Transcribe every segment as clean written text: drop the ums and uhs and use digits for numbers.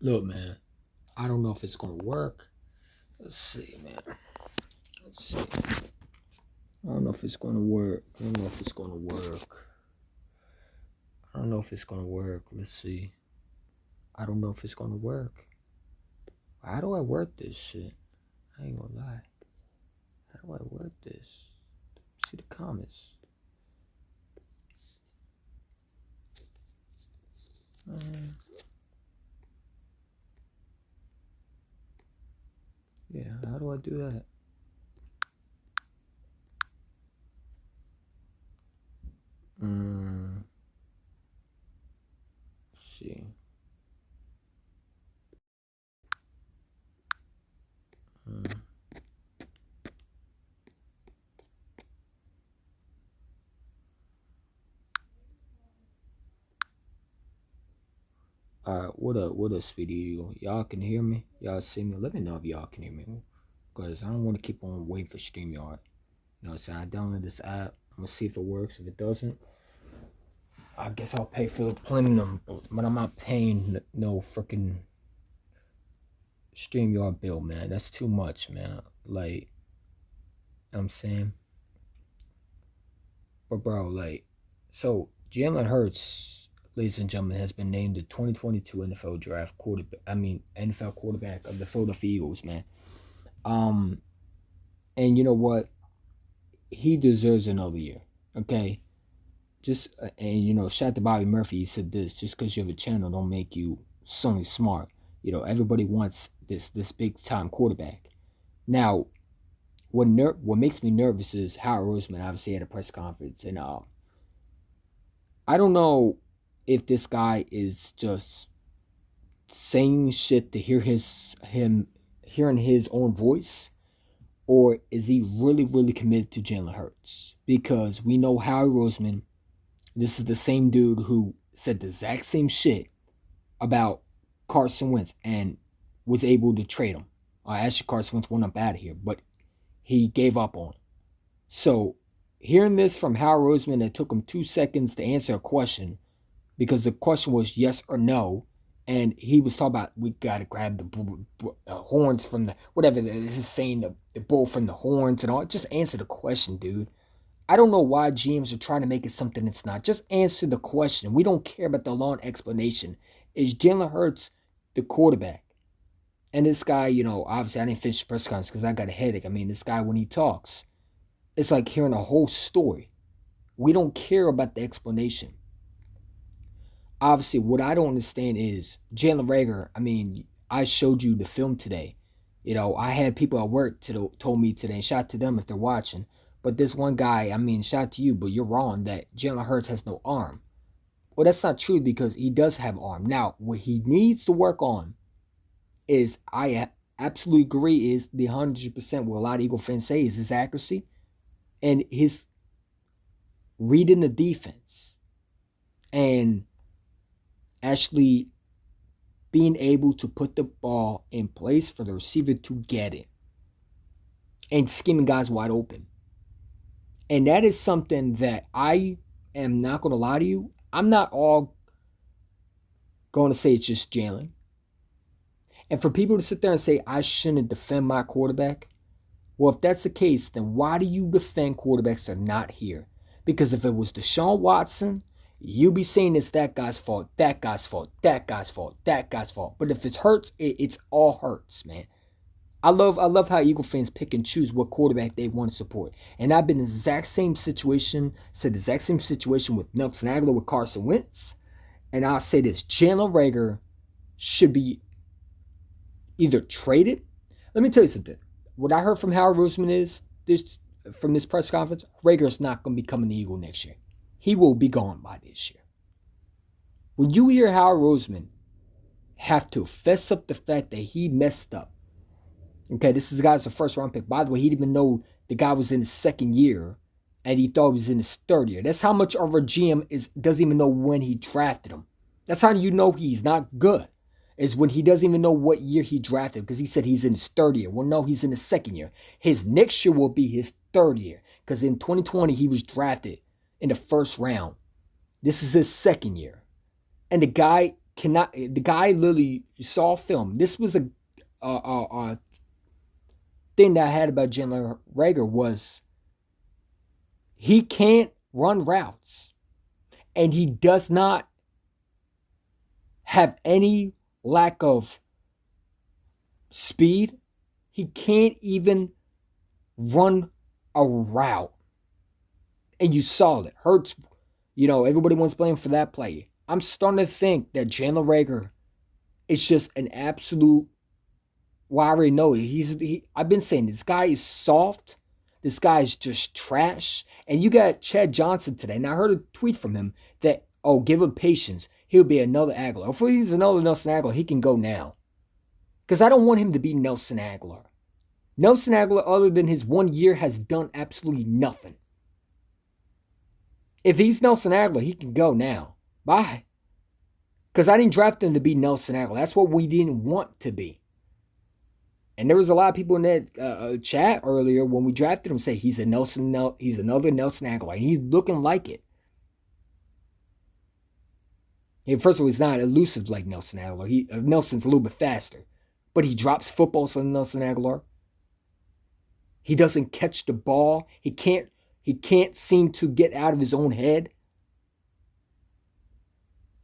Look, man, I don't know if it's gonna work. Let's see, man. Let's see. I don't know if it's gonna work. I don't know if it's gonna work. I don't know if it's gonna work. Let's see. I don't know if it's gonna work. How do I work this shit? I ain't gonna lie. How do I work this? See the comments. Yeah, how do I do that? Let's see. What up, Speedy Eagle? Y'all can hear me? Y'all see me? Let me know if y'all can hear me. Because I don't want to keep on waiting for StreamYard. You know what I'm saying? I downloaded this app. I'm going to see if it works. If it doesn't, I guess I'll pay for the platinum. But I'm not paying no freaking StreamYard bill, man. That's too much, man. Like, you know what I'm saying? But, bro, like, so Jalen Hurts, ladies and gentlemen, has been named the 2022 NFL Draft quarterback. NFL quarterback of the Philadelphia Eagles, man. And you know what? He deserves another year. Okay, just and shout out to Bobby Murphy. He said this: just because you have a channel, don't make you suddenly smart. Everybody wants this big time quarterback. Now, what makes me nervous is Howard Roseman obviously had a press conference, and I don't know if this guy is just saying shit to hearing his own voice, or is he really, really committed to Jalen Hurts? Because we know Howie Roseman, this is the same dude who said the exact same shit about Carson Wentz and was able to trade him. Actually, Carson Wentz went up out of here, but he gave up on him. So, hearing this from Howie Roseman, it took him 2 seconds to answer a question because the question was yes or no. And he was talking about we got to grab the horns from the whatever this is saying, the bull from the horns and all. Just answer the question, dude. I don't know why GMs are trying to make it something it's not. Just answer the question. We don't care about the long explanation. Is Jalen Hurts the quarterback? And this guy, obviously I didn't finish the press conference because I got a headache. I mean, this guy, when he talks, it's like hearing a whole story. We don't care about the explanation. Obviously, what I don't understand is Jalen Reagor. I mean, I showed you the film today. I had people at work told me today, and shout out to them if they're watching. But this one guy, I mean, shout out to you, but you're wrong that Jalen Hurts has no arm. Well, that's not true because he does have arm. Now, what he needs to work on is, I absolutely agree, is the 100% what a lot of Eagle fans say is his accuracy and his reading the defense and actually being able to put the ball in place for the receiver to get it and scheming guys wide open. And that is something that I am not going to lie to you. I'm not all going to say it's just Jalen. And for people to sit there and say I shouldn't defend my quarterback, well, if that's the case, then why do you defend quarterbacks that are not here? Because if it was Deshaun Watson, you'd be saying it's that guy's fault, that guy's fault, that guy's fault, that guy's fault. But if it's Hurts, it's all Hurts, man. I love how Eagle fans pick and choose what quarterback they want to support. And I've been in the exact same situation, said the exact same situation with Nelson Agholor with Carson Wentz. And I'll say this, Jalen Reagor should be either traded. Let me tell you something. What I heard from Howard Roseman is from this press conference, Reagor's not going to be coming to Eagle next year. He will be gone by this year. When you hear Howard Roseman have to fess up the fact that he messed up, okay, this is the guy's first round pick. By the way, he didn't even know the guy was in his second year, and he thought he was in his third year. That's how much of a GM doesn't even know when he drafted him. That's how you know he's not good, is when he doesn't even know what year he drafted, because he said he's in his third year. Well, no, he's in his second year. His next year will be his third year, because in 2020, he was drafted in the first round. This is his second year. And the guy cannot. The guy literally saw film. This was a thing that I had about Jalen Reagor was he can't run routes, and he does not have any lack of speed. He can't even run a route. And you saw it. Hurts, everybody wants to blame for that play. I'm starting to think that Jalen Reagor is just an absolute. Well, I already know it. I've been saying this guy is soft. This guy is just trash. And you got Chad Johnson today. Now I heard a tweet from him that, give him patience. He'll be another Agholor. If he's another Nelson Agholor, he can go now. Because I don't want him to be Nelson Agholor. Nelson Agholor, other than his 1 year, has done absolutely nothing. If he's Nelson Agholor, he can go now. Bye. Because I didn't draft him to be Nelson Agholor. That's what we didn't want to be. And there was a lot of people in that chat earlier when we drafted him say he's another Nelson Agholor. And he's looking like it. First of all, he's not elusive like Nelson Agholor. Nelson's a little bit faster. But he drops footballs like Nelson Agholor. He doesn't catch the ball. He can't seem to get out of his own head.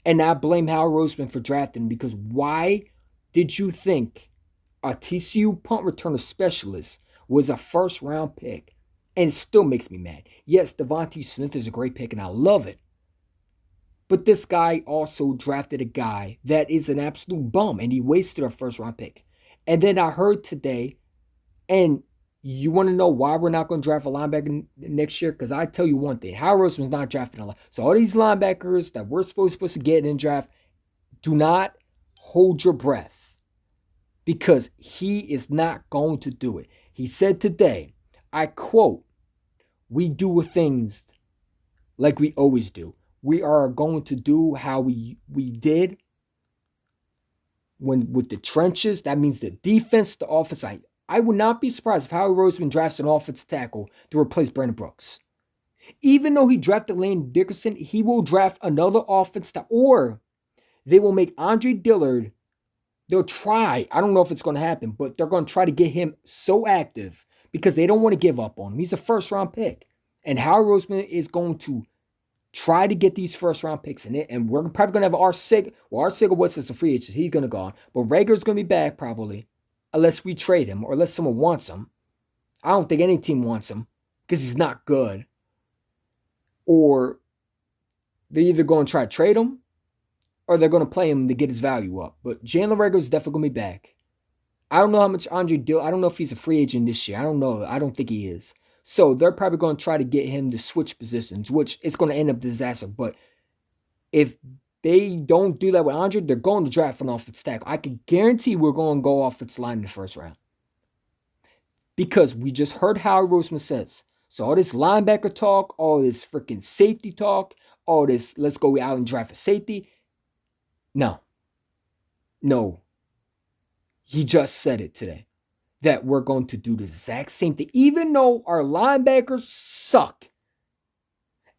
And I blame Howard Roseman for drafting him, because why did you think a TCU punt returner specialist was a first-round pick? And it still makes me mad. Yes, Devontae Smith is a great pick, and I love it. But this guy also drafted a guy that is an absolute bum, and he wasted a first-round pick. And then I heard today, and you want to know why we're not going to draft a linebacker next year? Because I tell you one thing, Howard Roseman's not drafting a linebacker. So all these linebackers that we're supposed to get in draft, do not hold your breath, because he is not going to do it. He said today, I quote, "We do things like we always do. We are going to do how we did when with the trenches." That means the defense, the offense. I would not be surprised if Howard Roseman drafts an offensive tackle to replace Brandon Brooks. Even though he drafted Lane Dickerson, he will draft another offensive tackle, or they will make Andre Dillard. They'll try. I don't know if it's going to happen, but they're going to try to get him so active because they don't want to give up on him. He's a first-round pick. And Howard Roseman is going to try to get these first-round picks in it. And we're probably going to have Arcega. Well, Arcega was as a free agent. He's going to go on. But Reagor's going to be back probably, unless we trade him or unless someone wants him. I don't think any team wants him because he's not good. Or they're either going to try to trade him or they're going to play him to get his value up. But Jalen Reagor is definitely going to be back. I don't know how much Andre Dillard. I don't know if he's a free agent this year. I don't know. I don't think he is. So they're probably going to try to get him to switch positions, which is going to end up disaster. But if they don't do that with Andre, they're going to draft an offensive tackle. I can guarantee we're going to go offensive line in the first round. Because we just heard Howard Roseman says. So all this linebacker talk, all this freaking safety talk, all this let's go out and draft a safety. No. He just said it today. That we're going to do the exact same thing. Even though our linebackers suck.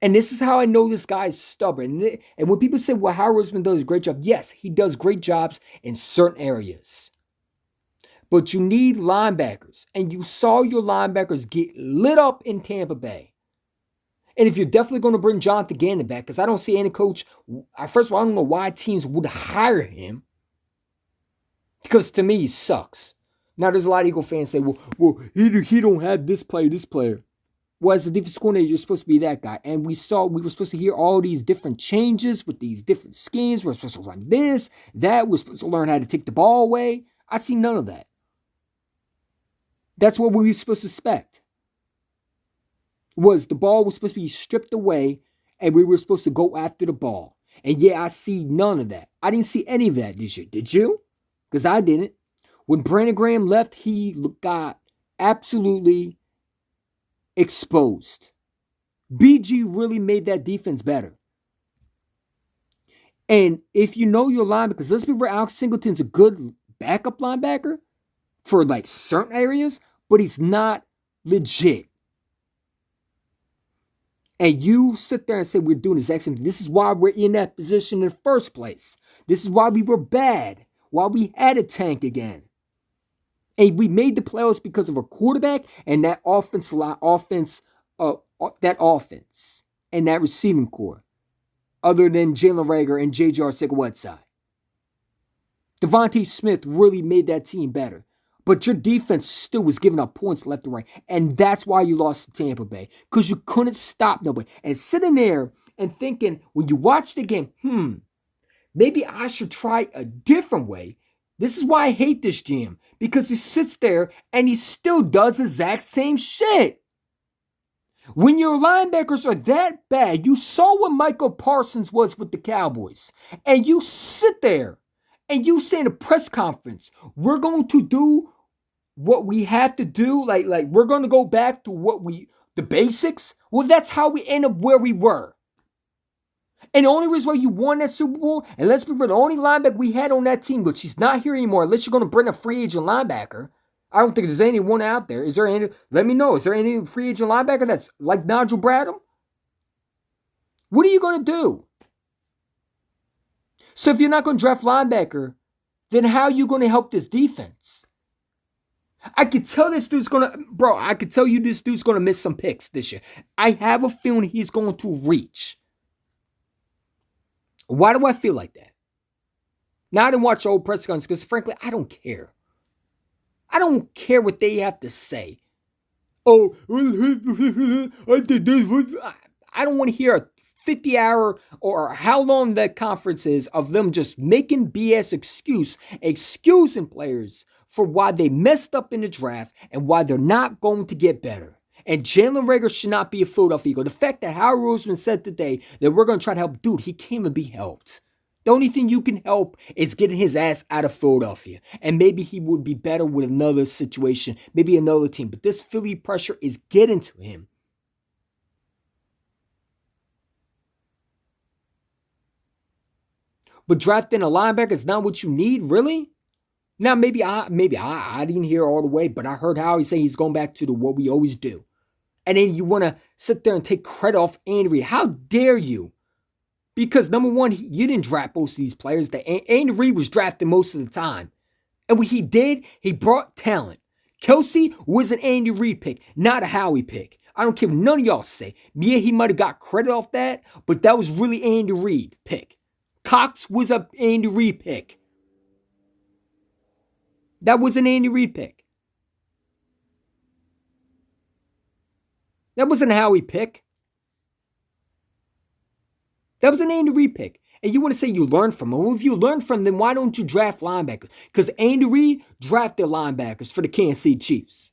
And this is how I know this guy is stubborn. And when people say, well, Howard Roseman does a great job. Yes, he does great jobs in certain areas. But you need linebackers. And you saw your linebackers get lit up in Tampa Bay. And if you're definitely going to bring Jonathan Gannon back, because I don't see any coach. First of all, I don't know why teams would hire him. Because to me, he sucks. Now, there's a lot of Eagle fans say, well, he don't have this player. Well, as a defensive coordinator, you're supposed to be that guy. And we were supposed to hear all these different changes with these different schemes. We're supposed to run this, that. We're supposed to learn how to take the ball away. I see none of that. That's what we were supposed to expect. Was the ball was supposed to be stripped away, and we were supposed to go after the ball. And yeah, I see none of that. I didn't see any of that this year. Did you? Because I didn't. When Brandon Graham left, he got absolutely exposed. BG really made that defense better. And if you know your linebackers, because let's be real, Alex Singleton's a good backup linebacker for like certain areas, but he's not legit. And you sit there and say we're doing the exact same thing. This is why we're in that position in the first place. This is why we were bad. Why we had a tank again. And we made the playoffs because of a quarterback and that that offense and that receiving core. Other than Jalen Reagor and J.J. Arcega-Whiteside. Devontae Smith really made that team better. But your defense still was giving up points left and right. And that's why you lost to Tampa Bay. Because you couldn't stop nobody. And sitting there and thinking, when you watch the game, maybe I should try a different way. This is why I hate this GM. Because he sits there and he still does the exact same shit. When your linebackers are that bad, you saw what Michael Parsons was with the Cowboys. And you sit there and you say in a press conference, we're going to do what we have to do. Like we're going to go back to the basics. Well, that's how we end up where we were. And the only reason why you won that Super Bowl, and let's be real, the only linebacker we had on that team, but she's not here anymore, unless you're going to bring a free agent linebacker. I don't think there's anyone out there. Is there any? Let me know. Is there any free agent linebacker that's like Nigel Bradham? What are you going to do? So if you're not going to draft linebacker, then how are you going to help this defense? I could tell this dude's going to, I could tell you this dude's going to miss some picks this year. I have a feeling he's going to reach. Why do I feel like that? Now, I didn't watch old press conferences because, frankly, I don't care. I don't care what they have to say. Oh, I did this. I don't want to hear a 50-hour or how long that conference is of them just making BS excusing players for why they messed up in the draft and why they're not going to get better. And Jalen Reagor should not be a Philadelphia Eagle. The fact that Howard Roseman said today that we're going to try to help, dude, he can't even be helped. The only thing you can help is getting his ass out of Philadelphia. And maybe he would be better with another situation, maybe another team. But this Philly pressure is getting to him. But drafting a linebacker is not what you need, really? Now, maybe I didn't hear all the way, but I heard Howie say he's going back to what we always do. And then you want to sit there and take credit off Andy Reid. How dare you? Because, number one, you didn't draft most of these players. Andy Reid was drafted most of the time. And what he did, he brought talent. Kelce was an Andy Reid pick, not a Howie pick. I don't care what none of y'all say. Yeah, he might have got credit off that, but that was really Andy Reid pick. Cox was an Andy Reid pick. That was an Andy Reid pick. That wasn't a Howie pick. That was an Andy Reid pick. And you want to say you learned from him. Well, if you learned from them, why don't you draft linebackers? Because Andy Reid drafted linebackers for the Kansas City Chiefs.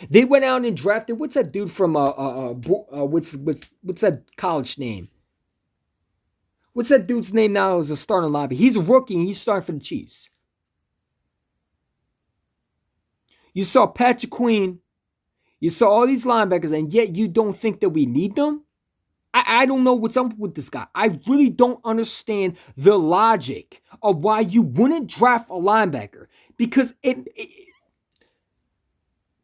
They went out and drafted, what's that dude from, what's that college name? What's that dude's name now as a starting linebacker? He's a rookie and he's starting for the Chiefs. You saw Patrick Queen. You saw all these linebackers, and yet you don't think that we need them? I don't know what's up with this guy. I really don't understand the logic of why you wouldn't draft a linebacker. Because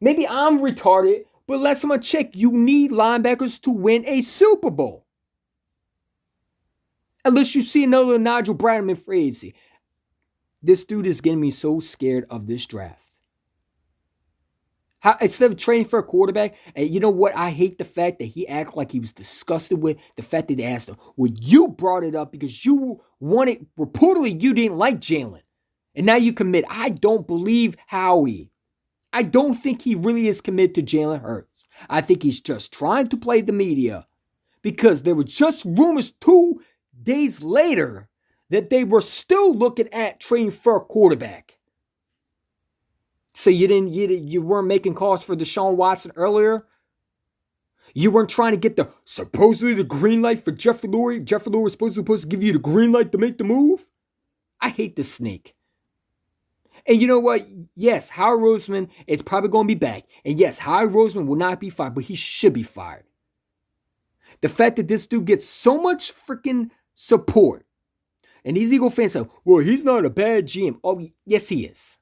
maybe I'm retarded, but last time I checked, you need linebackers to win a Super Bowl. Unless you see another Nigel Bradham in free agency. This dude is getting me so scared of this draft. Instead of training for a quarterback, and you know what? I hate the fact that he acted like he was disgusted with the fact that they asked him. Well, you brought it up because you wanted, reportedly, you didn't like Jalen. And now you commit. I don't believe Howie. I don't think he really is committed to Jalen Hurts. I think he's just trying to play the media because there were just rumors 2 days later that they were still looking at trading for a quarterback. So you weren't making calls for Deshaun Watson earlier? You weren't trying to get supposedly the green light for Jeffrey Lurie? Jeffrey Lurie was supposed to give you the green light to make the move? I hate this snake. And you know what? Yes, Howard Roseman is probably going to be back. And yes, Howard Roseman will not be fired, but he should be fired. The fact that this dude gets so much freaking support. And these Eagle fans say, well, he's not a bad GM. Oh, yes, he is.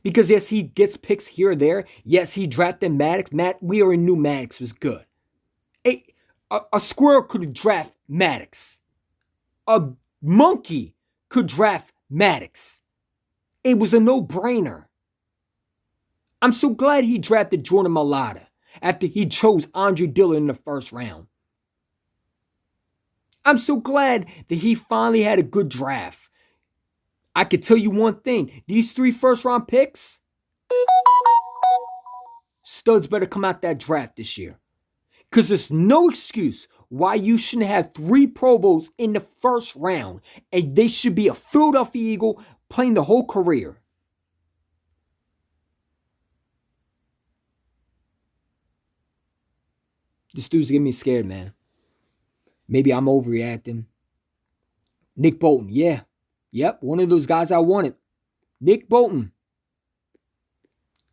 Because, yes, he gets picks here or there. Yes, he drafted Maddox. We already knew Maddox was good. Hey, A squirrel could draft Maddox. A monkey could draft Maddox. It was a no-brainer. I'm so glad he drafted Jordan Mailata after he chose Andre Dillon in the first round. I'm so glad that he finally had a good draft. I could tell you one thing. These 3 first-round picks, studs better come out that draft this year. Because there's no excuse why you shouldn't have 3 Pro Bowls in the first round. And they should be a Philadelphia Eagle playing the whole career. This dude's getting me scared, man. Maybe I'm overreacting. Nick Bolton, yeah. Yep, one of those guys I wanted. Nick Bolton.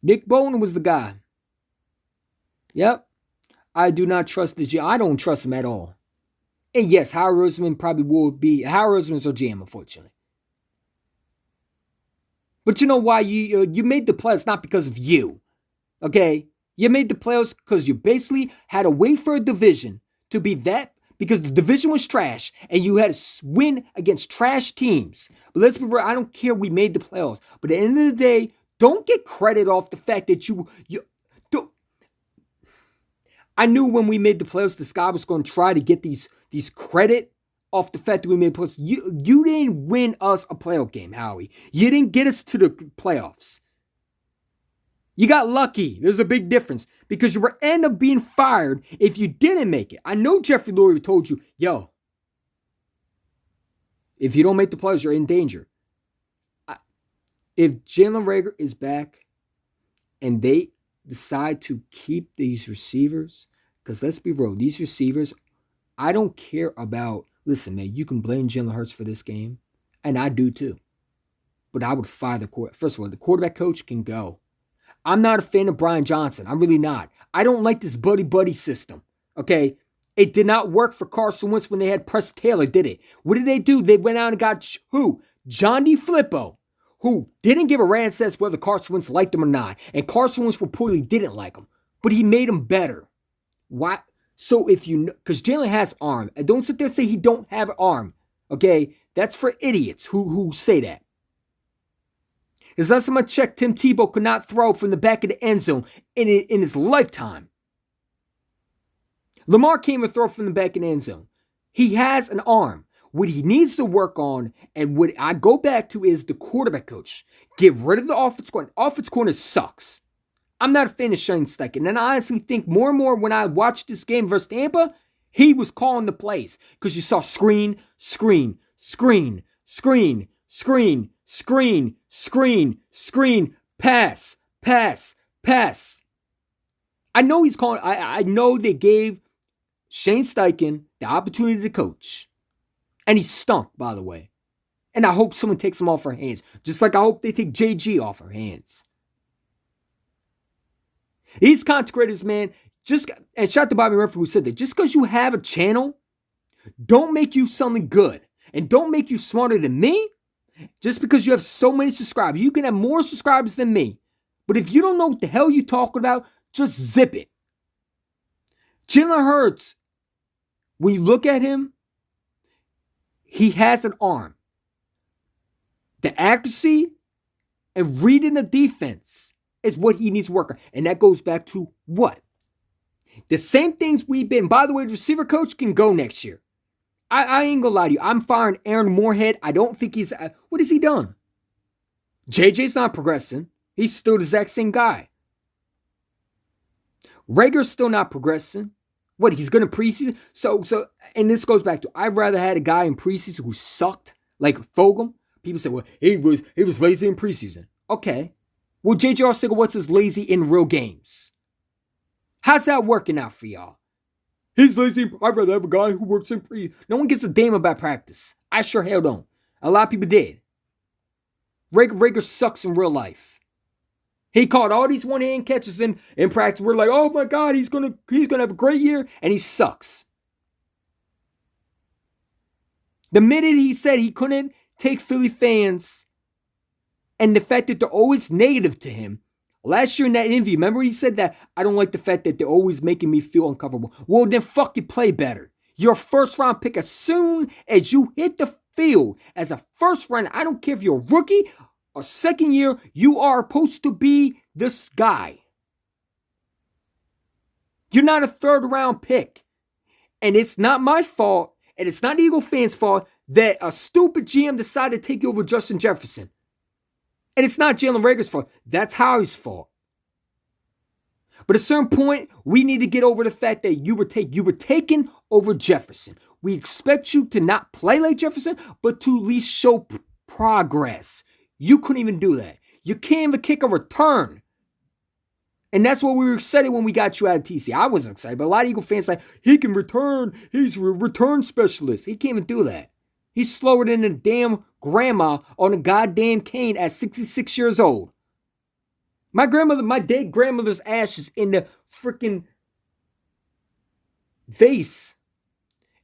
Nick Bolton was the guy. Yep. I do not trust the GM. I don't trust him at all. And yes, Howard Roseman probably will be. Howard Roseman's our GM, unfortunately. But you know why you made the playoffs? Not because of you. Okay? You made the playoffs because you basically had to wait for a division to be that, because the division was trash and you had to win against trash teams. But let's be real, I don't care we made the playoffs. But at the end of the day, don't get credit off the fact that you don't. I knew when we made the playoffs, this guy was going to try to get these credit off the fact that we made playoffs. You didn't win us a playoff game, Howie. You didn't get us to the playoffs. You got lucky. There's a big difference because you would end up being fired if you didn't make it. I know Jeffrey Lurie told you, yo, if you don't make the playoffs, you're in danger. If Jalen Reagor is back and they decide to keep these receivers, because let's be real, these receivers, I don't care about, listen, man, you can blame Jalen Hurts for this game, and I do too. But I would fire the quarterback. First of all, the quarterback coach can go. I'm not a fan of Brian Johnson. I'm really not. I don't like this buddy-buddy system, okay? It did not work for Carson Wentz when they had Press Taylor, did it? What did they do? They went out and got who? John DeFilippo, who didn't give a rat's ass whether Carson Wentz liked him or not. And Carson Wentz reportedly didn't like him, but he made him better. Why? So if you, because Jalen has arm, and don't sit there and say he don't have an arm, okay? That's for idiots who say that. His last time I checked, Tim Tebow could not throw from the back of the end zone in his lifetime. Lamar can't even throw from the back of the end zone. He has an arm. What he needs to work on, and what I go back to, is the quarterback coach. Get rid of the offense corner. Offense corner sucks. I'm not a fan of Shane Steichen. And I honestly think more and more when I watched this game versus Tampa, he was calling the plays. Because you saw screen, screen, screen, screen, screen, screen, screen, screen, pass, pass, pass. I know he's calling. I know they gave Shane Steichen the opportunity to coach. And he stunk, by the way. And I hope someone takes him off our hands. Just like I hope they take JG off our hands. These content creators, man, and shout out to Bobby Murphy who said that, just because you have a channel, don't make you something good. And don't make you smarter than me. Just because you have so many subscribers. You can have more subscribers than me. But if you don't know what the hell you're talking about, just zip it. Jalen Hurts, when you look at him, he has an arm. The accuracy and reading the defense is what he needs to work on. And that goes back to what? The same things we've been. By the way, the receiver coach can go next year. I ain't gonna lie to you. I'm firing Aaron Moorhead. I don't think he's... What has he done? JJ's not progressing. He's still the exact same guy. Reagor's still not progressing. What, he's going to preseason? So, and this goes back to, I'd rather had a guy in preseason who sucked, like Fulgham. People say, well, he was lazy in preseason. Okay. Well, J.J. Arcega-Whitesworth is lazy in real games. How's that working out for y'all? He's lazy. I'd rather have a guy who works in pre. No one gives a damn about practice. I sure hell don't. A lot of people did. Reagor sucks in real life. He caught all these one-hand catches in practice. We're like, oh my God, he's gonna have a great year, and he sucks. The minute he said he couldn't take Philly fans and the fact that they're always negative to him, Last year in that interview, remember he said that I don't like the fact that they're always making me feel uncomfortable. Well, then fucking play better. You're a first round pick. As soon as you hit the field as a first round, I don't care if you're a rookie or second year, you are supposed to be this guy. You're not a third round pick. And it's not my fault, and it's not Eagle fans' fault that a stupid GM decided to take you over Justin Jefferson. And it's not Jalen Reagor's fault. That's Howie's fault. But at a certain point, we need to get over the fact that you were taken over Jefferson. We expect you to not play like Jefferson, but to at least show progress. You couldn't even do that. You can't even kick a return. And that's what we were excited when we got you out of TC. I wasn't excited, but a lot of Eagle fans like, he can return. He's a return specialist. He can't even do that. He's slower than a damn grandma on a goddamn cane at 66 years old. My dead grandmother's ashes in the freaking vase.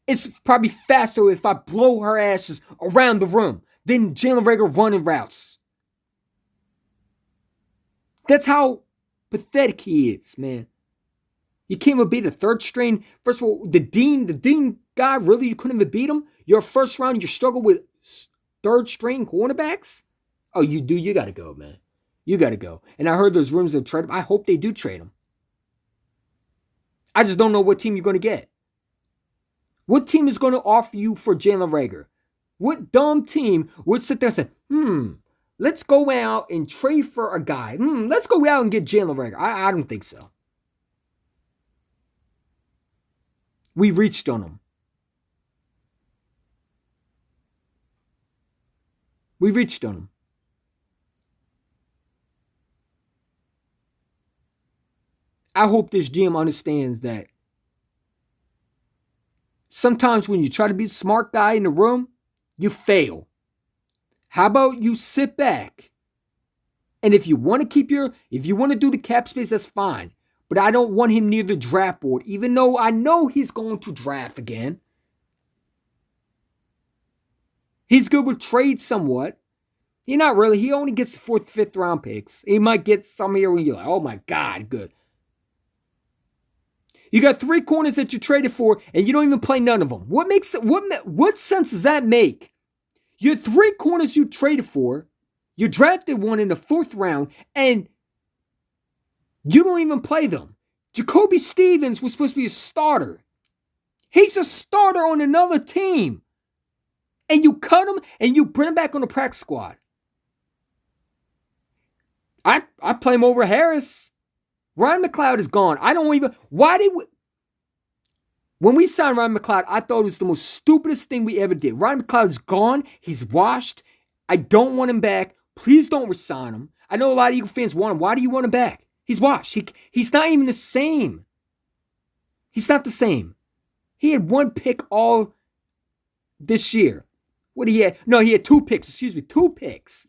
It's probably faster if I blow her ashes around the room than Jalen Reagor running routes. That's how pathetic he is, man. You can't even beat the third string. First of all, the Dean guy, really, you couldn't even beat him? Your first round, you struggle with third string cornerbacks? Oh, you do? You got to go, man. You got to go. And I heard those rumors of trade him. I hope they do trade him. I just don't know what team you're going to get. What team is going to offer you for Jalen Reagor? What dumb team would sit there and say, let's go out and trade for a guy. Let's go out and get Jalen Reagor. I don't think so. We reached on him. We reached on him. I hope this GM understands that sometimes when you try to be the smart guy in the room, you fail. How about you sit back? And if you want to do the cap space, that's fine. But I don't want him near the draft board, even though I know he's going to draft again. He's good with trades somewhat. He's not really. He only gets 4th, 5th round picks. He might get some here when you're like, oh my God, good. You got 3 corners that you traded for, and you don't even play none of them. What sense does that make? Your 3 corners you traded for, you drafted one in the 4th round, and you don't even play them. Jacoby Stevens was supposed to be a starter. He's a starter on another team. And you cut him, and you bring him back on the practice squad. I play him over Harris. Ryan McLeod is gone. When we signed Ryan McLeod, I thought it was the most stupidest thing we ever did. Ryan McLeod is gone. He's washed. I don't want him back. Please don't resign him. I know a lot of Eagle fans want him. Why do you want him back? He's washed. He's not even the same. He's not the same. He had 1 pick all this year. What he had? No, he had 2 picks. 2 picks.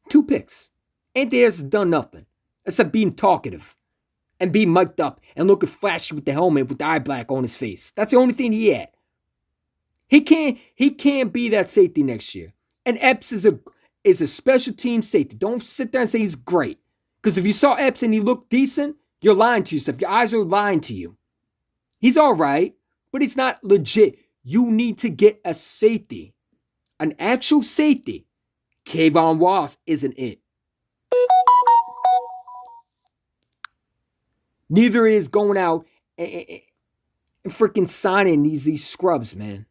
2 picks. Anthony Harris has done nothing except being talkative and being mic'd up and looking flashy with the helmet with the eye black on his face. That's the only thing he had. He can't be that safety next year. And Epps is a special team safety. Don't sit there and say he's great. Because if you saw Epps and he looked decent, you're lying to yourself. Your eyes are lying to you. He's all right, but he's not legit. You need to get a safety. An actual safety. Kayvon Wallace isn't it. Neither is going out and freaking signing these scrubs, man.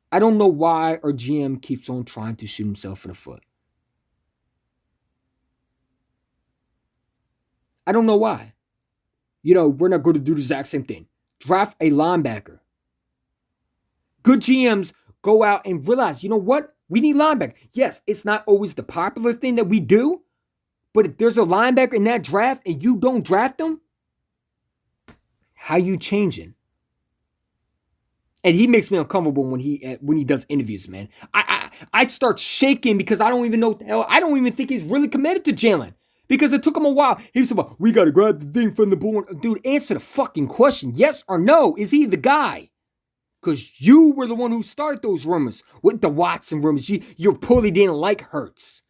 I don't know why our GM keeps on trying to shoot himself in the foot. I don't know why. We're not going to do the exact same thing. Draft a linebacker. Good GMs go out and realize, you know what? We need linebacker. Yes, it's not always the popular thing that we do. But if there's a linebacker in that draft and you don't draft them, how you changing? And he makes me uncomfortable when he does interviews, man. I start shaking because I don't even know what the hell. I don't even think he's really committed to Jalen. Because it took him a while. He was about, we got to grab the thing from the board. Dude, answer the fucking question. Yes or no? Is he the guy? Because you were the one who started those rumors with the Watson rumors. You poorly didn't like Hurts.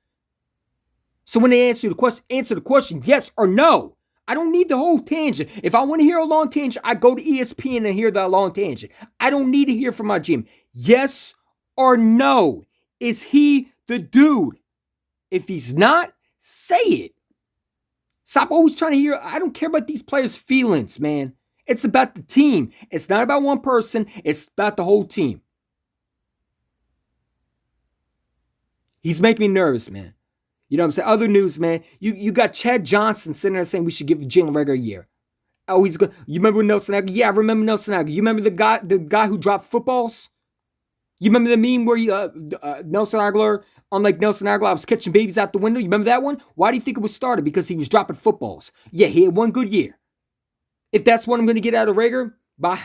So when they answer the question yes or no. I don't need the whole tangent. If I want to hear a long tangent, I go to ESPN and hear that long tangent. I don't need to hear from my GM. Yes or no. Is he the dude? If he's not, say it. Stop always trying to hear. I don't care about these players' feelings, man. It's about the team. It's not about one person. It's about the whole team. He's making me nervous, man. You know what I'm saying? Other news, man. You got Chad Johnson sitting there saying we should give Jalen Reagor a year. Oh, he's good. You remember Nelson Agholor? Yeah, I remember Nelson Agholor. You remember the guy who dropped footballs? You remember the meme where Nelson Agholor, unlike Nelson Agholor, I was catching babies out the window? You remember that one? Why do you think it was started? Because he was dropping footballs. Yeah, he had one good year. If that's what I'm going to get out of Reagor, bye.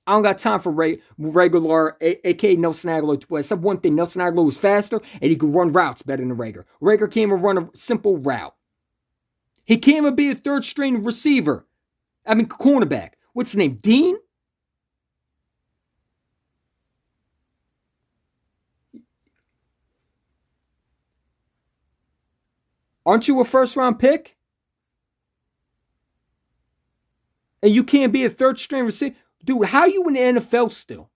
I don't got time for Reagor, a.k.a. Nelson Agholor. Except one thing, Nelson Agholor was faster and he could run routes better than Reagor. Reagor can't even run a simple route. He can't even be a third-string receiver. I mean, cornerback. What's his name? Dean? Aren't you a first-round pick? And you can't be a third-string receiver? Dude, how are you in the NFL still?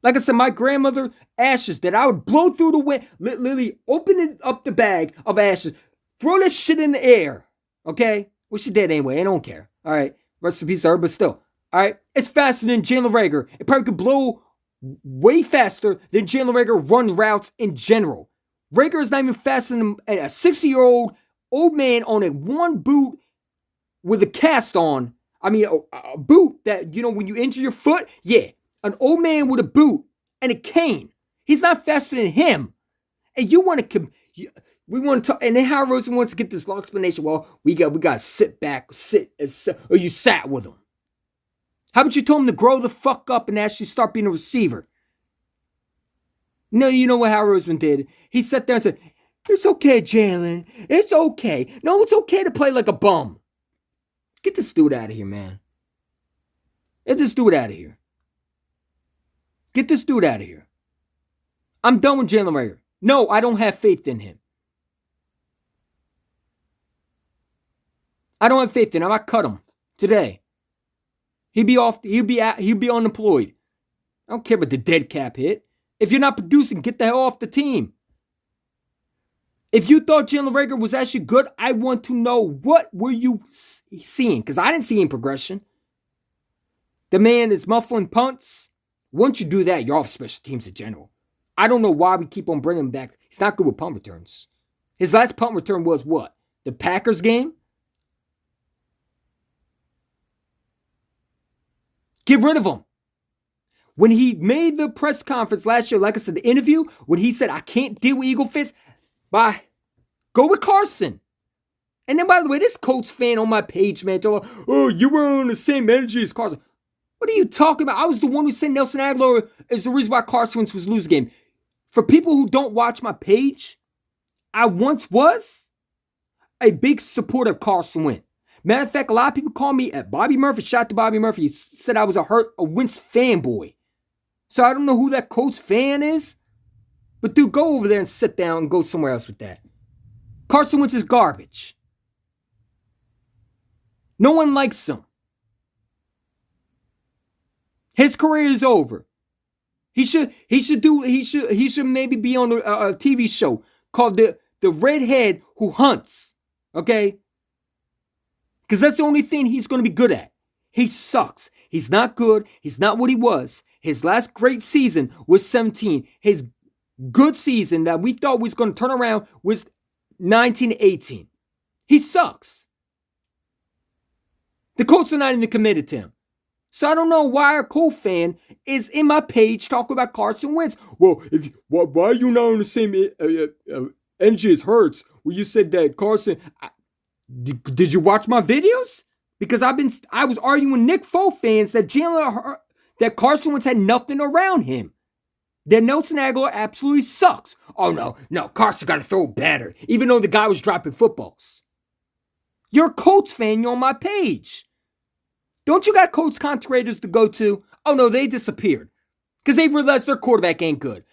Like I said, my grandmother, ashes that I would blow through the wind, literally open up the bag of ashes, throw this shit in the air, okay? Well, she dead anyway, I don't care, all right? Rest in peace to her, but still, all right? It's faster than Jalen Reagor. It probably could blow way faster than Jalen Reagor run routes in general. Reagor is not even faster than a 60-year-old old man on a one boot with a cast on. I mean, a boot that, you know, when you injure your foot, yeah. An old man with a boot and a cane. He's not faster than him. And you want to, we want to talk, and then Howard Rosen wants to get this long explanation. Well, we got to sit back, or you sat with him. How about you told him to grow the fuck up and actually start being a receiver? No, you know what Howard Rosen did? He sat there and said, it's okay, Jalen. It's okay. No, it's okay to play like a bum. Get this dude out of here, man. Get this dude out of here. Get this dude out of here. I'm done with Jalen Reagor. No, I don't have faith in him. I don't have faith in him. I cut him today. He'd be unemployed. I don't care about the dead cap hit. If you're not producing, get the hell off the team. If you thought Jalen Reagor was actually good, I want to know what were you seeing? Because I didn't see any progression. The man is muffling punts. Once you do that, you're off special teams in general. I don't know why we keep on bringing him back. He's not good with punt returns. His last punt return was what? The Packers game? Get rid of him. When he made the press conference last year, like I said, the interview, when he said, I can't deal with Eagle Fist, bye. Go with Carson. And then, by the way, this Colts fan on my page, man, told, oh, you were on the same energy as Carson. What are you talking about? I was the one who said Nelson Agholor is the reason why Carson Wentz was losing game. For people who don't watch my page, I once was a big supporter of Carson Wentz. Matter of fact, a lot of people call me at Bobby Murphy. Shout out to Bobby Murphy. He said I was a Wentz fanboy. So I don't know who that Colts fan is. But dude, go over there and sit down and go somewhere else with that. Carson Wentz is garbage. No one likes him. His career is over. He should maybe be on a TV show called the Redhead Who Hunts. Okay? Because that's the only thing he's going to be good at. He sucks. He's not good. He's not what he was. His last great season was 17. His good season that we thought was going to turn around was 19-18. He sucks. The Colts are not even committed to him. So I don't know why a Colts fan is in my page talking about Carson Wentz. Well, why are you not on the same energy as Hurts? Well, you said that Carson. Did you watch my videos? Because I was arguing with Nick Foles fans that Carson Wentz had nothing around him. That Nelson Agholor absolutely sucks. Oh no, Carson got to throw better, even though the guy was dropping footballs. You're a Colts fan, you're on my page. Don't you got Colts content creators to go to? Oh, no, they disappeared because they realized their quarterback ain't good.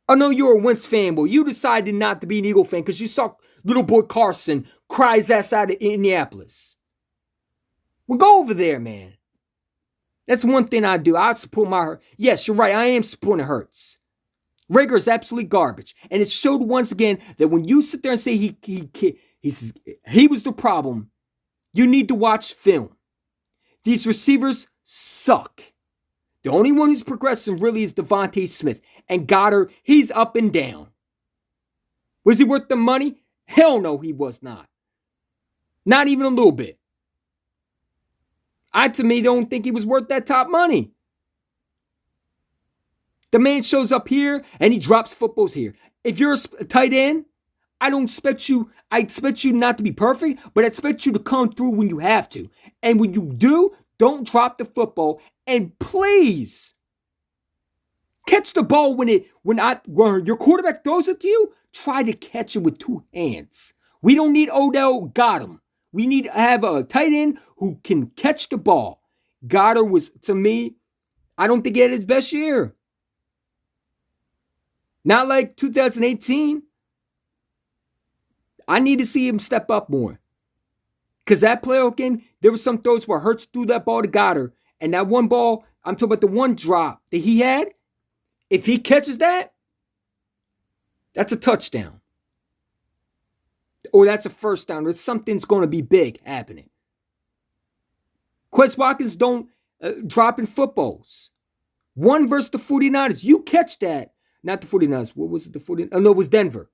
I know you're a Wentz fan, but you decided not to be an Eagle fan because you saw little boy Carson cry his ass out of Indianapolis. Well, go over there, man. That's one thing I do. I support my Hurts. Yes, you're right. I am supporting Hurts. Rager is absolutely garbage. And it showed once again that when you sit there and say he was the problem, you need to watch film. These receivers suck. The only one who's progressing really is Devontae Smith. And Goddard, he's up and down. Was he worth the money? Hell no, he was not. Not even a little bit. I, to me, don't think he was worth that top money. The man shows up here and he drops footballs here. If you're a tight end, I expect you not to be perfect, but I expect you to come through when you have to. And when you do, don't drop the football. And please, catch the ball when your quarterback throws it to you. Try to catch it with two hands. We don't need Odell Goddard. We need to have a tight end who can catch the ball. Goddard was, to me, I don't think he had his best year. Not like 2018. I need to see him step up more. Because that playoff game, there were some throws where Hurts threw that ball to Goddard. And that one ball, I'm talking about the one drop that he had. If he catches that, that's a touchdown. Or that's a first down. Or something's going to be big happening. Quez Watkins don't drop in footballs. One versus the 49ers. You catch that. Not the 49ers. What was it? The 49ers? Oh, no, it was Denver.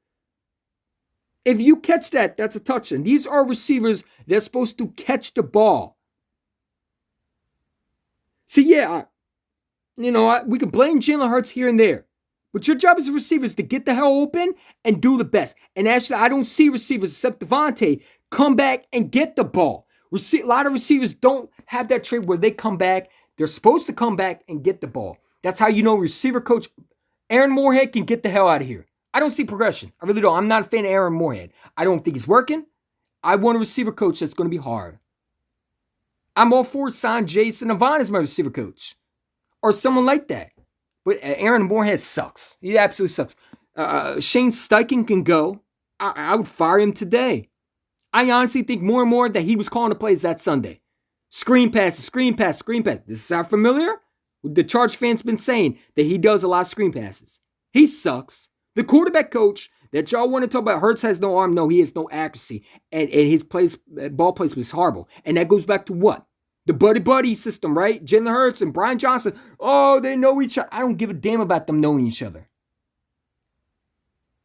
If you catch that, that's a touchdown. These are receivers. They're supposed to catch the ball. So, yeah, we can blame Jalen Hurts here and there. But your job as a receiver is to get the hell open and do the best. And actually, I don't see receivers except Devontae come back and get the ball. A lot of receivers don't have that trait where they come back. They're supposed to come back and get the ball. That's how you know receiver coach Aaron Moorhead can get the hell out of here. I don't see progression. I really don't. I'm not a fan of Aaron Moorhead. I don't think he's working. I want a receiver coach that's going to be hard. I'm all for sign Jason Avant as my receiver coach. Or someone like that. But Aaron Moorhead sucks. He absolutely sucks. Shane Steichen can go. I would fire him today. I honestly think more and more that he was calling the plays that Sunday. Screen passes, screen pass, screen pass. This sound familiar? The Charge fans been saying that he does a lot of screen passes. He sucks. The quarterback coach that y'all want to talk about, Hurts has no arm. No, he has no accuracy. And his ball placement is horrible. And that goes back to what? The buddy system, right? Jalen Hurts and Brian Johnson. Oh, they know each other. I don't give a damn about them knowing each other.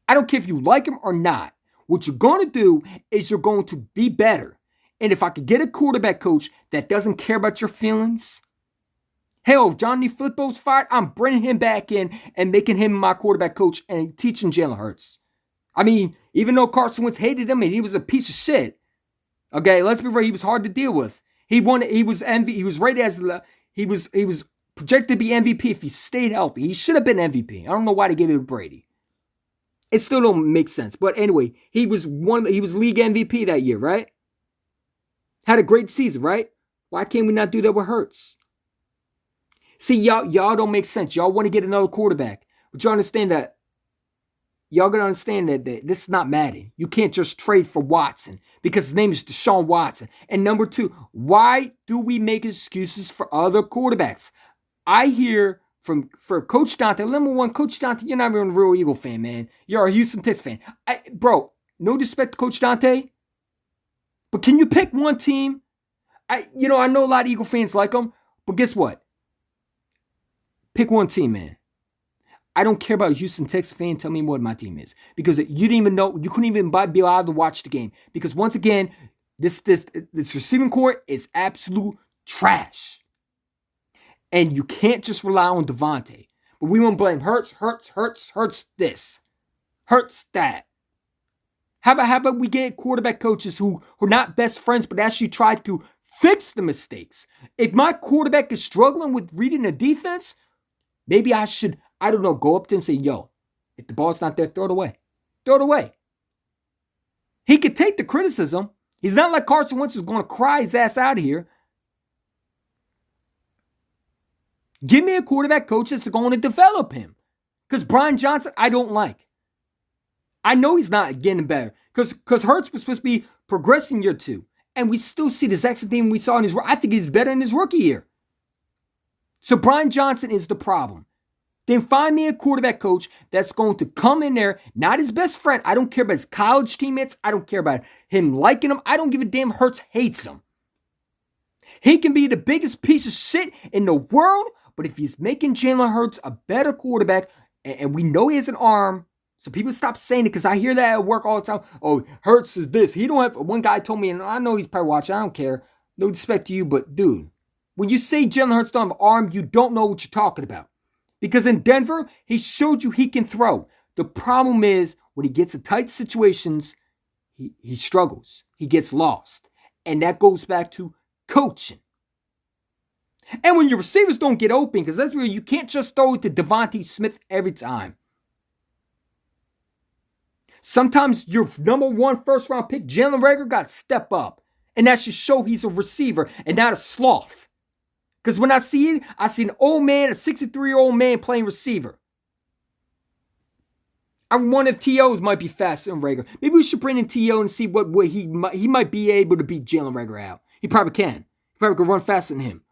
I don't care if you like them or not. What you're going to do is you're going to be better. And if I could get a quarterback coach that doesn't care about your feelings, hell, if Johnny Flippo's fired, I'm bringing him back in and making him my quarterback coach and teaching Jalen Hurts. I mean, even though Carson Wentz hated him and he was a piece of shit, okay, let's be real, he was hard to deal with. He was rated as he was projected to be MVP if he stayed healthy. He should have been MVP. I don't know why they gave it to Brady. It still don't make sense. But anyway, he was league MVP that year, right? Had a great season, right? Why can't we not do that with Hurts? See, y'all don't make sense. Y'all want to get another quarterback. But y'all understand that. Y'all gotta understand that this is not Madden. You can't just trade for Watson because his name is Deshaun Watson. And number two, why do we make excuses for other quarterbacks? I hear for Coach Dante, number one, Coach Dante, you're not even a real Eagle fan, man. You're a Houston Texans fan. Bro, no disrespect to Coach Dante, but can you pick one team? I know a lot of Eagle fans like him, but guess what? Pick one team, man. I don't care about a Houston Texans fan. Tell me what my team is. Because you didn't even know, you couldn't even be allowed to watch the game. Because once again, this receiving core is absolute trash. And you can't just rely on Devontae. But we won't blame Hurts this. Hurts that. How about we get quarterback coaches who are not best friends, but actually try to fix the mistakes? If my quarterback is struggling with reading the defense, maybe I should, I don't know, go up to him and say, yo, if the ball's not there, throw it away. Throw it away. He could take the criticism. He's not like Carson Wentz is going to cry his ass out of here. Give me a quarterback coach that's going to develop him. Because Brian Johnson, I don't like. I know he's not getting better. Because Hurts was supposed to be progressing year 2. And we still see the exact same thing we saw in his. I think he's better in his rookie year. So Brian Johnson is the problem. Then find me a quarterback coach that's going to come in there, not his best friend. I don't care about his college teammates. I don't care about him liking him. I don't give a damn. Hurts hates him. He can be the biggest piece of shit in the world, but if he's making Jalen Hurts a better quarterback, and we know he has an arm, so people stop saying it because I hear that at work all the time. Oh, Hurts is this. He don't have. One guy told me, and I know he's probably watching. I don't care. No disrespect to you, but dude, when you say Jalen Hurts don't have an arm, you don't know what you're talking about. Because in Denver, he showed you he can throw. The problem is when he gets in tight situations, he struggles. He gets lost. And that goes back to coaching. And when your receivers don't get open, because that's where you can't just throw it to Devontae Smith every time. Sometimes your number 1 first-round pick, Jalen Reagor, got to step up. And that should show he's a receiver and not a sloth. Because when I see it, I see an old man, a 63-year-old man playing receiver. I wonder if T.O.'s might be faster than Reagor. Maybe we should bring in T.O. and see what he might be able to beat Jalen Reagor out. He probably can. He probably can run faster than him.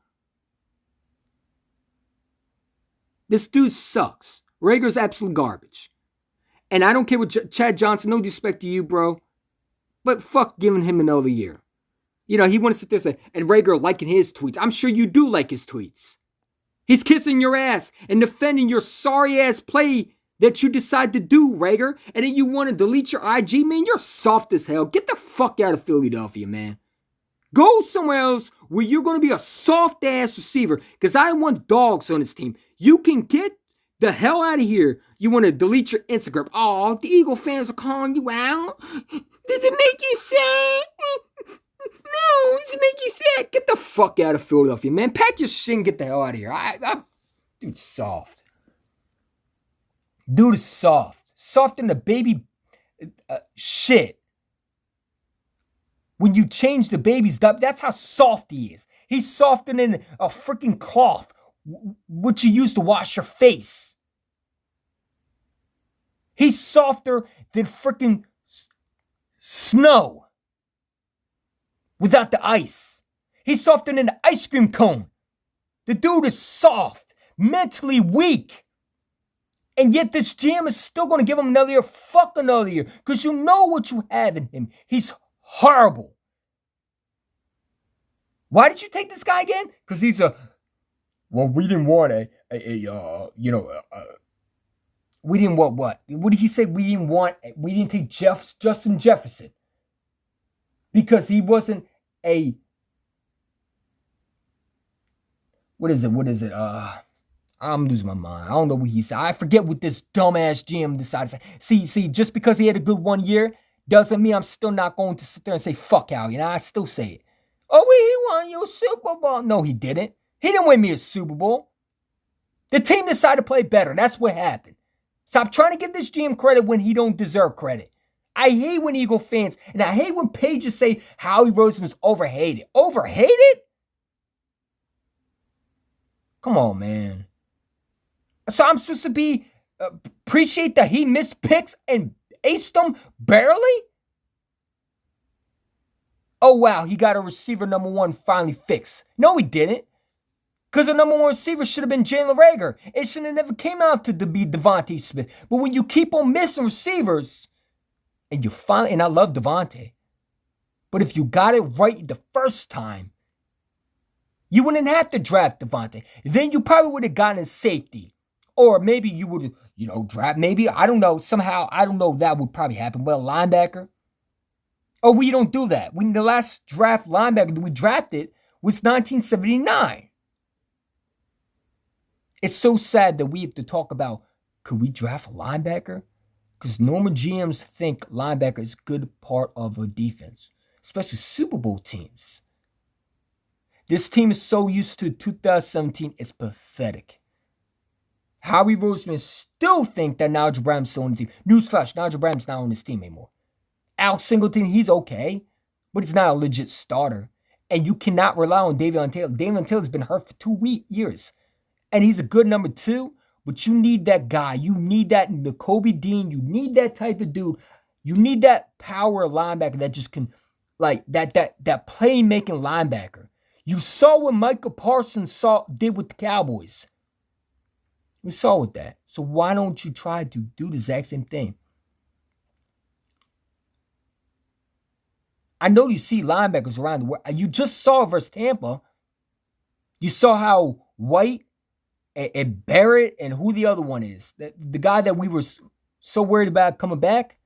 This dude sucks. Rager's absolute garbage. And I don't care what Chad Johnson, no disrespect to you, bro. But fuck giving him another year. You know, he wants to sit there and say, and Reagor liking his tweets. I'm sure you do like his tweets. He's kissing your ass and defending your sorry-ass play that you decide to do, Reagor. And then you want to delete your IG, man. You're soft as hell. Get the fuck out of Philadelphia, man. Go somewhere else where you're going to be a soft-ass receiver. Because I want dogs on this team. You can get the hell out of here. You want to delete your Instagram. Oh, the Eagle fans are calling you out. Does it make you sad? No, does it make you sad? Get the fuck out of Philadelphia, man. Pack your shit and get the hell out of here. Dude's soft. Dude is soft. Soft in the baby shit. When you change the baby's diaper, that's how soft he is. He's softer than a freaking cloth, which you use to wash your face. He's softer than freaking snow without the ice. He's softer than an ice cream cone. The dude is soft, mentally weak. And yet this GM is still going to give him another year. Fuck another year. Because you know what you have in him. He's horrible. Why did you take this guy again? Because he's well, we didn't want we didn't want what? What did he say? We didn't take Justin Jefferson. Because he wasn't what is it? I'm losing my mind. I don't know what he said. I forget what this dumbass GM decided to say. See, just because he had a good 1 year doesn't mean I'm still not going to sit there and say, fuck Al. You know, I still say it. Oh, he won you a Super Bowl. No, he didn't. He didn't win me a Super Bowl. The team decided to play better. That's what happened. Stop trying to give this GM credit when he don't deserve credit. I hate when Eagle fans, and I hate when pages say Howie Roseman is overhated. Overhated? Come on, man. So I'm supposed to be appreciate that he missed picks and aced them barely? Oh, wow, he got a receiver number 1 finally fixed. No, he didn't. Because the number 1 receiver should have been Jalen Reagor. It should have never came out to be Devontae Smith. But when you keep on missing receivers, and you finally, and I love Devontae, but if you got it right the first time, you wouldn't have to draft Devontae. Then you probably would have gotten a safety. Or maybe you would, draft, maybe, I don't know, somehow, I don't know if that would probably happen, but a linebacker. Oh, we don't do that. When the last draft linebacker that we drafted was 1979. It's so sad that we have to talk about, could we draft a linebacker? Because normal GMs think linebacker is a good part of a defense, especially Super Bowl teams. This team is so used to 2017, it's pathetic. Howie Roseman still think that Nigel Bradham's still on the team. Newsflash, Nigel Bradham's not on this team anymore. Alex Singleton, he's okay, but he's not a legit starter. And you cannot rely on Davion Taylor. Davion Taylor's been hurt for 2 years. And he's a good number 2, but you need that guy. You need that Nakobe Dean. You need that type of dude. You need that power linebacker that just can, like, that playmaking linebacker. You saw what Micah Parsons did with the Cowboys. We saw with that. So why don't you try to do the exact same thing? I know you see linebackers around the world. You just saw versus Tampa. You saw how White and Barrett and who the other one is. The guy that we were so worried about coming back.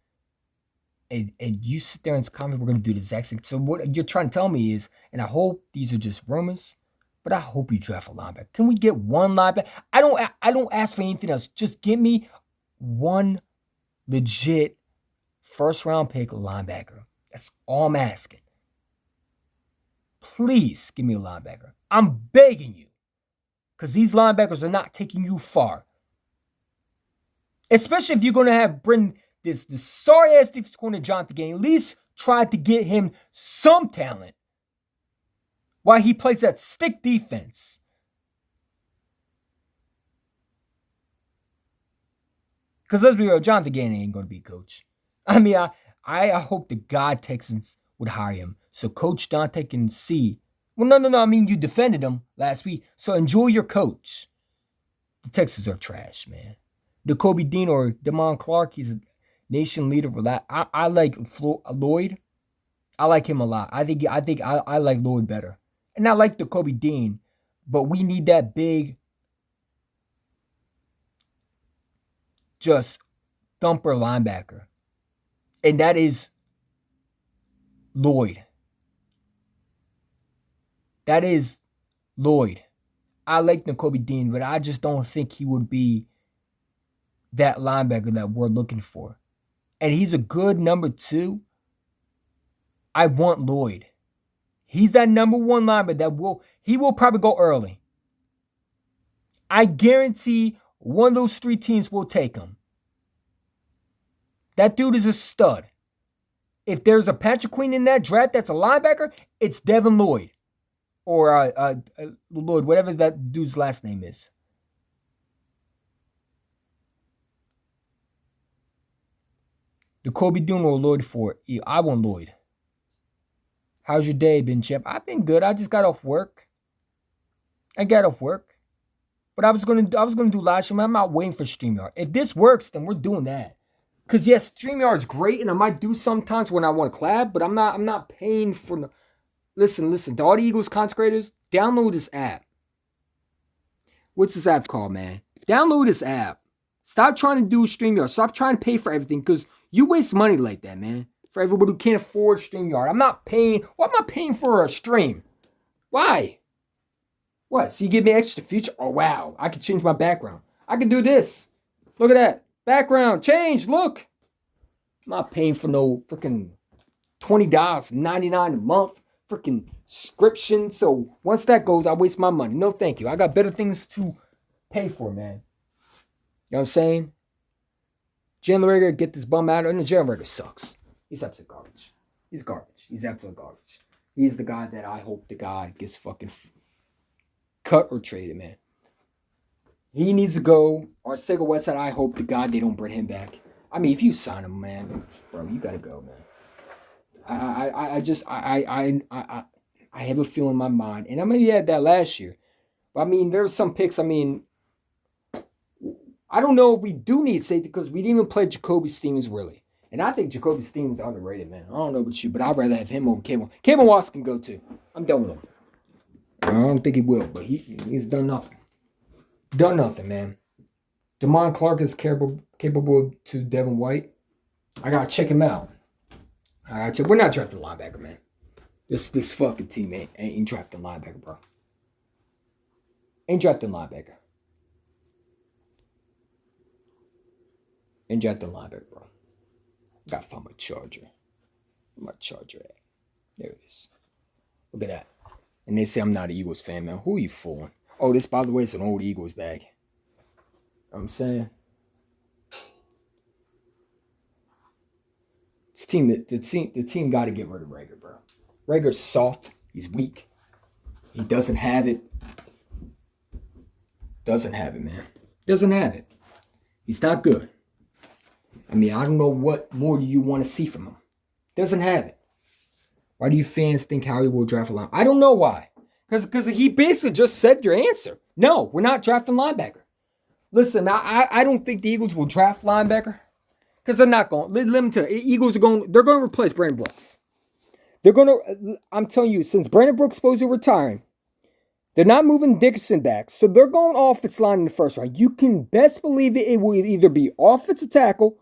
And you sit there and comment we're going to do the exact same. So what you're trying to tell me is, and I hope these are just rumors, but I hope you draft a linebacker. Can we get one linebacker? I don't ask for anything else. Just give me one legit first-round pick linebacker. That's all I'm asking. Please give me a linebacker. I'm begging you. Because these linebackers are not taking you far. Especially if you're going to bring this sorry-ass defensive coordinator Jonathan Gannon. At least try to get him some talent while he plays that stick defense. Because let's be real, Jonathan Gannon ain't going to be coach. I mean, I hope the God Texans would hire him so Coach Dante can see. Well, no. I mean, you defended him last week, so enjoy your coach. The Texans are trash, man. Nakobe Dean or Damon Clark, he's a nation leader for that. I like Lloyd. I like him a lot. I think I like Lloyd better. And I like Nakobe Dean, but we need that big, just thumper linebacker. And that is Lloyd. That is Lloyd. I like Nakobe Dean, but I just don't think he would be that linebacker that we're looking for. And he's a good number 2. I want Lloyd. He's that number 1 linebacker that will probably go early. I guarantee one of those 3 teams will take him. That dude is a stud. If there's a Patrick Queen in that draft that's a linebacker, it's Devin Lloyd. Or Lloyd, whatever that dude's last name is. Nakobe Dean or Lloyd Ford. I want Lloyd. How's your day been, Chip? I've been good. I just got off work. But I was gonna do live stream. I'm not waiting for StreamYard. If this works, then we're doing that. Cause yes, StreamYard's great, and I might do sometimes when I want to collab, but I'm not paying for. Listen, to all the Eagles content creators, download this app. What's this app called, man? Download this app. Stop trying to do StreamYard. Stop trying to pay for everything, because you waste money like that, man. For everybody who can't afford StreamYard. I'm not paying. Why am I paying for a stream? Why? What? So you give me extra feature? Oh, wow. I can change my background. I can do this. Look at that. Background. Change. Look. I'm not paying for no freaking $20.99 a month. Freaking subscription. So once that goes, I waste my money. No, thank you. I got better things to pay for, man. You know what I'm saying? Jalen Reagor, get this bum out. And Jalen Reagor sucks. He's absolute garbage. He's garbage. He's absolute garbage. He's the guy that I hope the guy gets fucking cut or traded, man. He needs to go. Arcega Whiteside, I hope to God they don't bring him back. I mean, if you sign him, man, bro, you gotta go, man. I have a feeling in my mind, and I mean, he had that last year. But I mean, there's some picks. I mean, I don't know if we do need safety because we didn't even play Jacoby Stevens really, and I think Jacoby Stevens is underrated, man. I don't know about you, but I'd rather have him over Kevin. Kevin Watson can go too. I'm done with him. I don't think he will, but he's done nothing. Done nothing, man. Damon Clark is capable to Devin White. I gotta check him out. We're not drafting a linebacker, man. This fucking team ain't drafting linebacker, bro. Ain't drafting linebacker. Ain't drafting linebacker, bro. Gotta find my charger. Where my charger at? There it is. Look at that. And they say I'm not an Eagles fan, man. Who are you fooling? Oh, this, by the way, is an old Eagles bag. You know what I'm saying? The team got to get rid of Reagor, bro. Rager's soft. He's weak. He doesn't have it. Doesn't have it, man. Doesn't have it. He's not good. I mean, I don't know what more do you want to see from him. Doesn't have it. Why do you fans think Howie will draft a linebacker? I don't know why. Because he basically just said your answer. No, we're not drafting linebacker. Listen, I don't think the Eagles will draft linebacker. Because they're not going. Let me tell you, Eagles are going. They're going to replace Brandon Brooks. They're going to. I'm telling you, since Brandon Brooks is supposed to retiring, they're not moving Dickerson back, so they're going offensive line in the first round. You can best believe it will either be offensive tackle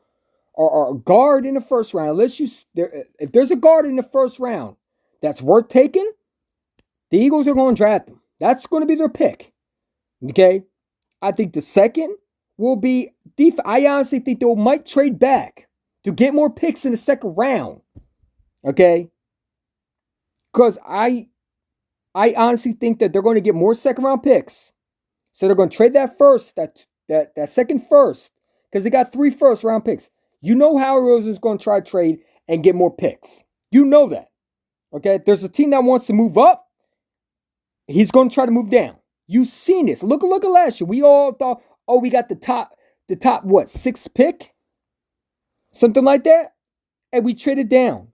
or a guard in the first round. Unless if there's a guard in the first round that's worth taking, the Eagles are going to draft them. That's going to be their pick. Okay, I think the second will be defense. I honestly think they might trade back to get more picks in the second round. Okay, because I honestly think that they're going to get more second round picks. So they're going to trade that first, that second first, because they got 3 first round picks. You know Howie Roseman is going to try to trade and get more picks. You know that. Okay? If there's a team that wants to move up, he's going to try to move down. You've seen this. Look at last year. We all thought, oh, we got the top what, 6th pick? Something like that? And we traded down.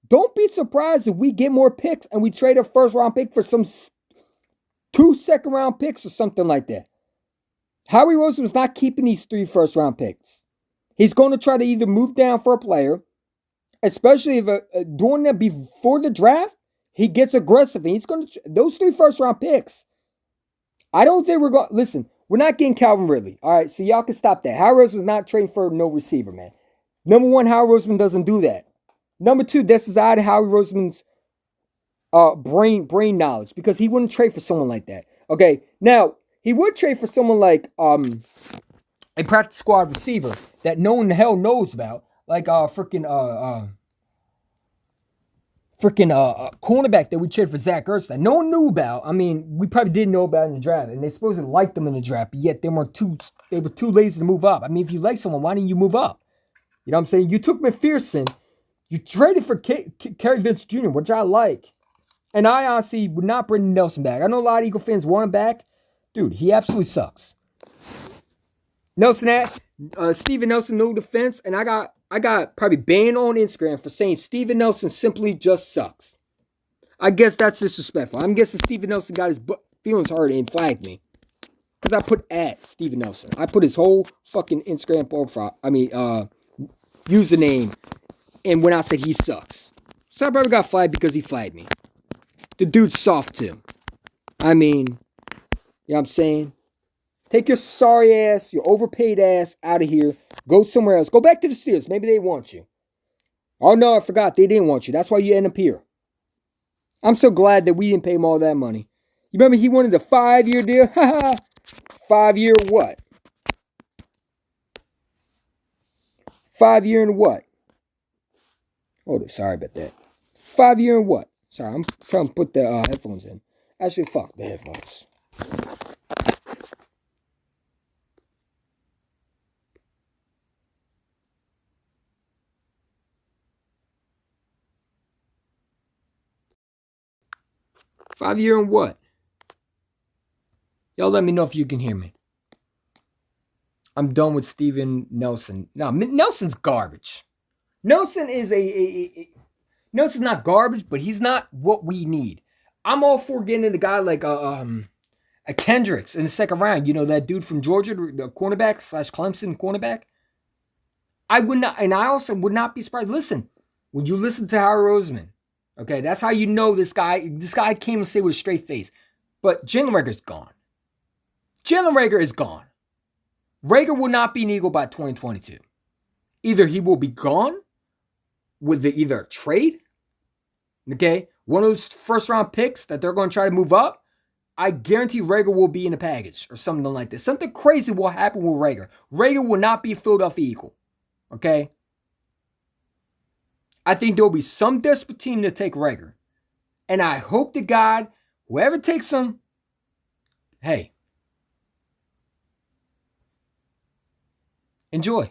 Don't be surprised if we get more picks and we trade a first round pick for some 2 second round picks or something like that. Howie Roseman's not keeping these 3 first round picks. He's going to try to either move down for a player, especially if doing that before the draft, he gets aggressive. And he's going to those 3 first round picks. I don't think we're going. Listen, we're not getting Calvin Ridley. All right, so y'all can stop that. Howie Roseman's not trading for no receiver, man. Number 1, Howie Roseman doesn't do that. Number 2, this is out of Howie Roseman's brain knowledge, because he wouldn't trade for someone like that. Okay, now he would trade for someone like a practice squad receiver that no one the hell knows about, like cornerback that we traded for Zach Ertz that no one knew about. I mean, we probably didn't know about in the draft, and they supposedly liked them in the draft, but yet they were too lazy to move up. I mean, if you like someone, why didn't you move up? You know what I'm saying? You took McPherson, you traded for Kerry Vince Jr., which I like. And I honestly would not bring Nelson back. I know a lot of Eagle fans want him back. Dude, he absolutely sucks. Steven Nelson, no defense. And I got probably banned on Instagram for saying Steven Nelson simply just sucks. I guess that's disrespectful. I'm guessing Steven Nelson got his feelings hurt and flagged me. Because I put at Steven Nelson. I put his whole fucking Instagram profile, username. And when I said he sucks. So I probably got flagged because he flagged me. The dude's soft too. I mean, you know what I'm saying? Take your sorry ass, your overpaid ass out of here. Go somewhere else. Go back to the Steelers. Maybe they want you. Oh no, I forgot. They didn't want you. That's why you end up here. I'm so glad that we didn't pay him all that money. You remember he wanted a 5-year deal? 5-year what? 5-year and what? Oh, sorry about that. 5-year and what? Sorry, I'm trying to put the headphones in. Actually, fuck the headphones. Five-year and what? Y'all let me know if you can hear me. I'm done with Steven Nelson. No, Nelson's garbage. Nelson is Nelson's not garbage, but he's not what we need. I'm all for getting a guy like a Kendricks in the second round. You know, that dude from Georgia, the cornerback / Clemson cornerback. I would not, and I also would not be surprised. Listen, when you listen to Howie Roseman, okay, that's how you know this guy came and say with a straight face. But Jalen Reagor's gone. Jalen Reagor is gone. Reagor will not be an Eagle by 2022. Either he will be gone with either trade, okay, one of those first round picks that they're going to try to move up. I guarantee Reagor will be in a package or something like this. Something crazy will happen with Reagor. Reagor will not be a Philadelphia Eagle, okay? I think there will be some desperate team to take Reagor. And I hope to God, whoever takes him, hey, enjoy.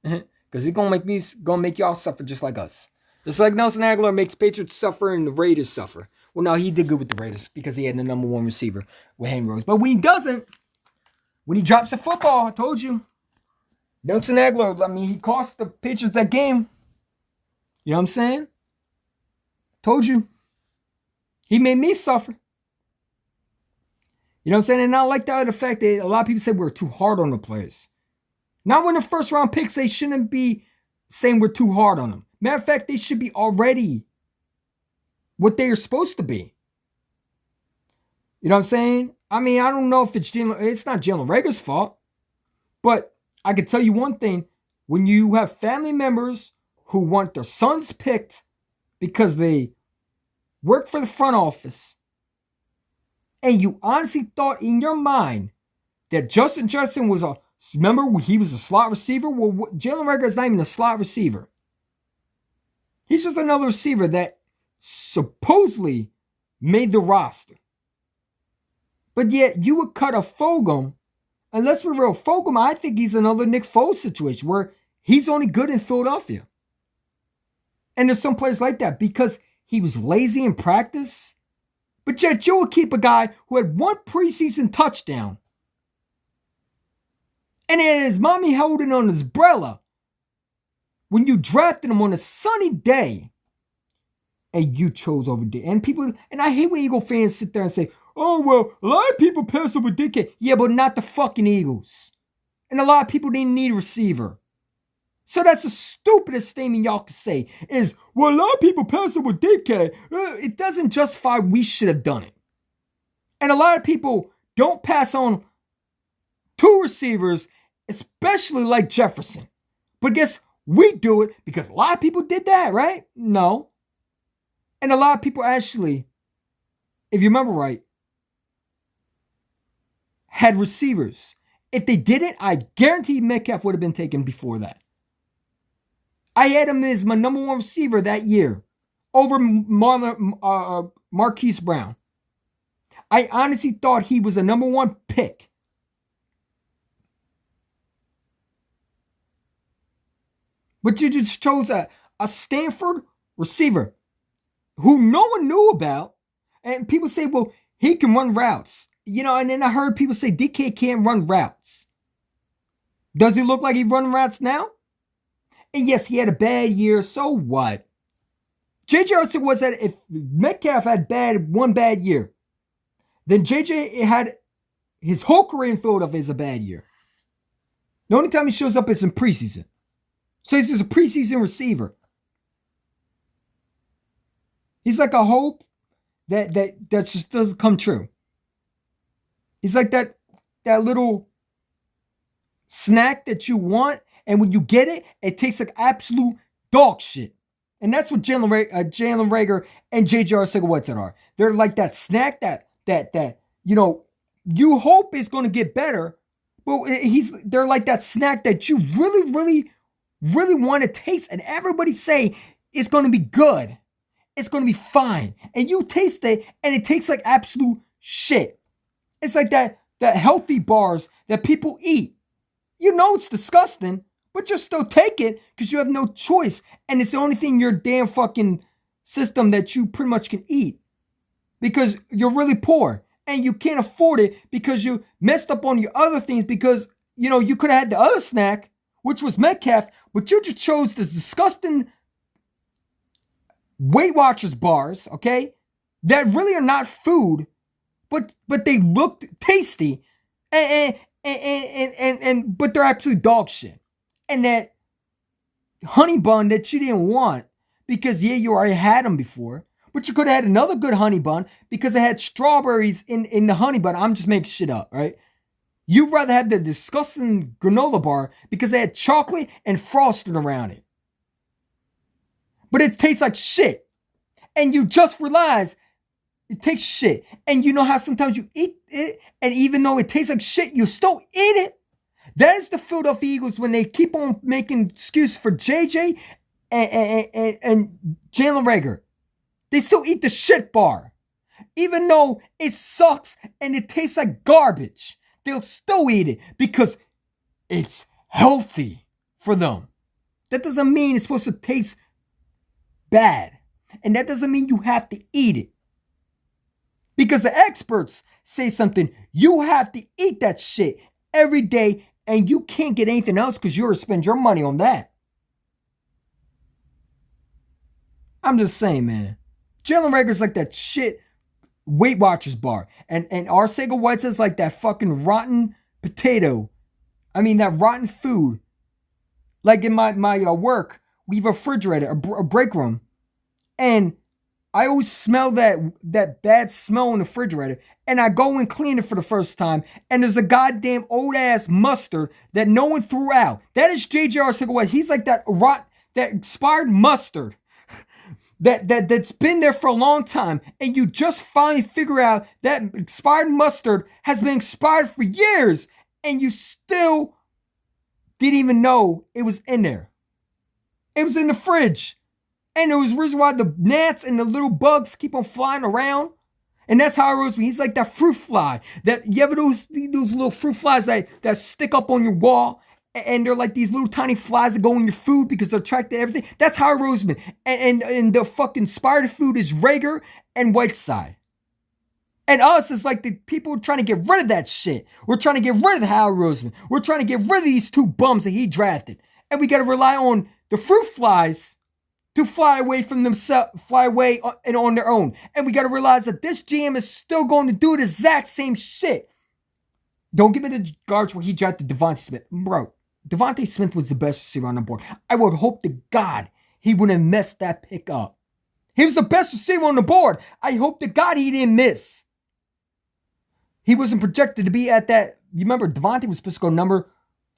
Because he's gonna make y'all suffer just like us. Just like Nelson Agholor makes Patriots suffer and the Raiders suffer. Well, no, he did good with the Raiders because he had the number 1 receiver with Henry Rose. But when he doesn't, when he drops the football, I told you. Nelson Aguilar, I mean, he cost the Patriots that game. You know what I'm saying? Told you. He made me suffer. You know what I'm saying? And I like the fact that a lot of people say we're too hard on the players. Not when the first round picks, they shouldn't be saying we're too hard on them. Matter of fact, they should be already what they are supposed to be. You know what I'm saying? I mean, I don't know if it's not Jalen Reagor's fault. But I can tell you one thing. When you have family members who want their sons picked because they work for the front office, and you honestly thought in your mind that Justin Jefferson was remember he was a slot receiver? Well, Jalen Reagor is not even a slot receiver. He's just another receiver that supposedly made the roster. But yet you would cut a Fulgham, and let's be real, Fulgham, I think he's another Nick Foles situation where he's only good in Philadelphia. And there's some players like that because he was lazy in practice. But yet you would keep a guy who had one preseason touchdown and had his mommy holding on his umbrella when you drafted him on a sunny day and you chose over there. And people, and I hate when Eagle fans sit there and say, oh, well, a lot of people pass over DK. Yeah, but not the fucking Eagles. And a lot of people didn't need a receiver. So that's the stupidest statement y'all can say is, well, a lot of people pass over DK. It doesn't justify we should have done it. And a lot of people don't pass on two receivers, especially like Jefferson. But guess we do it because a lot of people did that, right? No. And a lot of people actually, if you remember right, had receivers. If they didn't, I guarantee Metcalf would have been taken before that. I had him as my number one receiver that year over Marquise Brown. I honestly thought he was a number one pick. But you just chose a Stanford receiver who no one knew about. And people say, well, he can run routes. You know, and then I heard people say DK can't run routes. Does he look like he run routes now? And yes, he had a bad year. So what? J.J. Arcega was that if Metcalf had one bad year, then J.J. had his whole career in Philadelphia is a bad year. The only time he shows up is in preseason. So he's just a preseason receiver. He's like a hope that just doesn't come true. He's like that little snack that you want, and when you get it, it tastes like absolute dog shit. And that's what Jalen Reagor and J.J. Arcega-Whiteside are. They're like that snack that you know you hope is going to get better, but they're like that snack that you really, really, really want to taste, and everybody say it's going to be good, it's going to be fine, and you taste it, and it tastes like absolute shit. It's like that healthy bars that people eat. You know it's disgusting, but you still take it because you have no choice. And it's the only thing in your damn fucking system that you pretty much can eat. Because you're really poor. And you can't afford it because you messed up on your other things because, you know, you could have had the other snack, which was Metcalf, but you just chose this disgusting Weight Watchers bars, okay? That really are not food. But they looked tasty, and but they're absolute dog shit. And that honey bun that you didn't want because yeah, you already had them before, but you could have had another good honey bun because it had strawberries in the honey bun. I'm just making shit up, right? You'd rather have the disgusting granola bar because it had chocolate and frosting around it, but it tastes like shit, and you just realize. It takes shit. And you know how sometimes you eat it, and even though it tastes like shit, you still eat it? That is the Philadelphia Eagles when they keep on making excuses for JJ and Jalen Reagor. They still eat the shit bar. Even though it sucks and it tastes like garbage, they'll still eat it because it's healthy for them. That doesn't mean it's supposed to taste bad. And that doesn't mean you have to eat it. Because the experts say something, you have to eat that shit. every day, and you can't get anything else because you're going to spend your money on that. I'm just saying, man. Jalen Reagor's like that shit Weight Watchers bar. And Arcega Whiteside is like that fucking rotten potato. I mean, that rotten food. Like in my work, we have a refrigerator, a break room. And I always smell that bad smell in the refrigerator. And I go and clean it for the first time. And there's a goddamn old ass mustard that no one threw out. That is JJ Arcega Whiteside. He's like that expired mustard. That's been there for a long time, and you just finally figure out that expired mustard has been expired for years, and you still didn't even know it was in there. It was in the fridge, and it was the reason why the gnats and the little bugs keep on flying around. And that's how it was. He's like that fruit fly. That you ever those little fruit flies that stick up on your wall. And they're like these little tiny flies that go in your food because they're attracted to everything. That's Howard Roseman. And the fucking inspired food is Reagor and Whiteside. And us is like the people trying to get rid of that shit. We're trying to get rid of Howard Roseman. We're trying to get rid of these two bums that he drafted. And we got to rely on the fruit flies to fly away from themselves, fly away and on their own. And we got to realize that this GM is still going to do the exact same shit. Don't give me the garbage where he drafted Devontae Smith. Bro, Devontae Smith was the best receiver on the board. I would hope to God he wouldn't have messed that pick up. He was the best receiver on the board. I hope to God he didn't miss. He wasn't projected to be at that. You remember, Devontae was supposed to go number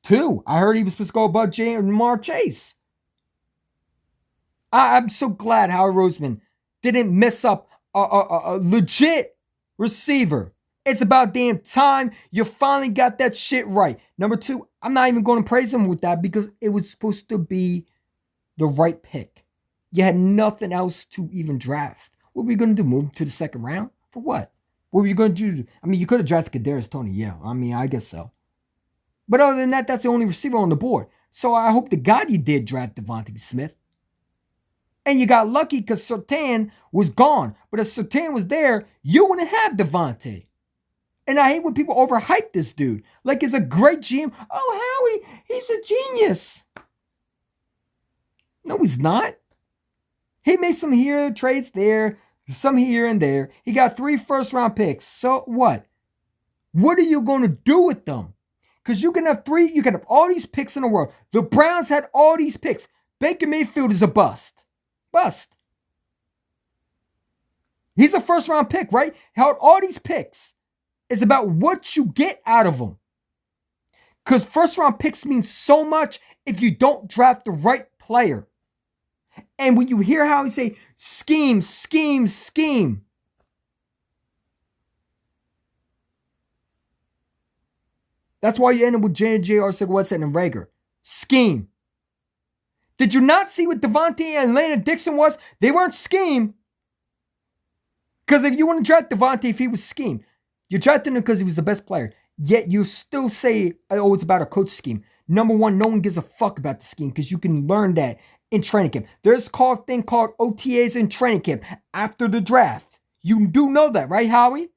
2. I heard he was supposed to go above Ja'Marr Chase. I'm so glad Howard Roseman didn't mess up a legit receiver. It's about damn time you finally got that shit right. Number 2, I'm not even going to praise him with that because it was supposed to be the right pick. You had nothing else to even draft. What were you going to do? Move to the second round? For what? What were you going to do? I mean, you could have drafted Kadarius Toney. Yeah, I mean, I guess so. But other than that, that's the only receiver on the board. So I hope to God you did draft Devontae Smith. And you got lucky because Surtain was gone. But if Surtain was there, you wouldn't have Devontae. And I hate when people overhype this dude. Like he's a great GM. Oh, Howie, he's a genius. No, he's not. He made some here trades there, some here and there. He got 3 first-round picks. So what? What are you going to do with them? Because you can have all these picks in the world. The Browns had all these picks. Baker Mayfield is a bust. Bust. He's a first-round pick, right? Held all these picks. It's about what you get out of them. Because first-round picks mean so much if you don't draft the right player. And when you hear how he say, scheme, scheme, scheme. That's why you end up with J.J. Arcega-Whiteside and Reagor. Scheme. Did you not see what Devontae and Landon Dixon was? They weren't scheme. Because if you want to draft Devontae if he was scheme, you drafted him because he was the best player. Yet you still say, oh, it's about a coach scheme. Number one, no one gives a fuck about the scheme because you can learn that in training camp. There's a thing called OTAs in training camp after the draft. You do know that, right, Howie?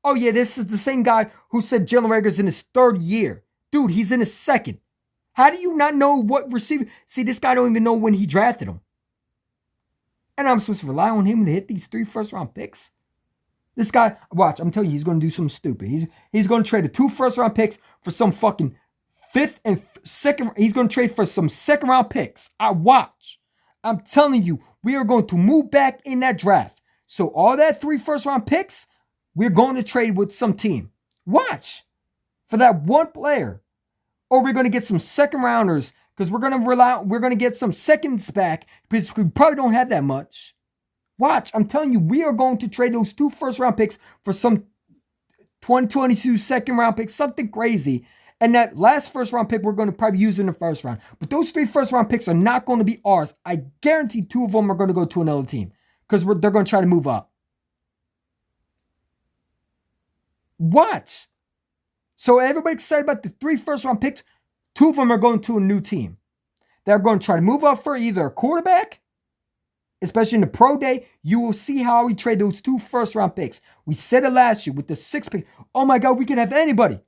Oh, yeah, this is the same guy who said Jalen Reagor's in his 3rd year. Dude, he's in his 2nd. How do you not know what receiver? See, this guy don't even know when he drafted him. And I'm supposed to rely on him to hit these 3 first-round picks? This guy, watch, I'm telling you, he's going to do something stupid. He's going to trade the 2 first-round picks for some fucking 5th and 2nd. He's going to trade for some 2nd-round picks. I watch. I'm telling you, we are going to move back in that draft. So all that 3 first-round picks, we're going to trade with some team. Watch. For that one player. Or we're going to get some 2nd-rounders because we're going to get some seconds back because we probably don't have that much. Watch, I'm telling you, we are going to trade those 2 first-round picks for some 2022 2nd-round picks, something crazy. And that last first-round pick, we're going to probably use in the 1st round. But those 3 first-round picks are not going to be ours. I guarantee 2 of them are going to go to another team because they're going to try to move up. Watch. So everybody excited about the 3 first-round picks. 2 of them are going to a new team. They're going to try to move up for either a quarterback, especially in the pro day. You will see how we trade those 2 first-round picks. We said it last year with the 6th pick. Oh my God, we can have anybody.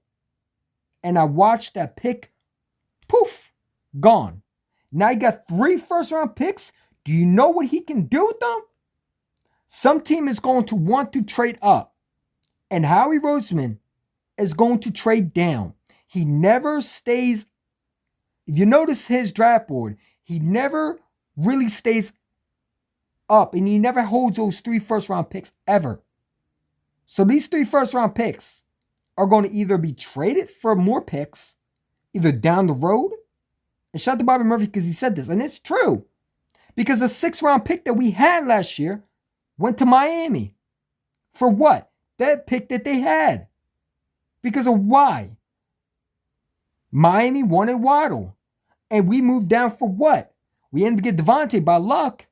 and I watched that pick, poof, gone. Now you got 3 first-round picks. Do you know what he can do with them? Some team is going to want to trade up, and Howie Roseman is going to trade down. He never stays. If you notice his draft board, he never really stays up, and he never holds those 3 first-round picks ever. So these 3 first-round picks are going to either be traded for more picks, either down the road. And shout out to Bobby Murphy because he said this, and it's true. Because the 6th-round pick that we had last year went to Miami. For what? That pick that they had. Because of why? Miami wanted Waddle. And we moved down for what? We ended up getting Devontae by luck.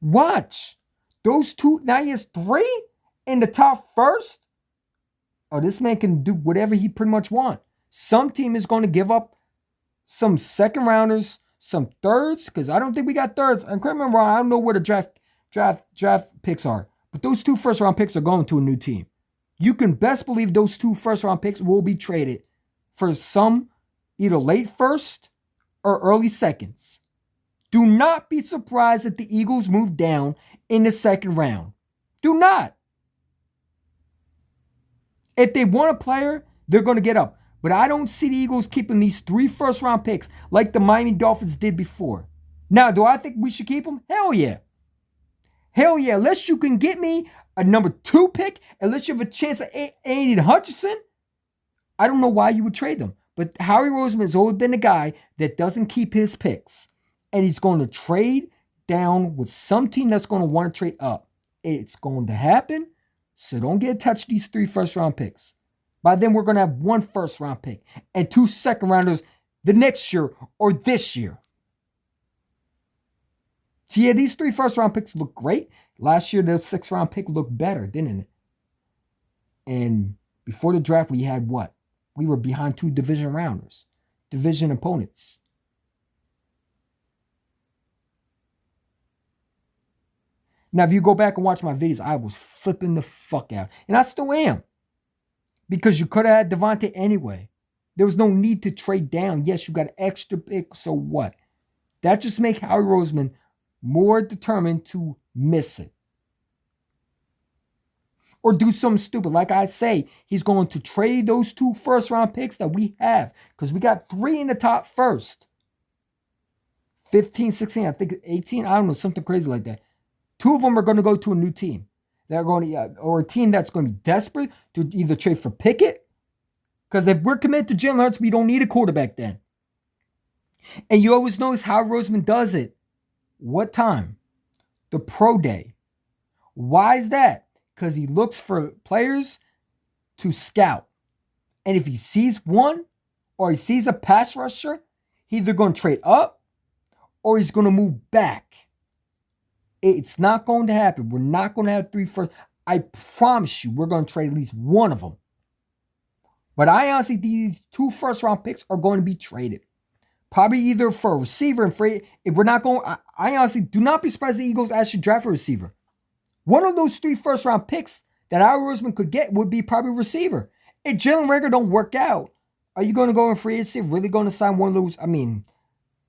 Watch. Those 2, now he has 3 in the top first. Oh, this man can do whatever he pretty much wants. Some team is going to give up some second rounders, some thirds, because I don't think we got thirds. And correct me if I'm wrong, I don't know where the draft picks are. But those 2 first-round picks are going to a new team. You can best believe those 2 first-round picks will be traded for some either late first or early seconds. Do not be surprised if the Eagles move down in the 2nd round. Do not. If they want a player, they're going to get up. But I don't see the Eagles keeping these 3 first-round picks like the Miami Dolphins did before. Now, do I think we should keep them? Hell yeah. Hell yeah. Unless you can get me a number 2 pick, unless you have a chance at Aiden Hutchinson, I don't know why you would trade them. But Howie Roseman has always been the guy that doesn't keep his picks. And he's going to trade down with some team that's going to want to trade up. It's going to happen. So don't get attached to these 3 first-round picks. By then, we're going to have 1 first-round pick and 2 second-rounders the next year or this year. So yeah, these 3 first-round picks look great. Last year, the 6th-round pick looked better, didn't it? And before the draft, we had what? We were behind 2 division rounders, division opponents. Now, if you go back and watch my videos, I was flipping the fuck out. And I still am. Because you could have had Devontae anyway. There was no need to trade down. Yes, you got an extra pick, so what? That just makes Howie Roseman more determined to miss it. Or do something stupid. Like I say, he's going to trade those 2 first-round picks that we have. Because we got 3 in the top first. 15, 16, I think 18. I don't know, something crazy like that. 2 of them are going to go to a new team. They're going to, or a team that's going to be desperate to either trade for Pickett. Because if we're committed to Jalen Hurts, we don't need a quarterback then. And you always notice how Roseman does it. What time? The pro day. Why is that? Because he looks for players to scout. And if he sees one or he sees a pass rusher, he's either going to trade up or he's going to move back. It's not going to happen. We're not going to have 3 first. I promise you, we're going to trade at least one of them. But I honestly think these 2 first-round picks are going to be traded. Probably either for a receiver and free. If we're not going, I honestly do not be surprised the Eagles actually draft a receiver. One of those 3 first-round picks that Howie Roseman could get would be probably a receiver. If Jalen Reagor don't work out, are you going to go in free agency? Really going to sign one of those? I mean,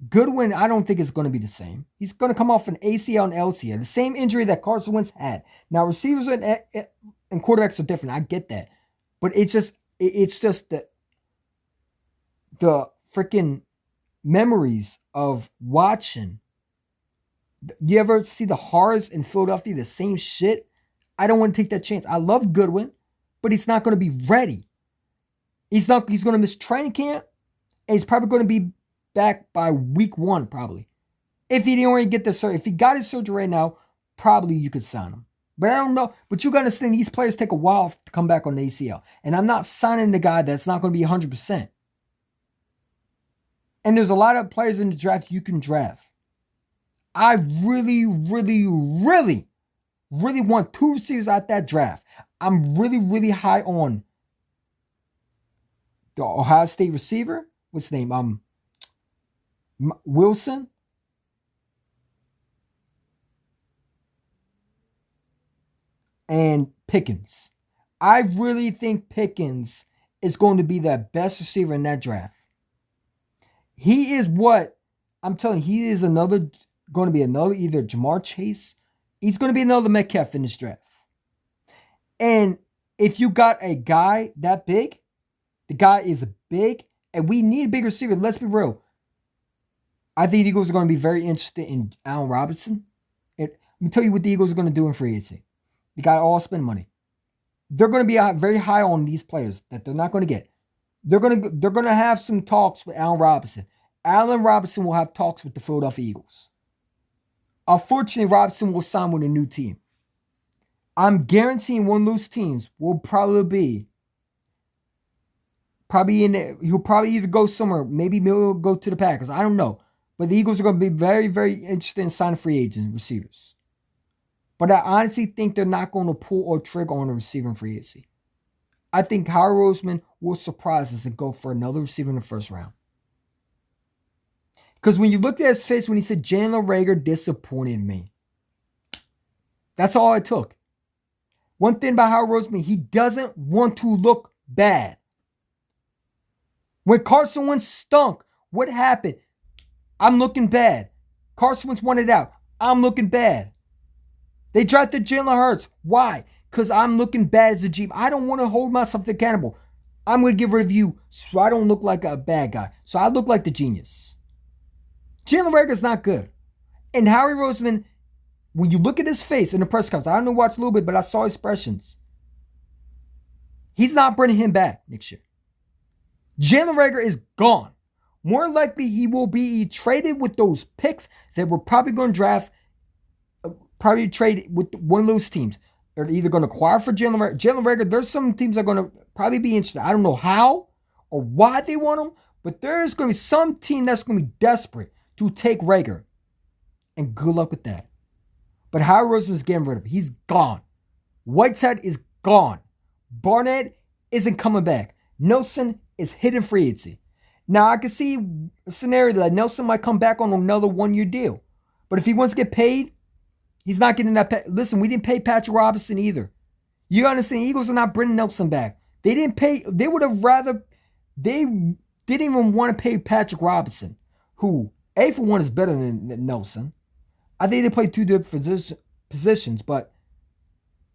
Goodwin, I don't think it's going to be the same. He's going to come off an ACL and LCL, the same injury that Carson Wentz had. Now, receivers and quarterbacks are different. I get that, but it's just the freaking memories of watching. You ever see the Horrors in Philadelphia? The same shit. I don't want to take that chance. I love Goodwin, but he's not going to be ready. He's going to miss training camp, and he's probably going to be back by week 1, probably. If he didn't already get the surgery, if he got his surgery right now, probably you could sign him. But I don't know. But you got to understand, these players take a while to come back on the ACL. And I'm not signing the guy that's not going to be 100%. And there's a lot of players in the draft you can draft. I really, really, really, really want 2 receivers at that draft. I'm really, really high on the Ohio State receiver. What's his name? Wilson. And Pickens. I really think Pickens is going to be the best receiver in that draft. He is what I'm telling you, he is going to be another either Ja'Marr Chase. He's going to be another Metcalf in this draft. And if you got a guy that big, the guy is big, and we need a big receiver. Let's be real. I think the Eagles are going to be very interested in Allen Robinson. And let me tell you what the Eagles are going to do in free agency. They got to all spend money. They're going to be very high on these players that they're not going to get. They're going to have some talks with Allen Robinson. Allen Robinson will have talks with the Philadelphia Eagles. Unfortunately, Robinson will sign with a new team. I'm guaranteeing one of those teams will probably he'll probably either go somewhere. Maybe he'll go to the Packers. I don't know. But the Eagles are going to be very, very interested in signing free agent receivers. But I honestly think they're not going to pull a trigger on a receiver in free agency. I think Howard Roseman will surprise us and go for another receiver in the first round. Because when you looked at his face when he said Jalen Reagor disappointed me, that's all it took. One thing about Howard Roseman, he doesn't want to look bad. When Carson Wentz stunk, what happened? I'm looking bad. Carson Wentz wanted out. I'm looking bad. They drafted Jalen Hurts. Why? Because I'm looking bad as a GM. I don't want to hold myself accountable. I'm going to get rid of you so I don't look like a bad guy. So I look like the genius. Jalen Reagor is not good. And Howie Roseman, when you look at his face in the press conference, I don't know, watch a little bit, but I saw expressions. He's not bringing him back next year. Jalen Reagor is gone. More likely, he will be traded with those picks that we're probably going to draft, probably trade with one of those teams. They're either going to acquire for Jalen Reagor. Jalen Reagor, there's some teams that are going to probably be interested. I don't know how or why they want him, but there's going to be some team that's going to be desperate to take Reagor. And good luck with that. But Howard Roseman is getting rid of him. He's gone. Whiteside is gone. Barnett isn't coming back. Nelson is hitting free agency. Now, I can see a scenario that Nelson might come back on another one-year deal. But if he wants to get paid, he's not getting that pay. Listen, we didn't pay Patrick Robinson either. You understand, Eagles are not bringing Nelson back. They didn't pay, they would have rather, they didn't even want to pay Patrick Robinson, who, A, for one, is better than Nelson. I think they play two different positions, but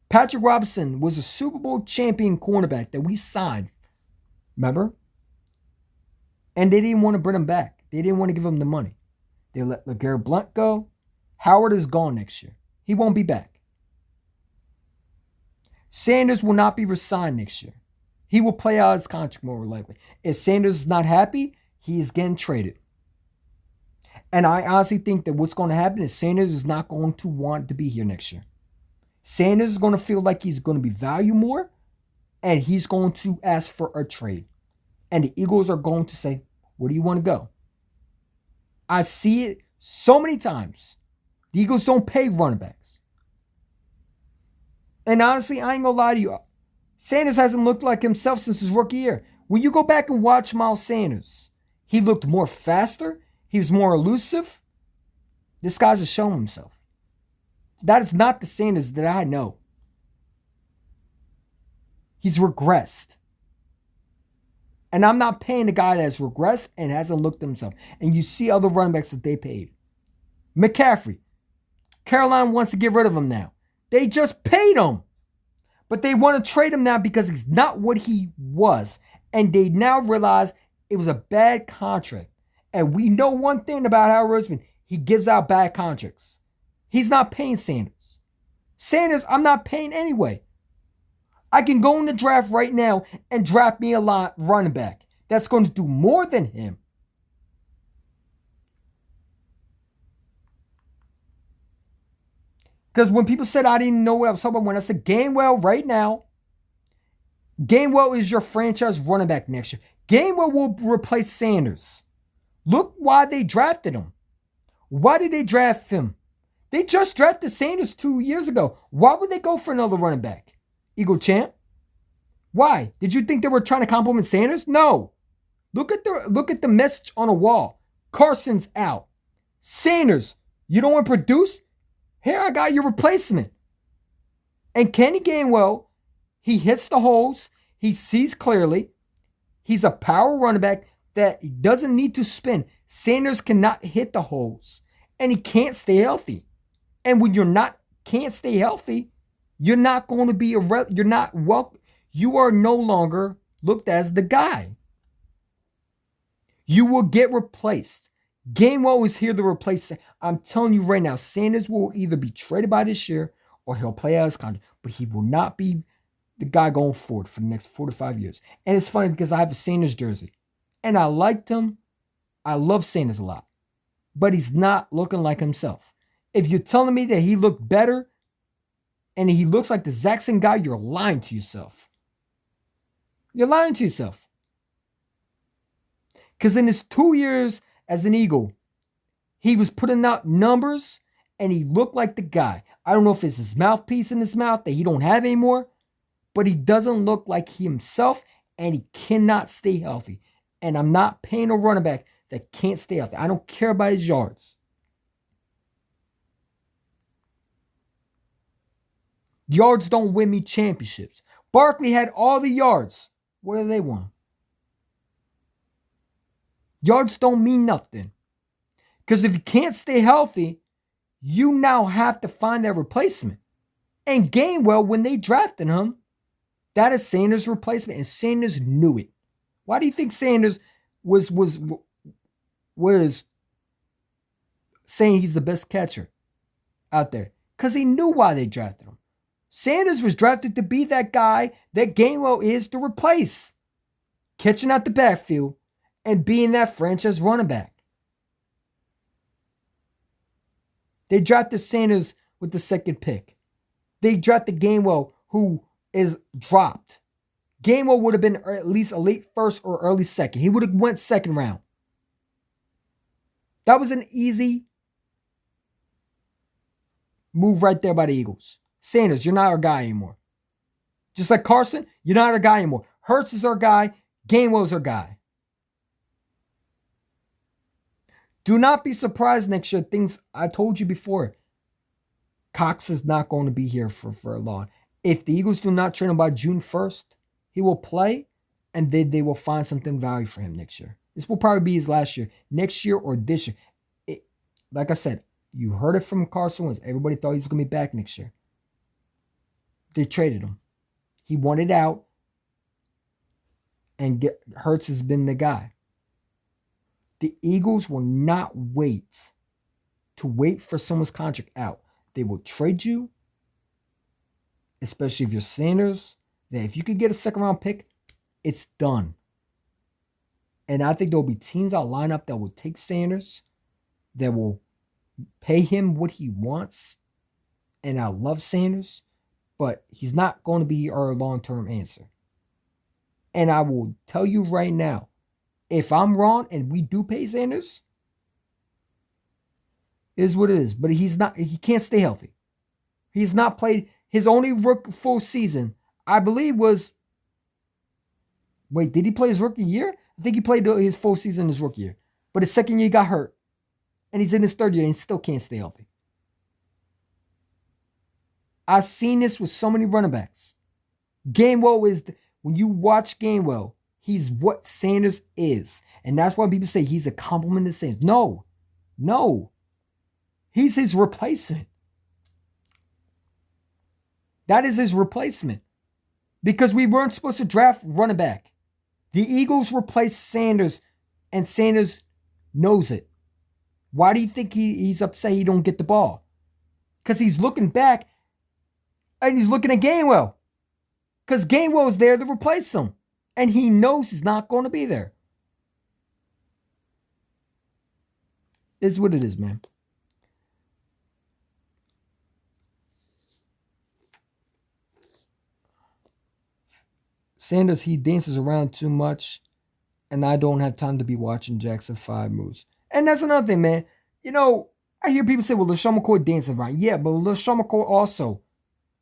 Patrick Robinson was a Super Bowl champion cornerback that we signed. Remember? And they didn't want to bring him back. They didn't want to give him the money. They let LeGarrette Blount go. Howard is gone next year. He won't be back. Sanders will not be re-signed next year. He will play out his contract more likely. If Sanders is not happy, he is getting traded. And I honestly think that what's going to happen is Sanders is not going to want to be here next year. Sanders is going to feel like he's going to be valued more, and he's going to ask for a trade. And the Eagles are going to say, where do you want to go? I see it so many times. The Eagles don't pay running backs. And honestly, I ain't going to lie to you. Sanders hasn't looked like himself since his rookie year. When you go back and watch Miles Sanders, he looked more faster. He was more elusive. This guy's just showing himself. That is not the Sanders that I know. He's regressed. And I'm not paying the guy that's regressed and hasn't looked at himself. And you see other running backs that they paid. McCaffrey. Carolina wants to get rid of him now. They just paid him. But they want to trade him now because he's not what he was. And they now realize it was a bad contract. And we know one thing about Howard Roseman. He gives out bad contracts. He's not paying Sanders. Sanders, I'm not paying anyway. I can go in the draft right now and draft me a running back that's going to do more than him. Because when people said I didn't know what I was talking about, when I said Gainwell right now, Gainwell is your franchise running back next year. Gainwell will replace Sanders. Look why they drafted him. Why did they draft him? They just drafted Sanders 2 years ago. Why would they go for another running back? Eagle champ? Why? Did you think they were trying to compliment Sanders? No. Look at the message on the wall. Carson's out. Sanders, you don't want to produce? Here, I got your replacement. And Kenny Gainwell, he hits the holes. He sees clearly. He's a power running back that doesn't need to spin. Sanders cannot hit the holes, and he can't stay healthy. And when can't stay healthy, you're not going to be you're not welcome. You are no longer looked as the guy. You will get replaced. Gainwell is here to replace. I'm telling you right now, Sanders will either be traded by this year or he'll play out his contract, but he will not be the guy going forward for the next 4 to 5 years. And it's funny because I have a Sanders jersey, and I liked him. I love Sanders a lot, but he's not looking like himself. If you're telling me that he looked better and he looks like the exact same guy, you're lying to yourself. You're lying to yourself. Because in his 2 years as an Eagle, he was putting out numbers and he looked like the guy. I don't know if it's his mouthpiece in his mouth that he don't have anymore, but he doesn't look like himself and he cannot stay healthy. And I'm not paying a running back that can't stay healthy. I don't care about his yards. Yards don't win me championships. Barkley had all the yards. What do they want? Yards don't mean nothing. Because if you can't stay healthy, you now have to find that replacement. And Gainwell, when they drafted him, that is Sanders' replacement, and Sanders knew it. Why do you think Sanders was saying he's the best catcher out there? Because he knew why they drafted him. Sanders was drafted to be that guy that Gainwell is to replace. Catching out the backfield and being that franchise running back. They drafted Sanders with the second pick. They drafted Gainwell, who is dropped. Gainwell would have been at least a late first or early second. He would have went second round. That was an easy move right there by the Eagles. Sanders, you're not our guy anymore. Just like Carson, you're not our guy anymore. Hurts is our guy. Gainwell's our guy. Do not be surprised next year. Things I told you before. Cox is not going to be here for long. If the Eagles do not trade him by June 1st, he will play, and they will find something value for him next year. This will probably be his last year. Next year or this year. Like I said, you heard it from Carson Wentz. Everybody thought he was going to be back next year. They traded him. He wanted out, and Hurts has been the guy. The Eagles will not wait for someone's contract out. They will trade you, especially if you're Sanders. That if you could get a second round pick, it's done. And I think there will be teams that line up that will take Sanders, that will pay him what he wants. And I love Sanders, but he's not going to be our long-term answer. And I will tell you right now, if I'm wrong and we do pay Sanders, it is what it is. But he can't stay healthy. He's not played his only full season, I believe, was. Wait, did he play his rookie year? I think he played his full season his rookie year. But his second year he got hurt. And he's in his third year and he still can't stay healthy. I've seen this with so many running backs. Gainwell is, when you watch Gainwell, he's what Sanders is. And that's why people say he's a compliment to Sanders. No. He's his replacement. That is his replacement. Because we weren't supposed to draft running back. The Eagles replaced Sanders, and Sanders knows it. Why do you think he's upset he don't get the ball? Because he's looking back, and he's looking at Gainwell. Because Gainwell is there to replace him. And he knows he's not going to be there. It's what it is, man. Sanders, he dances around too much, and I don't have time to be watching Jackson 5 moves. And that's another thing, man. You know, I hear people say, well, LeSean McCoy dances around. Yeah, but LeSean McCoy also,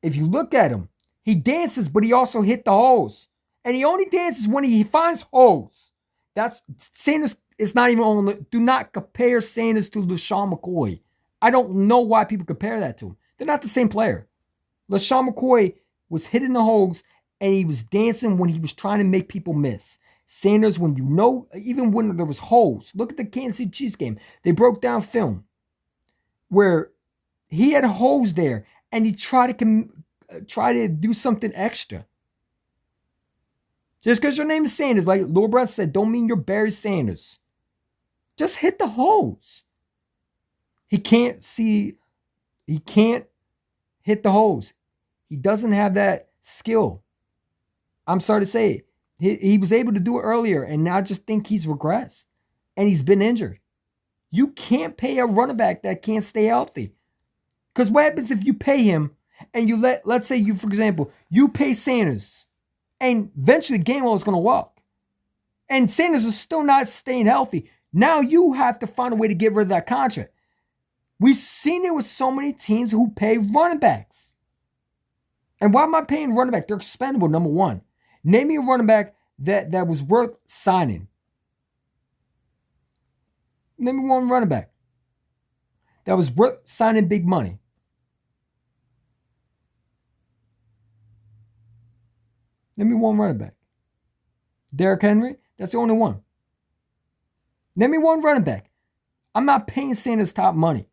if you look at him, he dances, but he also hit the holes. And he only dances when he finds holes. That's Sanders. It's not even on. Do not compare Sanders to LeSean McCoy. I don't know why people compare that to him. They're not the same player. LeSean McCoy was hitting the holes, and he was dancing when he was trying to make people miss. Sanders, when you know, even when there was holes, look at the Kansas City Chiefs game. They broke down film where he had holes there, and he tried to do something extra. Just because your name is Sanders, like Lord Brett said, don't mean you're Barry Sanders. Just hit the holes. He can't hit the holes. He doesn't have that skill. I'm sorry to say it. He was able to do it earlier, and now I just think he's regressed. And he's been injured. You can't pay a running back that can't stay healthy. Because what happens if you pay him and you let's say you, for example, you pay Sanders, and eventually Gainwell is going to walk. And Sanders is still not staying healthy. Now you have to find a way to get rid of that contract. We've seen it with so many teams who pay running backs. And why am I paying running back? They're expendable, number one. Name me a running back that was worth signing. Name me one running back that was worth signing big money. Name me one running back. Derrick Henry? That's the only one. Name me one running back. I'm not paying Sanders top money.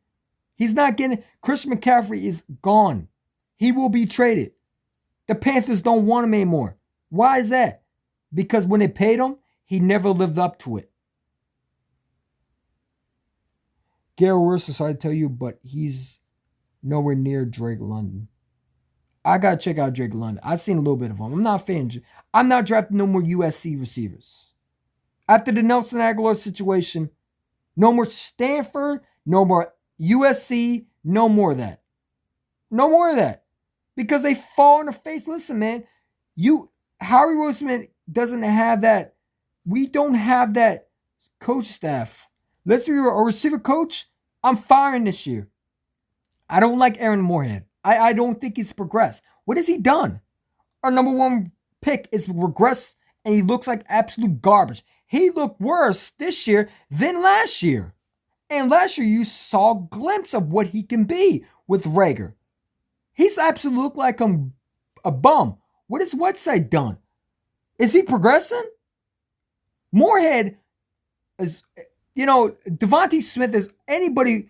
He's not getting... Christian McCaffrey is gone. He will be traded. The Panthers don't want him anymore. Why is that? Because when they paid him, he never lived up to it. Garrett Wilson, sorry to tell you, but he's nowhere near Drake London. I got to check out Drake London. I've seen a little bit of him. I'm not a fan. I'm not drafting no more USC receivers. After the Nelson Aguilar situation, no more Stanford, no more USC, no more of that. No more of that. Because they fall in the face. Listen, man, Howie Roseman doesn't have that. We don't have that coach staff. Let's be a receiver coach. I'm firing this year. I don't like Aaron Moorhead. I don't think he's progressed. What has he done? Our number one pick is regressed, and he looks like absolute garbage. He looked worse this year than last year. And last year, you saw a glimpse of what he can be with Reagor. He's absolutely looked like a bum. What has Whiteside done? Is he progressing? Moorhead is, Devontae Smith is anybody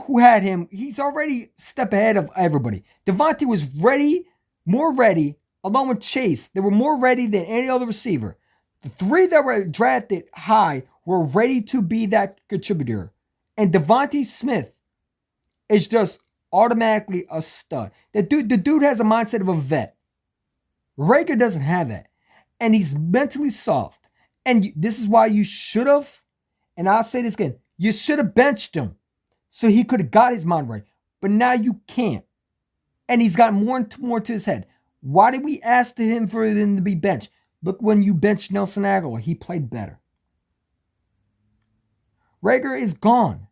who had him. He's already a step ahead of everybody. Devontae was ready, more ready, along with Chase. They were more ready than any other receiver. The three that were drafted high were ready to be that contributor. And Devontae Smith is just automatically a stud. The dude has a mindset of a vet. Reagor doesn't have that. And he's mentally soft. And this is why you should have, and I'll say this again, you should have benched him so he could have got his mind right. But now you can't. And he's got more and more to his head. Why did we ask him for him to be benched? Look, when you benched Nelson Aguilar, he played better. Reagor is gone.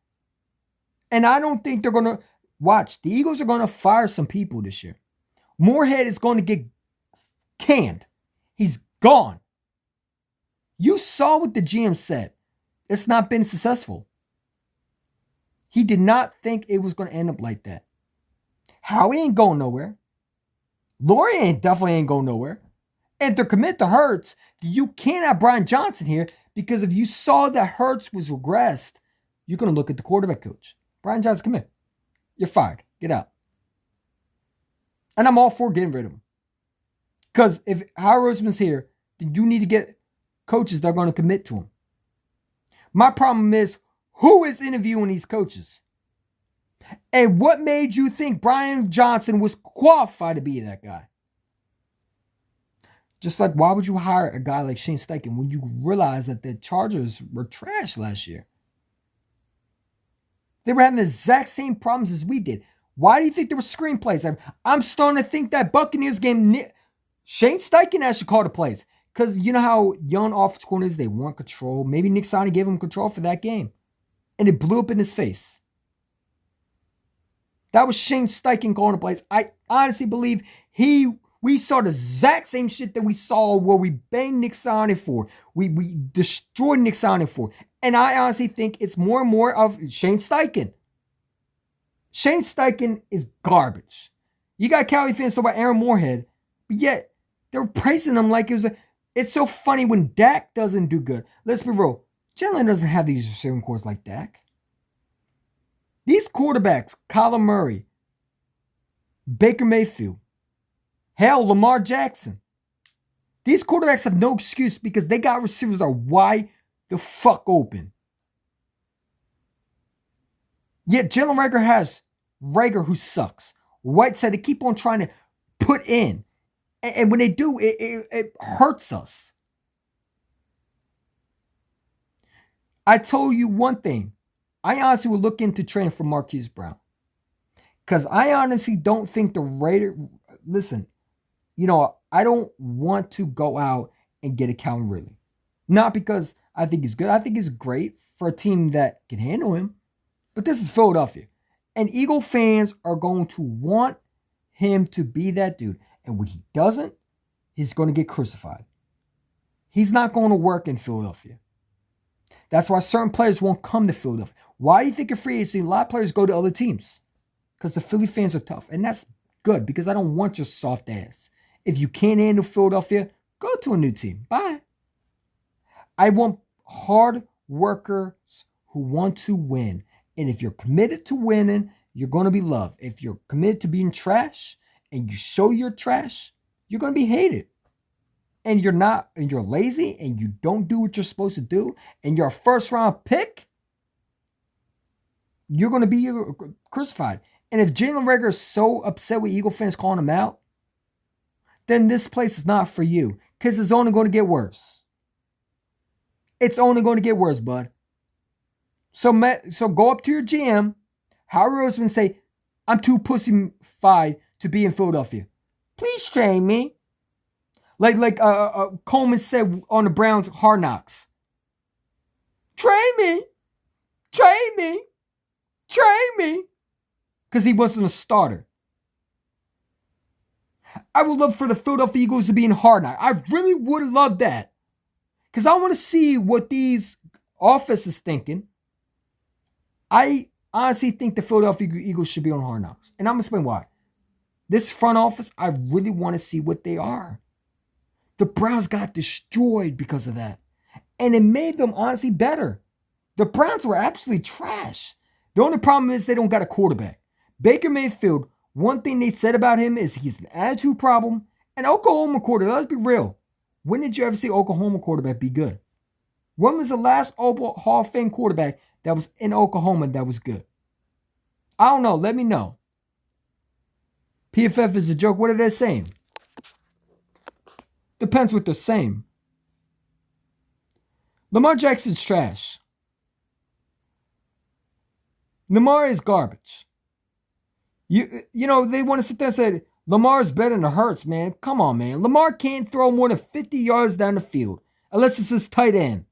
And I don't think they're going to, watch, the Eagles are going to fire some people this year. Moorhead is going to get canned. He's gone. You saw what the GM said. It's not been successful. He did not think it was going to end up like that. Howie ain't going nowhere. Laurie definitely ain't going nowhere. And to commit to Hurts, you can't have Brian Johnson here, because if you saw that Hurts was regressed, you're going to look at the quarterback coach. Brian Johnson, come here. You're fired. Get out. And I'm all for getting rid of him. Because if Howie Roseman's here, then you need to get coaches that are going to commit to him. My problem is, who is interviewing these coaches? And what made you think Brian Johnson was qualified to be that guy? Just like, why would you hire a guy like Shane Steichen when you realize that the Chargers were trash last year? They were having the exact same problems as we did. Why do you think there were screenplays? I'm starting to think that Buccaneers game, Shane Steichen actually called the plays. Because you know how young offensive coordinators, they want control. Maybe Nick Sirianni gave him control for that game. And it blew up in his face. That was Shane Steichen calling the plays. I honestly believe we saw the exact same shit that we saw where we banged Nick Sirianni for. We destroyed Nick Sirianni for. And I honestly think it's more and more of Shane Steichen. Shane Steichen is garbage. You got Cali fans talking about Aaron Moorhead, but yet they're praising him like it was It's so funny when Dak doesn't do good. Let's be real. Jalen doesn't have these receiving cores like Dak. These quarterbacks, Kyler Murray, Baker Mayfield, hell, Lamar Jackson. These quarterbacks have no excuse because they got receivers that are wide the fuck open. Yet Jalen Reagor has Reagor who sucks. Whiteside they keep on trying to put in. And when they do, it hurts us. I told you one thing. I honestly would look into training for Marquise Brown. Because I honestly don't think the Raiders... Listen, I don't want to go out and get a Calvin Ridley. Not because I think he's good. I think he's great for a team that can handle him. But this is Philadelphia. And Eagle fans are going to want him to be that dude. And when he doesn't, he's going to get crucified. He's not going to work in Philadelphia. That's why certain players won't come to Philadelphia. Why do you think in free agency, a lot of players go to other teams? Because the Philly fans are tough. And that's good because I don't want your soft ass. If you can't handle Philadelphia, go to a new team. Bye. I want hard workers who want to win. And if you're committed to winning, you're going to be loved. If you're committed to being trash and you show you're trash, you're going to be hated. And you're lazy and you don't do what you're supposed to do, and you're a first round pick, you're going to be crucified. And if Jalen Reagor is so upset with Eagle fans calling him out, then this place is not for you because it's only going to get worse. It's only going to get worse, bud. So go up to your GM, Howard Roseman, say, I'm too pussyfied to be in Philadelphia. Please train me. Like Coleman said on the Browns Hard Knocks. Train me. Train me. Train me. Because he wasn't a starter. I would love for the Philadelphia Eagles to be in Hard Knocks. I really would love that. Because I want to see what these offices thinking. I honestly think the Philadelphia Eagles should be on Hard Knocks. And I'm going to explain why. This front office, I really want to see what they are. The Browns got destroyed because of that. And it made them honestly better. The Browns were absolutely trash. The only problem is they don't got a quarterback. Baker Mayfield, one thing they said about him is he's an attitude problem. And Oklahoma quarterback, let's be real. When did you ever see Oklahoma quarterback be good? When was the last Hall of Fame quarterback that was in Oklahoma that was good? I don't know. Let me know. PFF is a joke. What are they saying? Depends what they're saying. Lamar Jackson's trash. Lamar is garbage. You know, they want to sit there and say, Lamar is better than Hurts, man. Come on, man. Lamar can't throw more than 50 yards down the field. Unless it's his tight end.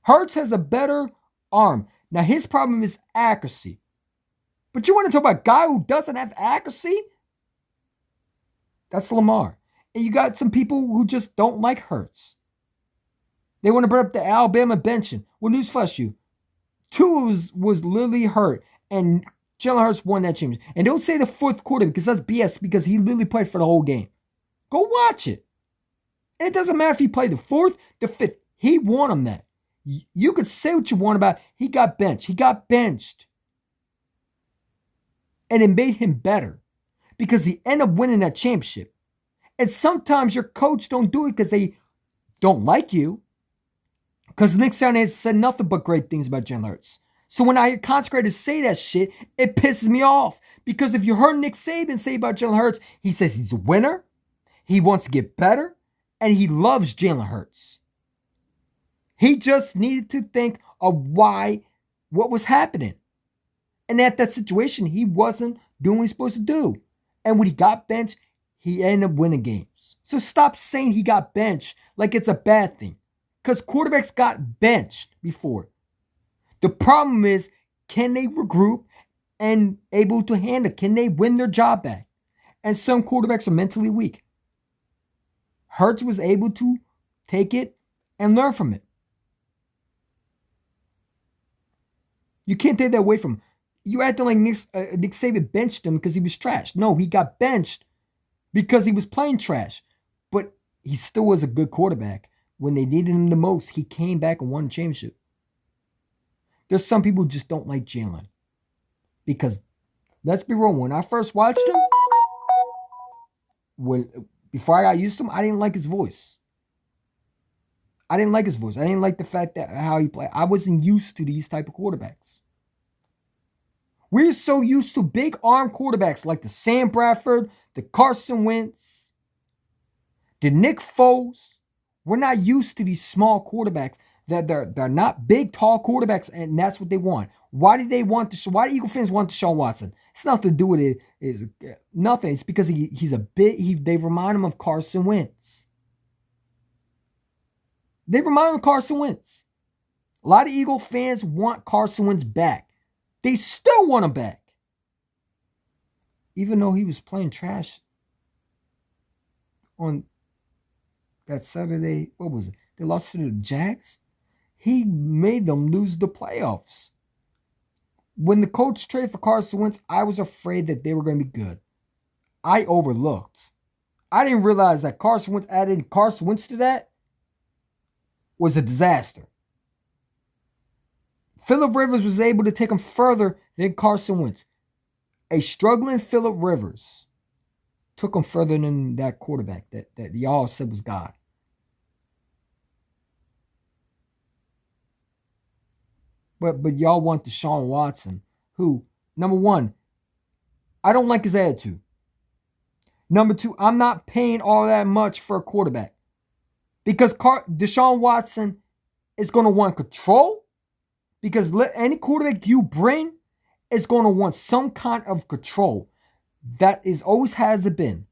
Hurts has a better arm. Now, his problem is accuracy. But you want to talk about a guy who doesn't have accuracy? That's Lamar. And you got some people who just don't like Hurts. They want to bring up the Alabama benching. Well, newsflash you. Tua was literally hurt. And Jalen Hurts won that championship. And don't say the fourth quarter because that's BS because he literally played for the whole game. Go watch it. And it doesn't matter if he played the fourth, the fifth. He won him that. You could say what you want about it. He got benched. He got benched. And it made him better because he ended up winning that championship. And sometimes your coach don't do it because they don't like you. Because Nick Sirianni has said nothing but great things about Jalen Hurts. So when I hear consecrators say that shit, it pisses me off. Because if you heard Nick Saban say about Jalen Hurts, he says he's a winner, he wants to get better, and he loves Jalen Hurts. He just needed to think of what was happening. And at that situation, he wasn't doing what he's supposed to do. And when he got benched, he ended up winning games. So stop saying he got benched like it's a bad thing. Because quarterbacks got benched before. The problem is, can they regroup and able to handle? Can they win their job back? And some quarterbacks are mentally weak. Hurts was able to take it and learn from it. You can't take that away from him. You acting like Nick Saban benched him because he was trash. No, he got benched because he was playing trash. But he still was a good quarterback. When they needed him the most, he came back and won a championship. There's some people who just don't like Jalen. Because, let's be real, when I first watched him, before I got used to him, I didn't like his voice. I didn't like his voice. I didn't like the fact that how he played. I wasn't used to these type of quarterbacks. We're so used to big arm quarterbacks like the Sam Bradford, the Carson Wentz, the Nick Foles. We're not used to these small quarterbacks that they're not big, tall quarterbacks, and that's what they want. Why do Eagle fans want Deshaun Watson? It's nothing to do with it. It's nothing. It's because he's a bit. They remind him of Carson Wentz. They remind him of Carson Wentz. A lot of Eagle fans want Carson Wentz back. They still want him back. Even though he was playing trash on that Saturday, what was it? They lost to the Jags. He made them lose the playoffs. When the coach traded for Carson Wentz, I was afraid that they were going to be good. I overlooked. I didn't realize that Carson Wentz adding Carson Wentz to that was a disaster. Phillip Rivers was able to take him further than Carson Wentz. A struggling Phillip Rivers took him further than that quarterback that y'all said was God. But y'all want Deshaun Watson, who, number one, I don't like his attitude. Number two, I'm not paying all that much for a quarterback. Because Deshaun Watson is going to want control. Because any quarterback you bring is going to want some kind of control. That is always has it been,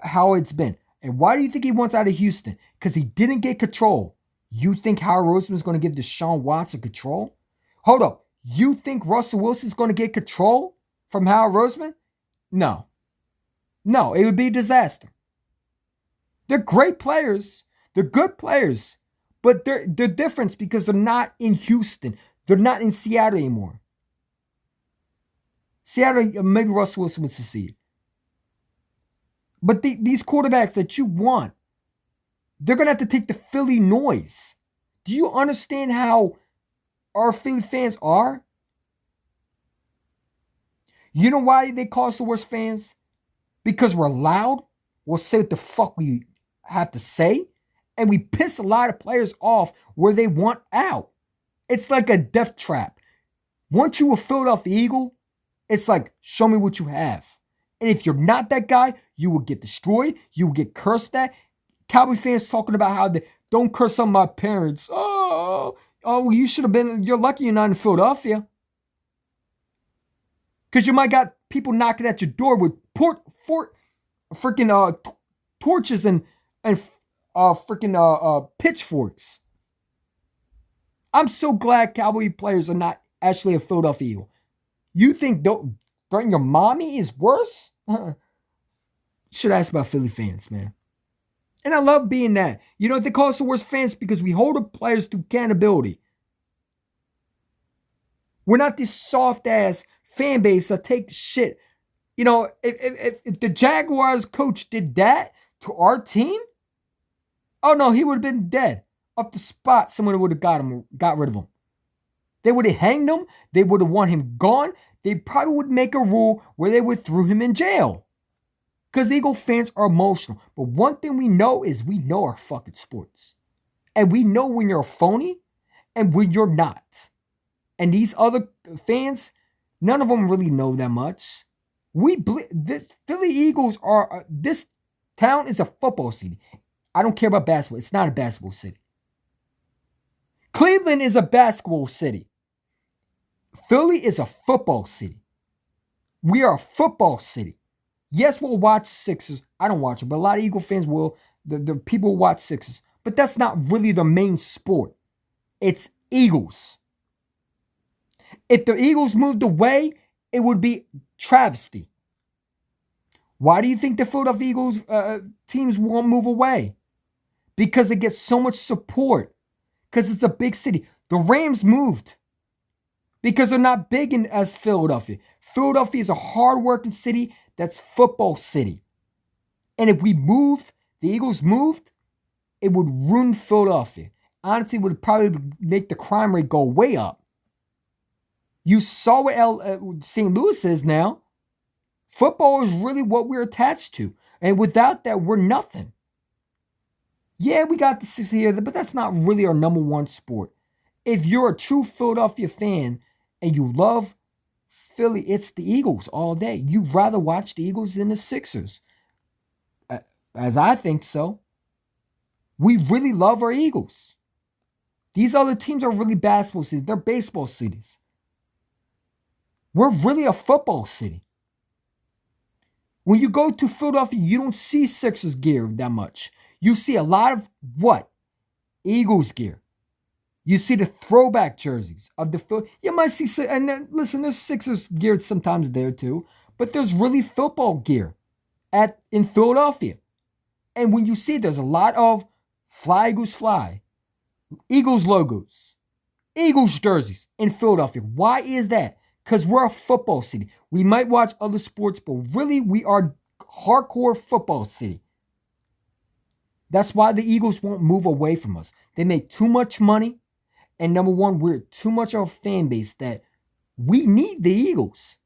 how it's been. And why do you think he wants out of Houston? Because he didn't get control. You think Howard Roseman is going to give Deshaun Watson control? Hold up. You think Russell Wilson is going to get control from Howard Roseman? No. No, it would be a disaster. They're great players. They're good players. But they're different because they're not in Houston. They're not in Seattle anymore. Seattle, maybe Russell Wilson would succeed. But these quarterbacks that you want, they're going to have to take the Philly noise. Do you understand how our Philly fans are? You know why they call us the worst fans? Because we're loud. We'll say what the fuck we have to say. And we piss a lot of players off where they want out. It's like a death trap. Once you a Philadelphia Eagle, it's like, show me what you have. And if you're not that guy, you will get destroyed. You will get cursed at. Cowboy fans talking about how they don't curse on my parents. Oh, you should have been, you're lucky you're not in Philadelphia. Because you might got people knocking at your door with freaking torches and freaking pitchforks. I'm so glad Cowboy players are not actually a Philadelphia Eagle. You think threatening your mommy is worse? Should ask about Philly fans, man. And I love being that. You know, they call us the worst fans because we hold the players to accountability. We're not this soft-ass fan base that take shit. You know, if the Jaguars coach did that to our team, oh no, he would have been dead. Off the spot, someone would have got rid of him. They would have hanged him. They would have want him gone. They probably would make a rule where they would throw him in jail. Because Eagle fans are emotional. But one thing we know is we know our fucking sports. And we know when you're a phony and when you're not. And these other fans, none of them really know that much. This Philly Eagles are, this town is a football city. I don't care about basketball. It's not a basketball city. Cleveland is a basketball city. Philly is a football city. We are a football city. Yes, we'll watch Sixers. I don't watch it, but a lot of Eagle fans will. The people will watch Sixers. But that's not really the main sport. It's Eagles. If the Eagles moved away, it would be travesty. Why do you think the Philadelphia Eagles teams won't move away? Because it gets so much support. Because it's a big city. The Rams moved. Because they're not big as Philadelphia. Philadelphia is a hard-working city that's football city. And if we moved, the Eagles moved, it would ruin Philadelphia. Honestly, it would probably make the crime rate go way up. You saw what St. Louis is now. Football is really what we're attached to. And without that, we're nothing. Yeah, we got the 60 here, but that's not really our number one sport. If you're a true Philadelphia fan and you love Philly, it's the Eagles all day. You'd rather watch the Eagles than the Sixers. As I think so. We really love our Eagles. These other teams are really basketball cities. They're baseball cities. We're really a football city. When you go to Philadelphia, you don't see Sixers gear that much. You see a lot of what? Eagles gear. You see the throwback jerseys of the Philly. You might see, and then, listen, there's Sixers gear sometimes there too, but there's really football gear in Philadelphia. And when you see, there's a lot of Fly Eagles Fly, Eagles logos, Eagles jerseys in Philadelphia. Why is that? Because we're a football city. We might watch other sports, but really we are hardcore football city. That's why the Eagles won't move away from us. They make too much money. And number one, we're too much of a fan base that we need the Eagles.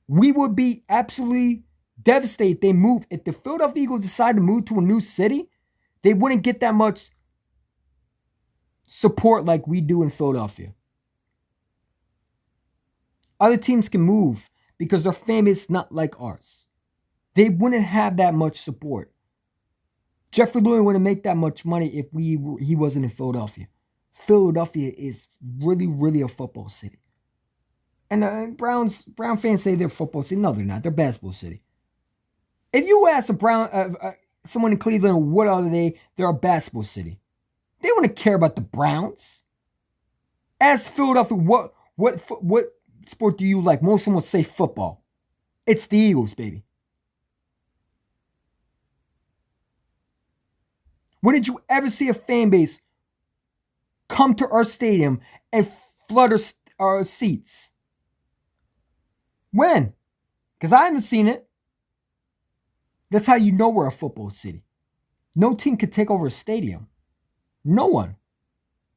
We would be absolutely devastated if they move. If the Philadelphia Eagles decide to move to a new city, they wouldn't get that much support like we do in Philadelphia. Other teams can move because their fan base is not like ours. They wouldn't have that much support. Jeffrey Lurie wouldn't make that much money if he wasn't in Philadelphia. Philadelphia is really, really a football city. And Brown fans say they're football city. No, they're not. They're basketball city. If you ask someone in Cleveland, what are they? They're a basketball city. They wouldn't care about the Browns. Ask Philadelphia, what sport do you like? Most of them would say football. It's the Eagles, baby. When did you ever see a fan base come to our stadium and flood our seats? When? Because I haven't seen it. That's how you know we're a football city. No team could take over a stadium. No one.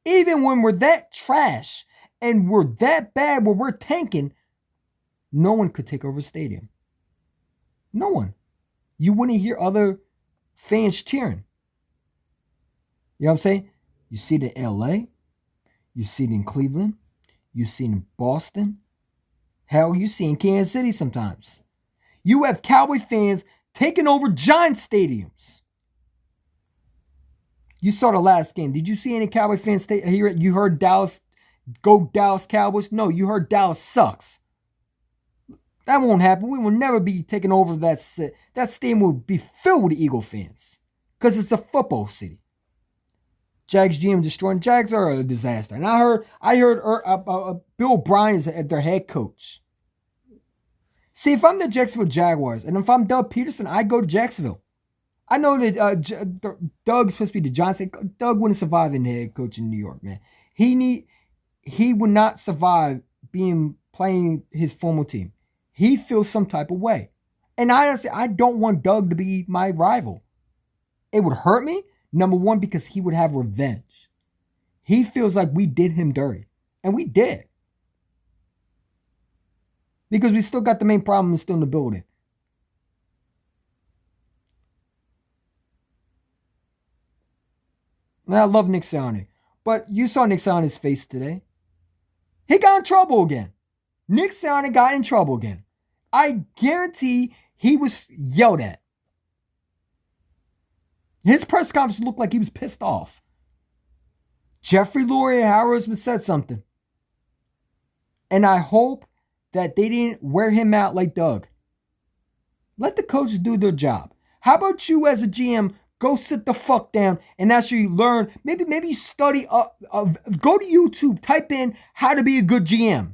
Even when we're that trash and we're that bad where we're tanking, no one could take over a stadium. No one. You wouldn't hear other fans cheering. You know what I'm saying? You see it in LA. You see it in Cleveland. You see it in Boston. Hell, you see it in Kansas City sometimes. You have Cowboy fans taking over giant stadiums. You saw the last game. Did you see any Cowboy fans hear it? You heard Dallas, go Dallas Cowboys? No, you heard Dallas sucks. That won't happen. We will never be taking over that. That stadium will be filled with Eagle fans because it's a football city. Jags GM destroying. Jags are a disaster. And I heard Bill O'Brien is their head coach. See, if I'm the Jacksonville Jaguars and if I'm Doug Peterson, I go to Jacksonville. I know that Doug's supposed to be the Johnson. Doug wouldn't survive in head coach in New York, man. He would not survive playing his former team. He feels some type of way. And honestly, I don't want Doug to be my rival. It would hurt me. Number one, because he would have revenge. He feels like we did him dirty. And we did. Because we still got the main problem still in the building. And I love Nick Sirianni. But you saw Nick Sirianni's face today. He got in trouble again. Nick Sirianni got in trouble again. I guarantee he was yelled at. His press conference looked like he was pissed off. Jeffrey Lurie and Howard Roseman said something. And I hope that they didn't wear him out like Doug. Let the coaches do their job. How about you as a GM, go sit the fuck down and actually learn. Maybe you study, go to YouTube, type in how to be a good GM.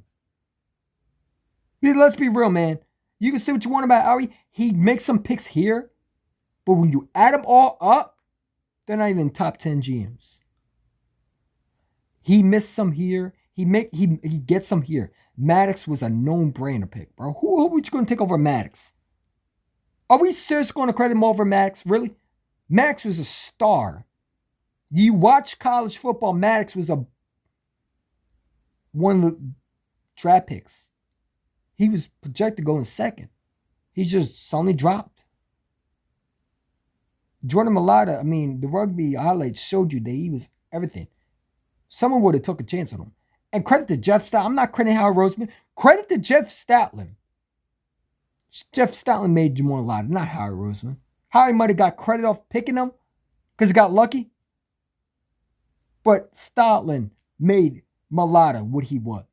Let's be real, man. You can say what you want about Ari. He makes some picks here. But when you add them all up, they're not even top 10 GMs. He missed some here. He gets some here. Maddox was a no-brainer pick, bro. Who are you going to take over Maddox? Are we seriously going to credit him over Maddox? Really? Maddox was a star Do you watch college football? Maddox was one of the draft picks. He was projected going second. He just suddenly dropped. Jordan Mailata, I mean, the rugby highlights showed you that he was everything. Someone would have took a chance on him. And credit to Jeff Stoutland. I'm not crediting Howard Roseman. Credit to Jeff Stoutland. Jeff Stoutland made Jamor Mailata, not Howard Roseman. Howie might have got credit off picking him because he got lucky. But Stoutland made Mailata what he was.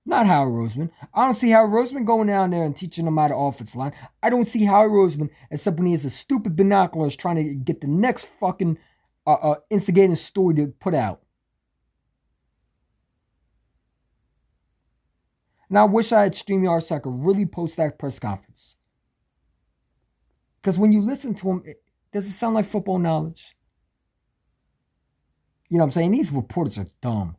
Not Howard Roseman. I don't see Howard Roseman going down there and teaching him how to offensive line. I don't see Howard Roseman except when he has a stupid binoculars trying to get the next fucking instigating story to put out. And I wish I had StreamYard so I could really post that press conference. Because when you listen to him, does it sound like football knowledge? You know what I'm saying? These reporters are dumb.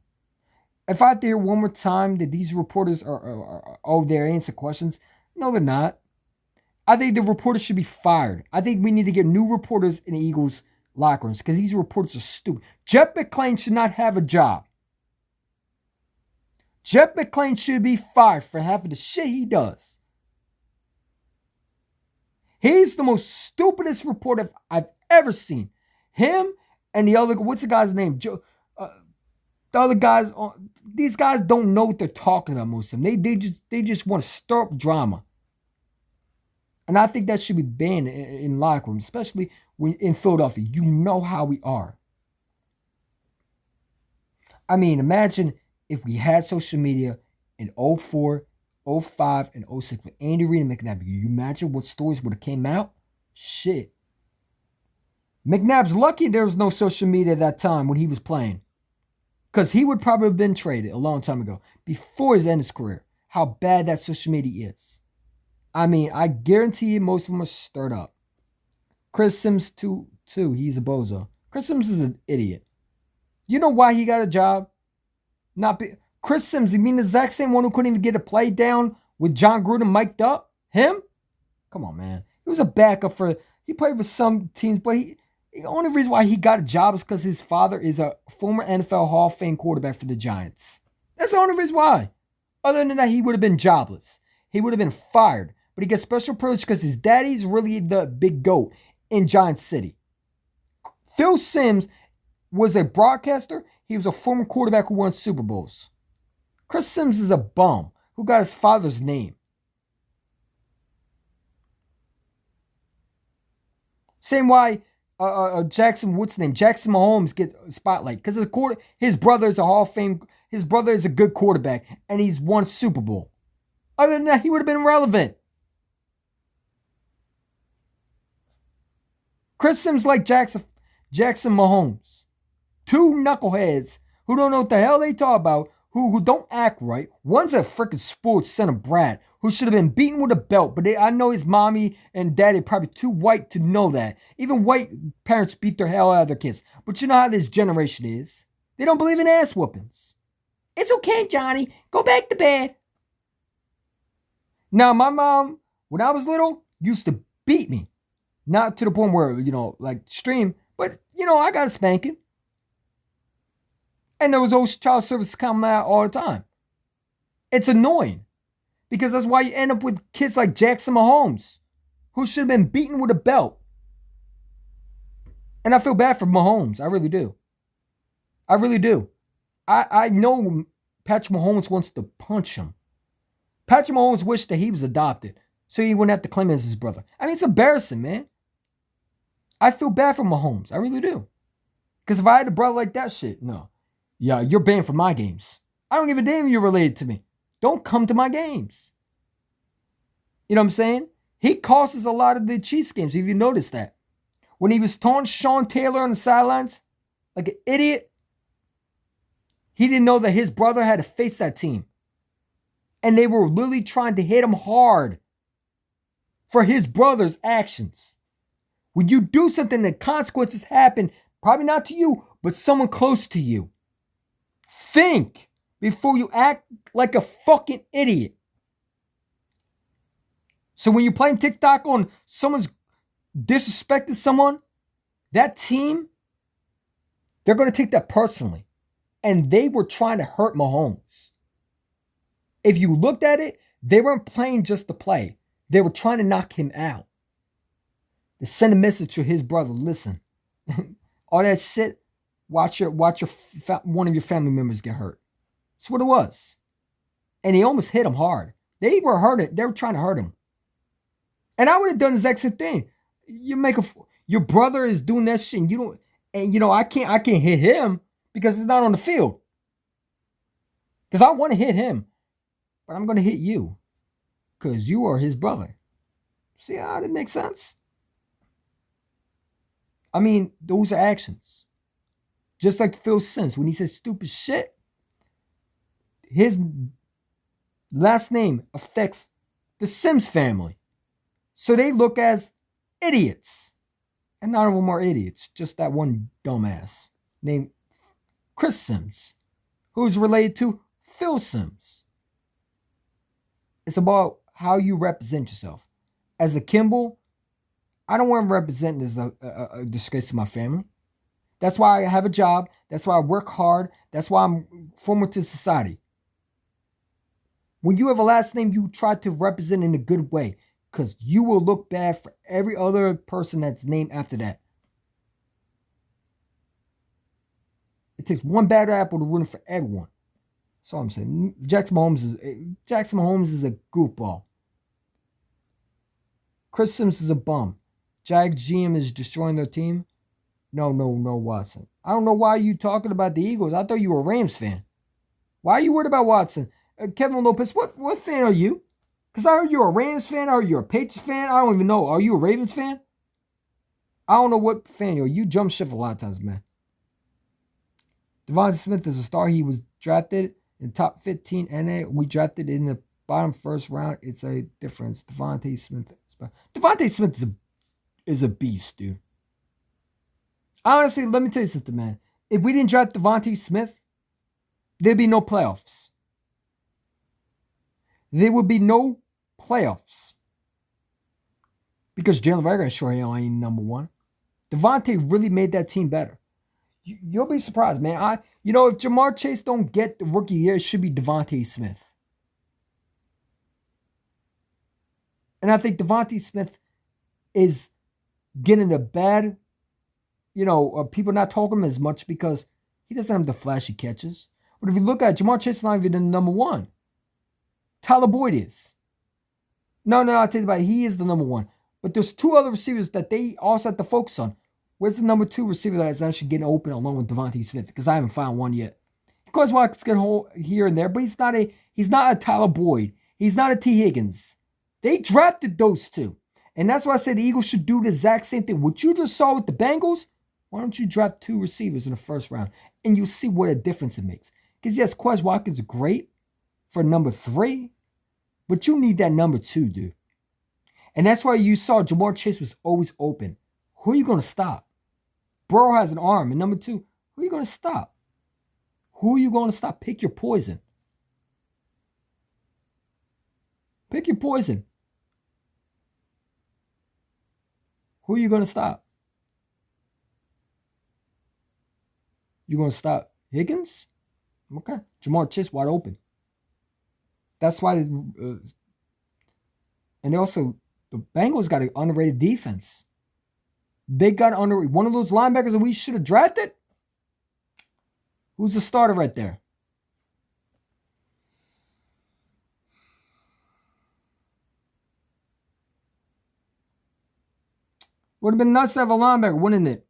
If I have to hear one more time that these reporters are there answer questions, no, they're not. I think the reporters should be fired. I think we need to get new reporters in the Eagles locker rooms because these reporters are stupid. Jeff McClain should not have a job. Jeff McClain should be fired for half of the shit he does. He's the most stupidest reporter I've ever seen. Him and the other, what's the guy's name? Joe. The other guys, these guys don't know what they're talking about, most of them. They just want to stir up drama. And I think that should be banned in locker rooms, especially when in Philadelphia. You know how we are. I mean, imagine if we had social media in 04, 05, and 06 with Andy Reid and McNabb. You imagine what stories would have came out? Shit. McNabb's lucky there was no social media at that time when he was playing. Because he would probably have been traded a long time ago, before his end of his career. How bad that social media is. I mean, I guarantee you most of them are stirred up. Chris Sims, too, he's a bozo. Chris Sims is an idiot. You know why he got a job? Chris Sims, you mean the exact same one who couldn't even get a play down with John Gruden mic'd up? Him? Come on, man. He was a backup he played for some teams, but the only reason why he got a job is because his father is a former NFL Hall of Fame quarterback for the Giants. That's the only reason why. Other than that, he would have been jobless. He would have been fired. But he gets special privilege because his daddy's really the big goat in Giant City. Phil Simms was a broadcaster. He was a former quarterback who won Super Bowls. Chris Sims is a bum who got his father's name. Same why Jackson Mahomes gets a spotlight because his brother is a Hall of Fame. His brother is a good quarterback, and he's won a Super Bowl. Other than that, he would have been relevant. Chris Sims like Jackson Mahomes. Two knuckleheads who don't know what the hell they talk about, who don't act right. One's a freaking sports center brat who should have been beaten with a belt, but I know his mommy and daddy are probably too white to know that. Even white parents beat their hell out of their kids. But you know how this generation is. They don't believe in ass whoopings. It's okay, Johnny. Go back to bed. Now, my mom, when I was little, used to beat me. Not to the point where, like extreme, but, I got a spanking. And there was those child services coming out all the time. It's annoying. Because that's why you end up with kids like Jackson Mahomes, who should have been beaten with a belt. And I feel bad for Mahomes. I really do. I really do. I know Patrick Mahomes wants to punch him. Patrick Mahomes wished that he was adopted so he wouldn't have to claim him as his brother. I mean, it's embarrassing, man. I feel bad for Mahomes. I really do. Because if I had a brother like that shit, no. Yeah, you're banned from my games. I don't give a damn if you're related to me. Don't come to my games. You know what I'm saying? He cost us a lot of the Chiefs games, if you noticed that. When he was taunting Sean Taylor on the sidelines, like an idiot, he didn't know that his brother had to face that team. And they were literally trying to hit him hard for his brother's actions. When you do something, the consequences happen, probably not to you, but someone close to you. Think before you act like a fucking idiot. So when you're playing TikTok on someone's disrespecting someone, that team, They're going to take that personally. And they were trying to hurt Mahomes. If you looked at it, they weren't playing just to play. They were trying to knock him out. They send a message to his brother. Listen, all that shit. Watch your one of your family members get hurt. That's what it was. And he almost hit him hard. They were hurting. They were trying to hurt him. And I would have done the exact same thing. Your brother is doing that shit, and you don't. And I can't hit him because it's not on the field. Because I want to hit him, but I'm going to hit you because you are his brother. See how that makes sense? I mean, those are actions. Just like Phil Simms, when he says stupid shit, his last name affects the Simms family. So they look as idiots. And none of them are idiots. Just that one dumbass named Chris Simms, who's related to Phil Simms. It's about how you represent yourself. As a Kimball, I don't want to represent as a disgrace to my family. That's why I have a job. That's why I work hard. That's why I'm formal to society. When you have a last name, you try to represent in a good way, because you will look bad for every other person that's named after that. It takes one bad apple to ruin it for everyone. That's all I'm saying. Jackson Mahomes is a goofball. Chris Simms is a bum. Jags GM is destroying their team. No, Watson. I don't know why you talking about the Eagles. I thought you were a Rams fan. Why are you worried about Watson? Kevin Lopez, what fan are you? Because I heard you're a Rams fan. I heard you're a Patriots fan. I don't even know. Are you a Ravens fan? I don't know what fan you are. You jump ship a lot of times, man. Devonta Smith is a star. He was drafted in top 15 NA. We drafted in the bottom first round. It's a difference. Devonta Smith is a beast, dude. Honestly, let me tell you something, man. If we didn't draft Devonta Smith, there'd be no playoffs. There would be no playoffs. Because Jalen Reagor sure ain't number one. Devontae really made that team better. You'll be surprised, man. If Jamar Chase don't get the rookie year, it should be Devonta Smith. And I think Devonta Smith is getting a bad, people not talking as much because he doesn't have the flashy catches. But if you look at it, Jamar Chase is not even the number one. Tyler Boyd is. No, I'll tell you about it. He is the number one. But there's two other receivers that they also have to focus on. Where's the number two receiver that is actually getting open along with Devonta Smith? Because I haven't found one yet. Of course, Watkins get hold here and there, but he's not a Tyler Boyd. He's not a T. Higgins. They drafted those two. And that's why I said the Eagles should do the exact same thing. What you just saw with the Bengals, why don't you draft two receivers in the first round? And you'll see what a difference it makes. Because yes, Quez Watkins is great for number 3, but you need that number 2, dude. And that's why you saw Jamar Chase was always open. Who are you going to stop? Burrow has an arm. And number 2, who are you going to stop? Who are you going to stop? Pick your poison. Pick your poison. Who are you going to stop? You going to stop Higgins? Okay. Jamar Chase wide open. That's why. And also, the Bengals got an underrated defense. They got one of those linebackers that we should have drafted. Who's the starter right there? Would have been nice to have a linebacker, wouldn't it?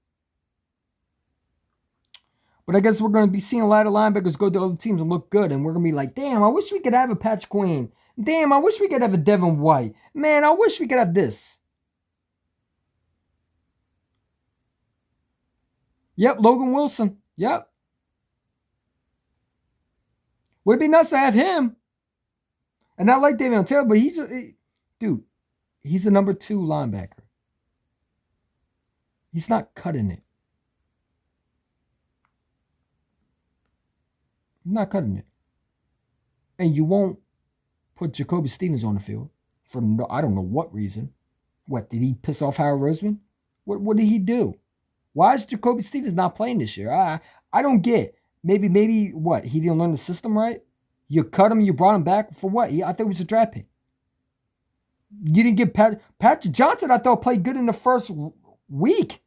But I guess we're going to be seeing a lot of linebackers go to other teams and look good. And we're going to be like, damn, I wish we could have a Patrick Queen. Damn, I wish we could have a Devin White. Man, I wish we could have this. Yep, Logan Wilson. Yep. Would it be nice to have him? And I like David Taylor, but dude, he's a number 2 linebacker. He's not cutting it. He's not cutting it. And you won't put Jacoby Stevens on the field for I don't know what reason. What, did he piss off Howard Roseman? What did he do? Why is Jacoby Stevens not playing this year? I don't get. Maybe what? He didn't learn the system right? You cut him, you brought him back for what? I thought it was a draft pick. You didn't get Patrick Johnson. I thought played good in the first week.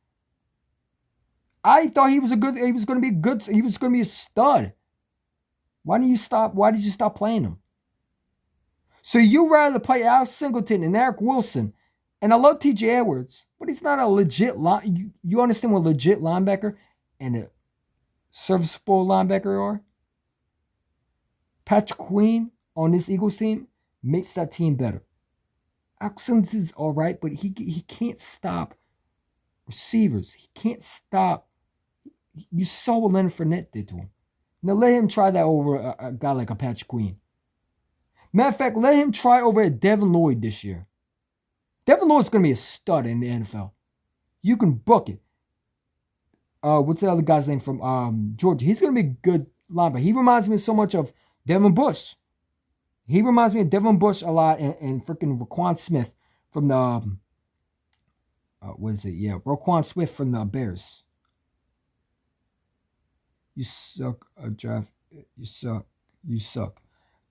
I thought he was going to be good. He was going to be a stud. Why did you stop playing him? So you rather play Alex Singleton and Eric Wilson, and I love T.J. Edwards, but he's not a legit line. You understand what a legit linebacker and a serviceable linebacker are? Patrick Queen on this Eagles team makes that team better. Alex Singleton's all right, but he can't stop receivers. He can't stop. You saw what Leonard Fournette did to him. Now let him try that over a guy like a Patrick Queen. Matter of fact, let him try over at Devin Lloyd this year. Devin Lloyd's going to be a stud in the NFL. You can book it. What's the other guy's name from Georgia? He's going to be a good linebacker. He reminds me so much of Devin Bush. He reminds me of Devin Bush a lot and freaking Roquan Smith from the what is it? Yeah, Roquan Smith from the Bears. You suck, Jeff. You suck. You suck.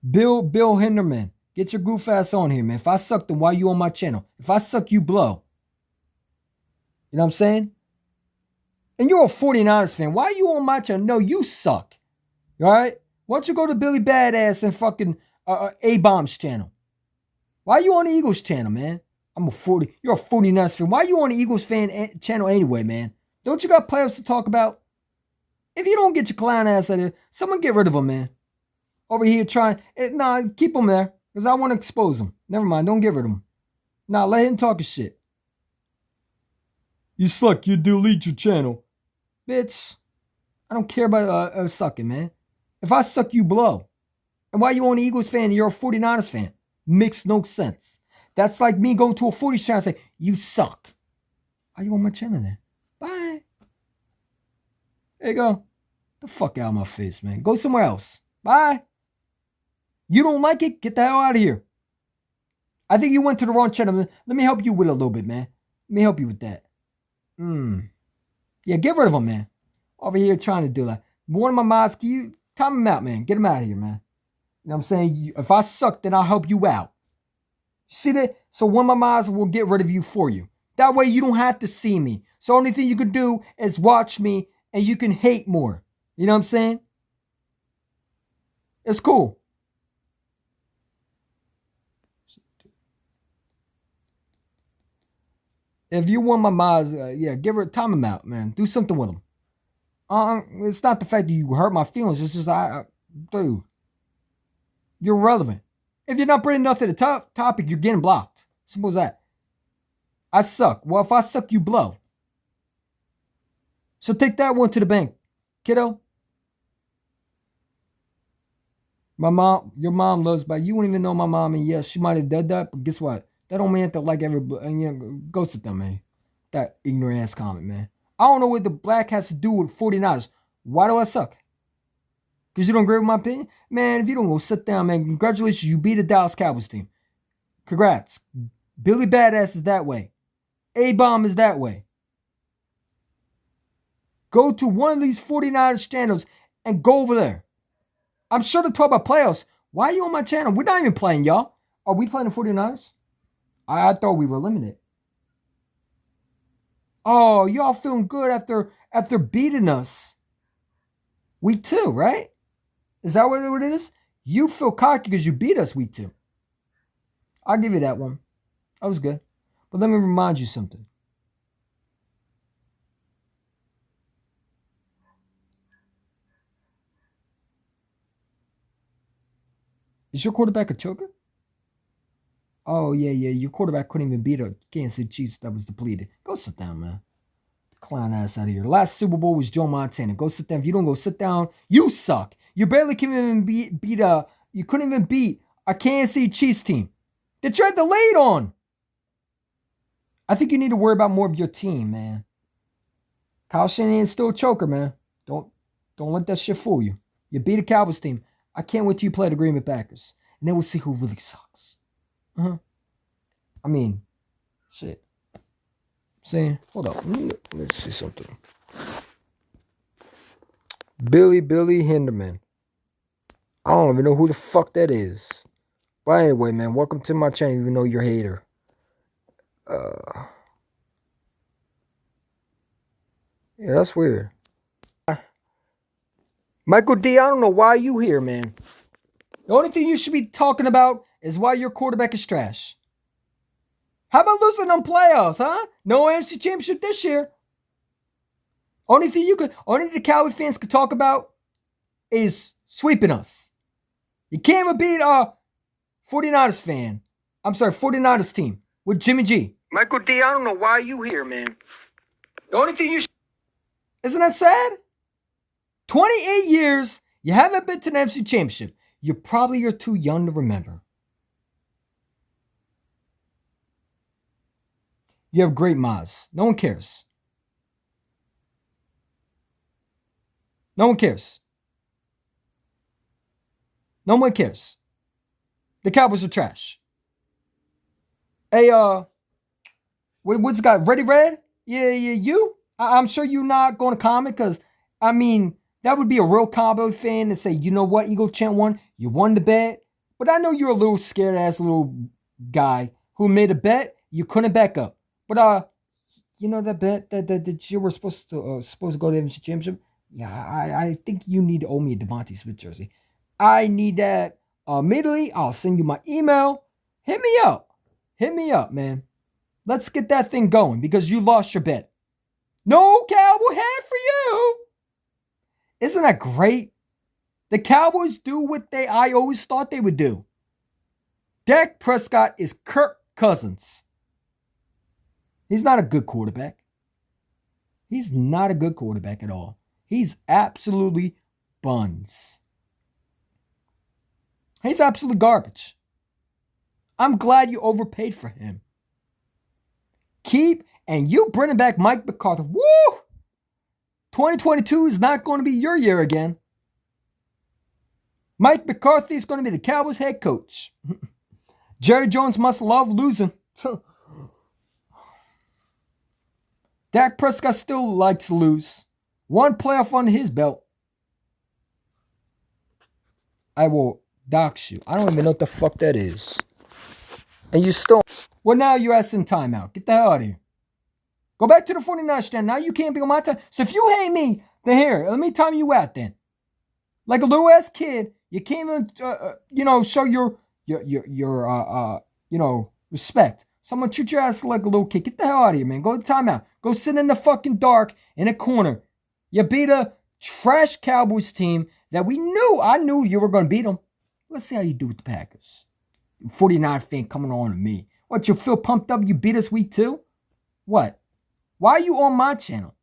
Bill Hinderman, get your goof ass on here, man. If I suck, then why you on my channel? If I suck, you blow. You know what I'm saying? And you're a 49ers fan. Why are you on my channel? No, you suck. All right? Why don't you go to Billy Badass and fucking A-Bomb's channel? Why are you on the Eagles channel, man? You're a 49ers fan. Why are you on the Eagles fan channel anyway, man? Don't you got players to talk about? If you don't get your clown ass out of here, someone get rid of him, man. Over here trying. Nah, keep him there. Because I want to expose him. Never mind. Don't get rid of him. Nah, let him talk his shit. You suck. You delete your channel. Bitch. I don't care about sucking, man. If I suck, you blow. And why you on the Eagles fan and you're a 49ers fan? Makes no sense. That's like me going to a 40s channel and say, you suck. Why you on my channel then? Bye. There you go. The fuck out of my face, man. Go somewhere else. Bye. You don't like it? Get the hell out of here. I think you went to the wrong channel. Let me help you with it a little bit, man. Let me help you with that. Yeah, get rid of him, man. Over here trying to do that. One of my mods, can you time him out, man? Get him out of here, man. You know what I'm saying? If I suck, then I'll help you out. See that? So one of my mods will get rid of you for you. That way you don't have to see me. So only thing you can do is watch me and you can hate more. You know what I'm saying? It's cool. If you want my mods, yeah, time him out, man. Do something with him. It's not the fact that you hurt my feelings. It's just, dude, you're irrelevant. If you're not bringing nothing to the topic, you're getting blocked. Simple as that. I suck. Well, if I suck, you blow. So take that one to the bank, kiddo. Your mom loves, but you wouldn't even know my mom, and yes, she might have done that, but guess what? That don't mean that like everybody. Go sit there, man. That ignorant ass comment, man. I don't know what the black has to do with 49ers. Why do I suck? Because you don't agree with my opinion? Man, if you don't go sit down, man, congratulations. You beat the Dallas Cowboys team. Congrats. Billy Badass is that way. A-Bomb is that way. Go to one of these 49ers channels and go over there. I'm sure to talk about playoffs. Why are you on my channel? We're not even playing, y'all. Are we playing the 49ers? I thought we were eliminated. Oh, y'all feeling good after beating us. Week 2, right? Is that what it is? You feel cocky because you beat us week 2. I'll give you that one. That was good. But let me remind you something. Is your quarterback a choker? Oh, yeah. Your quarterback couldn't even beat a Kansas City Chiefs that was depleted. Go sit down, man. Clown ass out of here. The last Super Bowl was Joe Montana. Go sit down. If you don't go sit down, you suck. You barely can even you couldn't even beat a Kansas City Chiefs team that you had the lead on. I think you need to worry about more of your team, man. Kyle Shanahan's still a choker, man. Don't let that shit fool you. You beat a Cowboys team. I can't wait till you play the Green Bay Packers. And then we'll see who really sucks. I mean, shit. See, hold up. Let's see something. Billy Hinderman. I don't even know who the fuck that is. But anyway, man, welcome to my channel, even though you're a hater. Yeah, that's weird. Michael D, I don't know why you here, man. The only thing you should be talking about is why your quarterback is trash. How about losing them playoffs, huh? No NFC Championship this year. Only the Cowboys fans could talk about is sweeping us. You can't even beat a 49ers fan. I'm sorry, 49ers team with Jimmy G. Michael D, I don't know why you here, man. The only thing you isn't that sad? 28 years, you haven't been to the NFC Championship. You probably are too young to remember. You have great Maz. No one cares. No one cares. No one cares. The Cowboys are trash. Hey, what's the guy? Ready Red? Yeah, you? I'm sure you're not going to comment because, I mean, that would be a real Cowboy fan to say, you know what, Eagle Chant won. You won the bet. But I know you're a little scared-ass little guy who made a bet you couldn't back up. But, you know that bet that you were supposed to go to the NFC Championship? Yeah, I think you need to owe me a Devontae Smith jersey. I need that immediately. I'll send you my email. Hit me up. Hit me up, man. Let's get that thing going because you lost your bet. No Cowboy hat for you. Isn't that great? The Cowboys do what I always thought they would do. Dak Prescott is Kirk Cousins. He's not a good quarterback. He's not a good quarterback at all. He's absolutely buns. He's absolute garbage. I'm glad you overpaid for him. And you bringing back Mike McCarthy. Woo! 2022 is not going to be your year again. Mike McCarthy is going to be the Cowboys head coach. Jerry Jones must love losing. Dak Prescott still likes to lose. One playoff under his belt. I will dox you. I don't even know what the fuck that is. And you still... Well, now you're asking timeout. Get the hell out of here. Go back to the 49ers stand. Now you can't be on my time. So if you hate me, then here, let me time you out then. Like a little ass kid, you can't even, show your respect. So I'm going to treat your ass like a little kid. Get the hell out of here, man. Go to timeout. Go sit in the fucking dark in a corner. You beat a trash Cowboys team that I knew you were going to beat them. Let's see how you do with the Packers. 49 fan coming on to me. What, you feel pumped up you beat us week 2? What? Why are you on my channel?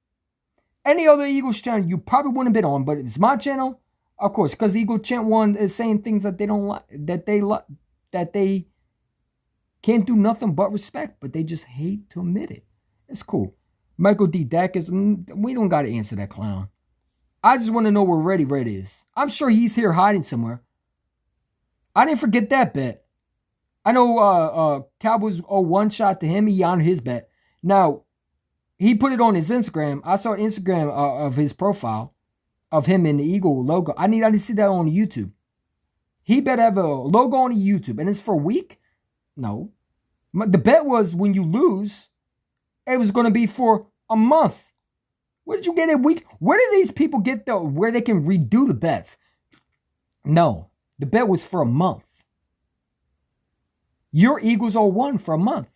Any other Eagles channel you probably wouldn't have been on, but it's my channel, of course, because Eagle Chant 1 is saying things that they don't like, that they can't do nothing but respect, but they just hate to admit it. It's cool. Michael D. Dak we don't got to answer that clown. I just want to know where Ready Red is. I'm sure he's here hiding somewhere. I didn't forget that bet. I know Cowboys owe one shot to him. He honored his bet. Now, he put it on his Instagram. I saw Instagram of his profile of him in the Eagle logo. I need to see that on YouTube. He better have a logo on YouTube. And it's for a week? No. The bet was when you lose, it was going to be for a month. Where did you get a week? Where did these people get where they can redo the bets? No. The bet was for a month. Your Eagles owe one for a month.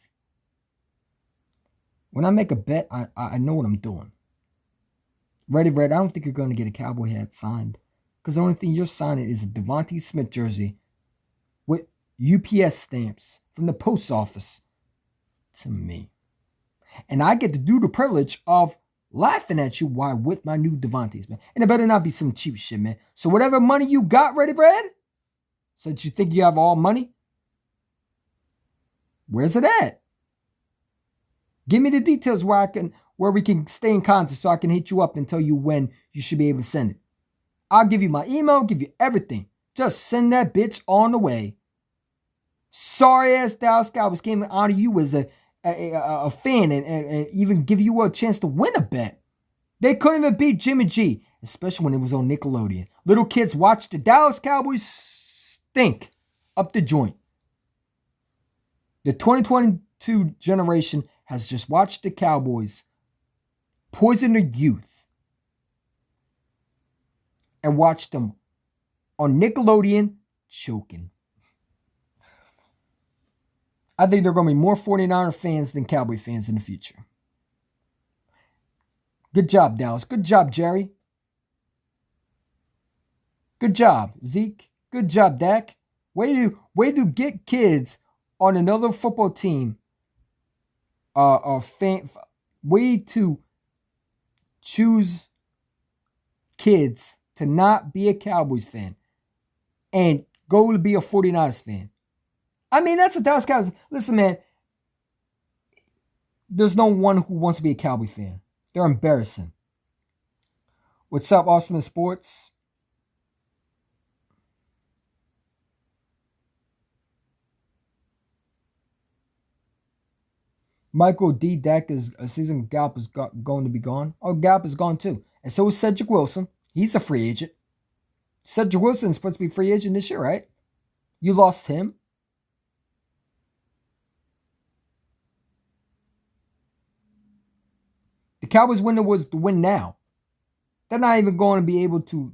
When I make a bet, I know what I'm doing. Ready Red, I don't think you're going to get a Cowboy hat signed. Because the only thing you're signing is a Devontae Smith jersey with UPS stamps from the post office to me. And I get to do the privilege of laughing at you while with my new Devontae's, man. And it better not be some cheap shit, man. So whatever money you got, Ready Red, since you think you have all money, where's it at? Give me the details where we can stay in contact so I can hit you up and tell you when you should be able to send it. I'll give you my email, give you everything. Just send that bitch on the way. Sorry ass Dallas Cowboys came and honor you as a fan and even give you a chance to win a bet. They couldn't even beat Jimmy G, especially when it was on Nickelodeon. Little kids watched the Dallas Cowboys stink up the joint. The 2022 generation has just watched the Cowboys poison their youth and watched them on Nickelodeon choking. I think there are going to be more 49er fans than Cowboy fans in the future. Good job, Dallas. Good job, Jerry. Good job, Zeke. Good job, Dak. Way to get kids on another football team. Way to choose kids to not be a Cowboys fan and go to be a 49ers fan. I mean, that's a Dallas Cowboys. Listen, man, there's no one who wants to be a Cowboy fan. They're embarrassing. What's up, Awesome Sports? Michael D. Dak is a season Gallup is going to be gone. Oh, Gallup is gone too. And so is Cedric Wilson. He's a free agent. Cedric Wilson is supposed to be free agent this year, right? You lost him. The Cowboys winner was the win now. They're not even going to be able to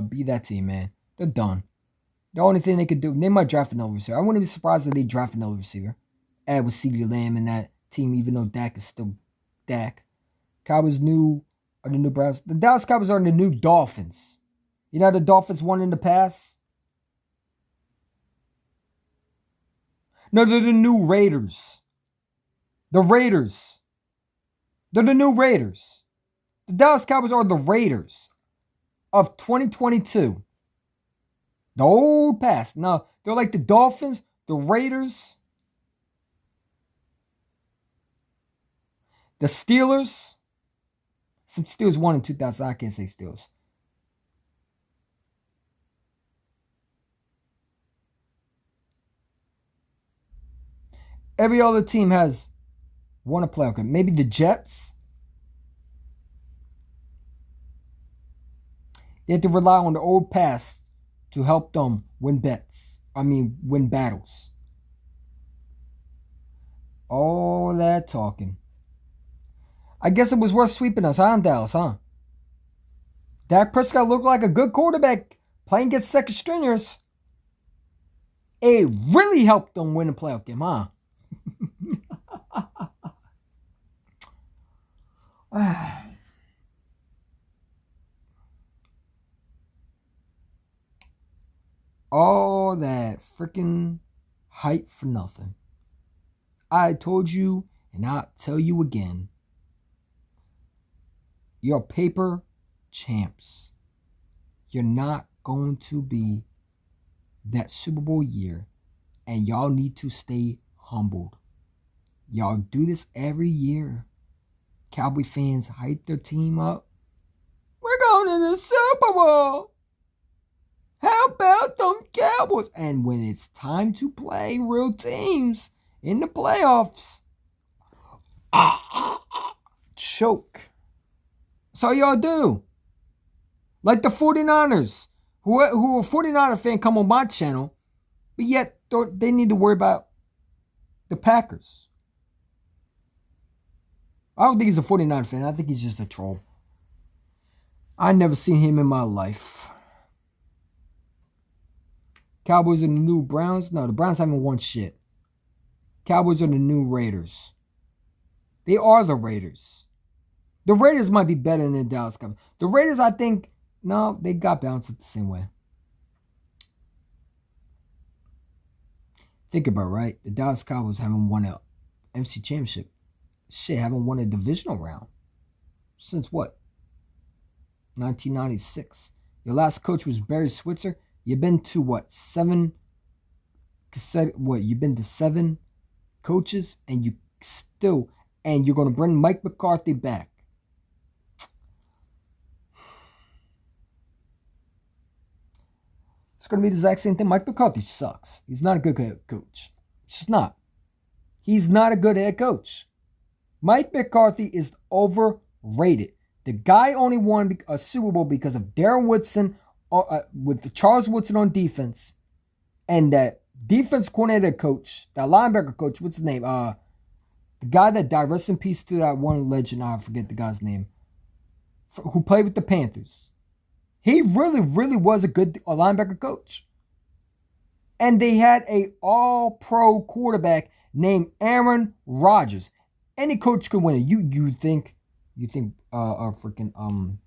be that team, man. They're done. The only thing they could do, they might draft another receiver. I wouldn't be surprised if they draft another receiver. Add with CeeDee Lamb in that team, even though Dak is still Dak. Cowboys are the new Browns. The Dallas Cowboys are the new Dolphins. You know how the Dolphins won in the past? No, they're the new Raiders. The Raiders. They're the new Raiders. The Dallas Cowboys are the Raiders of 2022. The old past. No, they're like the Dolphins, the Raiders, the Steelers. Some Steelers won in 2000. I can't say Steelers. Every other team has won a playoff game. Maybe the Jets. They have to rely on the old past to help them win bets. Win battles. All that talking. I guess it was worth sweeping us, huh, Dallas, huh? Dak Prescott looked like a good quarterback playing against second stringers. It really helped them win a playoff game, huh? All that freaking hype for nothing. I told you, and I'll tell you again. You're paper champs. You're not going to be that Super Bowl year, and y'all need to stay humbled. Y'all do this every year. Cowboy fans hype their team up. We're going to the Super Bowl. How about them Cowboys? And when it's time to play real teams in the playoffs, choke. That's all y'all do. Like the 49ers, who a 49er fan come on my channel, but yet they need to worry about the Packers. I don't think he's a 49er fan. I think he's just a troll. I never seen him in my life. Cowboys are the new Browns. No, the Browns haven't won shit. Cowboys are the new Raiders. They are the Raiders. The Raiders might be better than the Dallas Cowboys. The Raiders, I think, no, they got bounced the same way. Think about it, right? The Dallas Cowboys haven't won an NFC Championship. Shit, haven't won a divisional round. Since what? 1996. Your last coach was Barry Switzer. You've been to what? You've been to 7 coaches, and you're going to bring Mike McCarthy back. It's going to be the exact same thing. Mike McCarthy sucks. He's not a good coach. He's just not. He's not a good head coach. Mike McCarthy is overrated. The guy only won a Super Bowl because of Darren Woodson with Charles Woodson on defense, and that defense coordinator coach, that linebacker coach, what's his name? The guy that died, rest in peace to that one legend, I forget the guy's name, who played with the Panthers. He really, really was a good linebacker coach. And they had a all-pro quarterback named Aaron Rodgers. Any coach could win it. You think freaking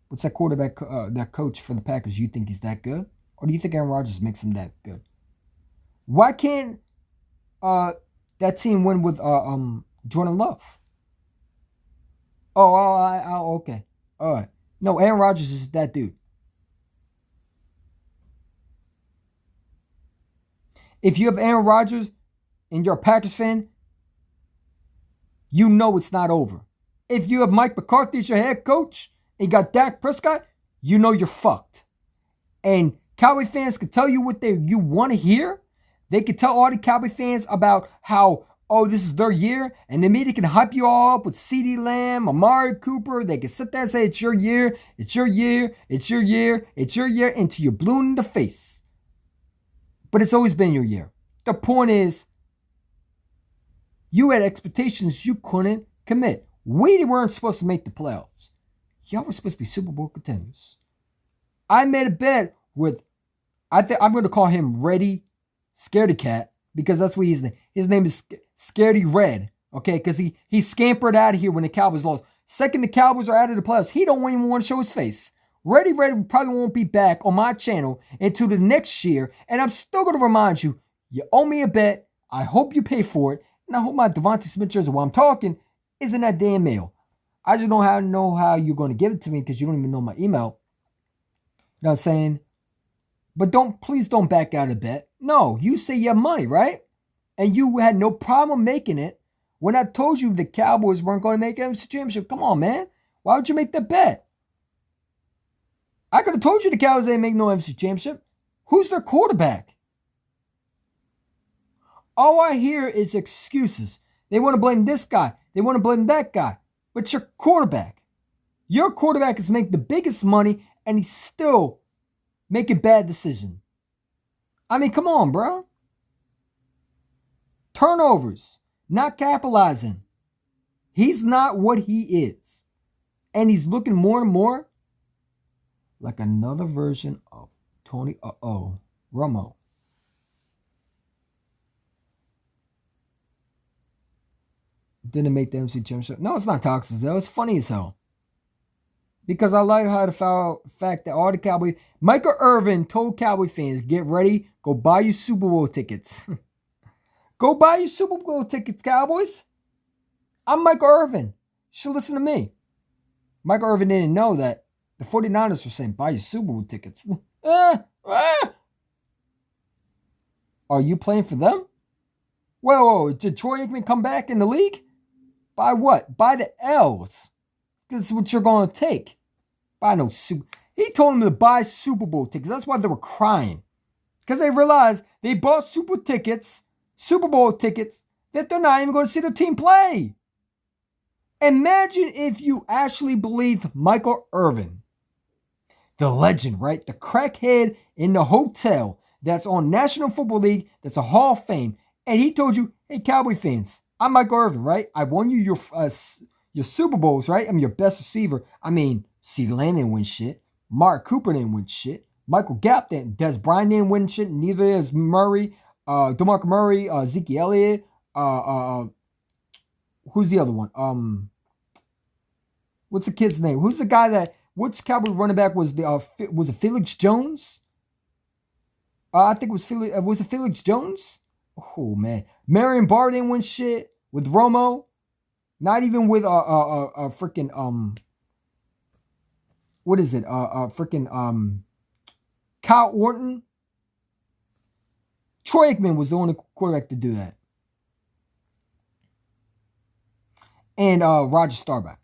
what's that quarterback that coach for the Packers? You think he's that good, or do you think Aaron Rodgers makes him that good? Why can't that team win with Jordan Love? Oh, okay, all right. No, Aaron Rodgers is that dude. If you have Aaron Rodgers and you're a Packers fan, you know it's not over. If you have Mike McCarthy as your head coach and you got Dak Prescott, you know you're fucked. And Cowboy fans can tell you what you want to hear. They can tell all the Cowboy fans about how, oh, this is their year. And the media can hype you all up with CeeDee Lamb, Amari Cooper. They can sit there and say, it's your year, it's your year, it's your year, it's your year, until you're blue in the face. But it's always been your year. The point is, you had expectations you couldn't commit. We weren't supposed to make the playoffs. Y'all were supposed to be Super Bowl contenders. I made a bet with, I think I'm going to call him Reddy Scaredy Cat, because that's what his name is Scaredy Red. Okay, because he scampered out of here when the Cowboys lost. Second the Cowboys are out of the playoffs, he don't even want to show his face. Reddy Red probably won't be back on my channel until the next year, and I'm still going to remind you, you owe me a bet. I hope you pay for it, and I hope my Devontae Smith jersey, while I'm talking, is in that damn mail. I just don't know how you're going to give it to me because you don't even know my email. You know what I'm saying? But please don't back out of the bet. No, you say you have money, right? And you had no problem making it when I told you the Cowboys weren't going to make an NFC Championship. Come on, man. Why would you make that bet? I could have told you the Cowboys ain't make no NFC Championship. Who's their quarterback? All I hear is excuses. They want to blame this guy. They want to blame that guy. But your quarterback is making the biggest money, and he's still making bad decisions. I mean, come on, bro. Turnovers, not capitalizing. He's not what he is. And he's looking more and more like another version of Tony Romo. Didn't make the NFC Championship. No, it's not toxic, though. It's funny as hell. Because I like how the fact that all the Cowboys... Michael Irvin told Cowboy fans, get ready, go buy your Super Bowl tickets. Go buy your Super Bowl tickets, Cowboys. I'm Michael Irvin. You should listen to me. Michael Irvin didn't know that the 49ers were saying, buy your Super Bowl tickets. Are you playing for them? Whoa, did Troy Aikman come back in the league? By what? By the L's. This is what you're going to take. Buy no Super. He told them to buy Super Bowl tickets. That's why they were crying. Because they realized they bought Super Bowl tickets, that they're not even going to see the team play. Imagine if you actually believed Michael Irvin, the legend, right? The crackhead in the hotel that's on National Football League, that's a Hall of Fame. And he told you, hey, Cowboy fans, I'm Michael Irvin, right? I won you your Super Bowls, right? I'm your best receiver. I mean, CeeDee Lamb didn't win shit. Mark Cooper didn't win shit. Michael Gallup didn't. Des Bryant didn't win shit. Neither is Murray. DeMarco Murray, Zeke Elliott. Who's the other one? What's the kid's name? Who's the guy that? Which Cowboy running back was it Felix Jones? I think it was Felix. Was it Felix Jones? Oh man, Marion Barr didn't win shit with Romo. Not even with freaking what is it? Freaking Kyle Orton. Troy Aikman was the only quarterback to do that. And Roger Staubach.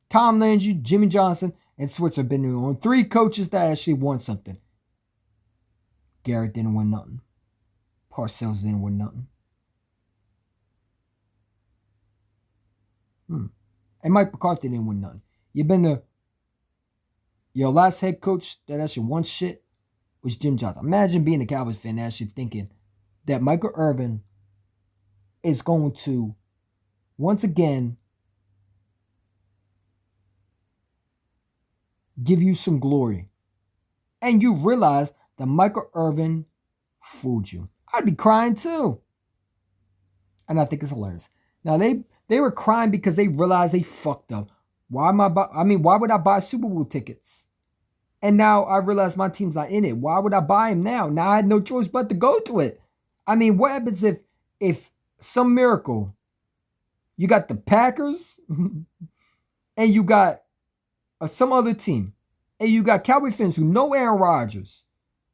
Tom Landry, Jimmy Johnson, and Switzer have been the only three coaches that actually won something. Garrett didn't win nothing. Parcells didn't win nothing. And Mike McCarthy didn't win nothing. You've been your last head coach that actually won shit was Jim Johnson. Imagine being a Cowboys fan and actually thinking that Michael Irvin is going to once again give you some glory. And you realize that Michael Irvin fooled you. I'd be crying too. And I think it's hilarious. Now they were crying because they realized they fucked up. Why would I buy Super Bowl tickets? And now I realize my team's not in it. Why would I buy them now? Now I had no choice but to go to it. I mean, what happens if some miracle you got the Packers and you got some other team and you got Cowboy fans who know Aaron Rodgers?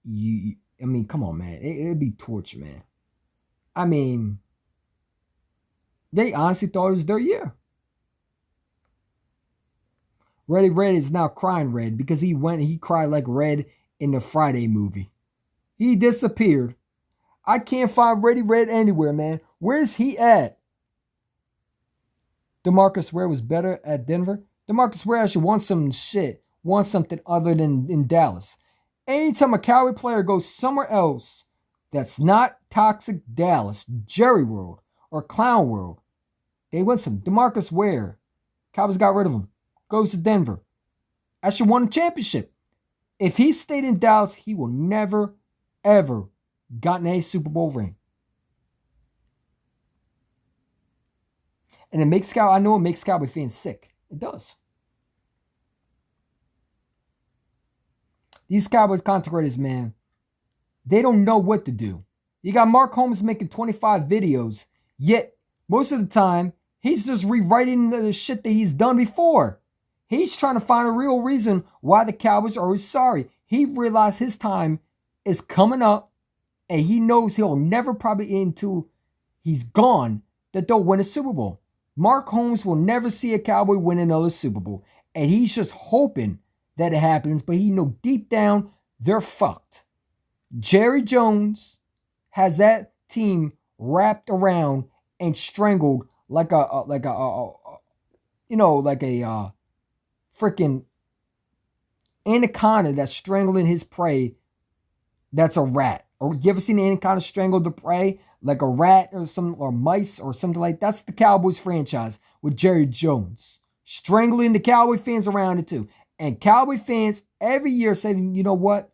Come on, man. It'd be torture, man. I mean, they honestly thought it was their year. Ready Red is now crying red because he cried like Red in the Friday movie. He disappeared. I can't find Ready Red anywhere, man. Where's he at? DeMarcus Ware was better at Denver. DeMarcus Ware actually wants something other than in Dallas. Anytime a Cowboy player goes somewhere else that's not toxic Dallas, Jerry World, or Clown World, they win some. DeMarcus Ware, Cowboys got rid of him. Goes to Denver. Actually won a championship. If he stayed in Dallas, he will never, ever gotten a Super Bowl ring. And it makes Cowboy fans sick. It does. These Cowboys content creators, man, they don't know what to do. You got Mark Holmes making 25 videos, yet most of the time, he's just rewriting the shit that he's done before. He's trying to find a real reason why the Cowboys are always sorry. He realized his time is coming up, and he knows he'll never probably until he's gone that they'll win a Super Bowl. Mark Holmes will never see a Cowboy win another Super Bowl, and he's just hoping that it happens, but he knows deep down they're fucked. Jerry Jones has that team wrapped around and strangled like a freaking anaconda that's strangling his prey. That's a rat. Or you ever seen an anaconda strangle the prey? Like a rat or mice or something like that? That's the Cowboys franchise with Jerry Jones. Strangling the Cowboy fans around it too. And Cowboy fans every year saying, you know what?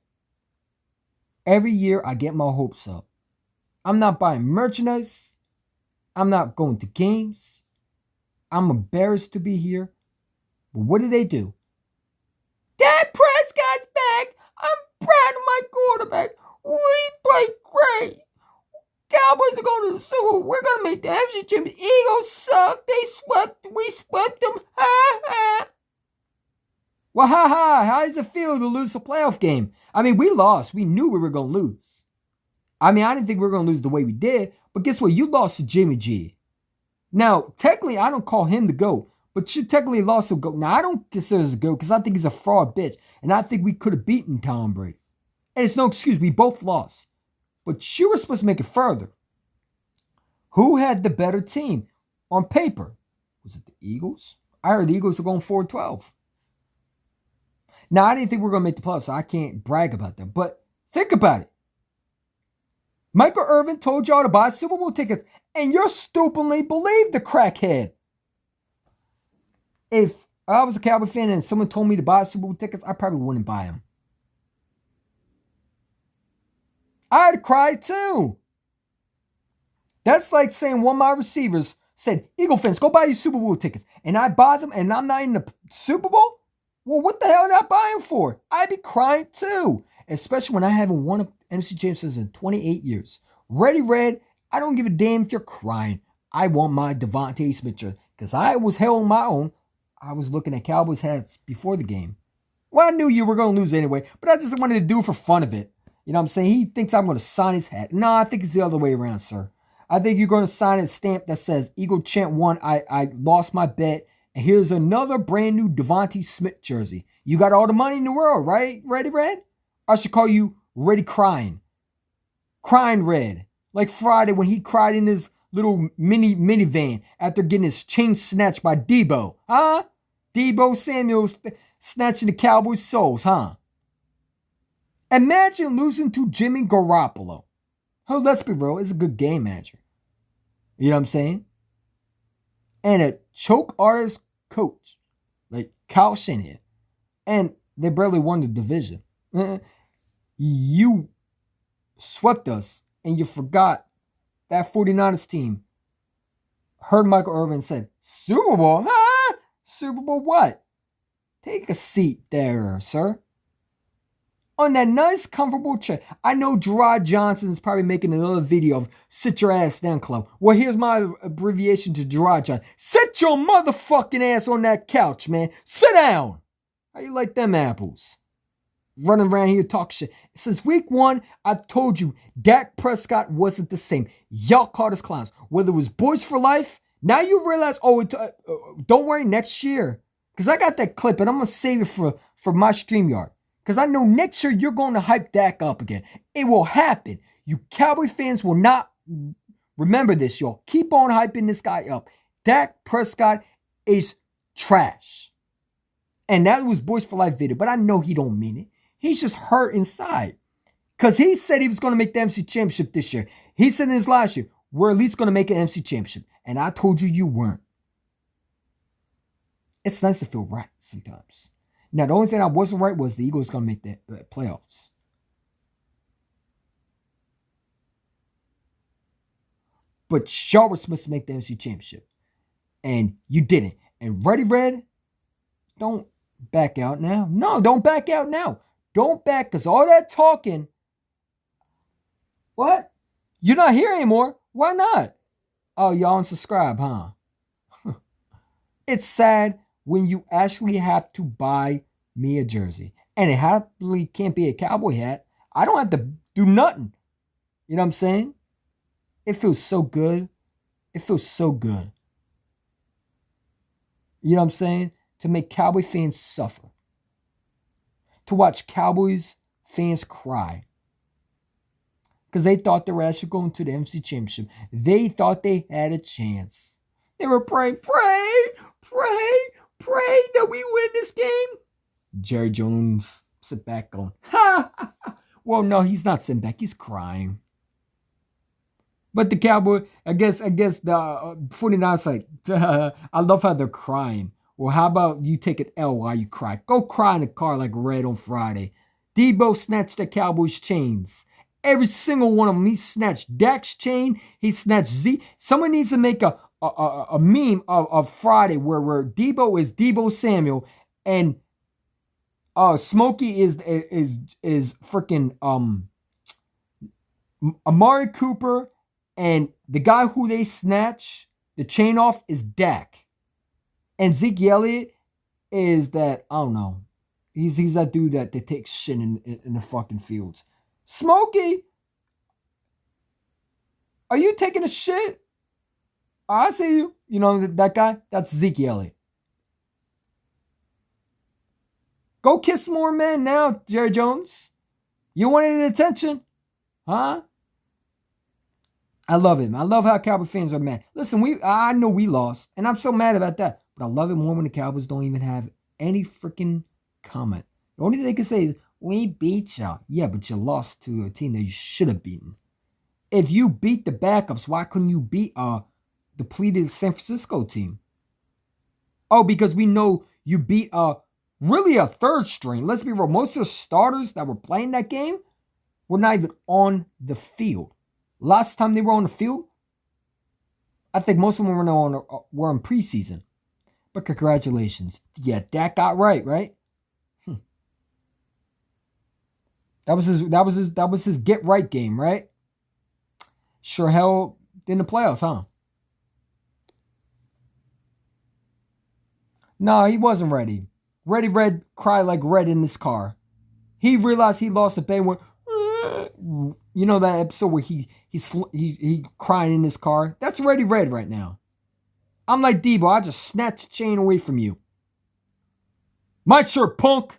Every year I get my hopes up. I'm not buying merchandise. I'm not going to games. I'm embarrassed to be here. But what do? Dak Prescott's back. I'm proud of my quarterback. We played great. Cowboys are going to the Super Bowl. We're going to make the NFC Championship. Eagles suck. We swept them. Ha ha. Well, ha ha. How does it feel to lose a playoff game? I mean, we lost. We knew we were going to lose. I mean, I didn't think we were going to lose the way we did. But guess what? You lost to Jimmy G. Now, technically, I don't call him the GOAT. But you technically lost to GOAT. Now, I don't consider him a GOAT because I think he's a fraud bitch. And I think we could have beaten Tom Brady. And it's no excuse. We both lost. But you were supposed to make it further. Who had the better team on paper? Was it the Eagles? I heard the Eagles were going 4-12. Now, I didn't think we were going to make the playoffs, so I can't brag about them. But think about it. Michael Irvin told y'all to buy Super Bowl tickets, and you stupidly believed the crackhead. If I was a Cowboy fan and someone told me to buy Super Bowl tickets, I probably wouldn't buy them. I'd cry too. That's like saying one of my receivers said, Eagle fans, go buy your Super Bowl tickets. And I buy them and I'm not in the Super Bowl? Well, what the hell am I buying for? I'd be crying too. Especially when I haven't won an NFC Championship in 28 years. Ready Red, I don't give a damn if you're crying. I want my Devontae Smith jersey. Because I was hell on my own. I was looking at Cowboys hats before the game. Well, I knew you were going to lose anyway. But I just wanted to do it for fun of it. You know what I'm saying? He thinks I'm going to sign his hat. No, I think it's the other way around, sir. I think you're going to sign a stamp that says Eagle Chant won. I lost my bet. And here's another brand new Devontae Smith jersey. You got all the money in the world, right? Ready Red? I should call you Ready Crying. Crying Red. Like Friday when he cried in his little minivan after getting his chain snatched by Debo, huh? Debo Samuel's snatching the Cowboys' souls, huh? Imagine losing to Jimmy Garoppolo. Oh, let's be real, it's a good game manager. You know what I'm saying? And a choke artist coach like Kyle Shanahan. And they barely won the division. You swept us and you forgot that 49ers team heard Michael Irvin and said, Super Bowl? Huh? Super Bowl what? Take a seat there, sir. On that nice, comfortable chair. I know Gerard Johnson is probably making another video of Sit Your Ass Down Club. Well, here's my abbreviation to Gerard Johnson. Sit your motherfucking ass on that couch, man. Sit down. How you like them apples? Running around here talk shit. Since week 1, I told you Dak Prescott wasn't the same. Y'all caught us clowns. Whether it was Boys for Life, now you realize, don't worry, next year. Because I got that clip and I'm going to save it for my StreamYard. Because I know next year you're going to hype Dak up again. It will happen. You Cowboy fans will not remember this, y'all. Keep on hyping this guy up. Dak Prescott is trash. And that was Boys for Life video. But I know he don't mean it. He's just hurt inside. Because he said he was going to make the NFC Championship this year. He said in his last year, we're at least going to make an NFC Championship. And I told you weren't. It's nice to feel right sometimes. Now, the only thing I wasn't right was the Eagles going to make the playoffs. But y'all were supposed to make the NFC Championship. And you didn't. And Ready Red, don't back out now. No, don't back out now. Don't back, because all that talking. What? You're not here anymore. Why not? Oh, y'all unsubscribe, huh? It's sad when you actually have to buy me a jersey. And it happily can't be a cowboy hat. I don't have to do nothing. You know what I'm saying? It feels so good. It feels so good. You know what I'm saying? To make Cowboy fans suffer. To watch Cowboys fans cry. Because they thought they were actually going to the NFC Championship. They thought they had a chance. They were praying, pray that we win this game. Jerry Jones sit back going, ha! Well, no, he's not sitting back. He's crying. But the Cowboy, I guess the 49ers like, I love how they're crying. Well, how about you take an L while you cry? Go cry in the car like Red on Friday. Debo snatched the Cowboys' chains. Every single one of them. He snatched Dak's chain. He snatched Z. Someone needs to make a meme of Friday where Debo is Debo Samuel and Smokey is freaking Amari Cooper, and the guy who they snatch the chain off is Dak. And Zeke Elliott is that, I don't know. He's that dude that takes shit in the fucking fields. Smokey, are you taking a shit? I see you. You know that guy? That's Zeke Elliott. Go kiss more men now, Jerry Jones. You wanted attention? Huh? I love it. I love how Cowboy fans are mad. Listen, I know we lost, and I'm so mad about that. But I love it more when the Cowboys don't even have any freaking comment. The only thing they can say is, we beat y'all. Yeah, but you lost to a team that you should have beaten. If you beat the backups, why couldn't you beat a depleted San Francisco team? Oh, because we know you beat really a third string. Let's be real. Most of the starters that were playing that game were not even on the field. Last time they were on the field, I think most of them were in preseason. But congratulations. Yeah, Dak got right? That was his get right game, right? Sure hell in the playoffs, huh? No, he wasn't ready. Ready Red cried like Red in his car. He realized he lost a bet. You know that episode where he crying in his car? That's Ready Red right now. I'm like Debo. I just snatched the chain away from you. My shirt, punk.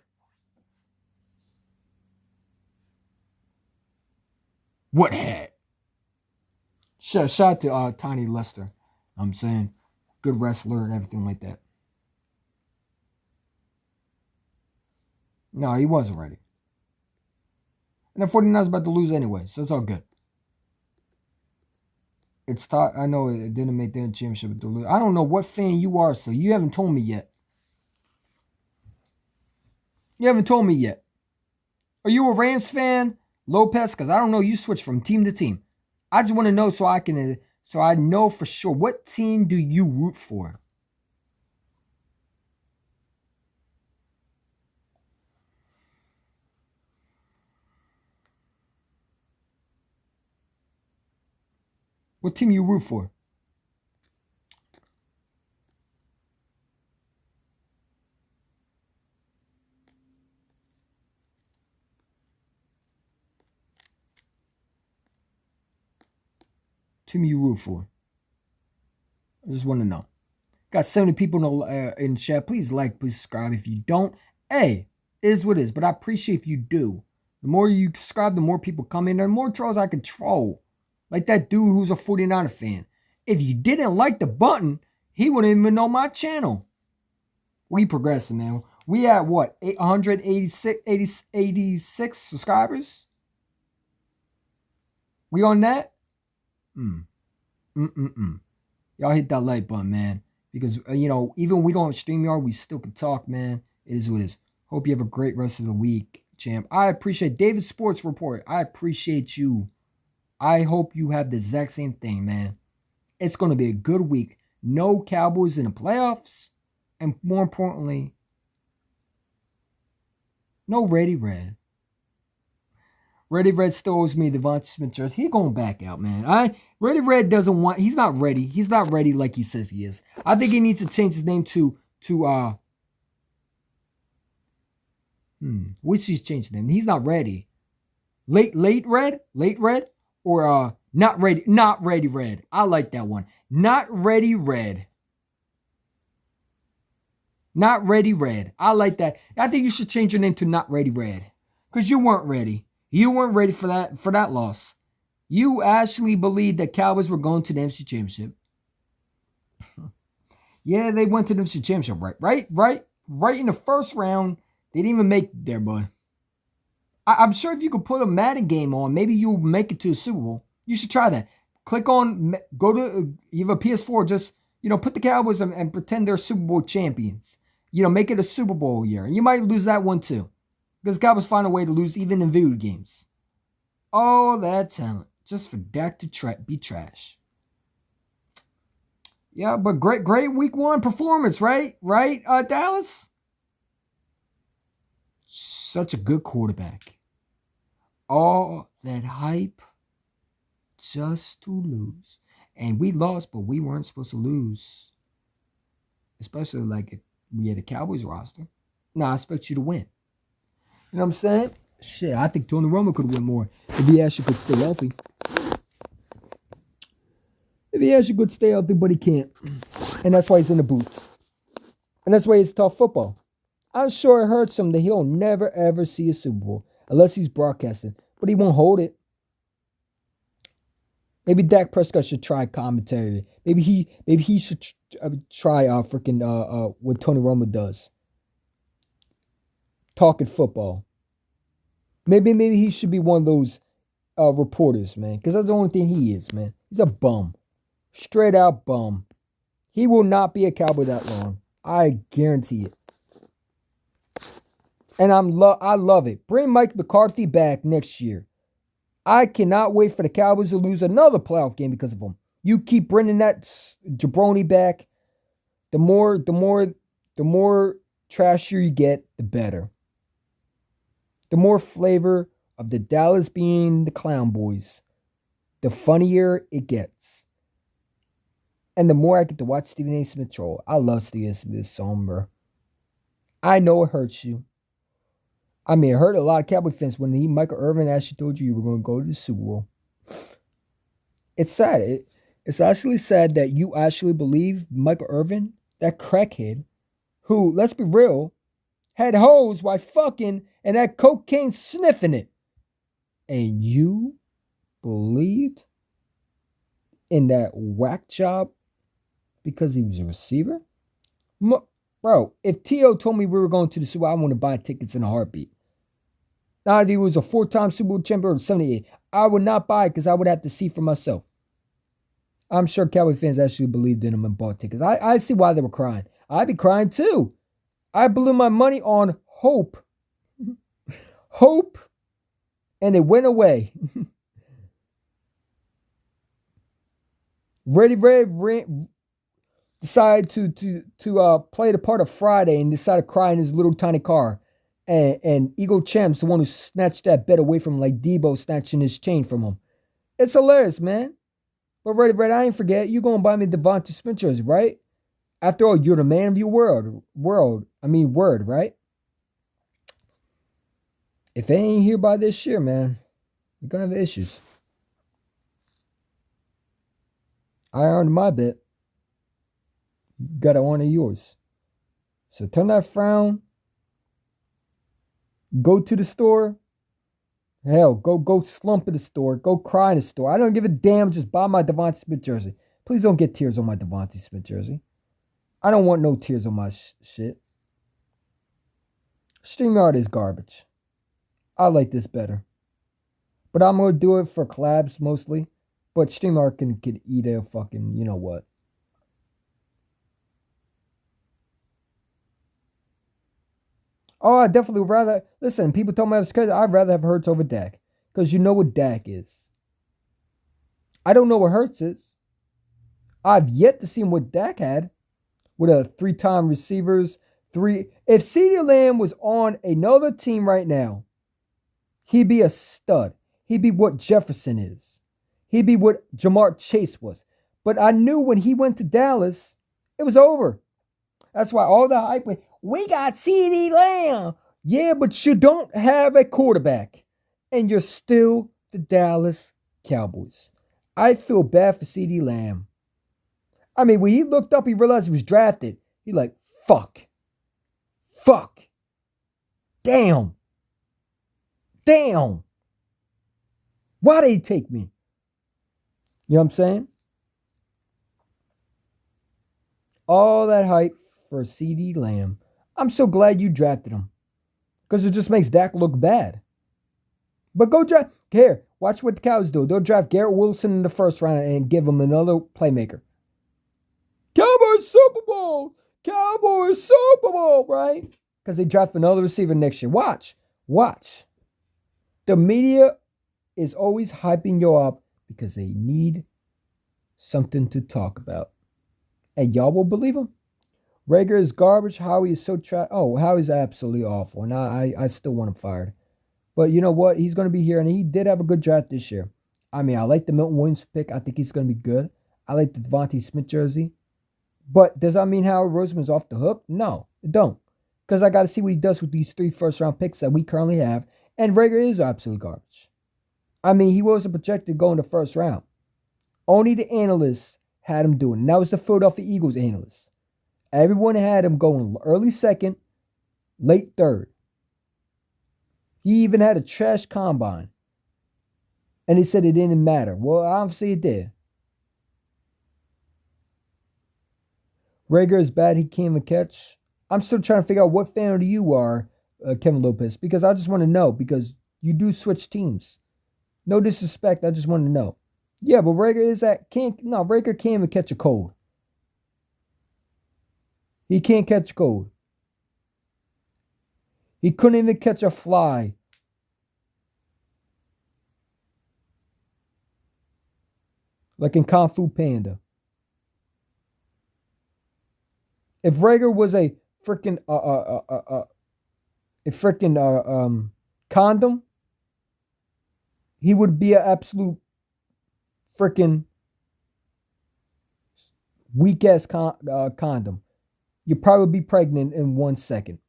What hat? Shout out to Tiny Lester. I'm saying, good wrestler and everything like that. No, he wasn't ready. And the 49ers about to lose anyway, so it's all good. It's taught. I know it didn't make the championship to lose. I don't know what fan you are, so you haven't told me yet. You haven't told me yet. Are you a Rams fan, Lopez? Because I don't know. You switch from team to team. I just want to know so I know for sure. What team do you root for? What team you root for? Team you root for? I just want to know. Got 70 people in chat. Please like, please subscribe. If you don't, hey, it is what it is. But I appreciate if you do. The more you subscribe, the more people come in. The more trolls I control. Like that dude who's a 49er fan. If you didn't like the button, he wouldn't even know my channel. We progressing, man. We at what? 86 subscribers? We on that? Y'all hit that like button, man. Because, even when we don't StreamYard, we still can talk, man. It is what it is. Hope you have a great rest of the week, champ. I appreciate David Sports Report. I appreciate you. I hope you have the exact same thing, man. It's going to be a good week. No Cowboys in the playoffs. And more importantly, no Ready Red. Ready Red still owes me Devontae Smith jersey. He going back out, man. Ready Red doesn't want. He's not ready. He's not ready like he says he is. I think he needs to change his name to which he's changed his name. He's not ready. Late Red, or not ready Red. I like that one. Not Ready Red. Not Ready Red. I like that. I think you should change your name to Not Ready Red, because you weren't ready. You weren't ready for that loss. You actually believed that Cowboys were going to the NFC Championship. Yeah, they went to the NFC Championship, right in the first round. They didn't even make it there, bud. I'm sure if you could put a Madden game on, maybe you'll make it to a Super Bowl. You should try that. Go to, you have a PS4, just, put the Cowboys and pretend they're Super Bowl champions. Make it a Super Bowl year. You might lose that one too. Because Cowboys find a way to lose even in video games. All that talent just for Dak to be trash. Yeah, but great week one performance, right? Right, Dallas? Such a good quarterback. All that hype just to lose. And we lost, but we weren't supposed to lose. Especially like if we had a Cowboys roster. No, I expect you to win. You know what I'm saying? Shit, I think Tony Romo could win more if he actually could stay healthy. If he actually could stay healthy, but he can't. And that's why he's in the booth. And that's why it's tough football. I'm sure it hurts him that he'll never, ever see a Super Bowl unless he's broadcasting. But he won't hold it. Maybe Dak Prescott should try commentary. Maybe he should try what Tony Romo does. Talking football. Maybe he should be one of those reporters, man. Because that's the only thing he is, man. He's a bum. Straight out bum. He will not be a Cowboy that long. I guarantee it. And I love it. Bring Mike McCarthy back next year. I cannot wait for the Cowboys to lose another playoff game because of him. You keep bringing that jabroni back. The more trashier you get, the better. The more flavor of the Dallas being the Clown Boys, the funnier it gets. And the more I get to watch Stephen A. Smith troll. I love Stephen A. Smith somber. I know it hurts you. I mean, it hurt a lot of Cowboy fans when Michael Irvin actually told you were going to go to the Super Bowl. It's sad. It's actually sad that you actually believe Michael Irvin, that crackhead, who, let's be real, had hoes while fucking and had cocaine sniffing it. And you believed in that whack job because he was a receiver? Bro, if T.O. told me we were going to the Super Bowl, I want to buy tickets in a heartbeat. Not if he was a 4-time Super Bowl champion or 78. I would not buy it because I would have to see for myself. I'm sure Cowboy fans actually believed in him and bought tickets. I see why they were crying. I'd be crying too. I blew my money on hope. Hope. And it went away. Ready Red decided to play the part of Friday and decided to cry in his little tiny car. And Eagle Champ's the one who snatched that bet away from him, like Debo snatching his chain from him. It's hilarious, man. But Ready Red, I ain't forget. You gonna buy me Devontae Smith jersey, right? After all, you're the man of your word, right? If it ain't here by this year, man, you're gonna have issues. I earned my bet. You gotta honor yours. So turn that frown. Go to the store. Hell, go slump at the store. Go cry in the store. I don't give a damn. Just buy my Devontae Smith jersey. Please don't get tears on my Devontae Smith jersey. I don't want no tears on my shit. StreamYard is garbage. I like this better. But I'm going to do it for collabs mostly. But StreamYard can eat a fucking, you know what. Oh, I definitely would rather... Listen, people told me I was crazy. I'd rather have Hurts over Dak. Because you know what Dak is. I don't know what Hurts is. I've yet to see what Dak had. With a 3-time receivers. If CeeDee Lamb was on another team right now, he'd be a stud. He'd be what Jefferson is. He'd be what Jamar Chase was. But I knew when he went to Dallas, it was over. That's why all the hype went, we got CeeDee Lamb. Yeah, but you don't have a quarterback. And you're still the Dallas Cowboys. I feel bad for CeeDee Lamb. I mean, when he looked up, he realized he was drafted. He like, fuck. Damn. Why they take me? You know what I'm saying? All that hype for CeeDee Lamb. I'm so glad you drafted him. Because it just makes Dak look bad. But go draft. Here, watch what the Cows do. They'll draft Garrett Wilson in the first round and give him another playmaker. Cowboys Super Bowl, right? Because they draft another receiver next year. Watch. The media is always hyping you up because they need something to talk about. And y'all will believe him. Rager is garbage. Howie is so trash. Oh, Howie's absolutely awful. And I still want him fired. But you know what? He's going to be here. And he did have a good draft this year. I mean, I like the Milton Williams pick. I think he's going to be good. I like the Devontae Smith jersey. But does that mean Howard Roseman's off the hook? No, it don't. Because I got to see what he does with these 3 first-round picks that we currently have. And Rager is absolute garbage. I mean, he wasn't projected to go in the first round. Only the analysts had him doing it. And that was the Philadelphia Eagles analysts. Everyone had him going early second, late third. He even had a trash combine. And he said it didn't matter. Well, obviously it did. Rager is bad. He can't even catch. I'm still trying to figure out what fan you are, Kevin Lopez, because I just want to know, because you do switch teams. No disrespect. I just want to know. Yeah, but Rager Rager can't even catch a cold. He can't catch cold. He couldn't even catch a fly. Like in Kung Fu Panda. If Rager was a freaking condom, he would be an absolute freaking weak ass condom. You'd probably be pregnant in 1 second.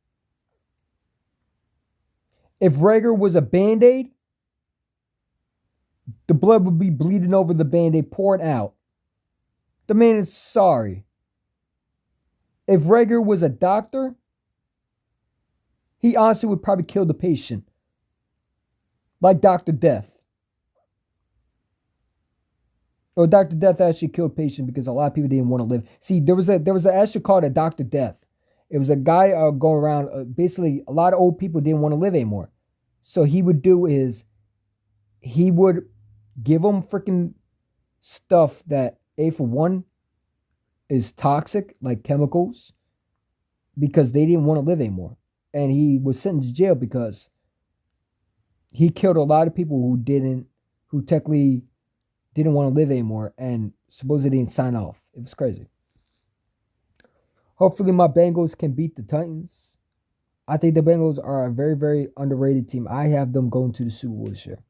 If Rager was a Band-Aid, the blood would be bleeding over the Band-Aid, pouring out. The man is sorry. If Rager was a doctor, he honestly would probably kill the patient. Like Dr. Death. Or Dr. Death actually killed patients because a lot of people didn't want to live. See, there was an actually called a Dr. Death. It was a guy going around. Basically, a lot of old people didn't want to live anymore. So he would do is he would give them freaking stuff that a for one is toxic, like chemicals, because they didn't want to live anymore. And he was sentenced to jail because he killed a lot of people who technically didn't want to live anymore and supposedly didn't sign off. It was crazy. Hopefully, my Bengals can beat the Titans. I think the Bengals are a very, very underrated team. I have them going to the Super Bowl this year.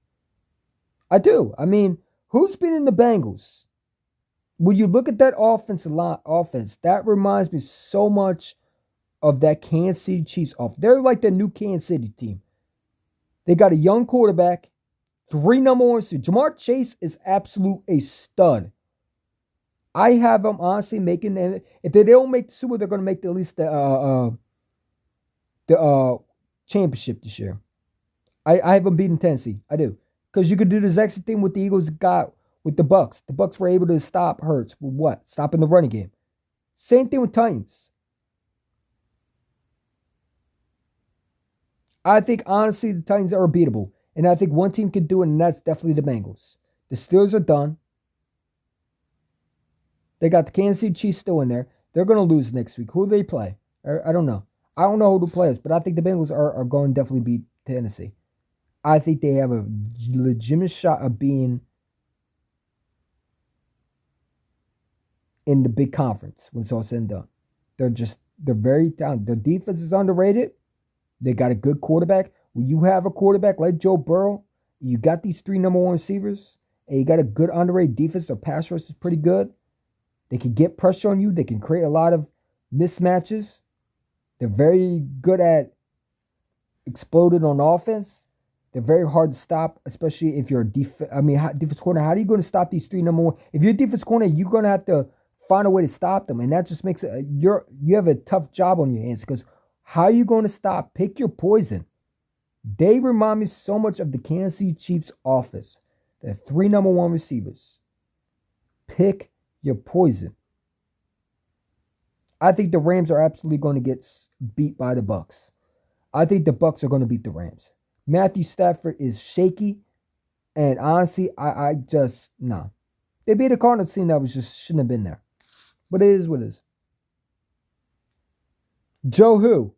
I do. I mean, who's been in the Bengals? When you look at that offense, that reminds me so much of that Kansas City Chiefs offense. They're like the new Kansas City team. They got a young quarterback, 3 number one receivers. Jamar Chase is absolute a stud. I have them honestly making. If they don't make the Super Bowl, they're going to make at least the championship this year. I have them beating Tennessee. I do. Because you could do the exact same thing with the Eagles got with the Bucks. The Bucks were able to stop Hurts with what? Stopping the running game. Same thing with Titans. I think, honestly, the Titans are beatable. And I think one team could do it, and that's definitely the Bengals. The Steelers are done. They got the Kansas City Chiefs still in there. They're going to lose next week. Who do they play? I don't know. I don't know who the players, but I think the Bengals are going to definitely beat Tennessee. I think they have a legitimate shot of being in the big conference when it's all said and done. They're very talented. Their defense is underrated. They got a good quarterback. When you have a quarterback like Joe Burrow, you got these 3 number one receivers, and you got a good underrated defense. Their pass rush is pretty good. They can get pressure on you. They can create a lot of mismatches. They're very good at exploding on offense. They're very hard to stop, especially if you're a defense corner. How are you going to stop these 3 number one? If you're a defense corner, you're going to have to find a way to stop them, and that just makes it you have a tough job on your hands because how are you going to stop? Pick your poison. They remind me so much of the Kansas City Chiefs offense. They're 3 number one receivers. Pick your poison. I think the Rams are absolutely going to get beat by the Bucks. I think the Bucks are going to beat the Rams. Matthew Stafford is shaky, and honestly, I just no. They beat a Cardinals team that shouldn't have been there. But it is what it is. Joe who?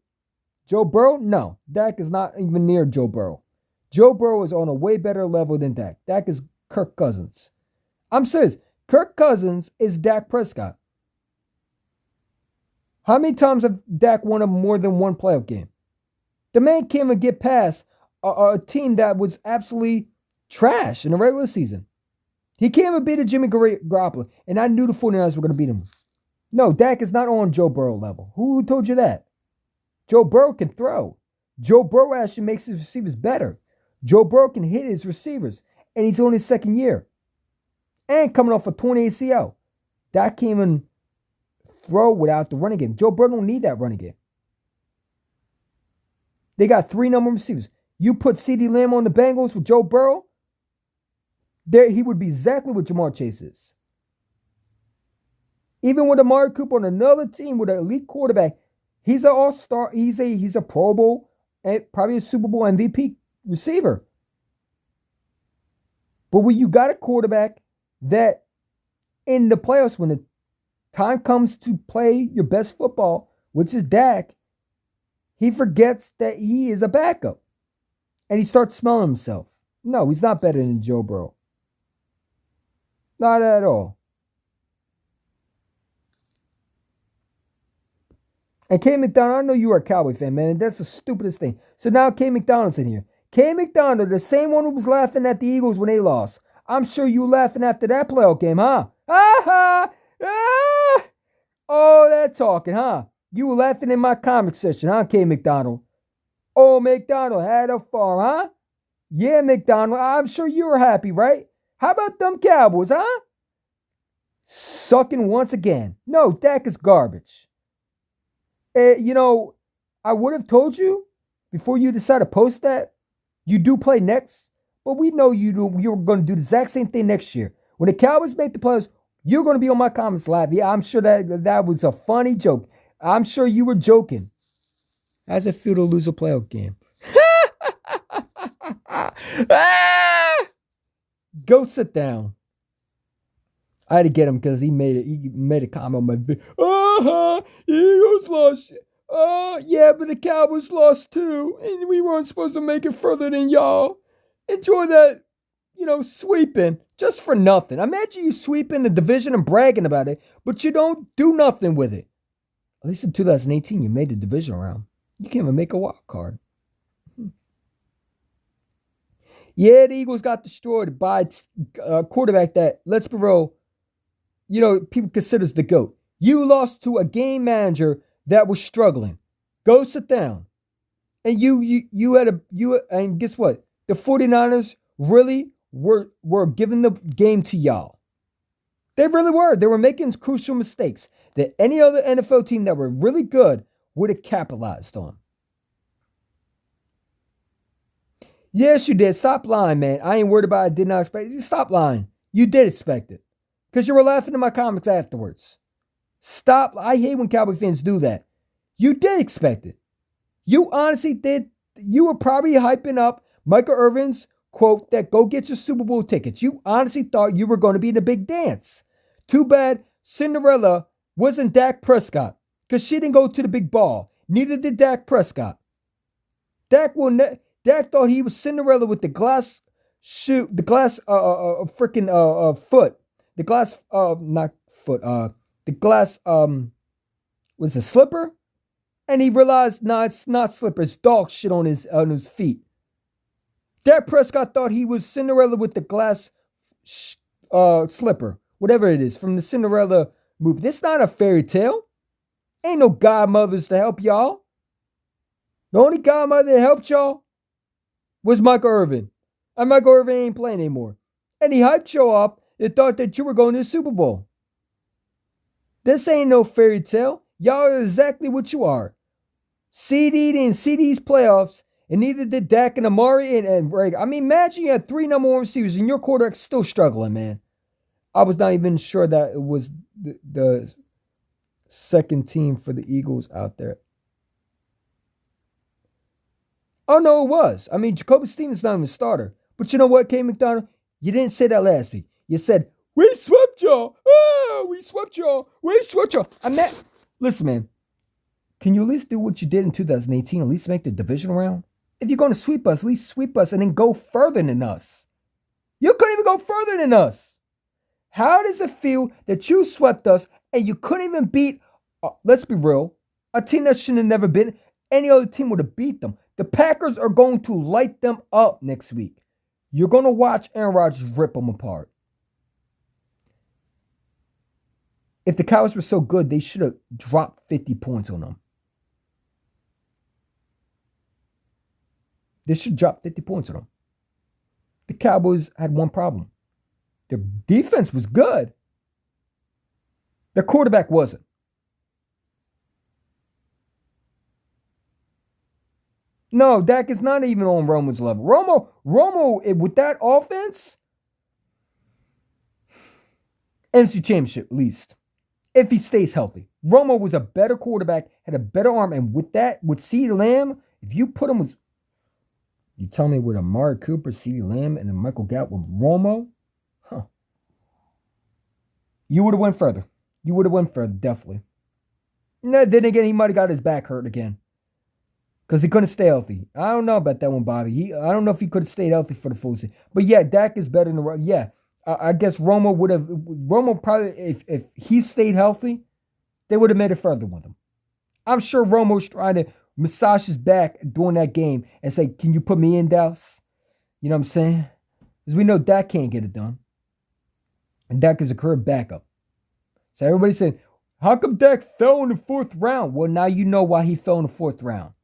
Joe Burrow? No. Dak is not even near Joe Burrow. Joe Burrow is on a way better level than Dak. Dak is Kirk Cousins. I'm serious. Kirk Cousins is Dak Prescott. How many times have Dak won more than one playoff game? The man can't even get past a team that was absolutely trash in the regular season. He can't even beat a Jimmy Garoppolo. And I knew the 49ers were going to beat him. No, Dak is not on Joe Burrow level. Who told you that? Joe Burrow can throw. Joe Burrow actually makes his receivers better. Joe Burrow can hit his receivers. And he's on his second year. And coming off a torn ACL. Dak can't even throw without the running game. Joe Burrow don't need that running game. They got 3 number receivers. You put CeeDee Lamb on the Bengals with Joe Burrow, he would be exactly what Jamar Chase is. Even with Amari Cooper on another team with an elite quarterback, he's an all-star. He's a Pro Bowl and probably a Super Bowl MVP receiver. But when you got a quarterback that in the playoffs, when the time comes to play your best football, which is Dak, he forgets that he is a backup. And he starts smelling himself. No, he's not better than Joe Burrow. Not at all. And Kay McDonald, I know you are a Cowboy fan, man. That's the stupidest thing. So now Kay McDonald's in here. Kay McDonald, the same one who was laughing at the Eagles when they lost. I'm sure you were laughing after that playoff game, huh? Ah! Oh, that talking, huh? You were laughing in my comic section, huh, Kay McDonald? Oh, McDonald had a farm, huh? Yeah, McDonald, I'm sure you were happy, right? How about them Cowboys, huh? Sucking once again. No, Dak is garbage. I would have told you before you decide to post that. You do play next, but we know you were going to do the exact same thing next year. When the Cowboys make the playoffs, you're going to be on my comments live. Yeah, I'm sure that was a funny joke. I'm sure you were joking. How's it feel to lose a playoff game? Ah! Go sit down. I had to get him because he made a comment on my video. Eagles lost. Yeah, but the Cowboys lost too. And we weren't supposed to make it further than y'all. Enjoy that, sweeping just for nothing. Imagine you sweeping the division and bragging about it, but you don't do nothing with it. At least in 2018, you made the division round. You can't even make a wild card. Yeah, the Eagles got destroyed by a quarterback that, let's be real, people considers the GOAT. You lost to a game manager that was struggling. Go sit down. And and guess what? The 49ers really were giving the game to y'all. They really were. They were making crucial mistakes that any other NFL team that were really good would have capitalized on. Yes, you did. Stop lying, man. I ain't worried about it. I did not expect it. Stop lying. You did expect it. Because you were laughing in my comments afterwards. Stop. I hate when Cowboy fans do that. You did expect it. You honestly did. You were probably hyping up Michael Irvin's quote that go get your Super Bowl tickets. You honestly thought you were going to be in a big dance. Too bad Cinderella wasn't Dak Prescott because she didn't go to the big ball. Neither did Dak Prescott. Dak thought he was Cinderella with the glass shoe, the glass freaking foot, the glass not foot, the glass was a slipper, and he realized it's not slipper, it's dog shit on his feet. Dak Prescott thought he was Cinderella with the glass slipper, whatever it is from the Cinderella movie. This not a fairy tale. Ain't no godmothers to help y'all. The only godmother that helped y'all was Michael Irvin. And Michael Irvin ain't playing anymore. And he hyped you up and thought that you were going to the Super Bowl. This ain't no fairy tale. Y'all are exactly what you are. CD'd in CD's playoffs, and neither did Dak and Amari and Reagan. I mean, imagine you had 3 number 1 receivers and your quarterback's still struggling, man. I was not even sure that it was the second team for the Eagles out there. Oh, no, it was. I mean, Jacoby Stevens not even a starter. But you know what, K. McDonald? You didn't say that last week. You said, we swept y'all. We swept y'all. We swept y'all. Listen, man. Can you at least do what you did in 2018? At least make the division round? If you're going to sweep us, at least sweep us and then go further than us. You couldn't even go further than us. How does it feel that you swept us and you couldn't even beat, let's be real, a team that shouldn't have never been? Any other team would have beat them. The Packers are going to light them up next week. You're going to watch Aaron Rodgers rip them apart. If the Cowboys were so good, they should have dropped 50 points on them. They should drop 50 points on them. The Cowboys had one problem. Their defense was good. Their quarterback wasn't. No, Dak is not even on Romo's level. Romo, with that offense, NFC Championship at least, if he stays healthy. Romo was a better quarterback, had a better arm, and with CeeDee Lamb, if you put him with, you tell me with Amari Cooper, CeeDee Lamb, and then Michael Gallup with Romo, you would have went further. You would have went further, definitely. No, then again, he might have got his back hurt again. Because he couldn't stay healthy. I don't know about that one, Bobby. I don't know if he could have stayed healthy for the full season. But yeah, Dak is better than yeah. I guess Romo probably, if he stayed healthy, they would have made it further with him. I'm sure Romo's trying to massage his back during that game and say, can you put me in, Dallas? You know what I'm saying? Because we know Dak can't get it done. And Dak is a career backup. So everybody's saying, how come Dak fell in the 4th round? Well, now you know why he fell in the 4th round.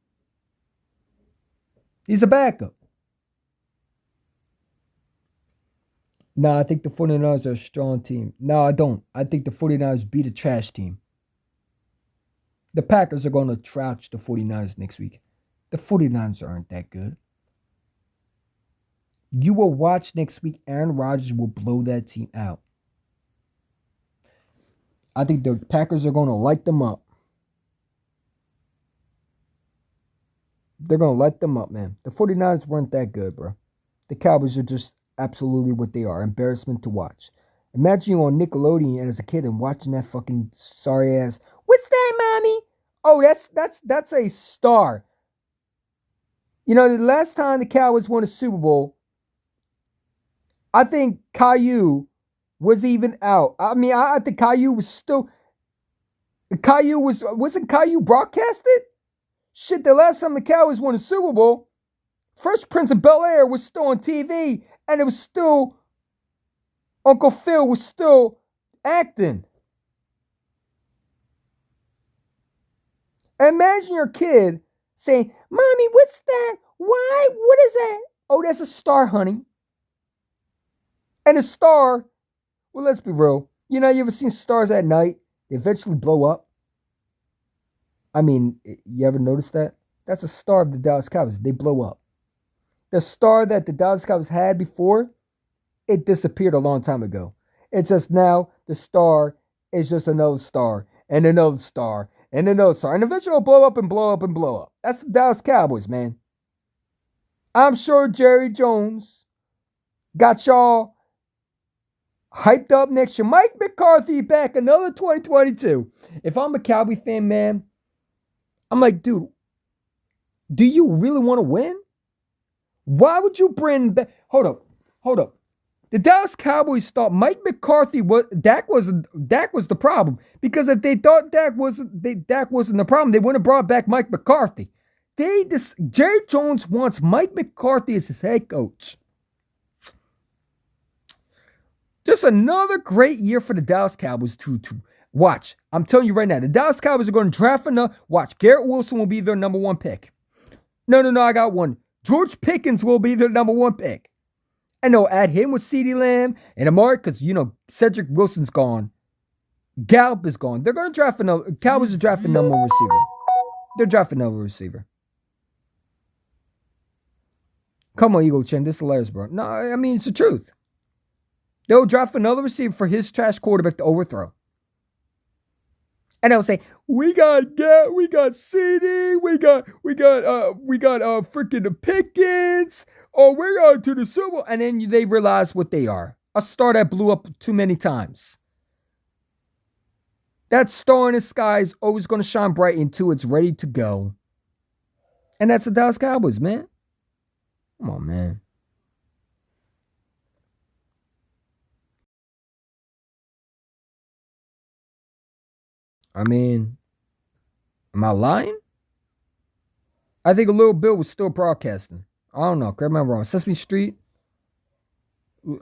He's a backup. No, I think the 49ers are a strong team. No, I don't. I think the 49ers beat a trash team. The Packers are going to trouch the 49ers next week. The 49ers aren't that good. You will watch next week. Aaron Rodgers will blow that team out. I think the Packers are going to light them up. They're going to light them up, man. The 49ers weren't that good, bro. The Cowboys are just absolutely what they are. Embarrassment to watch. Imagine you on Nickelodeon as a kid and watching that fucking sorry ass. What's that, mommy? Oh, that's a star. You know, the last time the Cowboys won a Super Bowl, I think Caillou was even out. I mean, I think Caillou was still. Wasn't Caillou broadcasted? Shit, the last time the Cowboys won a Super Bowl, Fresh Prince of Bel-Air was still on TV, and it was still Uncle Phil was still acting. Imagine your kid saying, "Mommy, what's that? Why? What is that?" "Oh, that's a star, honey." And a star, well, let's be real. You know, you ever seen stars at night? They eventually blow up. I mean, you ever notice that? That's a star of the Dallas Cowboys. They blow up. The star that the Dallas Cowboys had before, it disappeared a long time ago. It's just now the star is just another star and another star and another star. And eventually it'll blow up and blow up and blow up. That's the Dallas Cowboys, man. I'm sure Jerry Jones got y'all hyped up next year. Mike McCarthy back another 2022. If I'm a Cowboy fan, man, I'm like, dude, do you really want to win? Why would you bring back? Hold up. The Dallas Cowboys thought Mike McCarthy was Dak was the problem, because if they thought Dak wasn't the problem, they wouldn't have brought back Mike McCarthy. Jerry Jones wants Mike McCarthy as his head coach. Just another great year for the Dallas Cowboys to watch. I'm telling you right now, the Dallas Cowboys are going to draft another. Watch, Garrett Wilson will be their number one pick. No, I got one. George Pickens will be their number one pick. And they'll add him with CeeDee Lamb and Amari, because, you know, Cedric Wilson's gone. Gallup is gone. They're going to draft another. Cowboys are drafting number one receiver. They're drafting another receiver. Come on, Eagle Chin. This is hilarious, bro. No, I mean, it's the truth. They'll draft another receiver for his trash quarterback to overthrow. And they'll say, we got CD, we got freaking Pickens. Oh, we're going to the Super Bowl. And then they realize what they are. A star that blew up too many times. That star in the sky is always going to shine bright until it's ready to go. And that's the Dallas Cowboys, man. Come on, man. I mean, am I lying? I think a Little Bill was still broadcasting. I don't know. Correct me if I'm wrong. Sesame Street.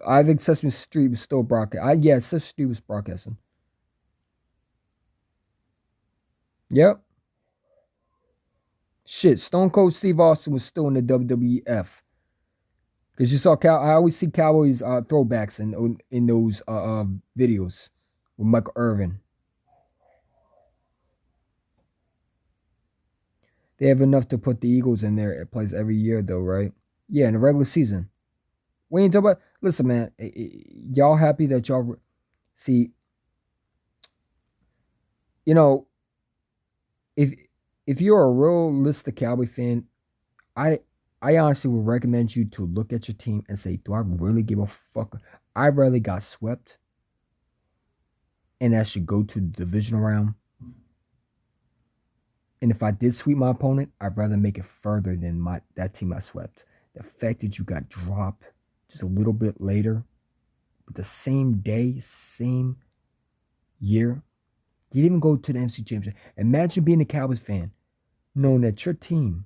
I think Sesame Street was still broadcasting. Yeah, Sesame Street was broadcasting. Yep. Shit, Stone Cold Steve Austin was still in the WWF. Because you saw I always see Cowboys throwbacks in those videos with Michael Irvin. They have enough to put the Eagles in there. It plays every year, though, right? Yeah, in the regular season. We ain't talking about. Listen, man, y'all happy that y'all see. You know, if you're a realistic Cowboy fan, I honestly would recommend you to look at your team and say, do I really give a fuck? I really got swept, and I should go to the divisional round. And if I did sweep my opponent, I'd rather make it further than that team I swept. The fact that you got dropped just a little bit later, but the same day, same year, you didn't even go to the NFC Championship. Imagine being a Cowboys fan, knowing that your team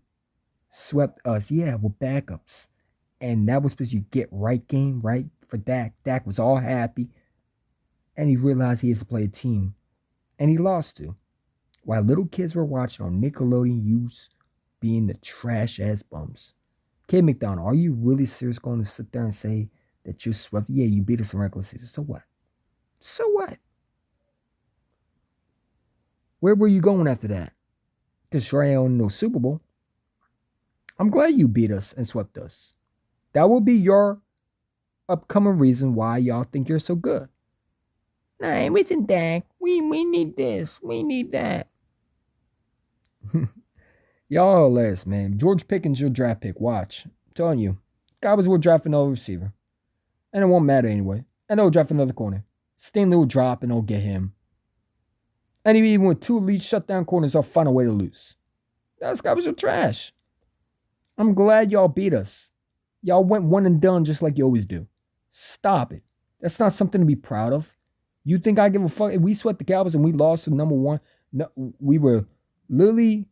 swept us, yeah, with backups. And that was because you get right game, right, for Dak. Dak was all happy. And he realized he has to play a team. And he lost to. While little kids were watching on Nickelodeon, you being the trash-ass bums. K. McDonald, are you really serious going to sit there and say that you swept? Yeah, you beat us in regular season. So what? So what? Where were you going after that? Because sure I don't know Super Bowl. I'm glad you beat us and swept us. That will be your upcoming reason why y'all think you're so good. Nah, it wasn't Dak. We need this. We need that. Y'all are hilarious, man. George Pickens, your draft pick. Watch. I'm telling you. Cowboys will draft another receiver. And it won't matter anyway. And they'll draft another corner. Stingley will drop and they'll get him. And even with 2 elite shutdown corners, they'll find a way to lose. Those Cowboys are trash. I'm glad y'all beat us. Y'all went one and done just like you always do. Stop it. That's not something to be proud of. You think I give a fuck? If we sweat the Cowboys and we lost to number one, no, we were literally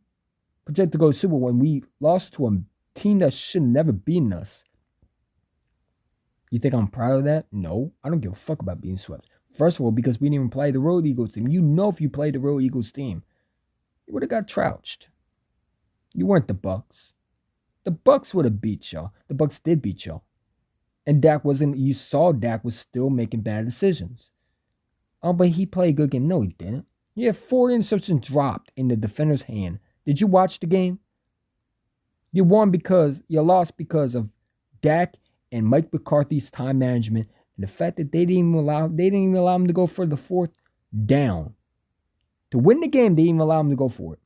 projected to go to Super Bowl when we lost to a team that should never beaten us. You think I'm proud of that? No, I don't give a fuck about being swept. First of all, because we didn't even play the road Eagles team. You know, if you played the road Eagles team, you would have got trounced. You weren't the Bucks. The Bucks would have beat y'all. The Bucks did beat y'all. And Dak wasn't, you saw Dak was still making bad decisions. Oh, but he played a good game. No, he didn't. He had 4 interceptions dropped in the defender's hand. Did you watch the game? You lost because of Dak and Mike McCarthy's time management and the fact that they didn't even allow him to go for the 4th down. To win the game, they didn't even allow him to go for it.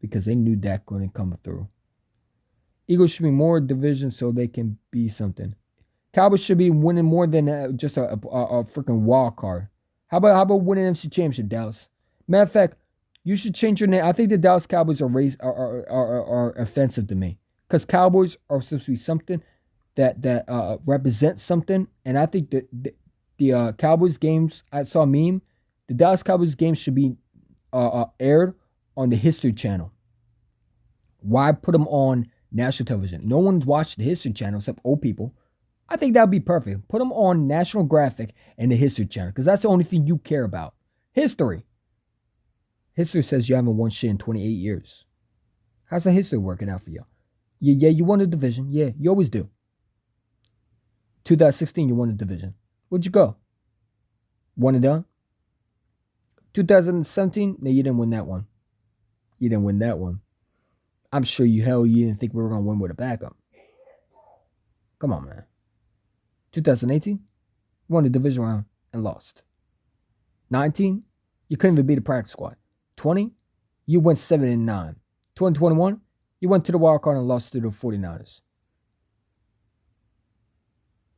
Because they knew Dak couldn't come through. Eagles should be more division so they can be something. Cowboys should be winning more than just a freaking wild card. How about winning NFC Championship, Dallas? Matter of fact, you should change your name. I think the Dallas Cowboys are offensive to me because Cowboys are supposed to be something that represents something, and I think that the Cowboys games, I saw a meme. The Dallas Cowboys games should be aired on the History Channel. Why put them on national television? No one's watched the History Channel except old people. I think that would be perfect. Put them on National Graphic and the History Channel because that's the only thing you care about. History. History says you haven't won shit in 28 years. How's the history working out for you? Yeah, you won the division. Yeah, you always do. 2016, you won the division. Where'd you go? One and done? 2017? No, you didn't win that one. You didn't win that one. I'm sure you didn't think we were going to win with a backup. Come on, man. 2018, you won the division round and lost. 19, you couldn't even beat a practice squad. 20, you went 7-9. 2021, you went to the wild card and lost to the 49ers.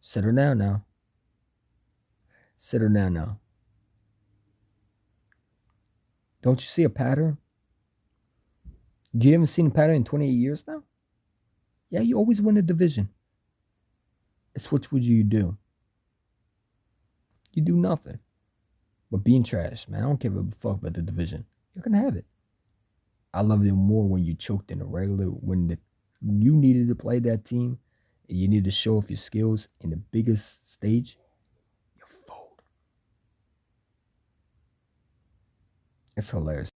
Settle down now. Settle down now. Don't you see a pattern? You haven't seen a pattern in 28 years now? Yeah, you always win a division. It's what would you do? You do nothing. But being trash, man. I don't give a fuck about the division. You're going to have it. I love it more when you choked in a regular, when you needed to play that team and you needed to show off your skills in the biggest stage. You fold. It's hilarious.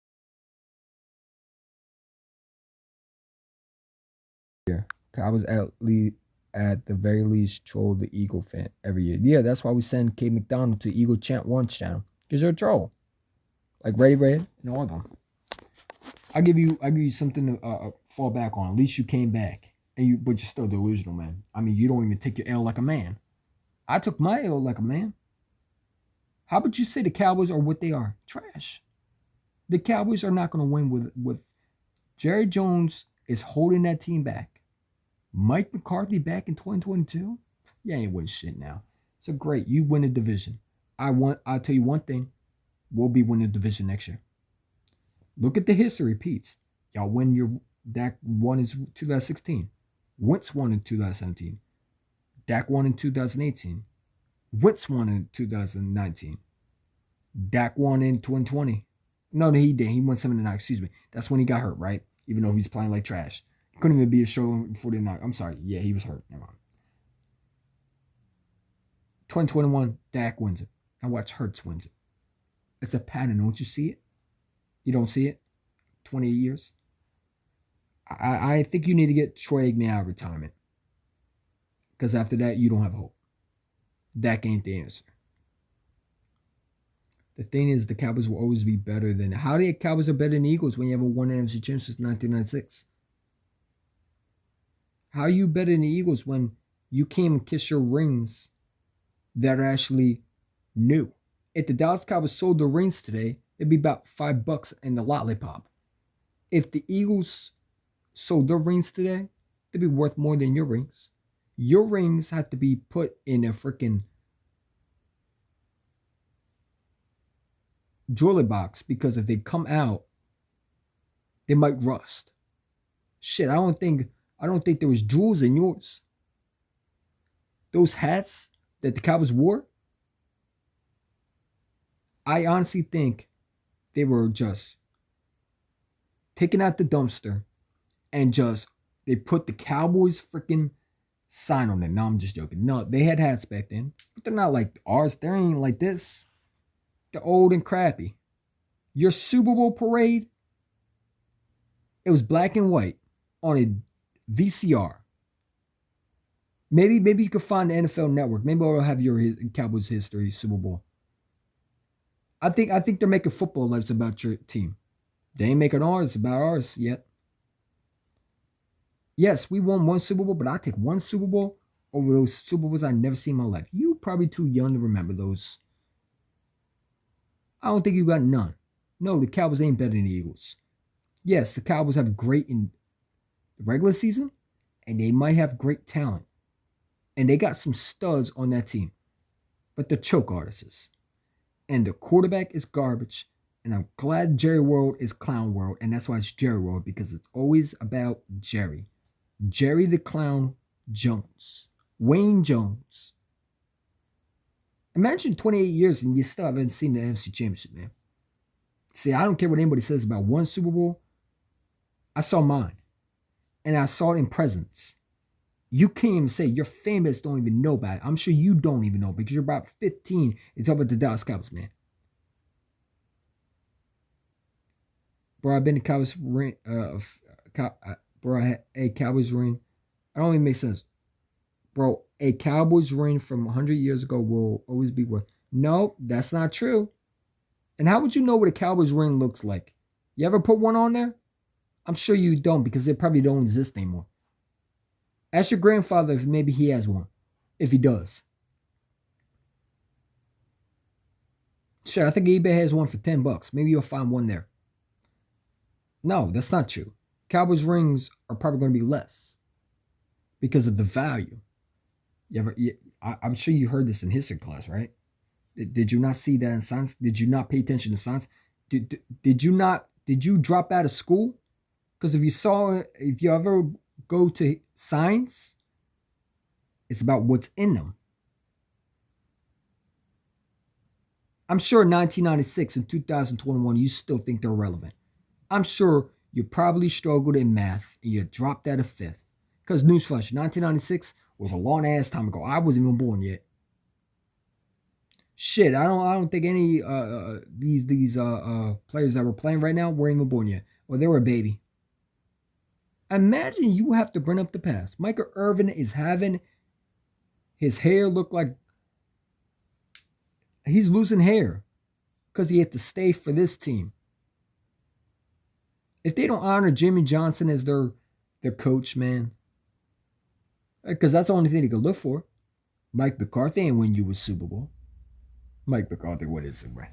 I was at the very least troll the Eagle fan every year. Yeah, that's why we send K McDonald to Eagle Chant 1 channel. Because you're a troll. Like Ray and all of them. I give you something to fall back on. At least you came back. But you're still delusional, man. I mean, you don't even take your L like a man. I took my L like a man. How about you say the Cowboys are what they are? Trash. The Cowboys are not going to win with Jerry Jones is holding that team back. Mike McCarthy back in 2022? You ain't winning shit now. So great. You win the division. I'll tell you one thing. We'll be winning the division next year. Look at the history repeats. Y'all win your Dak won in 2016. Wentz won in 2017. Dak won in 2018. Wentz won in 2019. Dak won in 2020. No, he didn't. He won 7-9. Excuse me. That's when he got hurt, right? Even though he's playing like trash. Couldn't even be a show 49. I'm sorry. Yeah, he was hurt. Never mind. 2021, Dak wins it. Now watch Hurts wins it. It's a pattern. Don't you see it? You don't see it? 28 years? I think you need to get Troy Aikman out of retirement. Because after that, you don't have hope. Dak ain't the answer. The thing is, the Cowboys will always be better than... How the Cowboys are better than the Eagles when you haven't won NFC championship since 1996? How are you better than the Eagles when You can't even kiss your rings that are actually new. If the Dallas Cowboys sold the rings today, it'd be about $5 in the lollipop. If the Eagles sold their rings today, they'd be worth more than your rings. Your rings have to be put in a freaking jewelry box because if they come out, they might rust. Shit, I don't think there was jewels in yours. Those hats that the Cowboys wore, I honestly think they were just taken out the dumpster and just they put the Cowboys freaking sign on it. No, I'm just joking. No, they had hats back then, but they're not like ours. They ain't like this. They're old and crappy. Your Super Bowl parade, it was black and white on a VCR. Maybe you could find the NFL Network. Maybe I'll have your Cowboys history Super Bowl. I think they're making football lives about your team. They ain't making ours about ours yet. Yes, we won one Super Bowl, but I take one Super Bowl over those Super Bowls I never seen in my life. You probably too young to remember those. I don't think you got none. No, the Cowboys ain't better than the Eagles. Yes, the Cowboys have great in the regular season, and they might have great talent. And they got some studs on that team. But the choke artists. And the quarterback is garbage. And I'm glad Jerry World is Clown World. And that's why it's Jerry World, because it's always about Jerry. Jerry the Clown Jones. Wayne Jones. Imagine 28 years and you still haven't seen the NFC Championship, man. See, I don't care what anybody says about one Super Bowl. I saw mine. And I saw it in presence. You can't even say your famous don't even know about it. I'm sure you don't even know because you're about 15 and talk about the Dallas Cowboys, man. Bro, I've been to Cowboys ring. Bro, a Cowboys ring. I don't even make sense. Bro, a Cowboys ring from 100 years ago will always be worth. No, that's not true. And how would you know what a Cowboys ring looks like? You ever put one on there? I'm sure you don't because they probably don't exist anymore. Ask your grandfather if maybe he has one. If he does. Sure, I think eBay has one for $10. Maybe you'll find one there. No, that's not true. Cowboys rings are probably going to be less because of the value. I'm sure you heard this in history class, right? Did you not see that in science? Did you not pay attention to science? Did you drop out of school? Because if you ever go to science, it's about what's in them. I'm sure in 1996 and 2021, you still think they're relevant. I'm sure you probably struggled in math and you dropped out of fifth. Because newsflash, 1996 was a long ass time ago. I wasn't even born yet. Shit, I don't think any these players that were playing right now weren't even born yet. Or they were a baby. Imagine you have to bring up the past. Michael Irvin is having his hair look like he's losing hair because he had to stay for this team. If they don't honor Jimmy Johnson as their coach, man, because that's the only thing they could look for. Mike McCarthy ain't win you a Super Bowl. Mike McCarthy, what is it, right?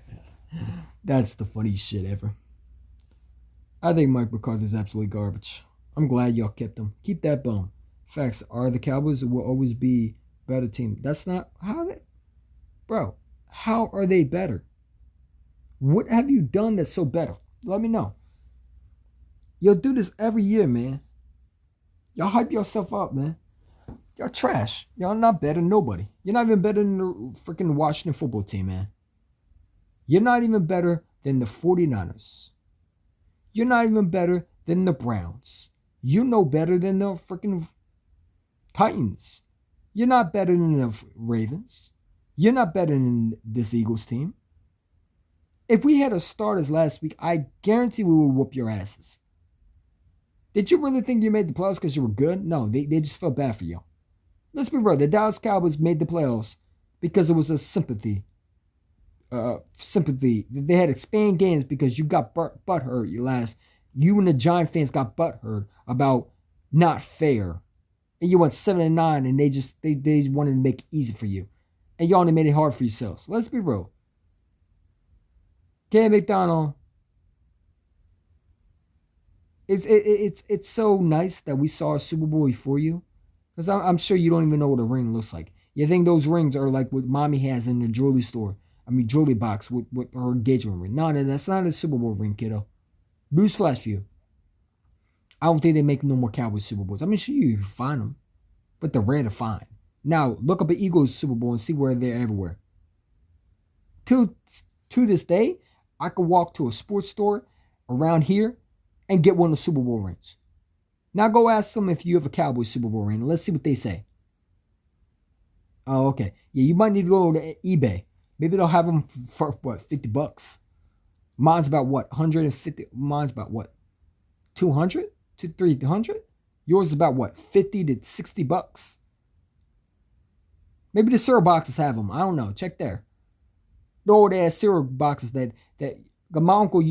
That's the funniest shit ever. I think Mike McCarthy is absolutely garbage. I'm glad y'all kept him. Keep that bum. Facts are the Cowboys will always be a better team. That's not how they, bro. How are they better? What have you done that's so better? Let me know. You'll do this every year, man. Y'all hype yourself up, man. Y'all trash. Y'all not better than nobody. You're not even better than the freaking Washington football team, man. You're not even better than the 49ers. You're not even better than the Browns. You know better than the freaking Titans. You're not better than the Ravens. You're not better than this Eagles team. If we had a starters last week, I guarantee we would whoop your asses. Did you really think you made the playoffs because you were good? No, they just felt bad for you. Let's be real. The Dallas Cowboys made the playoffs because it was a sympathy. They had expand games because you got butthurt. You and the Giant fans got butthurt about not fair. and you went 7-9, and they just wanted to make it easy for you, and you only made it hard for yourselves. Let's be real. Cam McDonald, it's so nice that we saw a Super Bowl before you, because I'm sure you don't even know what a ring looks like. You think those rings are like what mommy has in the jewelry store? I mean, jewelry box with her engagement ring. No, that's not a Super Bowl ring, kiddo. Bruce flash for you. I don't think they make no more Cowboys Super Bowls. I mean, sure, you can find them, but they're rare to find. Now, look up an Eagles Super Bowl and see where they're everywhere. To, to this day, I could walk to a sports store around here and get one of the Super Bowl rings. Now go ask them if you have a Cowboys Super Bowl ring. Let's see what they say. Oh, okay. Yeah, you might need to go to eBay. Maybe they'll have them for what, $50. Mine's about what, 150? Mine's about what, 200 to 300? Yours is about what, 50 to $60? Maybe the cereal boxes have them. I don't know. Check there. The old ass cereal boxes that my uncle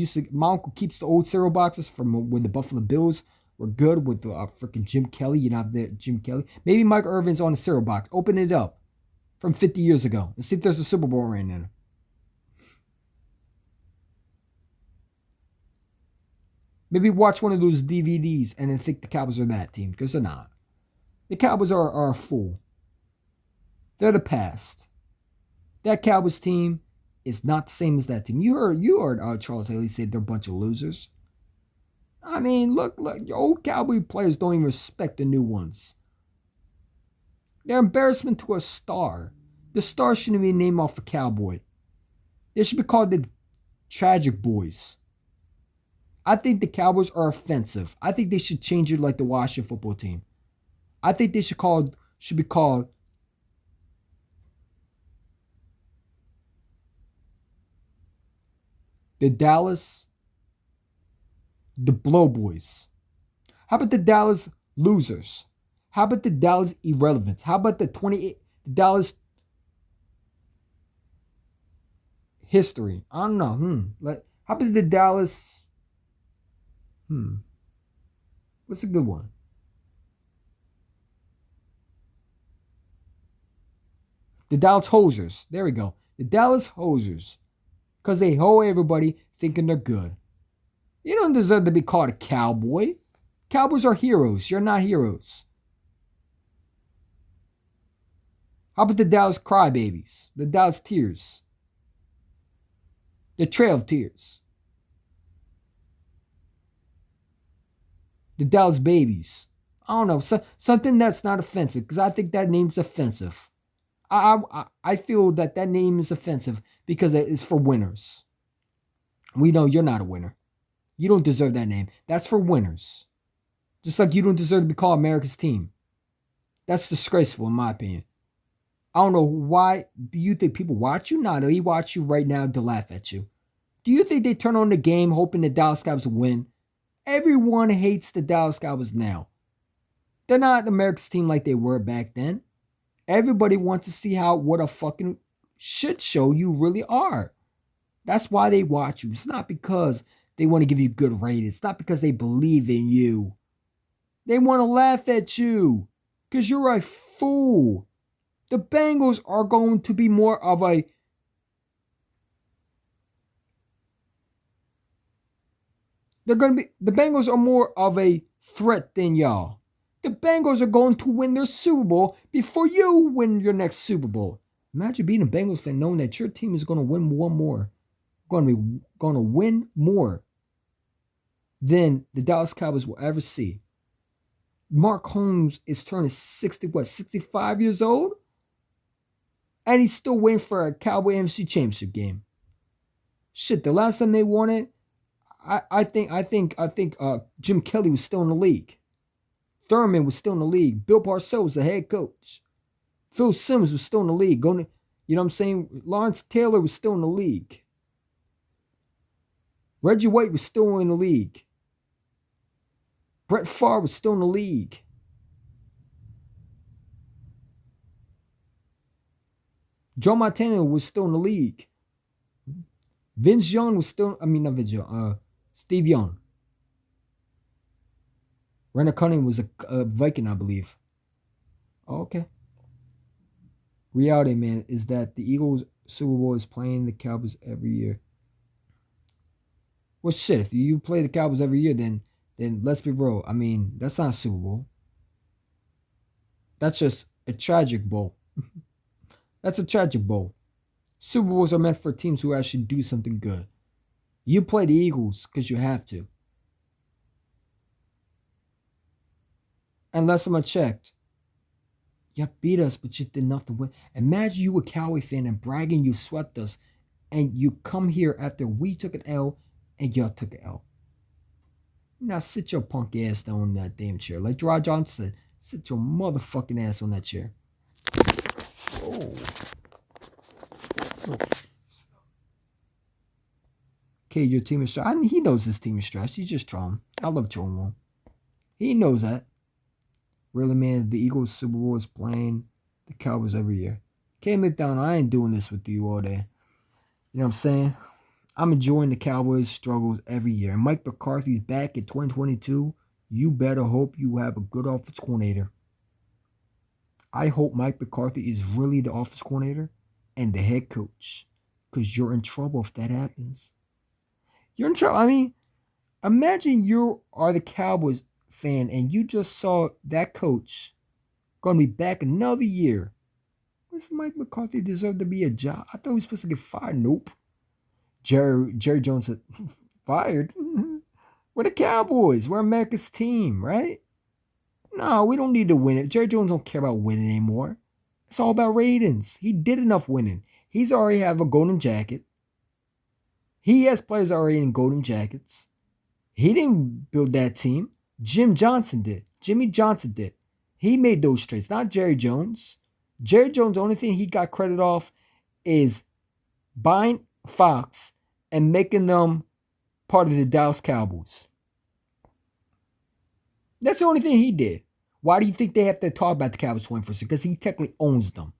keeps the old cereal boxes from when the Buffalo Bills were good with freaking Jim Kelly. You know, Jim Kelly. Maybe Mike Irvin's on the cereal box. Open it up from 50 years ago and see if there's a Super Bowl ring in it. Maybe watch one of those DVDs and then think the Cowboys are that team, because they're not. The Cowboys are a fool. They're the past. That Cowboys team is not the same as that team. You heard Charles Haley say they're a bunch of losers. I mean, look, your old Cowboy players don't even respect the new ones. They're embarrassment to a star. The star shouldn't be named off a Cowboy. They should be called the Tragic Boys. I think the Cowboys are offensive. I think they should change it like the Washington football team. I think they should be called the Blow Boys. How about the Dallas Losers? How about the Dallas Irrelevants? How about the Dallas History? I don't know. How about the Dallas? What's a good one? The Dallas Hosers. There we go. The Dallas Hosers. Because they hoe everybody thinking they're good. You don't deserve to be called a cowboy. Cowboys are heroes. You're not heroes. How about the Dallas Crybabies? The Dallas Tears? The Trail of Tears? The Dallas Babies? I don't know. Something that's not offensive, because I think that name's offensive. I feel that name is offensive because it's for winners. We know you're not a winner. You don't deserve that name. That's for winners. Just like you don't deserve to be called America's team. That's disgraceful in my opinion. I don't know why. Do you think people watch you? No, they watch you right now to laugh at you. Do you think they turn on the game hoping the Dallas Cowboys win? Everyone hates the Dallas Cowboys now. They're not America's team like they were back then. Everybody wants to see what a fucking shit show you really are. That's why they watch you. It's not because they want to give you good ratings. It's not because they believe in you. They want to laugh at you because you're a fool. The Bengals are going to be more of a... The Bengals are more of a threat than y'all. The Bengals are going to win their Super Bowl before you win your next Super Bowl. Imagine being a Bengals fan knowing that your team is going to win one more. Going to win more than the Dallas Cowboys will ever see. Mark Holmes is turning 65 years old? And he's still waiting for a Cowboy NFC Championship game. Shit, the last time they won it, I think Jim Kelly was still in the league. Thurman was still in the league. Bill Parcells was the head coach. Phil Simms was still in the league. You know what I'm saying? Lawrence Taylor was still in the league. Reggie White was still in the league. Brett Favre was still in the league. Joe Montana was still in the league. Vince Young was still, not Vince Young, Steve Young. Randall Cunningham was a Viking, I believe. Okay. Reality, man, is that the Eagles Super Bowl is playing the Cowboys every year. Well, shit, if you play the Cowboys every year, then let's be real. I mean, that's not a Super Bowl. That's just a tragic bowl. That's a tragic bowl. Super Bowls are meant for teams who actually do something good. You play the Eagles because you have to. And last time I checked, you beat us, but you did nothing win. Imagine you a Cowboy fan and bragging you swept us, and you come here after we took an L and y'all took an L. Now sit your punk ass down on that damn chair. Like Gerard Johnson said, sit your motherfucking ass on that chair. Oh. Okay, your team is trash. He knows his team is trash. He's just trolling. I love trolling him. He knows that. Really, man, the Eagles Super Bowl is playing the Cowboys every year. Can't admit down, I ain't doing this with you all day. You know what I'm saying? I'm enjoying the Cowboys' struggles every year. And Mike McCarthy's back in 2022. You better hope you have a good offense coordinator. I hope Mike McCarthy is really the offense coordinator and the head coach. Because you're in trouble if that happens. You're in trouble. I mean, imagine you are the Cowboys fan and you just saw that coach going to be back another year. Does Mike McCarthy deserve to be a job? I thought he was supposed to get fired. Nope. Jerry Jones said, fired? We're the Cowboys. We're America's team, right? No, we don't need to win it. Jerry Jones don't care about winning anymore. It's all about ratings. He did enough winning. He's already have a golden jacket. He has players already in golden jackets. He didn't build that team. Jimmy Johnson did. He made those trades, not Jerry Jones. Jerry Jones, the only thing he got credit off is buying Fox and making them part of the Dallas Cowboys. That's the only thing he did. Why do you think they have to talk about the Cowboys 21st? Because he technically owns them.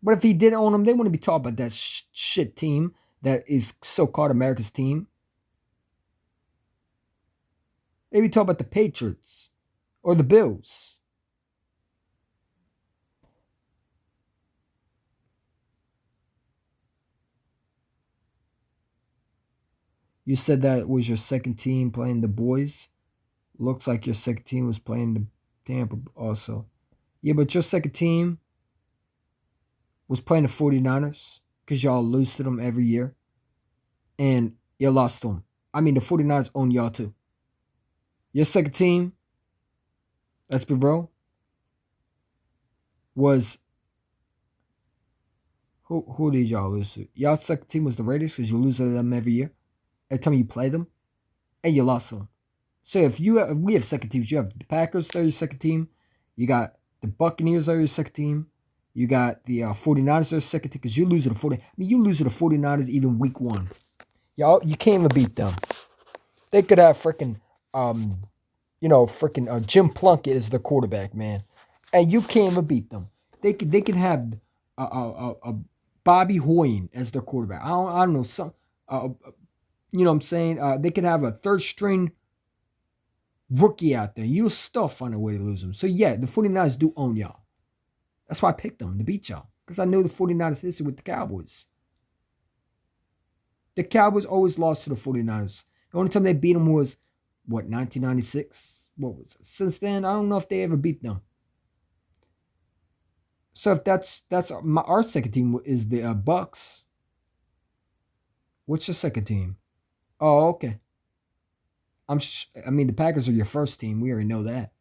But if he didn't own them, they wouldn't be talking about that shit team that is so-called America's team. They'd be talking about the Patriots or the Bills. You said that was your second team playing the boys. Looks like your second team was playing the Tampa also. Yeah, but your second team was playing the 49ers because y'all lose to them every year. And you lost to them. I mean, the 49ers own y'all too. Your second team, let's be real, was... Who did y'all lose to? Y'all second team was the Raiders because you lose to them every year. Every time you play them. And you lost them. So if we have second teams, you have the Packers, they're your second team. You got the Buccaneers, they're your second team. You got the 49ers, they're your second team. Because you lose to the 49ers. I mean, you lose to the 49ers even week one. Y'all, you can't even beat them. They could have freaking, Jim Plunkett as the quarterback, man. And you can't even beat them. They could have a Bobby Hoying as their quarterback. I don't know, some, you know what I'm saying? They could have a third string rookie out there. You'll still find a way to lose them. So, yeah, the 49ers do own y'all. That's why I picked them to beat y'all. Because I know the 49ers history with the Cowboys. The Cowboys always lost to the 49ers. The only time they beat them was, 1996? What was it? Since then, I don't know if they ever beat them. So if that's our second team is the Bucks. What's your second team? Oh, okay. The Packers are your first team. We already know that.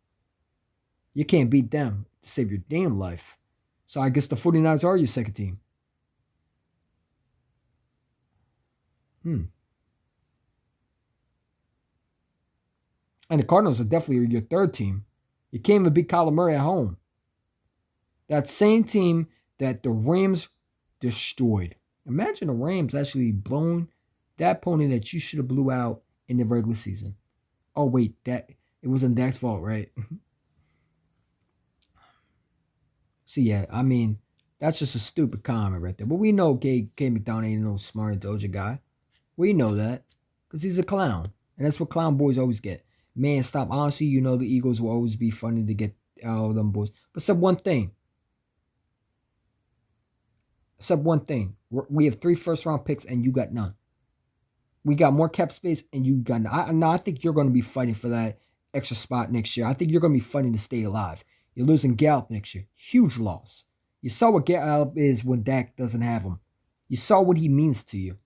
You can't beat them to save your damn life. So I guess the 49ers are your second team. And the Cardinals are definitely your third team. You can't even beat Kyler Murray at home. That same team that the Rams destroyed. Imagine the Rams actually blowing that pony that you should have blew out in the regular season. Oh, wait, it wasn't Dak's fault, right? So, yeah, I mean, that's just a stupid comment right there. But we know K McDonald ain't no smart intelligent guy. We know that because he's a clown. And that's what clown boys always get. Man, stop. Honestly, you know the Eagles will always be funny to get all them boys. But except one thing. Except one thing. We have 3 first-round picks and you got none. We got more cap space and you got none. I think you're going to be fighting for that extra spot next year. I think you're going to be fighting to stay alive. You're losing Gallup next year. Huge loss. You saw what Gallup is when Dak doesn't have him. You saw what he means to you.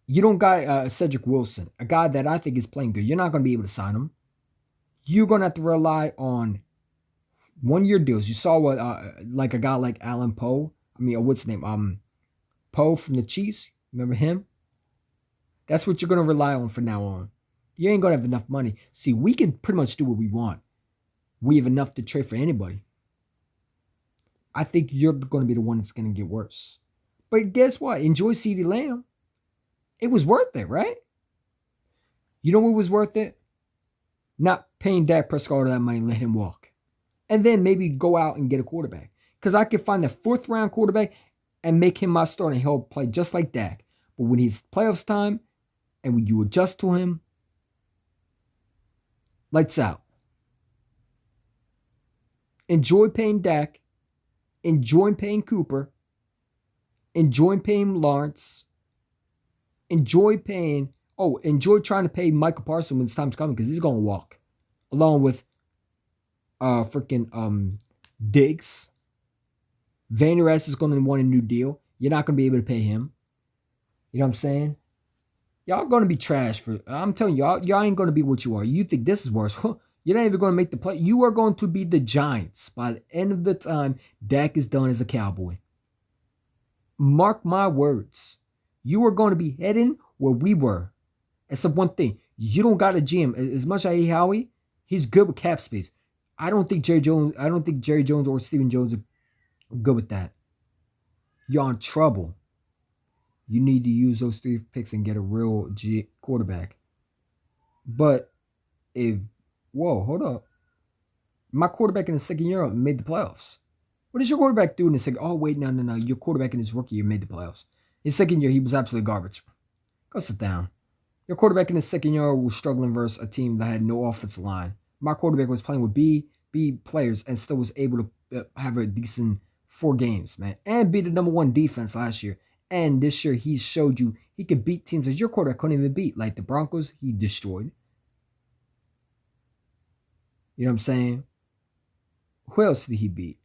You don't got Cedric Wilson, a guy that I think is playing good. You're not going to be able to sign him. You're going to have to rely on 1-year deals. You saw what, like a guy like Alan Poe. I mean, what's his name? Poe from the Chiefs. Remember him? That's what you're going to rely on from now on. You ain't going to have enough money. See, we can pretty much do what we want. We have enough to trade for anybody. I think you're going to be the one that's going to get worse. But guess what? Enjoy CeeDee Lamb. It was worth it, right? You know what was worth it? Not paying Dak Prescott all that money and let him walk. And then maybe go out and get a quarterback. Because I could find a 4th-round quarterback and make him my starter and he'll play just like Dak. But when it's playoffs time and when you adjust to him, lights out. Enjoy paying Dak. Enjoy paying Cooper. Enjoy paying Lawrence. Enjoy trying to pay Michael Parsons when it's time's coming because he's going to walk. Along with Diggs. Van Der Esch is going to want a new deal. You're not going to be able to pay him. You know what I'm saying? Y'all going to be trash I'm telling you, y'all ain't going to be what you are. You think this is worse. You're not even going to make the play. You are going to be the Giants by the end of the time Dak is done as a Cowboy. Mark my words. You are going to be heading where we were. Except one thing. You don't got a GM. As much as I hate Howie, he's good with cap space. I don't think Jerry Jones or Stephen Jones are good with that. You're in trouble. You need to use those 3 picks and get a real quarterback. But hold up. My quarterback in the second year made the playoffs. What does your quarterback do in the second? Oh, wait, no. Your quarterback in his rookie year made the playoffs. His second year, he was absolutely garbage. Go sit down. Your quarterback in his second year was struggling versus a team that had no offensive line. My quarterback was playing with B players and still was able to have a decent 4 games, man. And be the number 1 defense last year. And this year, he showed you he could beat teams that your quarterback couldn't even beat. Like the Broncos, he destroyed. You know what I'm saying? Who else did he beat?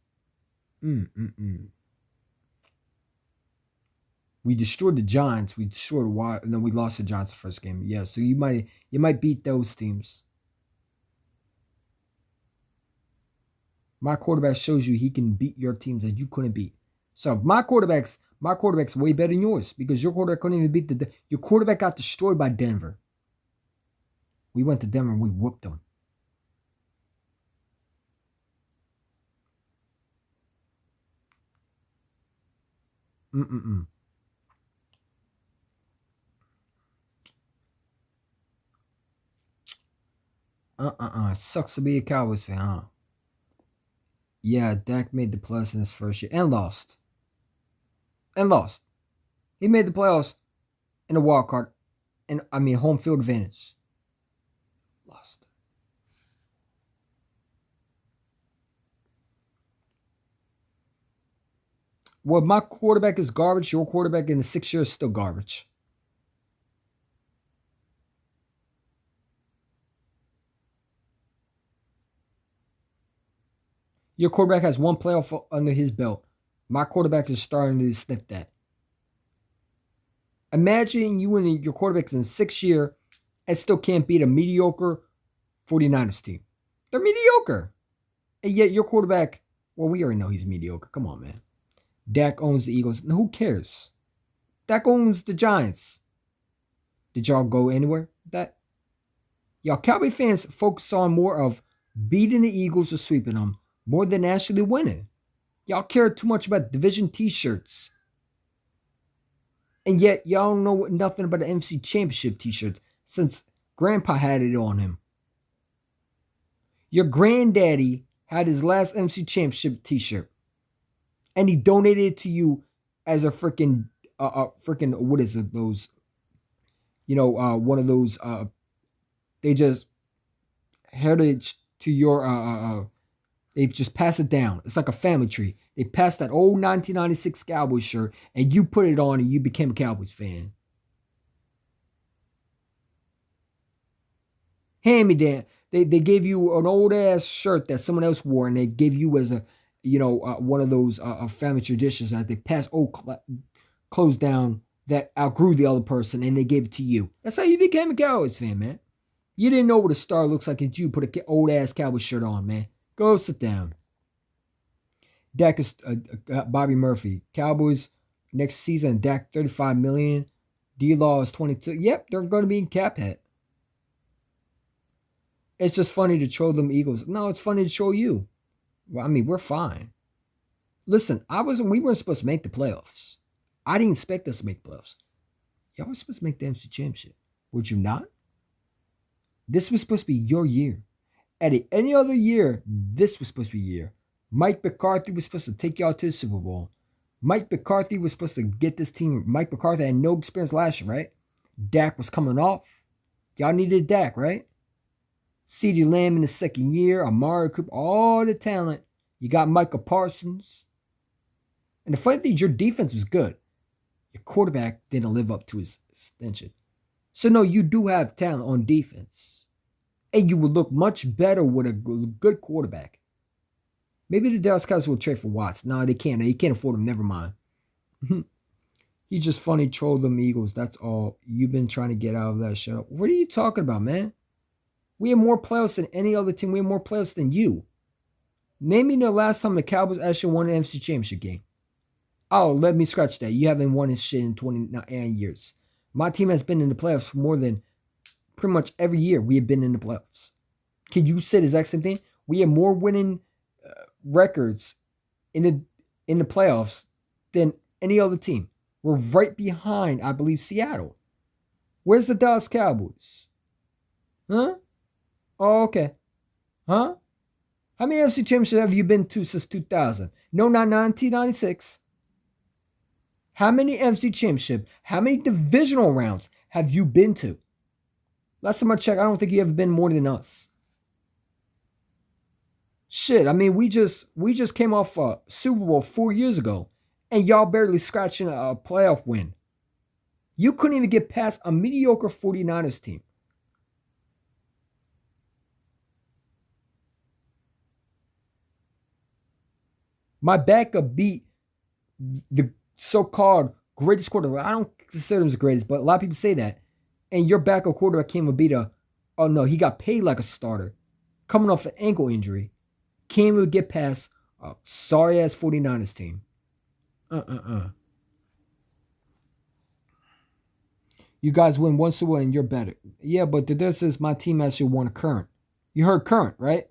We destroyed the Giants. We destroyed the Wild, and then we lost the Giants the first game. Yeah, so you might beat those teams. My quarterback shows you he can beat your teams that you couldn't beat. So my quarterback's way better than yours because your quarterback couldn't even beat your quarterback got destroyed by Denver. We went to Denver and we whooped them. Sucks to be a Cowboys fan, huh? Yeah, Dak made the playoffs in his first year and lost. He made the playoffs in the wild card, home field advantage. Lost. Well, my quarterback is garbage. Your quarterback in the 6 years is still garbage. Your quarterback has 1 playoff under his belt. My quarterback is starting to sniff that. Imagine you and your quarterback's in 6th year and still can't beat a mediocre 49ers team. They're mediocre. And yet your quarterback, well, we already know he's mediocre. Come on, man. Dak owns the Eagles. No, who cares? Dak owns the Giants. Did y'all go anywhere with that? Y'all Cowboy fans focus on more of beating the Eagles or sweeping them more than actually winning. Y'all care too much about division t-shirts. And yet y'all don't know nothing about the NFC Championship t-shirts since Grandpa had it on him. Your granddaddy had his last NFC Championship t-shirt. And he donated it to you as a freaking, what is it, those, one of those, they just heritage to your they just pass it down. It's like a family tree. They passed that old 1996 Cowboys shirt and you put it on and you became a Cowboys fan. Hand me down. They gave you an old ass shirt that someone else wore and they gave you as a one of those family traditions that they pass old clothes down that outgrew the other person and they gave it to you. That's how you became a Cowboys fan, man. You didn't know what a star looks like until you put an old ass Cowboys shirt on, man. Go sit down. Dak is Bobby Murphy. Cowboys next season. Dak $35 million. D-Law is 22. Yep, they're going to be in cap hit. It's just funny to troll them Eagles. No, it's funny to troll you. Well, I mean, we're fine. Listen, we weren't supposed to make the playoffs. I didn't expect us to make the playoffs. Y'all were supposed to make the NFC Championship. Would you not? This was supposed to be your year. Any other year, this was supposed to be your year. Mike McCarthy was supposed to take y'all to the Super Bowl. Mike McCarthy was supposed to get this team. Mike McCarthy had no experience last year, right? Dak was coming off. Y'all needed Dak, right? CeeDee Lamb in the second year. Amari Cooper, all the talent. You got Micah Parsons. And the funny thing is your defense was good. Your quarterback didn't live up to his extension. So, no, you do have talent on defense. And you would look much better with a good quarterback. Maybe the Dallas Cowboys will trade for Watts. No, they can't. They can't afford him. Never mind. He's just funny, troll them Eagles. That's all. You've been trying to get out of that. Shut up. What are you talking about, man? We have more playoffs than any other team. We have more playoffs than you. Name me the last time the Cowboys actually won an NFC Championship game. Oh, let me scratch that. You haven't won this shit in 29 years. My team has been in the playoffs for more than pretty much every year we have been in the playoffs. Can you say the exact same thing? We have more winning records in the playoffs than any other team. We're right behind, I believe, Seattle. Where's the Dallas Cowboys? Huh? Oh, okay. Huh? How many NFC championships have you been to since 2000? No, not 1996. How many NFC championships, how many divisional rounds have you been to? Last time I checked, I don't think you ever been more than us. Shit, I mean, we just came off a Super Bowl 4 years ago, and y'all barely scratching a playoff win. You couldn't even get past a mediocre 49ers team. My backup beat the so-called greatest quarterback. I don't consider him the greatest, but a lot of people say that. And your backup quarterback came and beat he got paid like a starter. Coming off an ankle injury. Can't even get past a sorry-ass 49ers team. You guys win one Super Bowl and you're better. Yeah, but the difference is my team actually won a current. You heard current, right?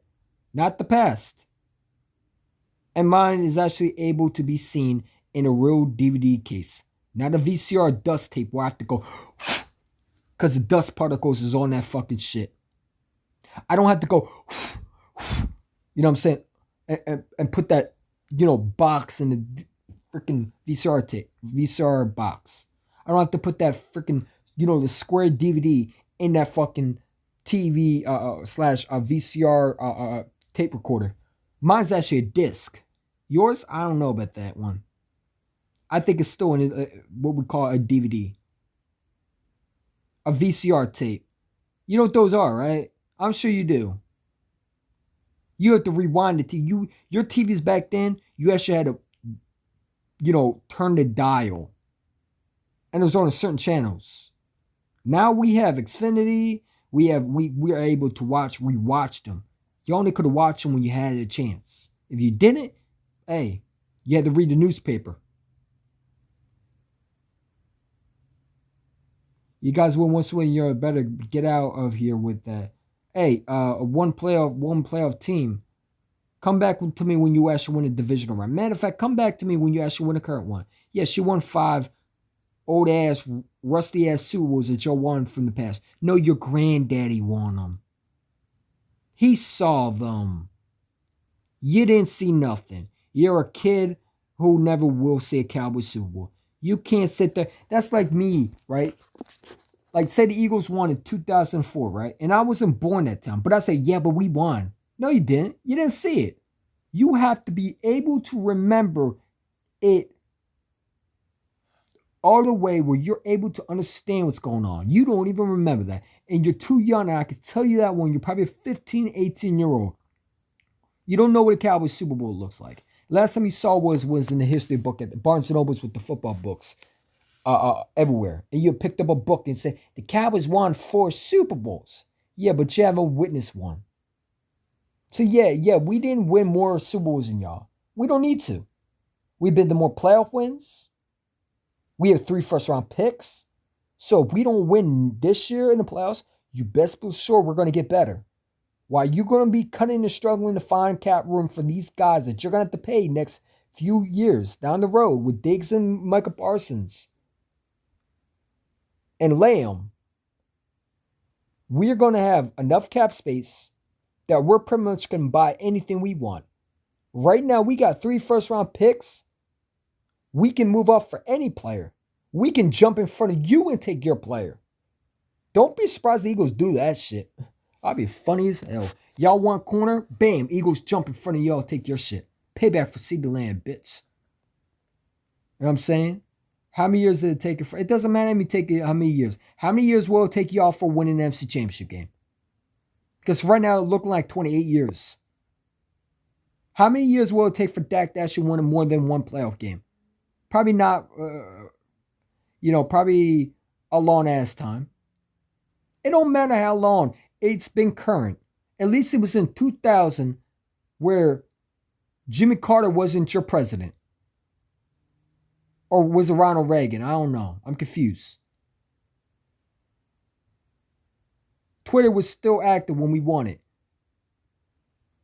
Not the past. And mine is actually able to be seen in a real DVD case. Not a VCR dust tape where I have to go because the dust particles is on that fucking shit. I don't have to go, you know what I'm saying, and put that, box in the freaking VCR box. I don't have to put that freaking, the square DVD in that fucking TV slash VCR tape recorder. Mine's actually a disc. Yours, I don't know about that one. I think it's still in what we call a DVD. A VCR tape. You know what those are, right? I'm sure you do. You have to rewind the TV. Your TVs back then, you actually had to, turn the dial. And it was on certain channels. Now we have Xfinity. We are able to rewatch them. You only could have watched them when you had a chance. If you didn't, hey, you had to read the newspaper. You guys will once win. You better get out of here with that. Hey, one playoff team. Come back to me when you actually win a divisional round. Matter of fact, come back to me when you actually win a current one. Yes, you won 5 old ass, rusty ass Super Bowls that you won from the past. No, your granddaddy won them. He saw them. You didn't see nothing. You're a kid who never will see a Cowboys Super Bowl. You can't sit there. That's like me, right? Like, say the Eagles won in 2004, right? And I wasn't born that time, but I say, yeah, but we won. No, you didn't. You didn't see it. You have to be able to remember it all the way where you're able to understand what's going on. You don't even remember that. And you're too young. And I can tell you that when you're probably a 15, 18-year-old. You don't know what a Cowboys Super Bowl looks like. Last time you saw was in the history book at the Barnes & Nobles with the football books everywhere. And you picked up a book and said, the Cowboys won 4 Super Bowls. Yeah, but you haven't witnessed one. So yeah, we didn't win more Super Bowls than y'all. We don't need to. We've been to more playoff wins. We have 3 first-round picks. So if we don't win this year in the playoffs, you best be sure we're going to get better. Why you're going to be cutting and struggling to find cap room for these guys that you're going to have to pay next few years down the road with Diggs and Micah Parsons and Lamb, we're going to have enough cap space that we're pretty much going to buy anything we want. Right now, we got 3 first-round picks. We can move up for any player. We can jump in front of you and take your player. Don't be surprised the Eagles do that shit. I'll be funny as hell. Y'all want corner? Bam, Eagles jump in front of y'all, take your shit. Payback for CeeDee Lamb, bitch. You know what I'm saying? How many years did it take? It doesn't matter how many years. How many years will it take y'all for winning an NFC Championship game? Because right now it's looking like 28 years. How many years will it take for Dak to actually win more than one playoff game? Probably not, probably a long ass time. It don't matter how long. It's been current. At least it was in 2000 where Jimmy Carter wasn't your president. Or was it Ronald Reagan? I don't know. I'm confused. Twitter was still active when we won it.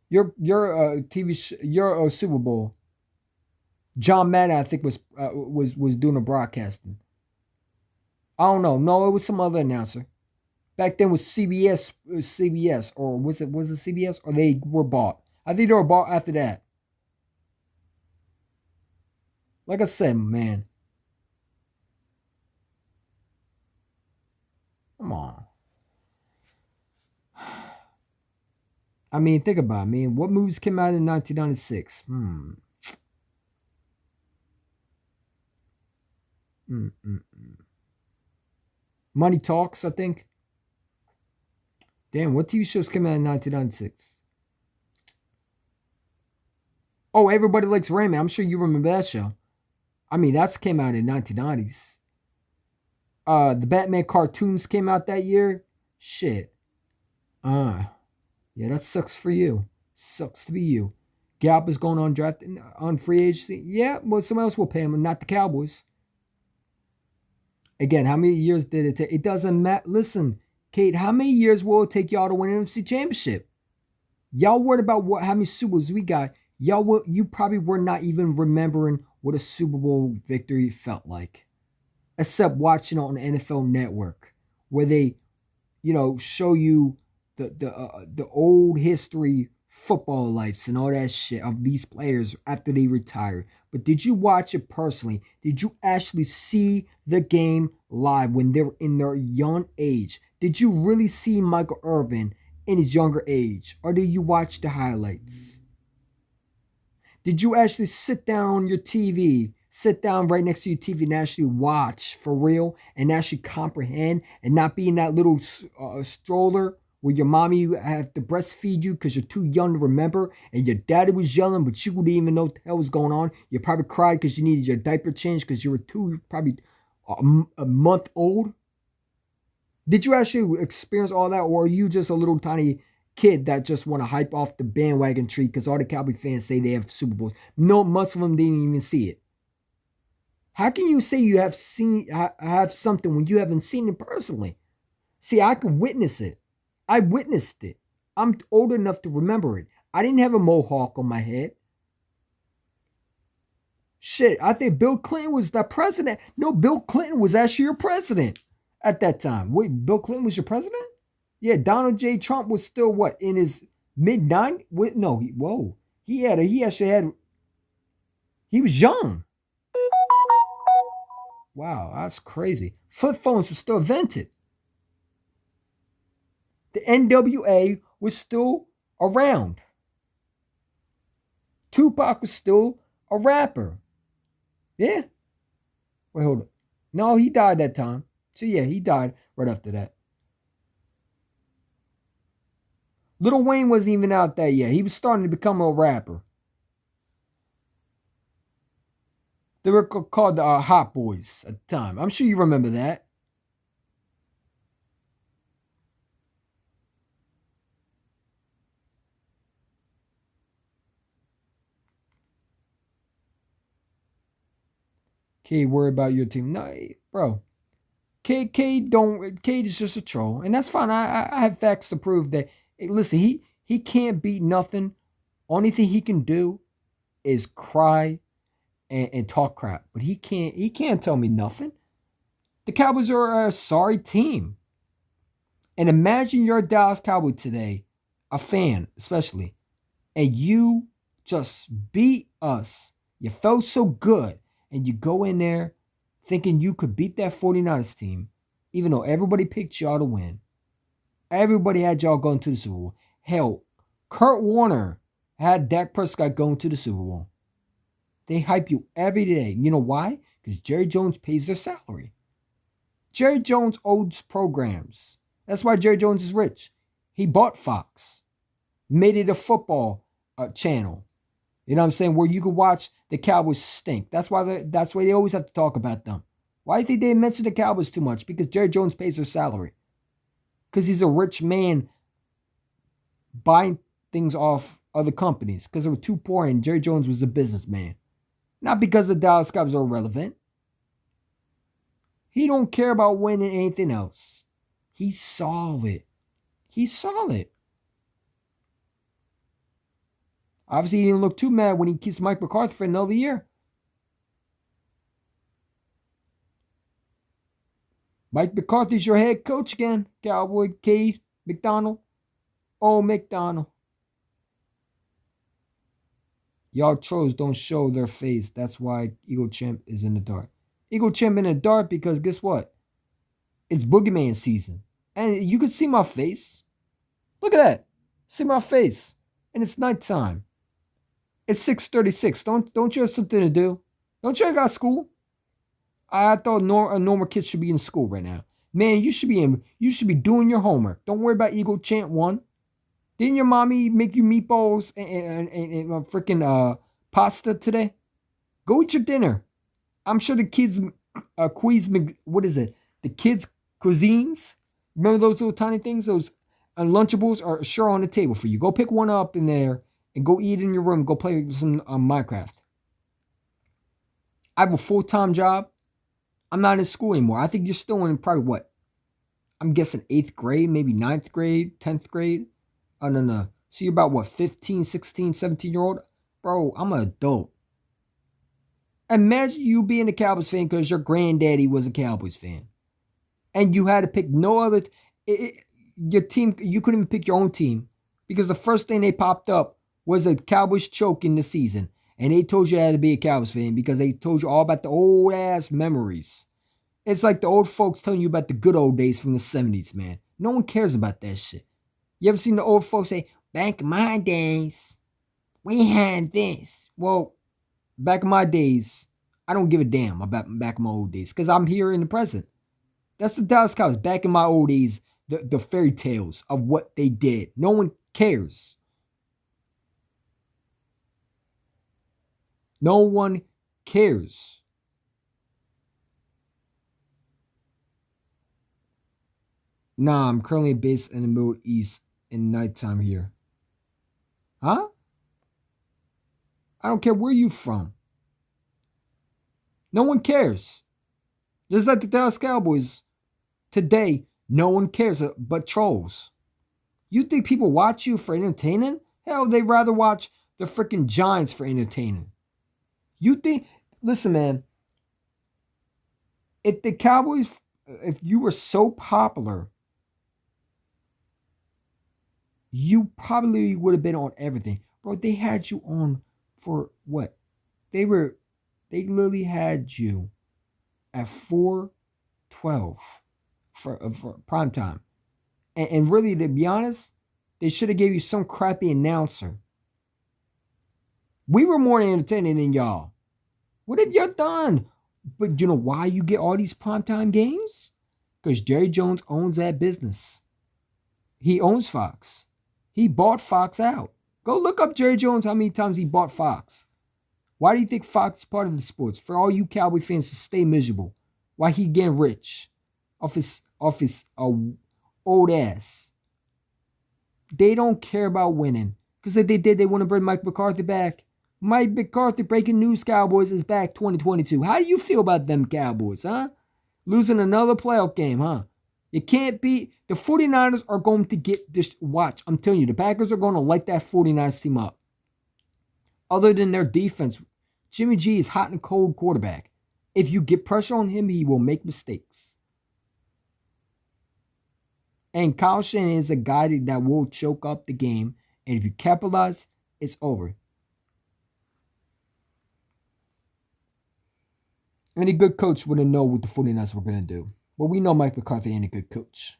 Your Super Bowl. John Madden, I think, was doing the broadcasting. I don't know. No, it was some other announcer. Back then was CBS, or was it CBS, or they were bought? I think they were bought after that. Like I said, man. Come on. I mean, think about it, man. What movies came out in 1996? Money Talks, I think. Damn, what TV shows came out in 1996? Oh, Everybody Likes Raymond. I'm sure you remember that show. I mean, that came out in 1990s. The Batman cartoons came out that year. Shit. Yeah, that sucks for you. Sucks to be you. Gallup is going on drafting on free agency. Yeah, well, someone else will pay him, not the Cowboys. Again, how many years did it take? It doesn't matter. Listen, Kate, how many years will it take y'all to win an NFC Championship? Y'all worried about how many Super Bowls we got. You probably were not even remembering what a Super Bowl victory felt like, except watching on the NFL Network, where they, show you the old history football lives and all that shit of these players after they retire. But did you watch it personally? Did you actually see the game live when they were in their young age? Did you really see Michael Irvin in his younger age? Or did you watch the highlights? Did you actually sit down on your TV, sit down right next to your TV and actually watch for real and actually comprehend and not be in that little stroller where your mommy had to breastfeed you because you're too young to remember and your daddy was yelling but you didn't even know what the hell was going on? You probably cried because you needed your diaper changed because you were probably a month old? Did you actually experience all that, or are you just a little tiny kid that just want to hype off the bandwagon tree because all the Cowboy fans say they have Super Bowls? No, most of them didn't even see it. How can you say you have something when you haven't seen it personally? See, I could witness it. I witnessed it. I'm old enough to remember it. I didn't have a mohawk on my head. Shit, I think Bill Clinton was the president. No, Bill Clinton was actually your president at that time. Wait, Bill Clinton was your president? Yeah, Donald J. Trump was still what, in his mid-90s? No, he was young. Wow, that's crazy. Flip phones were still invented. The NWA was still around. Tupac was still a rapper. Yeah. Wait, hold on. No, he died that time. So yeah, he died right after that. Lil Wayne wasn't even out there yet. He was starting to become a rapper. They were called the Hot Boys at the time. I'm sure you remember that. K, worry about your team. No, bro. Cade is just a troll, and that's fine. I have facts to prove that. Hey, listen, he can't beat nothing. Only thing he can do is cry and talk crap, but he can't tell me nothing. The Cowboys are a sorry team, and imagine you're a Dallas Cowboy today, a fan especially, and you just beat us. You felt so good, and you go in there thinking you could beat that 49ers team, even though everybody picked y'all to win. Everybody had y'all going to the Super Bowl. Hell, Kurt Warner had Dak Prescott going to the Super Bowl. They hype you every day. You know why? Because Jerry Jones pays their salary. Jerry Jones owns programs. That's why Jerry Jones is rich. He bought Fox, made it a football channel. You know what I'm saying? Where you can watch the Cowboys stink. That's why they always have to talk about them. Why do you think they mention the Cowboys too much? Because Jerry Jones pays their salary. Because he's a rich man buying things off other companies. Because they were too poor and Jerry Jones was a businessman. Not because the Dallas Cowboys are irrelevant. He don't care about winning anything else. He's solid. He's solid. Obviously, he didn't look too mad when he kissed Mike McCarthy for another year. Mike McCarthy's your head coach again, Cowboy Cade McDonald. Oh, McDonald. Y'all trolls don't show their face. That's why Eagle Champ is in the dark. Eagle Champ in the dark because guess what? It's Boogeyman season. And you can see my face. Look at that. See my face. And it's nighttime. It's 6:36. Don't you have something to do? Don't you got school? I thought a normal kid should be in school right now. Man, you should be doing your homework. Don't worry about Eagle Chant 1. Didn't your mommy make you meatballs and freaking pasta today? Go eat your dinner. I'm sure the kids what is it? The kids' cuisines? Remember those little tiny things? Those Lunchables are sure on the table for you. Go pick one up in there and go eat in your room. Go play some Minecraft. I have a full-time job. I'm not in school anymore. I think you're still in probably what? I'm guessing 8th grade, maybe 9th grade, 10th grade. Oh, no. So you're about what, 15, 16, 17-year-old? Bro, I'm an adult. Imagine you being a Cowboys fan because your granddaddy was a Cowboys fan. And you had to pick no other. Your team, you couldn't even pick your own team. Because the first thing they popped up was a Cowboys choke in the season. And they told you had to be a Cowboys fan because they told you all about the old ass memories. It's like the old folks telling you about the good old days from the 70s, man. No one cares about that shit. You ever seen the old folks say, back in my days, we had this? Well, back in my days, I don't give a damn about back in my old days because I'm here in the present. That's the Dallas Cowboys. Back in my old days, the fairy tales of what they did. No one cares. No one cares. Nah, I'm currently based in the Middle East in nighttime here. Huh? I don't care where you from. No one cares. Just like the Dallas Cowboys. Today, no one cares but trolls. You think people watch you for entertaining? Hell, they'd rather watch the freaking Giants for entertaining. You think, listen, man, if the Cowboys, if you were so popular, you probably would have been on everything. Bro, they had you on for what? They literally had you at 4:12 for prime time. And really, to be honest, they should have gave you some crappy announcer. We were more entertaining than y'all. What have y'all done? But you know why you get all these primetime games? Because Jerry Jones owns that business. He owns Fox. He bought Fox out. Go look up Jerry Jones, how many times he bought Fox. Why do you think Fox is part of the sports? For all you Cowboy fans to stay miserable. Why he getting rich off his old ass. They don't care about winning. Because if they did, they want to bring Mike McCarthy back. Mike McCarthy, breaking news, Cowboys is back 2022. How do you feel about them Cowboys, huh? Losing another playoff game, huh? It can't be. The 49ers are going to get this. Watch, I'm telling you, the Packers are going to light that 49ers team up. Other than their defense, Jimmy G is hot and cold quarterback. If you get pressure on him, he will make mistakes. And Kyle Shanahan is a guy that will choke up the game. And if you capitalize, it's over. Any good coach wouldn't know what the 49ers were going to do. But we know Mike McCarthy ain't a good coach.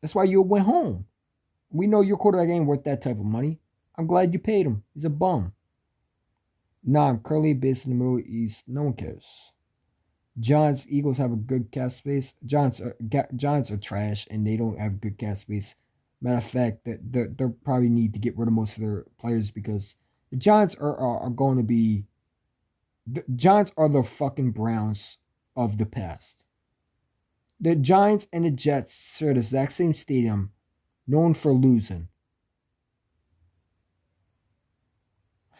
That's why you went home. We know your quarterback ain't worth that type of money. I'm glad you paid him. He's a bum. Nah, I'm currently based in the Middle East. No one cares. Giants, Eagles have a good cap space. Giants are trash, and they don't have good cap space. Matter of fact, that they probably need to get rid of most of their players because the Giants are going to be. The Giants are the fucking Browns of the past. The Giants and the Jets share the exact same stadium, known for losing.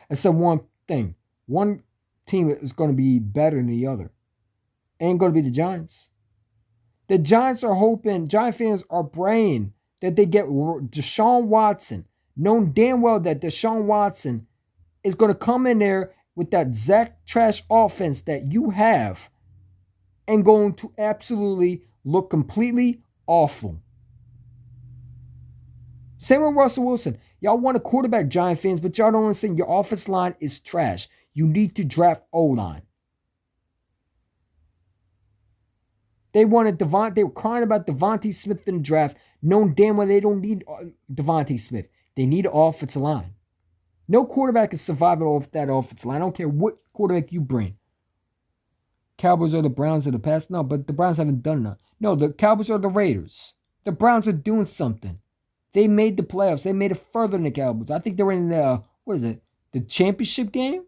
Except one thing. One team is going to be better than the other. Ain't going to be the Giants. The Giants are hoping, Giant fans are praying that they get Deshaun Watson. Known damn well that Deshaun Watson is going to come in there with that Zach trash offense that you have and going to absolutely look completely awful. Same with Russell Wilson. Y'all want a quarterback, Giant fans, but y'all don't understand your offense line is trash. You need to draft O-line. They wanted they were crying about Devontae Smith in the draft, knowing damn well they don't need Devontae Smith. They need an offensive line. No quarterback is surviving off that offensive line. I don't care what quarterback you bring. Cowboys are the Browns of the past? No, but the Browns haven't done nothing. No, the Cowboys are the Raiders. The Browns are doing something. They made the playoffs. They made it further than the Cowboys. I think they were in the, the championship game?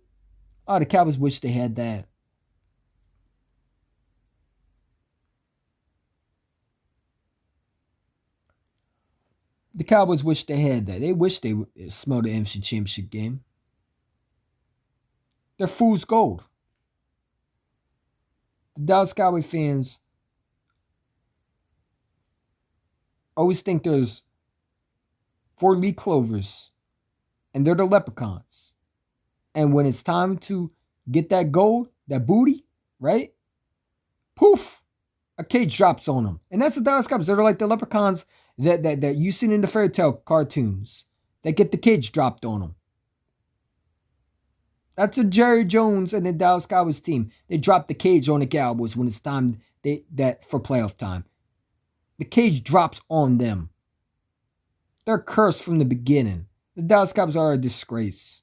Oh, the Cowboys wish they had that. The Cowboys wish they had that. They wish they smelled the NFC Championship game. They're fool's gold. The Dallas Cowboy fans always think there's 4-leaf clovers and they're the leprechauns. And when it's time to get that gold, that booty, right? Poof! A cage drops on them. And that's the Dallas Cowboys. They're like the leprechauns that you seen in the fairy tale cartoons that get the cage dropped on them. That's the Jerry Jones and the Dallas Cowboys team. They drop the cage on the Cowboys when it's time for playoff time. The cage drops on them. They're cursed from the beginning. The Dallas Cowboys are a disgrace.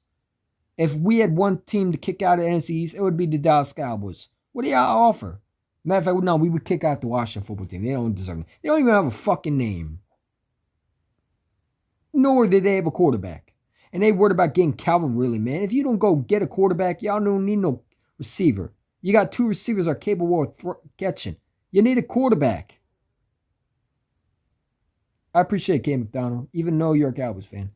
If we had one team to kick out of the NFC East, it would be the Dallas Cowboys. What do y'all offer? Matter of fact, no, we would kick out the Washington football team. They don't deserve it. They don't even have a fucking name. Nor did they have a quarterback. And they worried about getting Calvin Ridley, man. If you don't go get a quarterback, y'all don't need no receiver. You got 2 receivers that are capable of catching. You need a quarterback. I appreciate K. McDonald, even though you're a Cowboys fan.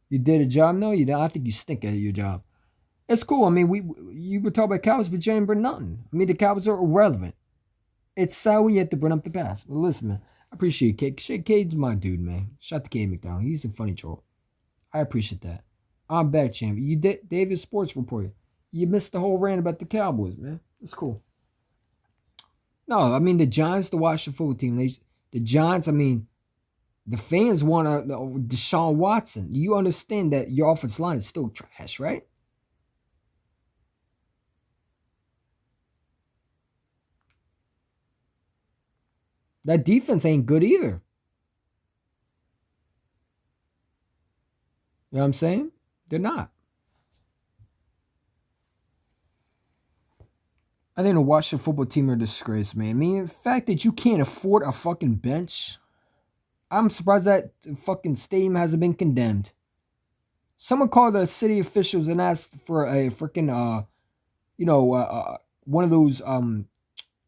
You did a job? No, you don't. I think you stink at your job. It's cool. I mean, you were talking about Cowboys, but you ain't bring nothing. I mean, the Cowboys are irrelevant. It's sad when you have to bring up the past. But listen, man, I appreciate K. K's my dude, man. Shout out to K. McDonald. He's a funny troll. I appreciate that. I'm back, champ. You did David Sports Reporter. You missed the whole rant about the Cowboys, man. It's cool. No, I mean, the Giants, the Washington football team, the Giants, I mean, the fans want Deshaun Watson. You understand that your offensive line is still trash, right? That defense ain't good either. You know what I'm saying? They're not. I think the Washington football team are a disgrace, man. I mean, the fact that you can't afford a fucking bench, I'm surprised that fucking stadium hasn't been condemned. Someone called the city officials and asked for a freaking one of those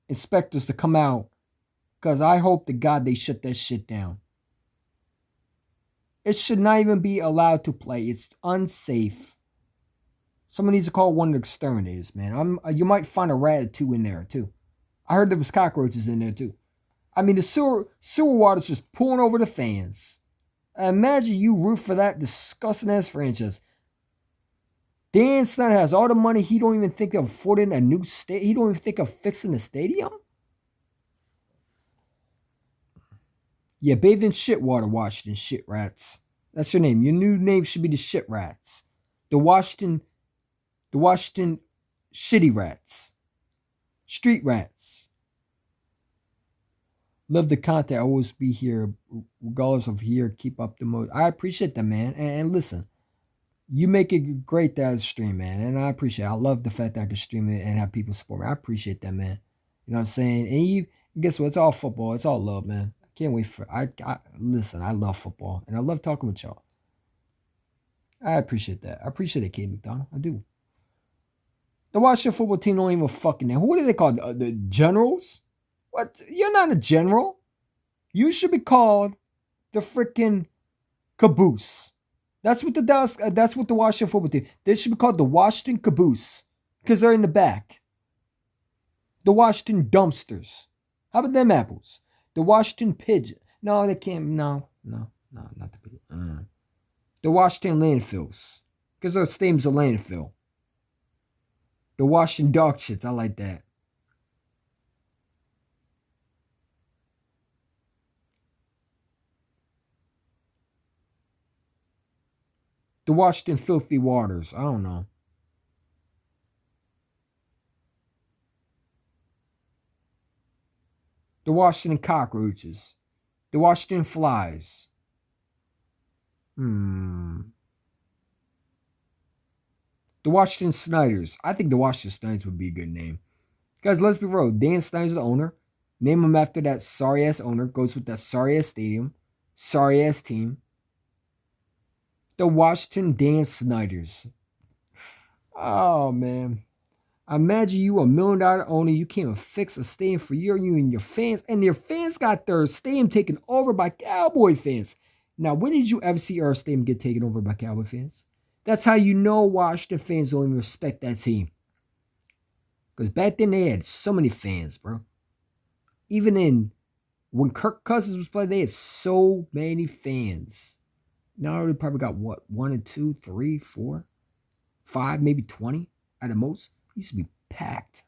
inspectors to come out, because I hope to God they shut that shit down. It should not even be allowed to play. It's unsafe. Someone needs to call one of the exterminators, man. You might find a rat or two in there too. I heard there was cockroaches in there too. I mean, the sewer water's just pouring over the fans. Imagine you root for that disgusting ass franchise. Dan Snyder has all the money. He don't even think of affording a new state. He don't even think of fixing the stadium. Yeah, bathe in shit water, Washington shit rats. That's your name. Your new name should be the shit rats. The Washington shitty rats. Street rats. Love the content. I always be here, regardless of here. Keep up the mode. I appreciate that, man. And listen, you make it great that I stream, man. And I appreciate it. I love the fact that I can stream it and have people support me. I appreciate that, man. You know what I'm saying? And guess what? It's all football. It's all love, man. I can't wait for listen, I love football. And I love talking with y'all. I appreciate that. I appreciate it, Kate McDonald. I do. The Washington football team don't even fucking know. What are they called? The Generals? What? You're not a general. You should be called the freaking Caboose. That's what the Washington football team. They should be called the Washington Caboose because they're in the back. The Washington Dumpsters. How about them apples? The Washington Pigeon. No, they can't. No, not the pigeon. The Washington Landfills because their stadium's a landfill. The Washington Dog Shits. I like that. The Washington Filthy Waters. I don't know. The Washington Cockroaches. The Washington Flies. The Washington Snyders. I think the Washington Snyders would be a good name. Guys, let's be real. Dan Snyder's the owner. Name him after that sorry ass owner. Goes with that sorry ass stadium. Sorry ass team. The Washington Dan Snyders. Oh, man. Imagine you a $1 million owner. You can't even fix a stadium for you and your fans. And your fans got their stadium taken over by Cowboy fans. Now, when did you ever see our stadium get taken over by Cowboy fans? That's how you know Washington fans don't even respect that team. Because back then they had so many fans, bro. Even when Kirk Cousins was playing, they had so many fans. Now they probably got what? 1 and 2, 3, 4, 5, maybe 20 at the most. It used to be packed.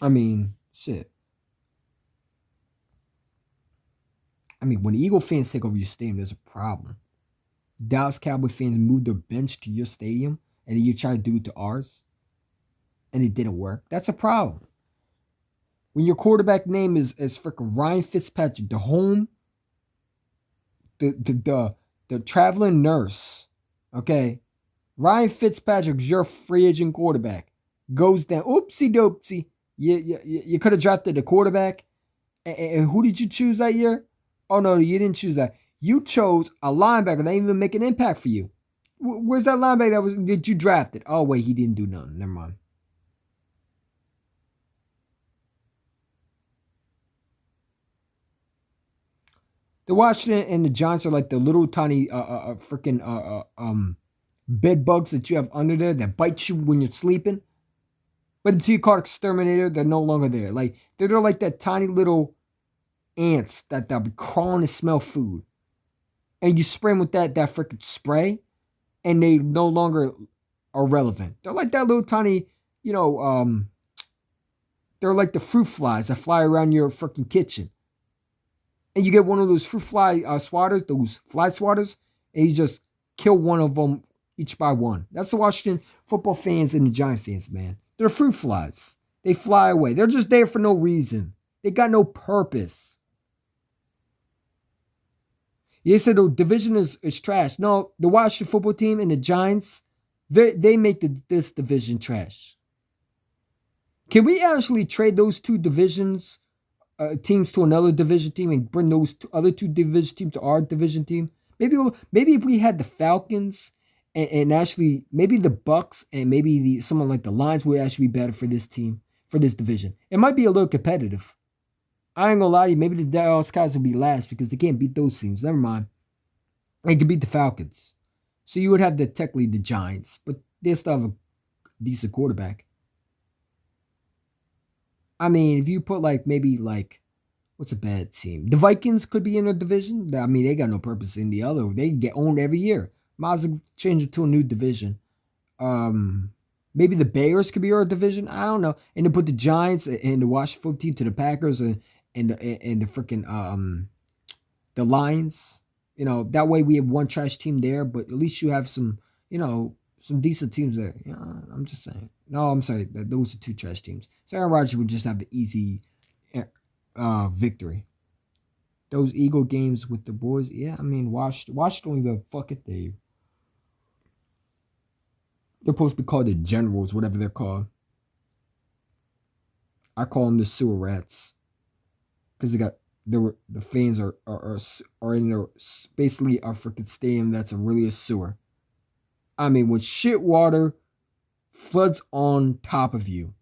I mean, shit. I mean, when the Eagle fans take over your stadium, there's a problem. Dallas Cowboy fans move their bench to your stadium, and then you try to do it to ours, and it didn't work. That's a problem. When your quarterback name is freaking Ryan Fitzpatrick, the traveling nurse, okay? Ryan Fitzpatrick is your free agent quarterback. Goes down. Oopsie doopsie. You could have drafted the quarterback. And who did you choose that year? Oh, no, you didn't choose that. You chose a linebacker that didn't even make an impact for you. Where's that linebacker that you drafted? Oh, wait, he didn't do nothing. Never mind. The Washington and the Giants are like the little tiny freaking bed bugs that you have under there that bite you when you're sleeping. But until you call exterminator, they're no longer there. Like they're like that tiny little ants that'll be crawling to smell food. And you spray them with that freaking spray, and they no longer are relevant. They're like that little tiny, they're like the fruit flies that fly around your freaking kitchen. and you get one of those fruit fly swatters, those fly swatters, and you just kill one of them each by one. That's the Washington football fans and the Giant fans, man. They're fruit flies. They fly away. They're just there for no reason. They got no purpose. You said the division is trash. No, the Washington football team and the Giants, they make this division trash. Can we actually trade those two divisions teams to another division team and bring those other two division teams to our division team? Maybe if we had the Falcons and actually maybe the Bucks and maybe someone like the Lions would actually be better for this team, for this division. It might be a little competitive. I ain't gonna lie to you. Maybe the Dallas Cowboys will be last because they can't beat those teams. Never mind. They can beat the Falcons. So you would have technically the Giants, but they still have a decent quarterback. I mean, if you put what's a bad team? The Vikings could be in a division. I mean, they got no purpose in the other. They get owned every year. Might as well change it to a new division. Maybe the Bears could be our division. I don't know. And then put the Giants and the Washington football team to the Packers and the freaking the Lions. You know, that way we have one trash team there, but at least you have some, some decent teams there. Yeah, I'm just saying. No, I'm sorry. Those are two trash teams. So Aaron Rodgers would just have the easy victory. Those Eagle games with the boys, yeah, I mean, Washington don't even fuck it, Dave. They're supposed to be called the Generals, whatever they're called. I call them the sewer rats because the fans are in their basically a freaking stadium that's really a sewer. I mean, when shit water floods on top of you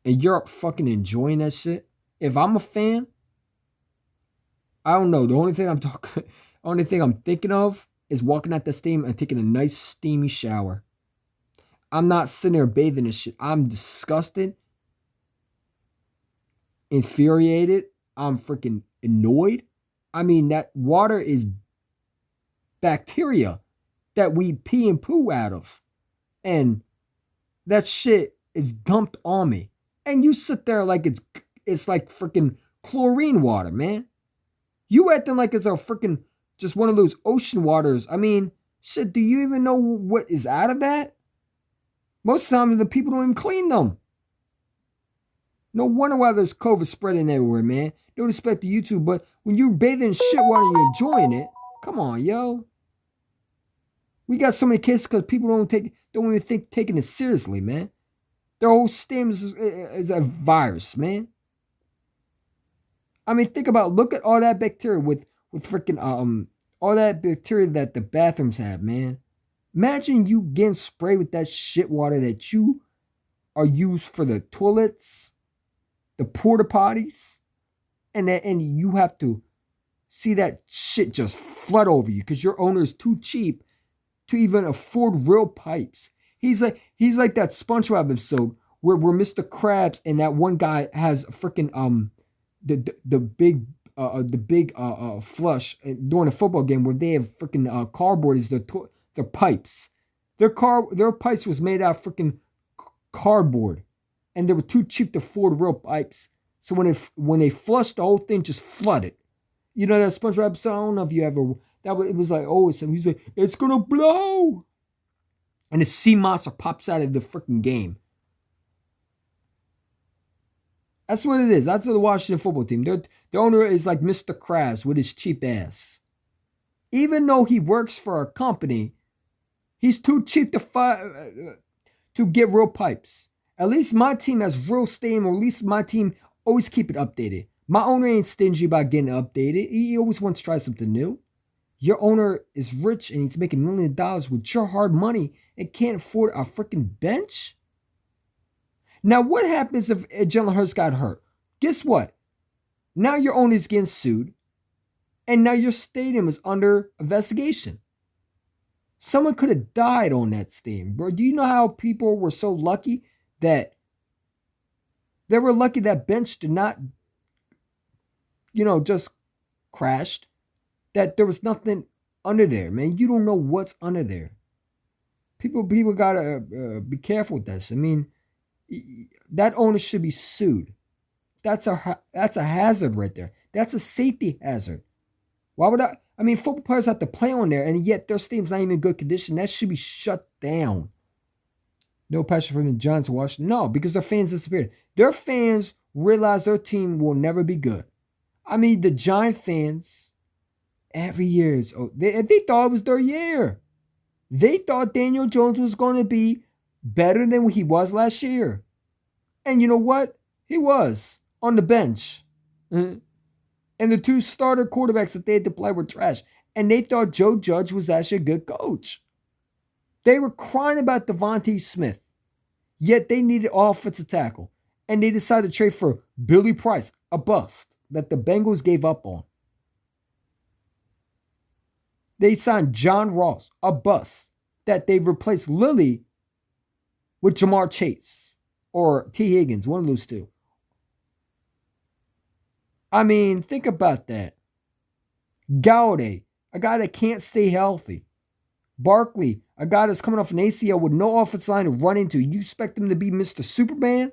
and you're fucking enjoying that shit, if I'm a fan, I don't know. The only thing I'm thinking of is walking out the stadium and taking a nice steamy shower. I'm not sitting there bathing in shit. I'm disgusted, infuriated. I'm freaking annoyed. I mean, that water is bacteria that we pee and poo out of. And that shit is dumped on me. And you sit there like it's like freaking chlorine water, man. You acting like it's a freaking just one of those ocean waters. I mean, shit, do you even know what is out of that? Most of the time, the people don't even clean them. No wonder why there's COVID spreading everywhere, man. No respect to YouTube, but when you're bathing in shit water and you're enjoying it, come on, yo. We got so many cases because people don't even think taking it seriously, man. Their whole stem is a virus, man. I mean, look at all that bacteria with freaking all that bacteria that the bathrooms have, man. Imagine you getting sprayed with that shit water that you are used for the toilets, the porta potties, and you have to see that shit just flood over you because your owner is too cheap to even afford real pipes. He's like that SpongeBob episode where Mr. Krabs and that one guy has freaking the big flush during a football game where they have freaking cardboard as their pipes. Their pipes was made out of freaking cardboard, and they were too cheap to afford real pipes. So when they flushed, the whole thing just flooded. You know that SpongeBob episode? I don't know if you ever. It was like, oh, he's like, it's gonna blow, and the sea monster pops out of the freaking game. That's what it is. That's the Washington football team. The owner is like Mr. Krabs with his cheap ass. Even though he works for a company, he's too cheap to get real pipes. At least my team has real steam, or at least my team always keep it updated. My owner ain't stingy about getting updated. He always wants to try something new. Your owner is rich and he's making millions of dollars with your hard money and can't afford a freaking bench? Now, what happens if Jalen Hurts got hurt? Guess what? Now your owner is getting sued, and now your stadium is under investigation. Someone could have died on that stadium, bro. Do you know how people were so lucky that they were lucky that bench did not, just crashed? That there was nothing under there, man. You don't know what's under there. People gotta be careful with this. I mean, that owner should be sued. that's a hazard right there. That's a safety hazard. Why would I? I mean, football players have to play on there, and yet their stadium's not even in good condition. That should be shut down. No passion from the Giants in Washington. No, because their fans disappeared. Their fans realize their team will never be good. I mean, the Giant fans every year they thought it was their year. They thought Daniel Jones was going to be better than what he was last year. And you know what? He was on the bench. And the two starter quarterbacks that they had to play were trash. And they thought Joe Judge was actually a good coach. They were crying about Devontae Smith. Yet they needed offensive tackle. And they decided to trade for Billy Price, a bust that the Bengals gave up on. They signed John Ross, a bust that they replaced Lilly with Jamar Chase or T. Higgins, one of those two. I mean, think about that. Golladay, a guy that can't stay healthy. Barkley, a guy that's coming off an ACL with no offensive line to run into. You expect him to be Mr. Superman?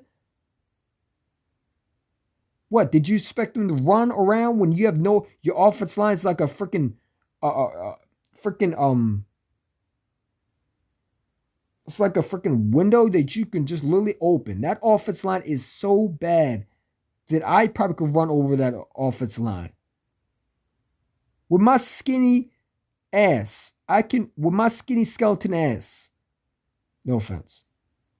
What, did you expect him to run around when you have your offensive line is like a freaking, it's like a freaking window that you can just literally open. That offensive line is so bad that I probably could run over that offensive line. With my skinny ass, with my skinny skeleton ass, no offense,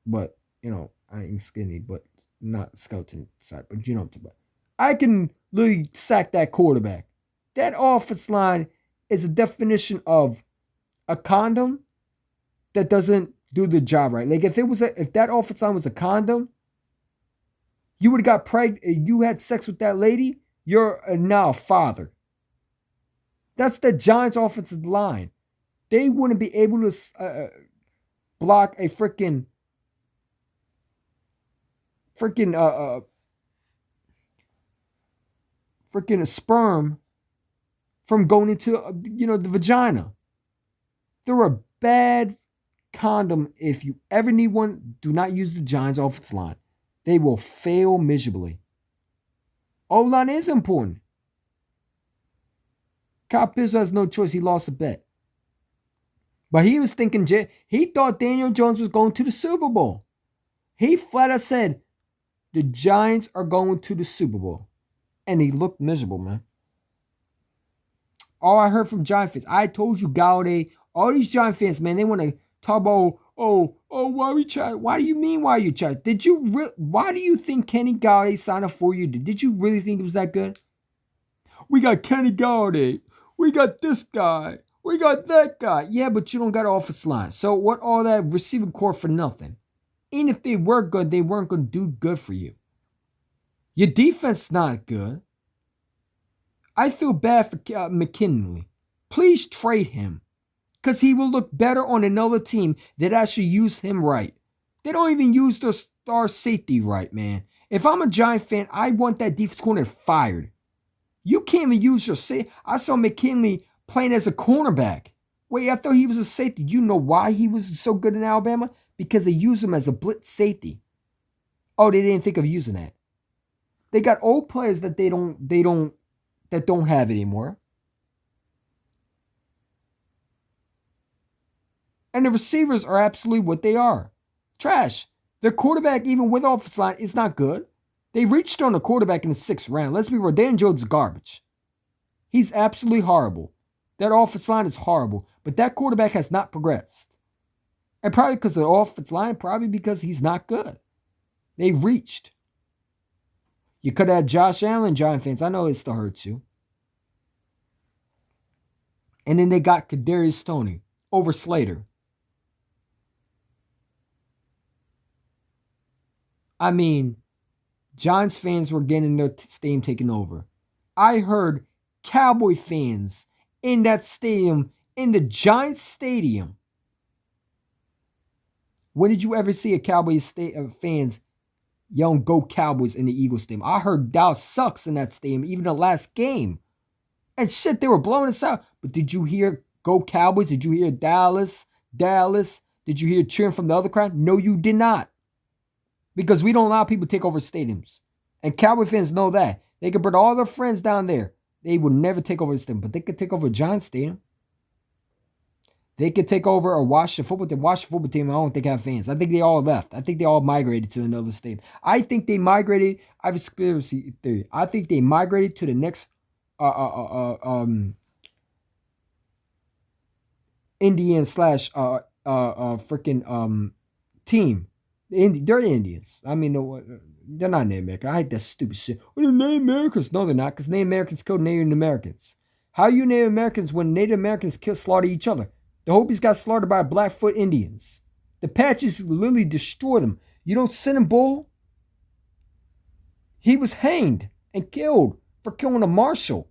but, I ain't skinny, but not skeleton side, but you know what I'm talking about. I can literally sack that quarterback. That offensive line is a definition of a condom that doesn't do the job right. Like if that offensive line was a condom, you would have got pregnant, you had sex with that lady, you're now a father. That's the Giants' offensive line. They wouldn't be able to block a freaking a sperm from going into the vagina. They're a bad condom. If you ever need one, do not use the Giants' offensive line. They will fail miserably. O-line is important. Kyle Pitts has no choice. He lost a bet. But he was thinking, he thought Daniel Jones was going to the Super Bowl. He flat out said, the Giants are going to the Super Bowl. And he looked miserable, man. All I heard from Giant fans, I told you, Golladay, all these Giant fans, man, they want to talk about, why we try? Why do you mean why you try? Why do you think Kenny Golladay signed a 4-year deal? Did you really think it was that good? We got Kenny Golladay. We got this guy. We got that guy. Yeah, but you don't got an offensive line. So what all that receiving core for nothing? Even if they were good, they weren't going to do good for you. Your defense is not good. I feel bad for McKinley. Please trade him. Because he will look better on another team that actually use him right. They don't even use their star safety right, man. If I'm a Giant fan, I want that defense coordinator fired. You can't even use your safety. I saw McKinley playing as a cornerback. Wait, I thought he was a safety. You know why he was so good in Alabama? Because they used him as a blitz safety. Oh, they didn't think of using that. They got old players that don't have it anymore. And the receivers are absolutely what they are. Trash. Their quarterback, even with offensive line, is not good. They reached on a quarterback in the 6th round. Let's be real. Daniel Jones is garbage. He's absolutely horrible. That offensive line is horrible. But that quarterback has not progressed. And probably because of the offensive line, probably because he's not good. They reached. You could have had Josh Allen, Giant fans. I know it still hurts you. And then they got Kadarius Toney over Slater. I mean, Giants fans were getting their stadium taken over. I heard Cowboy fans in that stadium, in the Giants stadium. When did you ever see a Cowboys fans yelling "Go Cowboys" in the Eagles stadium? I heard Dallas sucks in that stadium, even the last game. And shit, they were blowing us out. But did you hear "Go Cowboys"? Did you hear Dallas? Did you hear cheering from the other crowd? No, you did not. Because we don't allow people to take over stadiums. And Cowboy fans know that. They can bring all their friends down there. They would never take over the stadium, but they could take over a Giants stadium. They could take over a Washington football team. Washington football team, I don't think have fans. I think they all left. I think they all migrated to another state. I think they migrated. I have a conspiracy theory. I think they migrated to the next Indian slash freaking team. They're the Indians. I mean, they're not Native American. I hate that stupid shit. Well, they're Native Americans. No, they're not, because Native Americans killed Native Americans. How are you Native Americans when Native Americans slaughter each other? The Hopis got slaughtered by Blackfoot Indians. The Apaches literally destroyed them. You don't Sitting Bull? He was hanged and killed for killing a marshal.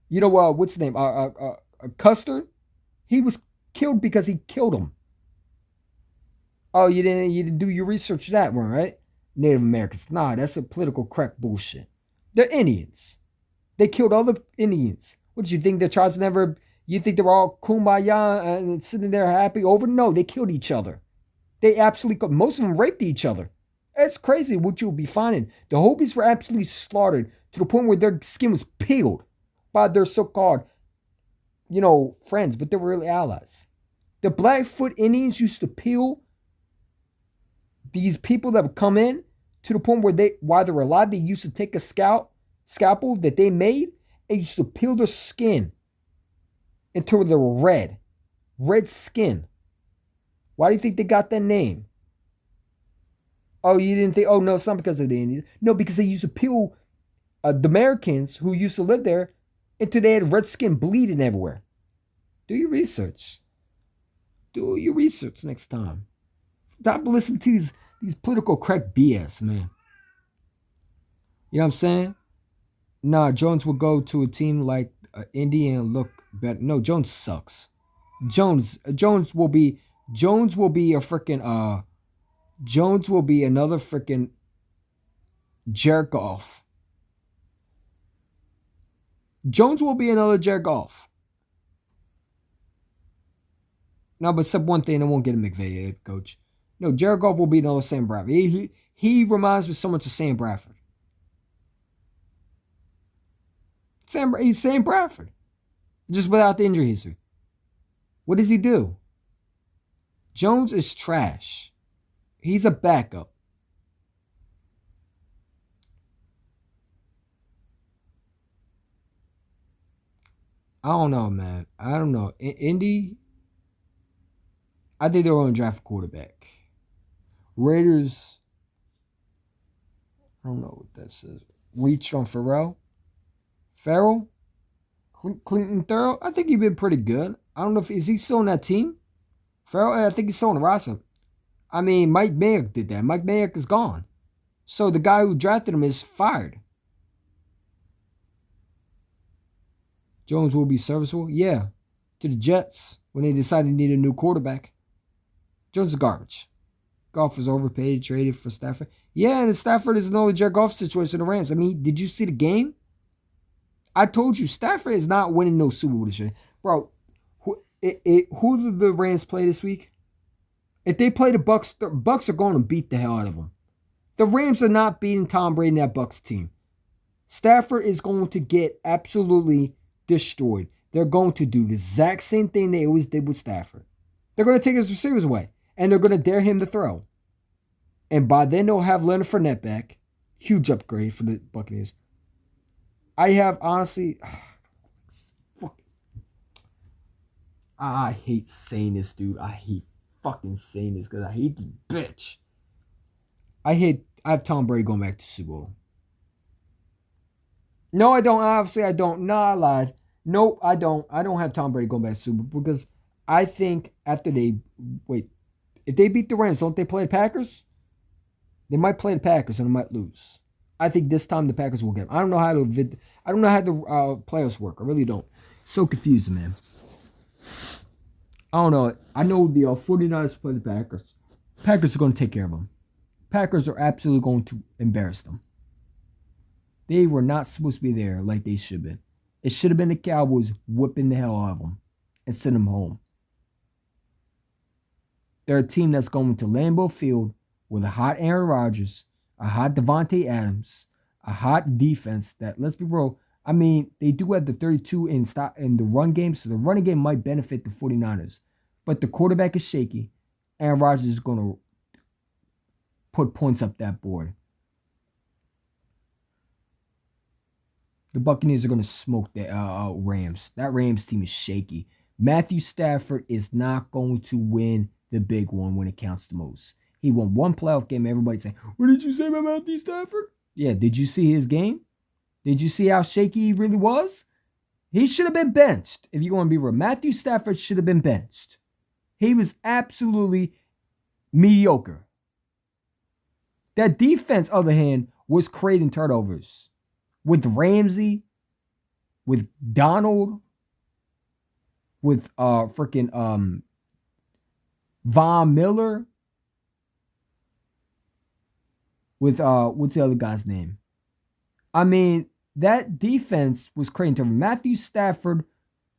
You know, what's his name? Custer? He was killed because he killed him. Oh, you didn't do your research that one, right? Native Americans. Nah, that's a political crack bullshit. They're Indians. They killed other Indians. What did you think? The tribes never... You think they're all kumbaya and sitting there happy over? No, they killed each other. They absolutely... Most of them raped each other. It's crazy what you'll be finding. The Hopis were absolutely slaughtered to the point where their skin was peeled by their so-called, friends, but they were really allies. The Blackfoot Indians used to peel these people that would come in to the point where while they were alive, they used to take a scalpel that they made and used to peel their skin until they were red skin. Why do you think they got that name? Oh, you didn't think? Oh no, it's not because of the Indians. No, because they used to peel the Americans who used to live there until they had red skin bleeding everywhere. Do your research. Do your research next time. Stop listening to these political crack BS, man. You know what I'm saying? Nah, Jones will go to a team like Indy and look better. No, Jones sucks. Jones will be a freaking Jones will be another freaking Jared Goff. Jones will be another Jared Goff. No, but except one thing, I won't get a McVay head coach. No, Jared Goff will be another Sam Bradford. He reminds me so much of Sam Bradford. He's Sam Bradford. Just without the injury history. What does he do? Jones is trash. He's a backup. I don't know, man. I don't know. Indy, I think they're going to draft a quarterback. Raiders, I don't know what that says. Reached on Farrell. Clinton Thurl, I think he's been pretty good. I don't know is he still on that team? Farrell, I think he's still on the roster. I mean, Mike Mayock did that. Mike Mayock is gone. So the guy who drafted him is fired. Jones will be serviceable? Yeah. To the Jets when they decided to need a new quarterback. Jones is garbage. Goff was overpaid, traded for Stafford. Yeah, and Stafford is another Jared Goff situation in the Rams. I mean, did you see the game? I told you, Stafford is not winning no Super Bowl this year. Bro, who did the Rams play this week? If they play the Bucks are going to beat the hell out of them. The Rams are not beating Tom Brady and that Bucks team. Stafford is going to get absolutely destroyed. They're going to do the exact same thing they always did with Stafford. They're going to take his receivers away, and they're going to dare him to throw. And by then, they'll have Leonard Fournette back. Huge upgrade for the Buccaneers. I have, honestly... I hate saying this, dude. I hate fucking saying this because I hate this bitch. I have Tom Brady going back to Super Bowl. No, I don't. Obviously, I don't. No, I lied. Nope, I don't. I don't have Tom Brady going back to Super Bowl because I think if they beat the Rams, don't they play the Packers? They might play the Packers and they might lose. I think this time the Packers will get them. I don't know how the playoffs work. I really don't. So confusing, man. I don't know. I know the 49ers play the Packers. Packers are going to take care of them. Packers are absolutely going to embarrass them. They were not supposed to be there like they should have been. It should have been the Cowboys whipping the hell out of them and send them home. They're a team that's going to Lambeau Field with a hot Aaron Rodgers, a hot Devontae Adams, a hot defense that, let's be real, I mean, they do have the 32 in the run game, so the running game might benefit the 49ers. But the quarterback is shaky. Aaron Rodgers is going to put points up that board. The Buccaneers are going to smoke the Rams. That Rams team is shaky. Matthew Stafford is not going to win the big one when it counts the most. He won one playoff game. Everybody's saying, what did you say about Matthew Stafford? Yeah, did you see his game? Did you see how shaky he really was? He should have been benched. If you're going to be real, Matthew Stafford should have been benched. He was absolutely mediocre. That defense, on the other hand, was creating turnovers. With Ramsey, with Donald, with freaking Von Miller, with what's the other guy's name? I mean, that defense was creating turnovers. Matthew Stafford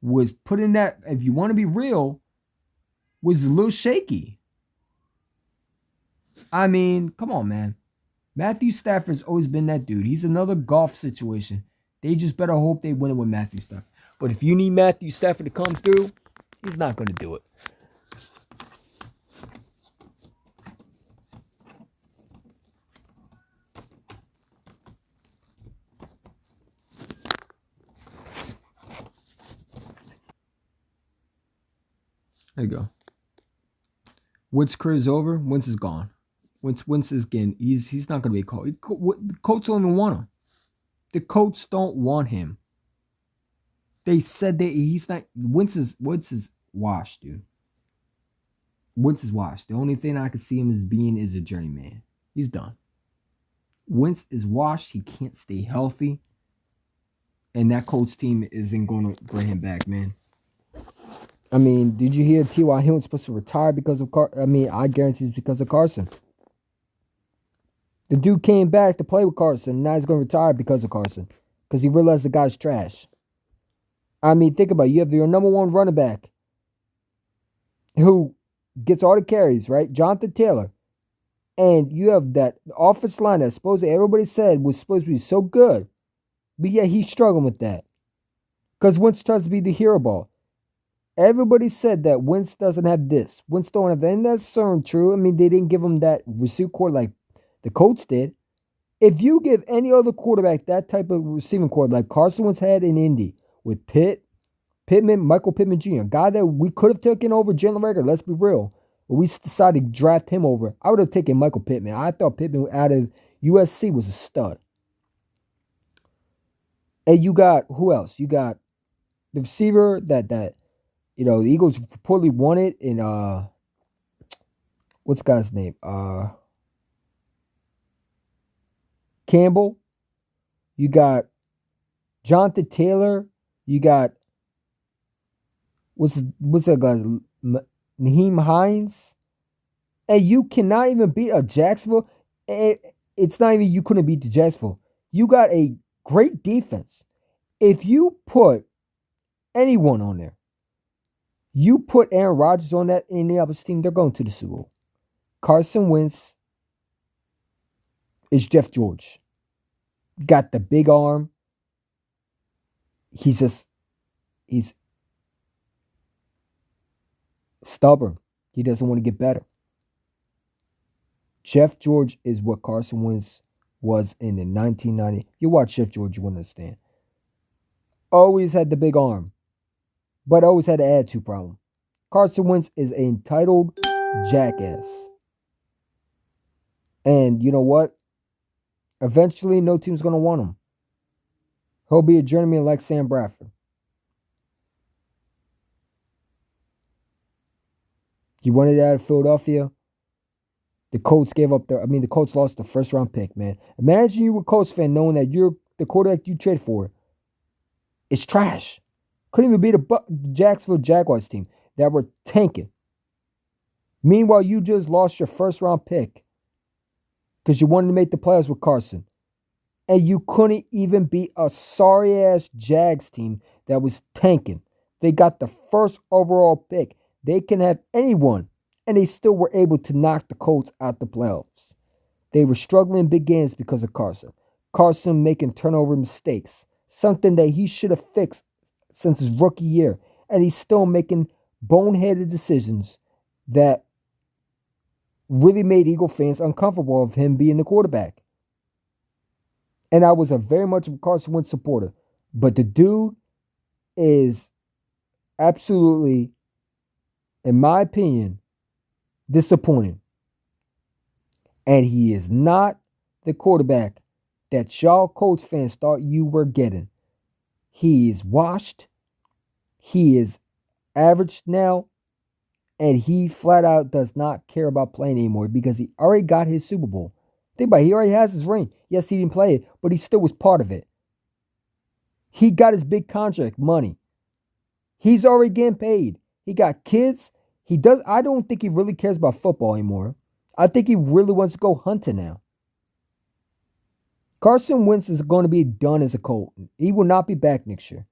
was putting that, if you want to be real, was a little shaky. I mean, come on, man. Matthew Stafford's always been that dude. He's another golf situation. They just better hope they win it with Matthew Stafford. But if you need Matthew Stafford to come through, he's not going to do it. There you go. Wentz career is over. Wentz is gone. Wentz is getting. He's not going to be a coach. The Colts don't even want him. The Colts don't want him. They said that he's not. Wentz is washed, dude. Wentz is washed. The only thing I can see him as being is a journeyman. He's done. Wentz is washed. He can't stay healthy. And that Colts team isn't going to bring him back, man. I mean, did you hear T.Y. Hilton's supposed to retire because of I guarantee it's because of Carson. The dude came back to play with Carson. Now he's going to retire because of Carson. Because he realized the guy's trash. I mean, think about it. You have your number one running back who gets all the carries, right? Jonathan Taylor. And you have that offensive line that supposedly everybody said was supposed to be so good. But yet he's struggling with that. Because Wentz tries to be the hero ball. Everybody said that Wentz doesn't have this. Wentz don't have that. And that's certainly true. I mean, they didn't give him that receiver core like the Colts did. If you give any other quarterback that type of receiving core like Carson Wentz had in Indy with Michael Pittman Jr., a guy that we could have taken over Jalen Reagor, let's be real. But we decided to draft him over. I would have taken Michael Pittman. I thought Pittman out of USC was a stud. And you got, who else? You got the receiver that the Eagles reportedly wanted in, what's the guy's name? Campbell. You got Jonathan Taylor. You got, what's that guy? Nyheim Hines. And you cannot even beat a Jacksonville. It's not even you couldn't beat the Jacksonville. You got a great defense. If you put anyone on there, you put Aaron Rodgers on that Indianapolis team, they're going to the Super Bowl. Carson Wentz is Jeff George. Got the big arm. He's stubborn. He doesn't want to get better. Jeff George is what Carson Wentz was in the 1990s. You watch Jeff George, you wouldn't understand. Always had the big arm, but always had an attitude problem. Carson Wentz is an entitled jackass. And you know what? Eventually, no team's going to want him. He'll be a journeyman like Sam Bradford. He wanted out of Philadelphia. The Colts the Colts lost the first round pick, man. Imagine you were a Colts fan knowing that the quarterback you trade for is trash. Couldn't even beat the Jacksonville Jaguars team that were tanking. Meanwhile, you just lost your first round pick because you wanted to make the playoffs with Carson. And you couldn't even beat a sorry-ass Jags team that was tanking. They got the first overall pick. They can have anyone. And they still were able to knock the Colts out the playoffs. They were struggling in big games because of Carson. Carson making turnover mistakes, something that he should have fixed since his rookie year, and he's still making boneheaded decisions that really made Eagle fans uncomfortable of him being the quarterback. And I was a very much of a Carson Wentz supporter, but the dude is absolutely, in my opinion, disappointing. And he is not the quarterback that y'all Colts fans thought you were getting. He is washed. He is average now. And he flat out does not care about playing anymore because he already got his Super Bowl. Think about it. He already has his ring. Yes, he didn't play it, but he still was part of it. He got his big contract money. He's already getting paid. He got kids. I don't think he really cares about football anymore. I think he really wants to go hunting now. Carson Wentz is going to be done as a Colt. He will not be back next year.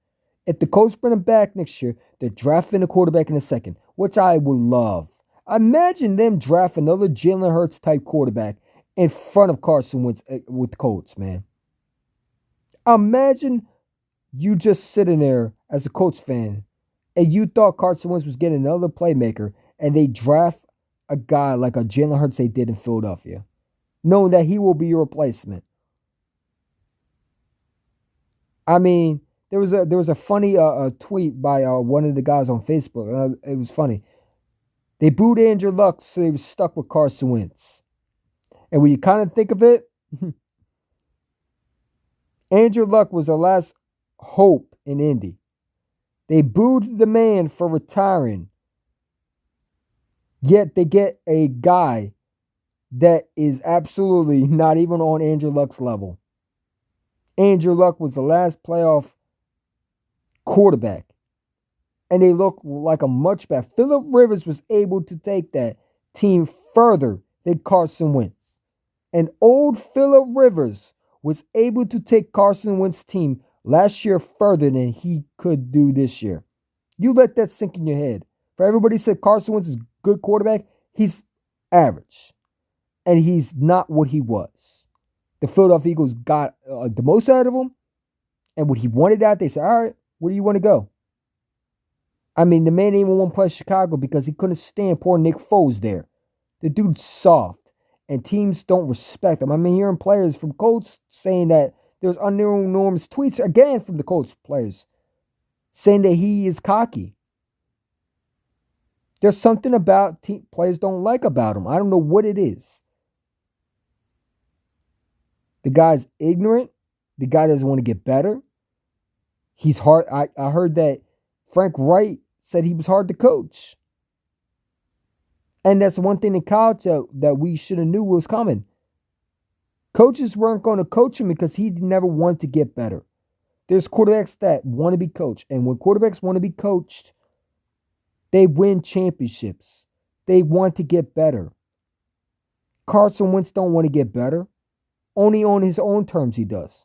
If the Colts bring him back next year, they're drafting a quarterback in a second, which I would love. Imagine them draft another Jalen Hurts type quarterback in front of Carson Wentz with the Colts, man. Imagine you just sitting there as a Colts fan and you thought Carson Wentz was getting another playmaker and they draft a guy like a Jalen Hurts they did in Philadelphia, knowing that he will be your replacement. I mean, there was a funny tweet by one of the guys on Facebook. It was funny. They booed Andrew Luck, so they were stuck with Carson Wentz. And when you kind of think of it, Andrew Luck was the last hope in Indy. They booed the man for retiring. Yet they get a guy that is absolutely not even on Andrew Luck's level. Andrew Luck was the last playoff quarterback. And they look like a much better. Phillip Rivers was able to take that team further than Carson Wentz. And old Phillip Rivers was able to take Carson Wentz's team last year further than he could do this year. You let that sink in your head. For everybody said Carson Wentz is a good quarterback, he's average. And he's not what he was. The Philadelphia Eagles got the most out of him. And when he wanted that, they said, all right, where do you want to go? I mean, the man didn't even want to play Chicago because he couldn't stand poor Nick Foles there. The dude's soft, and teams don't respect him. I mean, hearing players from Colts saying that there's enormous tweets, again, from the Colts players, saying that he is cocky. There's something about players don't like about him. I don't know what it is. The guy's ignorant. The guy doesn't want to get better. He's hard. I heard that Frank Wright said he was hard to coach. And that's one thing in college that we should have knew was coming. Coaches weren't going to coach him because he never wanted to get better. There's quarterbacks that want to be coached. And when quarterbacks want to be coached, they win championships. They want to get better. Carson Wentz don't want to get better. Only on his own terms he does.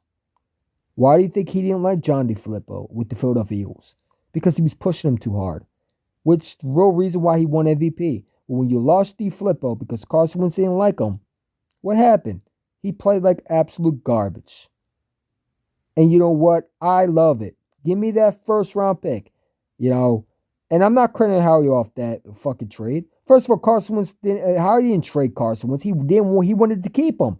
Why do you think he didn't like John DeFilippo with the Philadelphia Eagles? Because he was pushing him too hard. Which the real reason why he won MVP. But when you lost DeFilippo because Carson Wentz didn't like him, what happened? He played like absolute garbage. And you know what? I love it. Give me that first round pick. And I'm not crediting Howie off that fucking trade. First of all, Carson Wentz Howie didn't trade Carson Wentz. He wanted to keep him.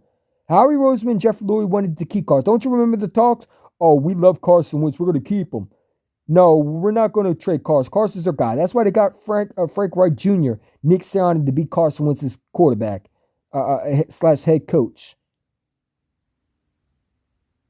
Howie Roseman, Jeffrey Lurie wanted to keep Carson. Don't you remember the talks? Oh, we love Carson Wentz. We're going to keep him. No, we're not going to trade Carson. Carson's our guy. That's why they got Frank Wright Jr., Nick Sirianni to be Carson Wentz's quarterback / head coach.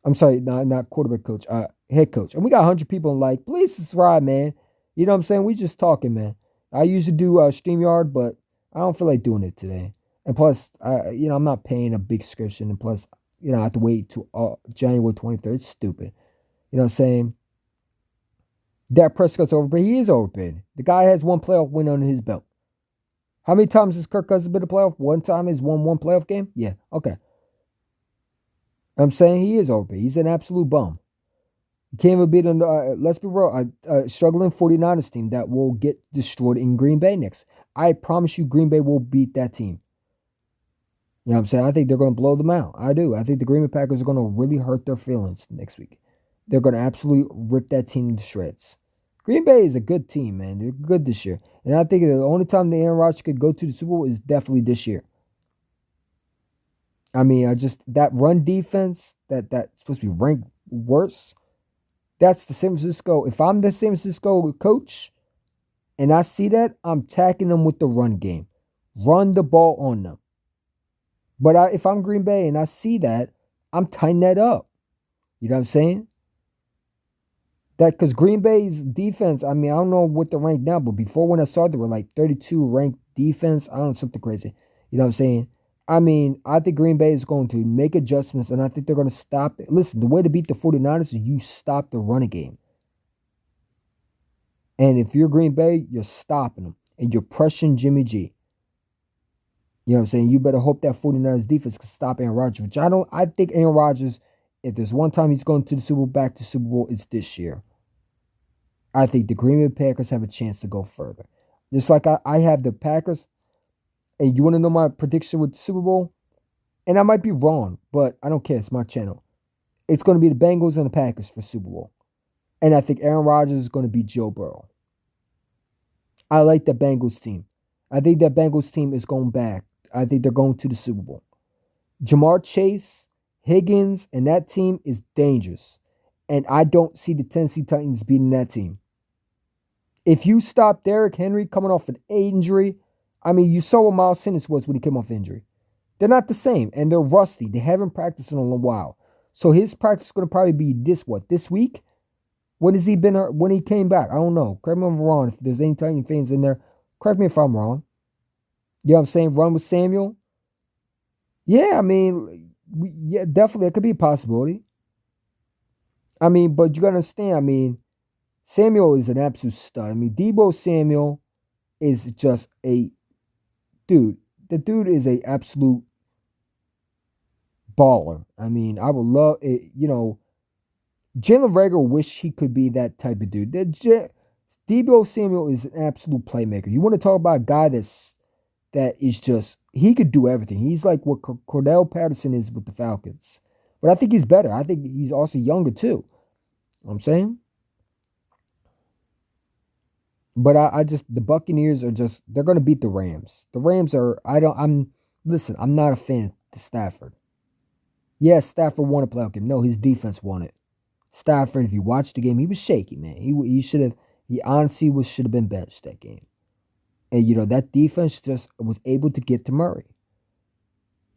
I'm sorry, not quarterback coach, head coach. And we got 100 people like, please subscribe, man. You know what I'm saying? We just talking, man. I usually do StreamYard, but I don't feel like doing it today. And plus, I'm not paying a big subscription. And plus, I have to wait till January 23rd. It's stupid. You know what I'm saying? Dak Prescott's overpaid. He is overpaid. The guy has one playoff win under his belt. How many times has Kirk Cousins been to playoff? One time he's won one playoff game? Yeah, okay. I'm saying he is overpaid. He's an absolute bum. He can't even beat let's be real, a struggling 49ers team that will get destroyed in Green Bay next. I promise you Green Bay will beat that team. You know what I'm saying? I think they're going to blow them out. I do. I think the Green Bay Packers are going to really hurt their feelings next week. They're going to absolutely rip that team to shreds. Green Bay is a good team, man. They're good this year. And I think the only time the Aaron Rodgers could go to the Super Bowl is definitely this year. I mean, that run defense that's supposed to be ranked worse. That's the San Francisco. If I'm the San Francisco coach and I see that, I'm attacking them with the run game. Run the ball on them. But if I'm Green Bay and I see that, I'm tightening that up. You know what I'm saying? That because Green Bay's defense, I mean, I don't know what they're ranked now, but before when I saw they were like 32 ranked defense. I don't know, something crazy. You know what I'm saying? I mean, I think Green Bay is going to make adjustments, and I think they're going to stop. Listen, the way to beat the 49ers is you stop the running game. And if you're Green Bay, you're stopping them, and you're pressuring Jimmy G. You know what I'm saying? You better hope that 49ers defense can stop Aaron Rodgers, which I think Aaron Rodgers, if there's one time he's going to the Super Bowl, back to Super Bowl, it's this year. I think the Green Bay Packers have a chance to go further. Just like I have the Packers. And you want to know my prediction with the Super Bowl? And I might be wrong, but I don't care. It's my channel. It's going to be the Bengals and the Packers for Super Bowl. And I think Aaron Rodgers is going to beat Joe Burrow. I like the Bengals team. I think that Bengals team is going back. I think they're going to the Super Bowl. Jamar Chase, Higgins, and that team is dangerous. And I don't see the Tennessee Titans beating that team. If you stop Derrick Henry coming off an injury, I mean, you saw what Miles Sanders was when he came off injury. They're not the same, and they're rusty. They haven't practiced in a while. So his practice is going to probably be this week? When has he been, when he came back? I don't know. Correct me if I'm wrong. If there's any Titan fans in there, correct me if I'm wrong. You know what I'm saying? Run with Samuel? Yeah, I mean, yeah, definitely. It could be a possibility. I mean, but you got to understand, I mean, Samuel is an absolute stud. I mean, Deebo Samuel is just a dude. The dude is a absolute baller. I mean, I would love it, Jalen Reagor wish he could be that type of dude. Deebo Samuel is an absolute playmaker. You want to talk about a guy that is just, he could do everything. He's like what Cordell Patterson is with the Falcons. But I think he's better. I think he's also younger too. You know what I'm saying? But the Buccaneers are just, they're going to beat the Rams. The Rams are, listen, I'm not a fan of Stafford. Yes, Stafford won a playoff game. No, his defense won it. Stafford, if you watch the game, he was shaky, man. He honestly should have been benched that game. And, that defense just was able to get to Murray.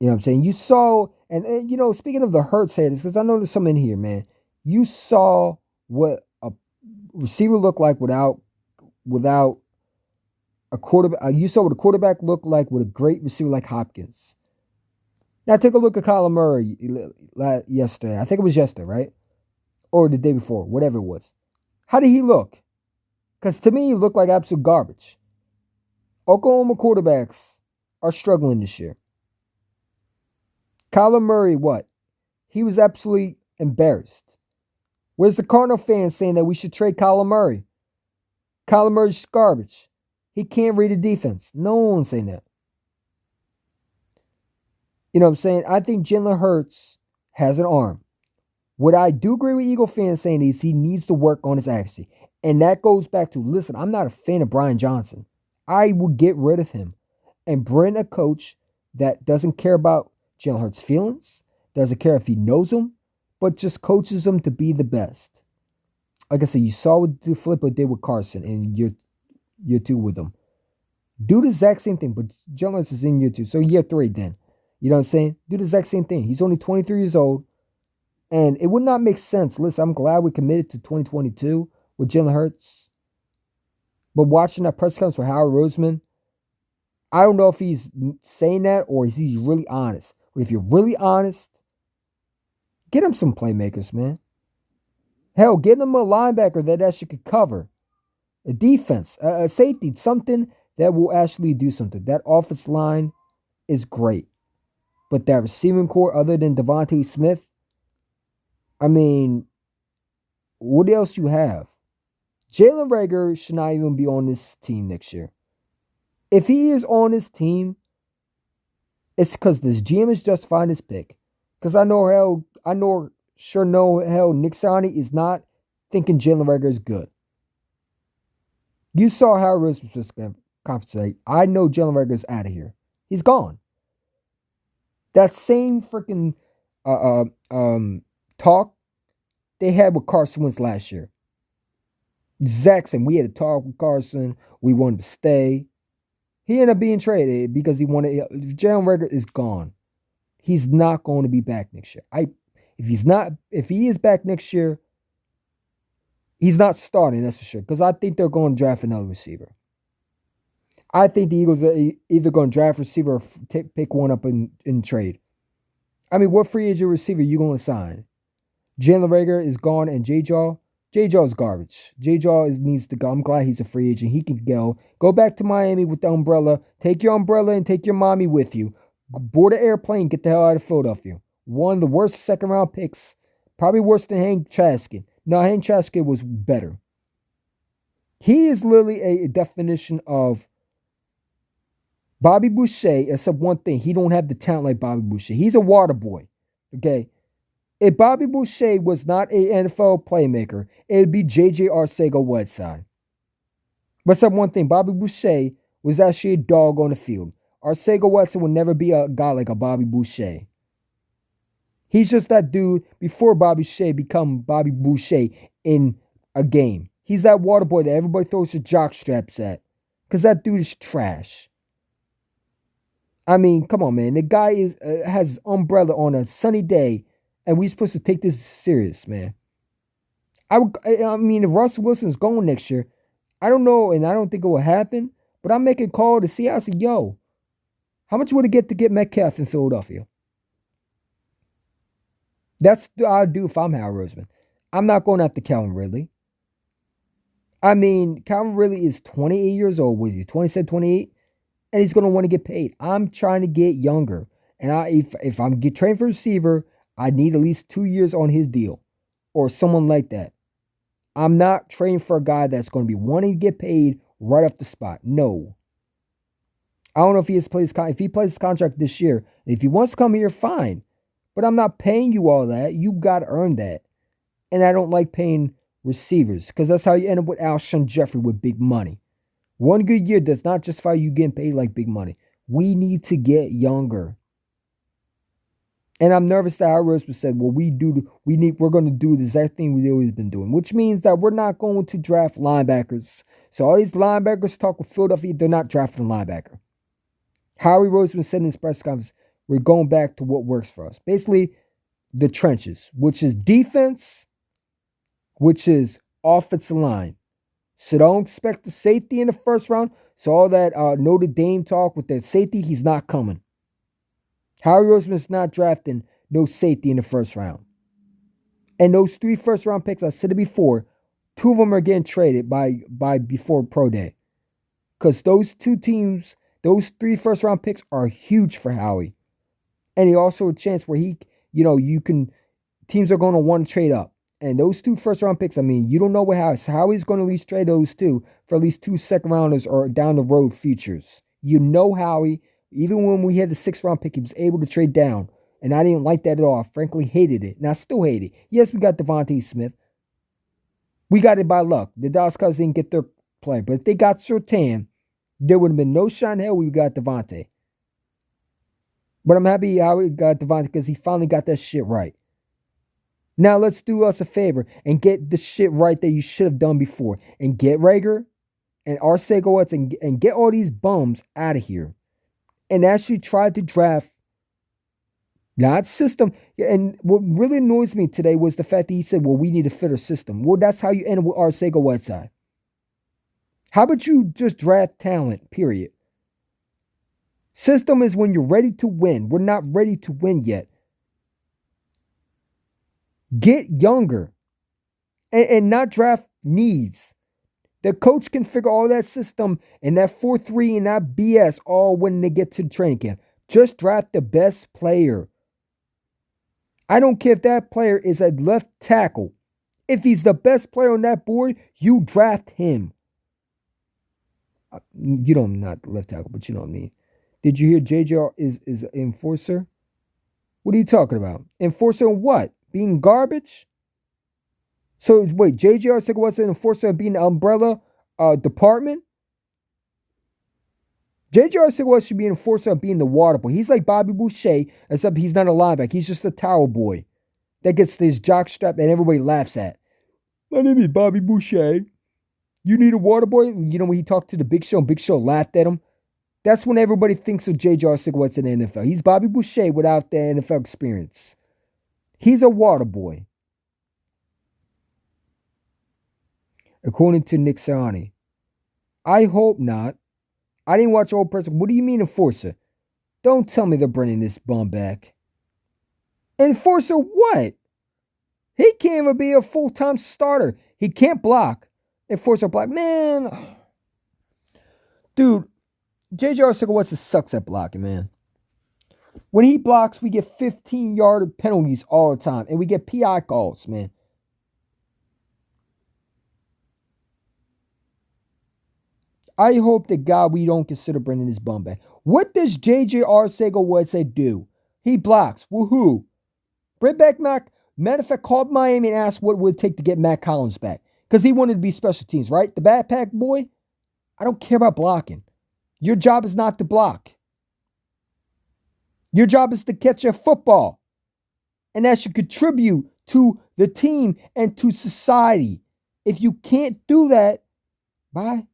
You know what I'm saying? You saw, and speaking of the Hurts haters, because I know there's some in here, man. You saw what a receiver looked like without a quarterback. You saw what a quarterback looked like with a great receiver like Hopkins. Now take a look at Kyler Murray yesterday. I think it was yesterday, right? Or the day before, whatever it was. How did he look? Because to me, he looked like absolute garbage. Oklahoma quarterbacks are struggling this year. Kyler Murray, what? He was absolutely embarrassed. Where's the Cardinal fans saying that we should trade Kyler Murray? Kyler Murray's garbage. He can't read a defense. No one's saying that. You know what I'm saying? I think Jalen Hurts has an arm. What I do agree with Eagle fans saying is he needs to work on his accuracy. And that goes back to, listen, I'm not a fan of Brian Johnson. I will get rid of him and bring a coach that doesn't care about Jalen Hurts' feelings, doesn't care if he knows him, but just coaches him to be the best. Like I said, you saw what Filippo did with Carson in year 2 with him. Do the exact same thing, but Jalen Hurts is in year 2. So year 3 then. You know what I'm saying? Do the exact same thing. He's only 23 years old. And it would not make sense. Listen, I'm glad we committed to 2022 with Jalen Hurts. But watching that press conference with Howard Roseman, I don't know if he's saying that or is he really honest. But if you're really honest, get him some playmakers, man. Hell, get him a linebacker that actually could cover. A defense, a safety, something that will actually do something. That offense line is great. But that receiving core, other than Devontae Smith, I mean, what else you have? Jalen Reagor should not even be on this team next year. If he is on this team, It's because this GM is justifying this pick. Because sure know hell Nick Sirianni is not thinking Jalen Reagor is good. You saw how Rose was conference today. I know Jalen Reagor is out of here. He's gone. That same freaking talk they had with Carson Wentz last year. Jackson, we had a talk with Carson. We wanted to stay. He ended up being traded because he wanted. Jalen Reagor is gone. He's not going to be back next year. If he is back next year, he's not starting. That's for sure. Because I think they're going to draft another receiver. I think the Eagles are either going to draft receiver or pick one up in trade. I mean, what free agent receiver you going to sign? Jalen Reagor is gone, and J-Jaw is garbage. J-Jaw needs to go. I'm glad he's a free agent. He can go. Go back to Miami with the umbrella. Take your umbrella and take your mommy with you. Board an airplane. Get the hell out of Philadelphia. One of the worst second-round picks. Probably worse than Hank Chaskin. No, Hank Chaskin was better. He is literally a definition of Bobby Boucher, except one thing. He don't have the talent like Bobby Boucher. He's a water boy. Okay? If Bobby Boucher was not an NFL playmaker, it would be J.J. Arcega-Whiteside. But except one thing. Bobby Boucher was actually a dog on the field. Arcega-Whiteside would never be a guy like a Bobby Boucher. He's just that dude before Bobby Boucher become Bobby Boucher in a game. He's that water boy that everybody throws their jock straps at. Because that dude is trash. I mean, come on, man. The guy has his umbrella on a sunny day, and we're supposed to take this serious, man. I mean, if Russell Wilson's going next year, I don't know, and I don't think it will happen, but I'm making a call to see. I said, yo, how much would it get to get Metcalf in Philadelphia? That's what I'd do if I'm Hal Roseman. I'm not going after Calvin Ridley. I mean, Calvin Ridley is 28 years old. Was he 27, 28? And he's going to want to get paid. I'm trying to get younger. And if I'm trained for receiver, I need at least 2 years on his deal or someone like that. I'm not trained for a guy that's going to be wanting to get paid right off the spot. No. I don't know if he plays his contract this year. If he wants to come here, fine. But I'm not paying you all that. You got to earn that. And I don't like paying receivers because that's how you end up with Alshon Jeffrey with big money. One good year does not justify you getting paid like big money. We need to get younger. And I'm nervous that our Roseman said, well, we're going to do the exact thing we've always been doing, which means that we're not going to draft linebackers. So all these linebackers talk with Philadelphia, they're not drafting a linebacker. Howie Roseman said in his press conference, we're going back to what works for us. Basically, the trenches, which is defense, which is offensive line. So don't expect the safety in the first round. So all that Notre Dame talk with the safety, he's not coming. Howie Roseman's not drafting no safety in the first round. And those 3 first-round picks, I said it before, 2 of them are getting traded by before Pro Day. Because those 2 teams, those 3 first-round picks are huge for Howie. And he also a chance where teams are going to want to trade up. And those 2 first-round picks, I mean, you don't know what Howie's going to at least trade those 2 for at least 2 second-rounders or down-the-road futures. You know Howie. Even when we had the 6th-round pick, he was able to trade down. And I didn't like that at all. I frankly hated it. And I still hate it. Yes, we got Devontae Smith. We got it by luck. The Dallas Cowboys didn't get their play. But if they got Surtain, there would have been no shot in hell we got Devontae. But I'm happy how we got Devontae because he finally got that shit right. Now let's do us a favor and get the shit right that you should have done before. And get Reagor and Arcega-Whiteside and get all these bums out of here. And actually try to draft not system. And what really annoys me today was the fact that he said, well, we need to fit our system. Well, that's how you end up with Arcega-Whiteside. How about you just draft talent, period? System is when you're ready to win. We're not ready to win yet. Get younger and not draft needs. The coach can figure all that system and that 4-3 and that BS all when they get to the training camp. Just draft the best player. I don't care if that player is a left tackle. If he's the best player on that board, you draft him. You don't not left tackle, but you know what I mean. Did you hear JJ is an enforcer? What are you talking about? Enforcer on what? Being garbage? So wait, JJ Arcega was an enforcer of being the umbrella department? JJ Arcega should be an enforcer of being the water boy. He's like Bobby Boucher, except he's not a linebacker. He's just a towel boy that gets this jock strap that everybody laughs at. My name is Bobby Boucher. You need a water boy? You know when he talked to the Big Show and Big Show laughed at him? That's when everybody thinks of J.J. Arcega in the NFL. He's Bobby Boucher without the NFL experience. He's a water boy. According to Nick Sirianni. I hope not. I didn't watch Old Person. What do you mean enforcer? Don't tell me they're bringing this bum back. Enforcer what? He can't even be a full-time starter. He can't block. Enforcer block. Man. Dude, J.J. Arcega sucks at blocking, man. When he blocks, we get 15-yard penalties all the time. And we get PI calls, man. I hope to God we don't consider bringing this bum back. What does J.J. Arcega do? He blocks. Woohoo. Bring back Mac. Matter of fact, called Miami and asked what it would take to get Matt Collins back. Because he wanted to be special teams, right? The backpack boy? I don't care about blocking. Your job is not to block. Your job is to catch a football. And that should contribute to the team and to society. If you can't do that, bye.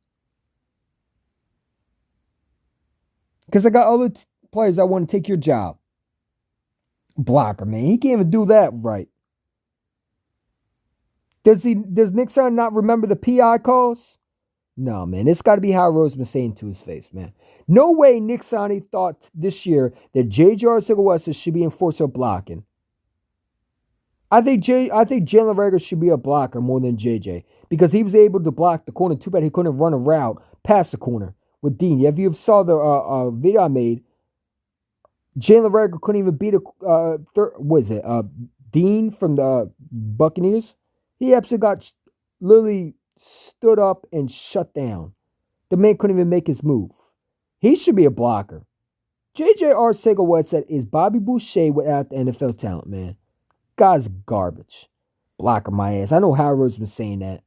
Because I got other players that want to take your job. Blocker, man. He can't even do that right. Does Nick Sirianni not remember the PI calls? No, man. It's got to be Howard Roseman saying to his face, man. No way Nick Sirianni thought this year that J.J. Arcega should be enforcer blocking. I think Jalen Reagor should be a blocker more than JJ because he was able to block the corner. Too bad he couldn't run a route past the corner with Dean. If you saw the video I made, Jalen Reagor couldn't even beat Dean from the Buccaneers? He absolutely got literally stood up and shut down. The man couldn't even make his move. He should be a blocker. J.J. Arcega is Bobby Boucher without the NFL talent, man. Guy's garbage. Blocking my ass. I know Howard Roseman saying that.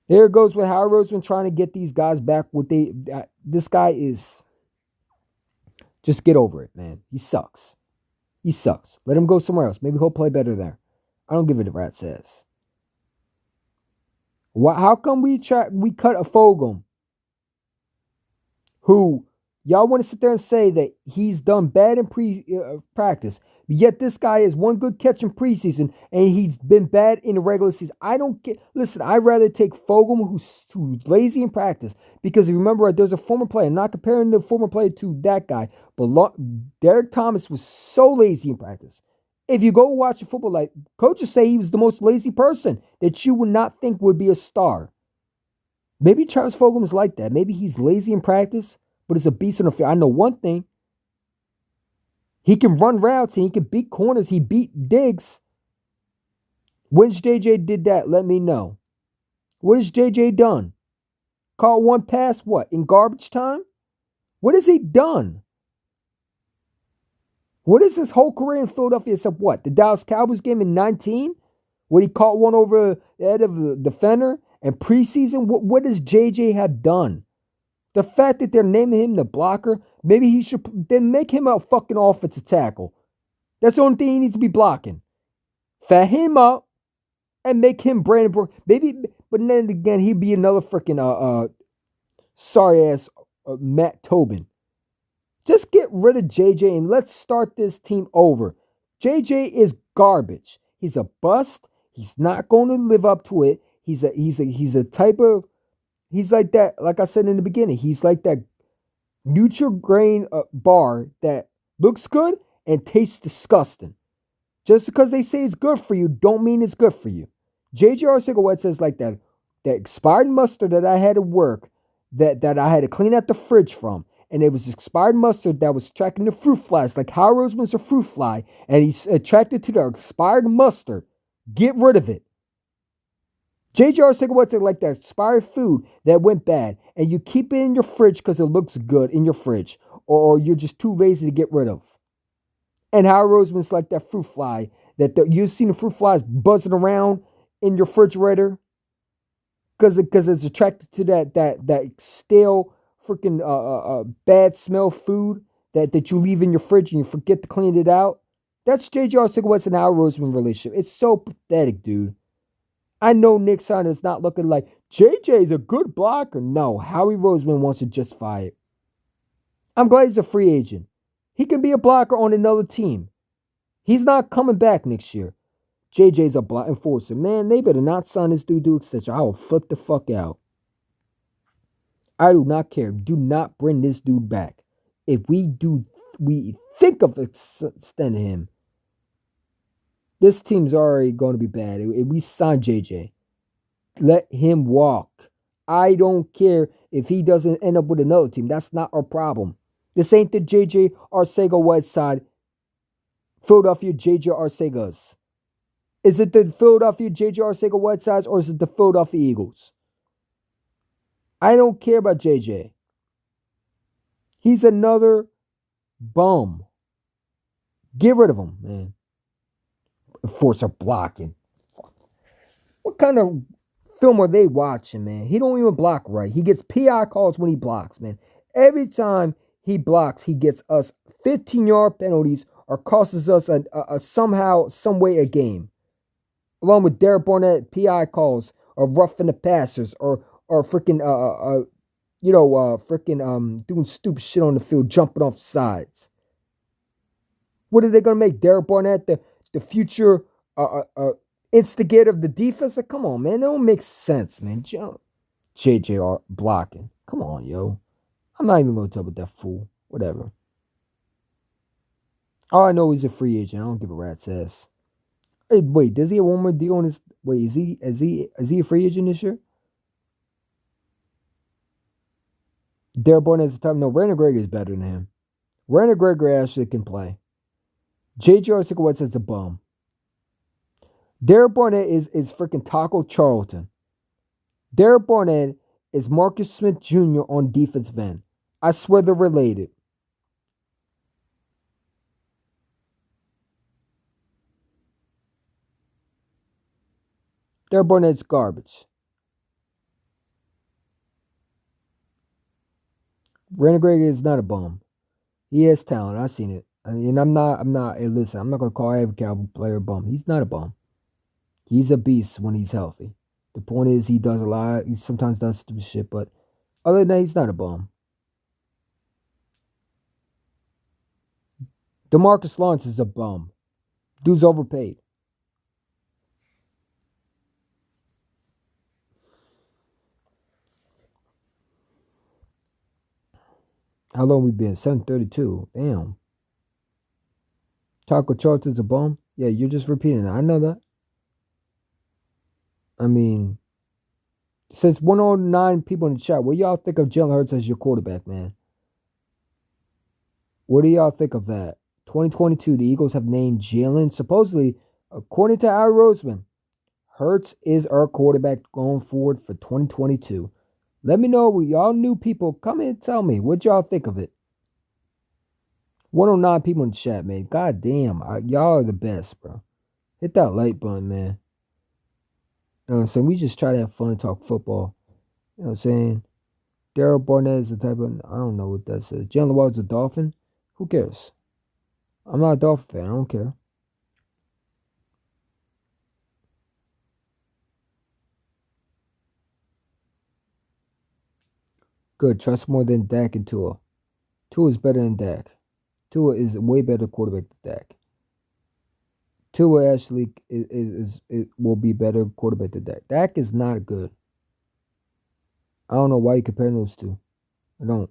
Here it goes with Howard Roseman trying to get these guys back. This guy is. Just get over it, man. He sucks. He sucks. Let him go somewhere else. Maybe he'll play better there. I don't give a rat's ass. How come we cut a Fogum who y'all want to sit there and say that he's done bad in practice, but yet this guy has one good catch in preseason and he's been bad in the regular season? I don't get. Listen, I'd rather take Fogum who's lazy in practice because remember there's a former player. I'm not comparing the former player to that guy, but Derek Thomas was so lazy in practice. If you go watch a football, like coaches say, he was the most lazy person that you would not think would be a star. Maybe Travis Fulgham is like that. Maybe he's lazy in practice, but it's a beast on the field. I know one thing. He can run routes and he can beat corners. He beat Diggs. When's JJ did that? Let me know. What has JJ done? Caught one pass, what? In garbage time? What has he done? What is his whole career in Philadelphia except what? The Dallas Cowboys game in 19? Where he caught one over the head of the defender? And preseason? What does JJ have done? The fact that they're naming him the blocker, maybe he should then make him a fucking offensive tackle. That's the only thing he needs to be blocking. Fat him up and make him Brandon Brooks. Maybe, but then again, he'd be another freaking sorry ass Matt Tobin. Just get rid of JJ and let's start this team over. JJ is garbage. He's a bust. He's not going to live up to it. He's a type of. He's like that. Like I said in the beginning, he's like that neutral grain bar that looks good and tastes disgusting. Just because they say it's good for you, don't mean it's good for you. J.J. Arcega says like that. That expired mustard that I had to work, that I had to clean out the fridge from. And it was expired mustard that was attracting the fruit flies, like Howard Roseman's a fruit fly, and he's attracted to the expired mustard. Get rid of it. J.J. Arcega like that expired food that went bad, and you keep it in your fridge because it looks good in your fridge. or you're just too lazy to get rid of. And Howard Roseman's like that fruit fly you've seen the fruit flies buzzing around in your refrigerator because it's attracted to that stale freaking bad smell food that you leave in your fridge and you forget to clean it out. That's J.J. Arcega-Whitesy and Howard Roseman relationship. It's so pathetic, dude. I know Nick Son is not looking like JJ is a good blocker. No, Howie Roseman wants to justify it. I'm glad he's a free agent. He can be a blocker on another team. He's not coming back next year. JJ's a block enforcer. Man, they better not sign this dude to extension. I will flip the fuck out. I do not care. Do not bring this dude back. If we think of extending him, this team's already going to be bad. If we sign JJ, let him walk. I don't care if he doesn't end up with another team. That's not our problem. This ain't the JJ Arcega-Whiteside, Philadelphia JJ Arcegas. Is it the Philadelphia JJ Arcega-Whitesides or is it the Philadelphia Eagles? I don't care about JJ. He's another bum. Get rid of him, man. Enforcer blocking. What kind of film are they watching, man? He don't even block right. He gets PI calls when he blocks, man. Every time he blocks, he gets us 15-yard penalties or costs us a somehow, some way a game. Along with Derek Barnett PI calls or roughing the passers or freaking doing stupid shit on the field, jumping off sides. What are they gonna make Derek Barnett the future instigator of the defense? Like, come on, man, that don't make sense, man. JJR blocking. Come on, yo. I'm not even gonna talk about that fool. Whatever. All I know he's a free agent. I don't give a rat's ass. Hey, wait, does he have one more deal on his? Wait, is he a free agent this year? Derek Barnett's the time. No, Randy Gregory is better than him. Randy Gregory actually can play. J.J. Arcega-Whiteside's a bum. Derek Barnett is freaking Taco Charlton. Derek Barnett is Marcus Smith Jr. on defensive end. I swear they're related. Derek Barnett's garbage. Randy Gregory is not a bum. He has talent. I've seen it. And I'm not, hey, listen, I'm not going to call every Cowboy player a bum. He's not a bum. He's a beast when he's healthy. The point is he does a lot. He sometimes does stupid shit, but other than that, he's not a bum. DeMarcus Lawrence is a bum. Dude's overpaid. How long we been? 7:32. Damn. Taco Charlton's a bum? Yeah, you're just repeating it. I know that. I mean, since 109 people in the chat, what y'all think of Jalen Hurts as your quarterback, man? What do y'all think of that? 2022, the Eagles have named Jalen, supposedly, according to Howie Roseman, Hurts is our quarterback going forward for 2022. Let me know, y'all new people, come in and tell me what y'all think of it. 109 people in the chat, man. God damn, y'all are the best, bro. Hit that like button, man. You know what I'm saying? We just try to have fun and talk football. You know what I'm saying? Daryl Barnett is the type of, I don't know what that says. Jalen Waddle's a Dolphin? Who cares? I'm not a Dolphin fan. I don't care. Good. Trust more than Dak and Tua. Tua is better than Dak. Tua is a way better quarterback than Dak. Tua actually will be better quarterback than Dak. Dak is not good. I don't know why you compare those two. I don't.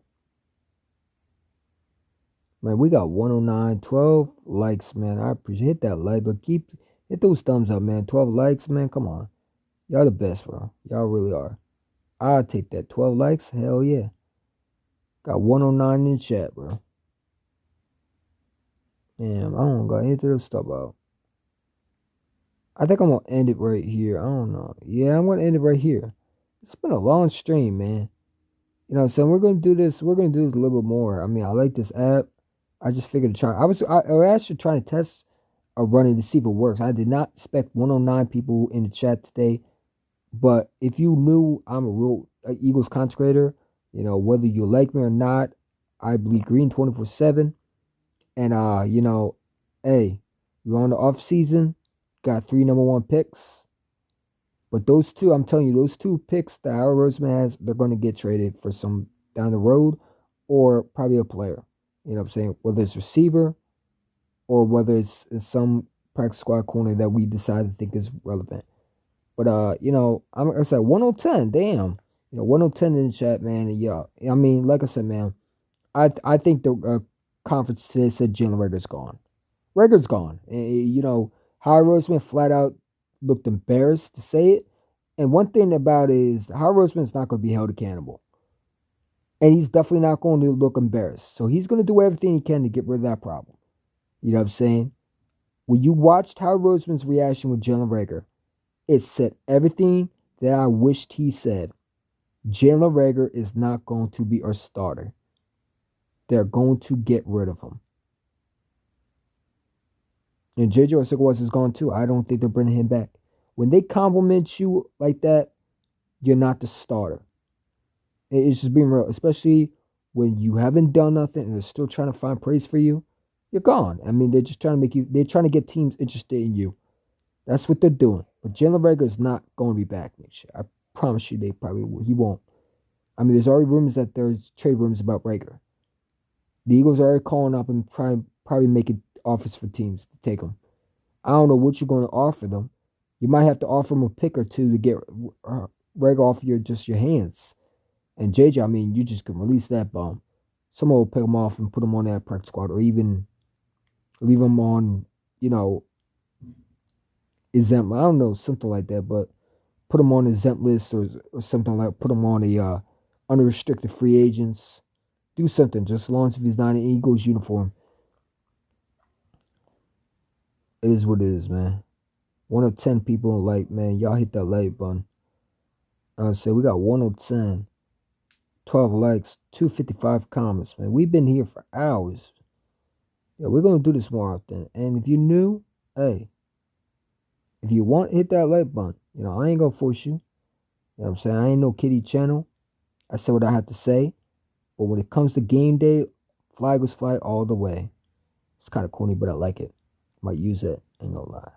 Man, we got 109, 12 likes, man. I appreciate that like, but hit those thumbs up, man. 12 likes, man. Come on. Y'all the best, bro. Y'all really are. I'll take that. 12 likes? Hell yeah. Got 109 in the chat, bro. Man, I don't got hit this stuff out. I think I'm going to end it right here. I don't know. Yeah, I'm going to end it right here. It's been a long stream, man. So we're gonna do this. We're gonna do this a little bit more. I mean, I like this app. I just figured to try. I was actually trying to test a running to see if it works. I did not expect 109 people in the chat today, but if you knew I'm a real Eagles content creator, whether you like me or not, I bleed green 24/7. And hey, we're on the off season. Got three number one picks. But those two, I'm telling you, those two picks that Howard Roseman has, they're going to get traded for some down the road or probably a player. You know what I'm saying? Whether it's receiver or whether it's some practice squad corner that we decide to think is relevant. But I'm like I said, 1010, damn. 1010 in the chat, man. And yeah, I mean, like I said, man, I think the conference today said Jalen Rager's gone. Rager's gone. Howard Roseman flat out looked embarrassed to say it. And one thing about it is Howard Roseman's not going to be held accountable. And he's definitely not going to look embarrassed. So he's going to do everything he can to get rid of that problem. You know what I'm saying? When you watched Howard Roseman's reaction with Jalen Rager, it said everything that I wished he said. Jalen Rager is not going to be our starter. They're going to get rid of him. And JJ Arcega is gone too. I don't think they're bringing him back. When they compliment you like that, you're not the starter. It's just being real, especially when you haven't done nothing and they're still trying to find praise for you. You're gone. I mean, they're just trying to make you. They're trying to get teams interested in you. That's what they're doing. But Jalen Rager is not going to be back next year. I promise you, he won't. I mean, there's already rumors that there's trade rumors about Rager. The Eagles are already calling up and probably making offers for teams to take him. I don't know what you're going to offer them. You might have to offer them a pick or two to get Rager off your hands. And JJ, I mean, you just can release that bum. Someone will pick him off and put him on that practice squad, or even leave him on, exempt. I don't know, something like that. But put him on the exempt list or something like. Put him on a unrestricted free agents. Do something, just as long as if he's not in Eagles uniform. It is what it is, man. 1 of 10 people like, man, y'all hit that like button. I say we got 1 of 10. 12 likes, 255 comments, man. We've been here for hours. Yeah, we're going to do this more often. And if you're new, hey, if you want, hit that like button. I ain't going to force you. You know what I'm saying? I ain't no kiddie channel. I say what I have to say. But when it comes to game day, flag was fly all the way. It's kind of corny, but I like it. Might use it. Ain't gonna lie.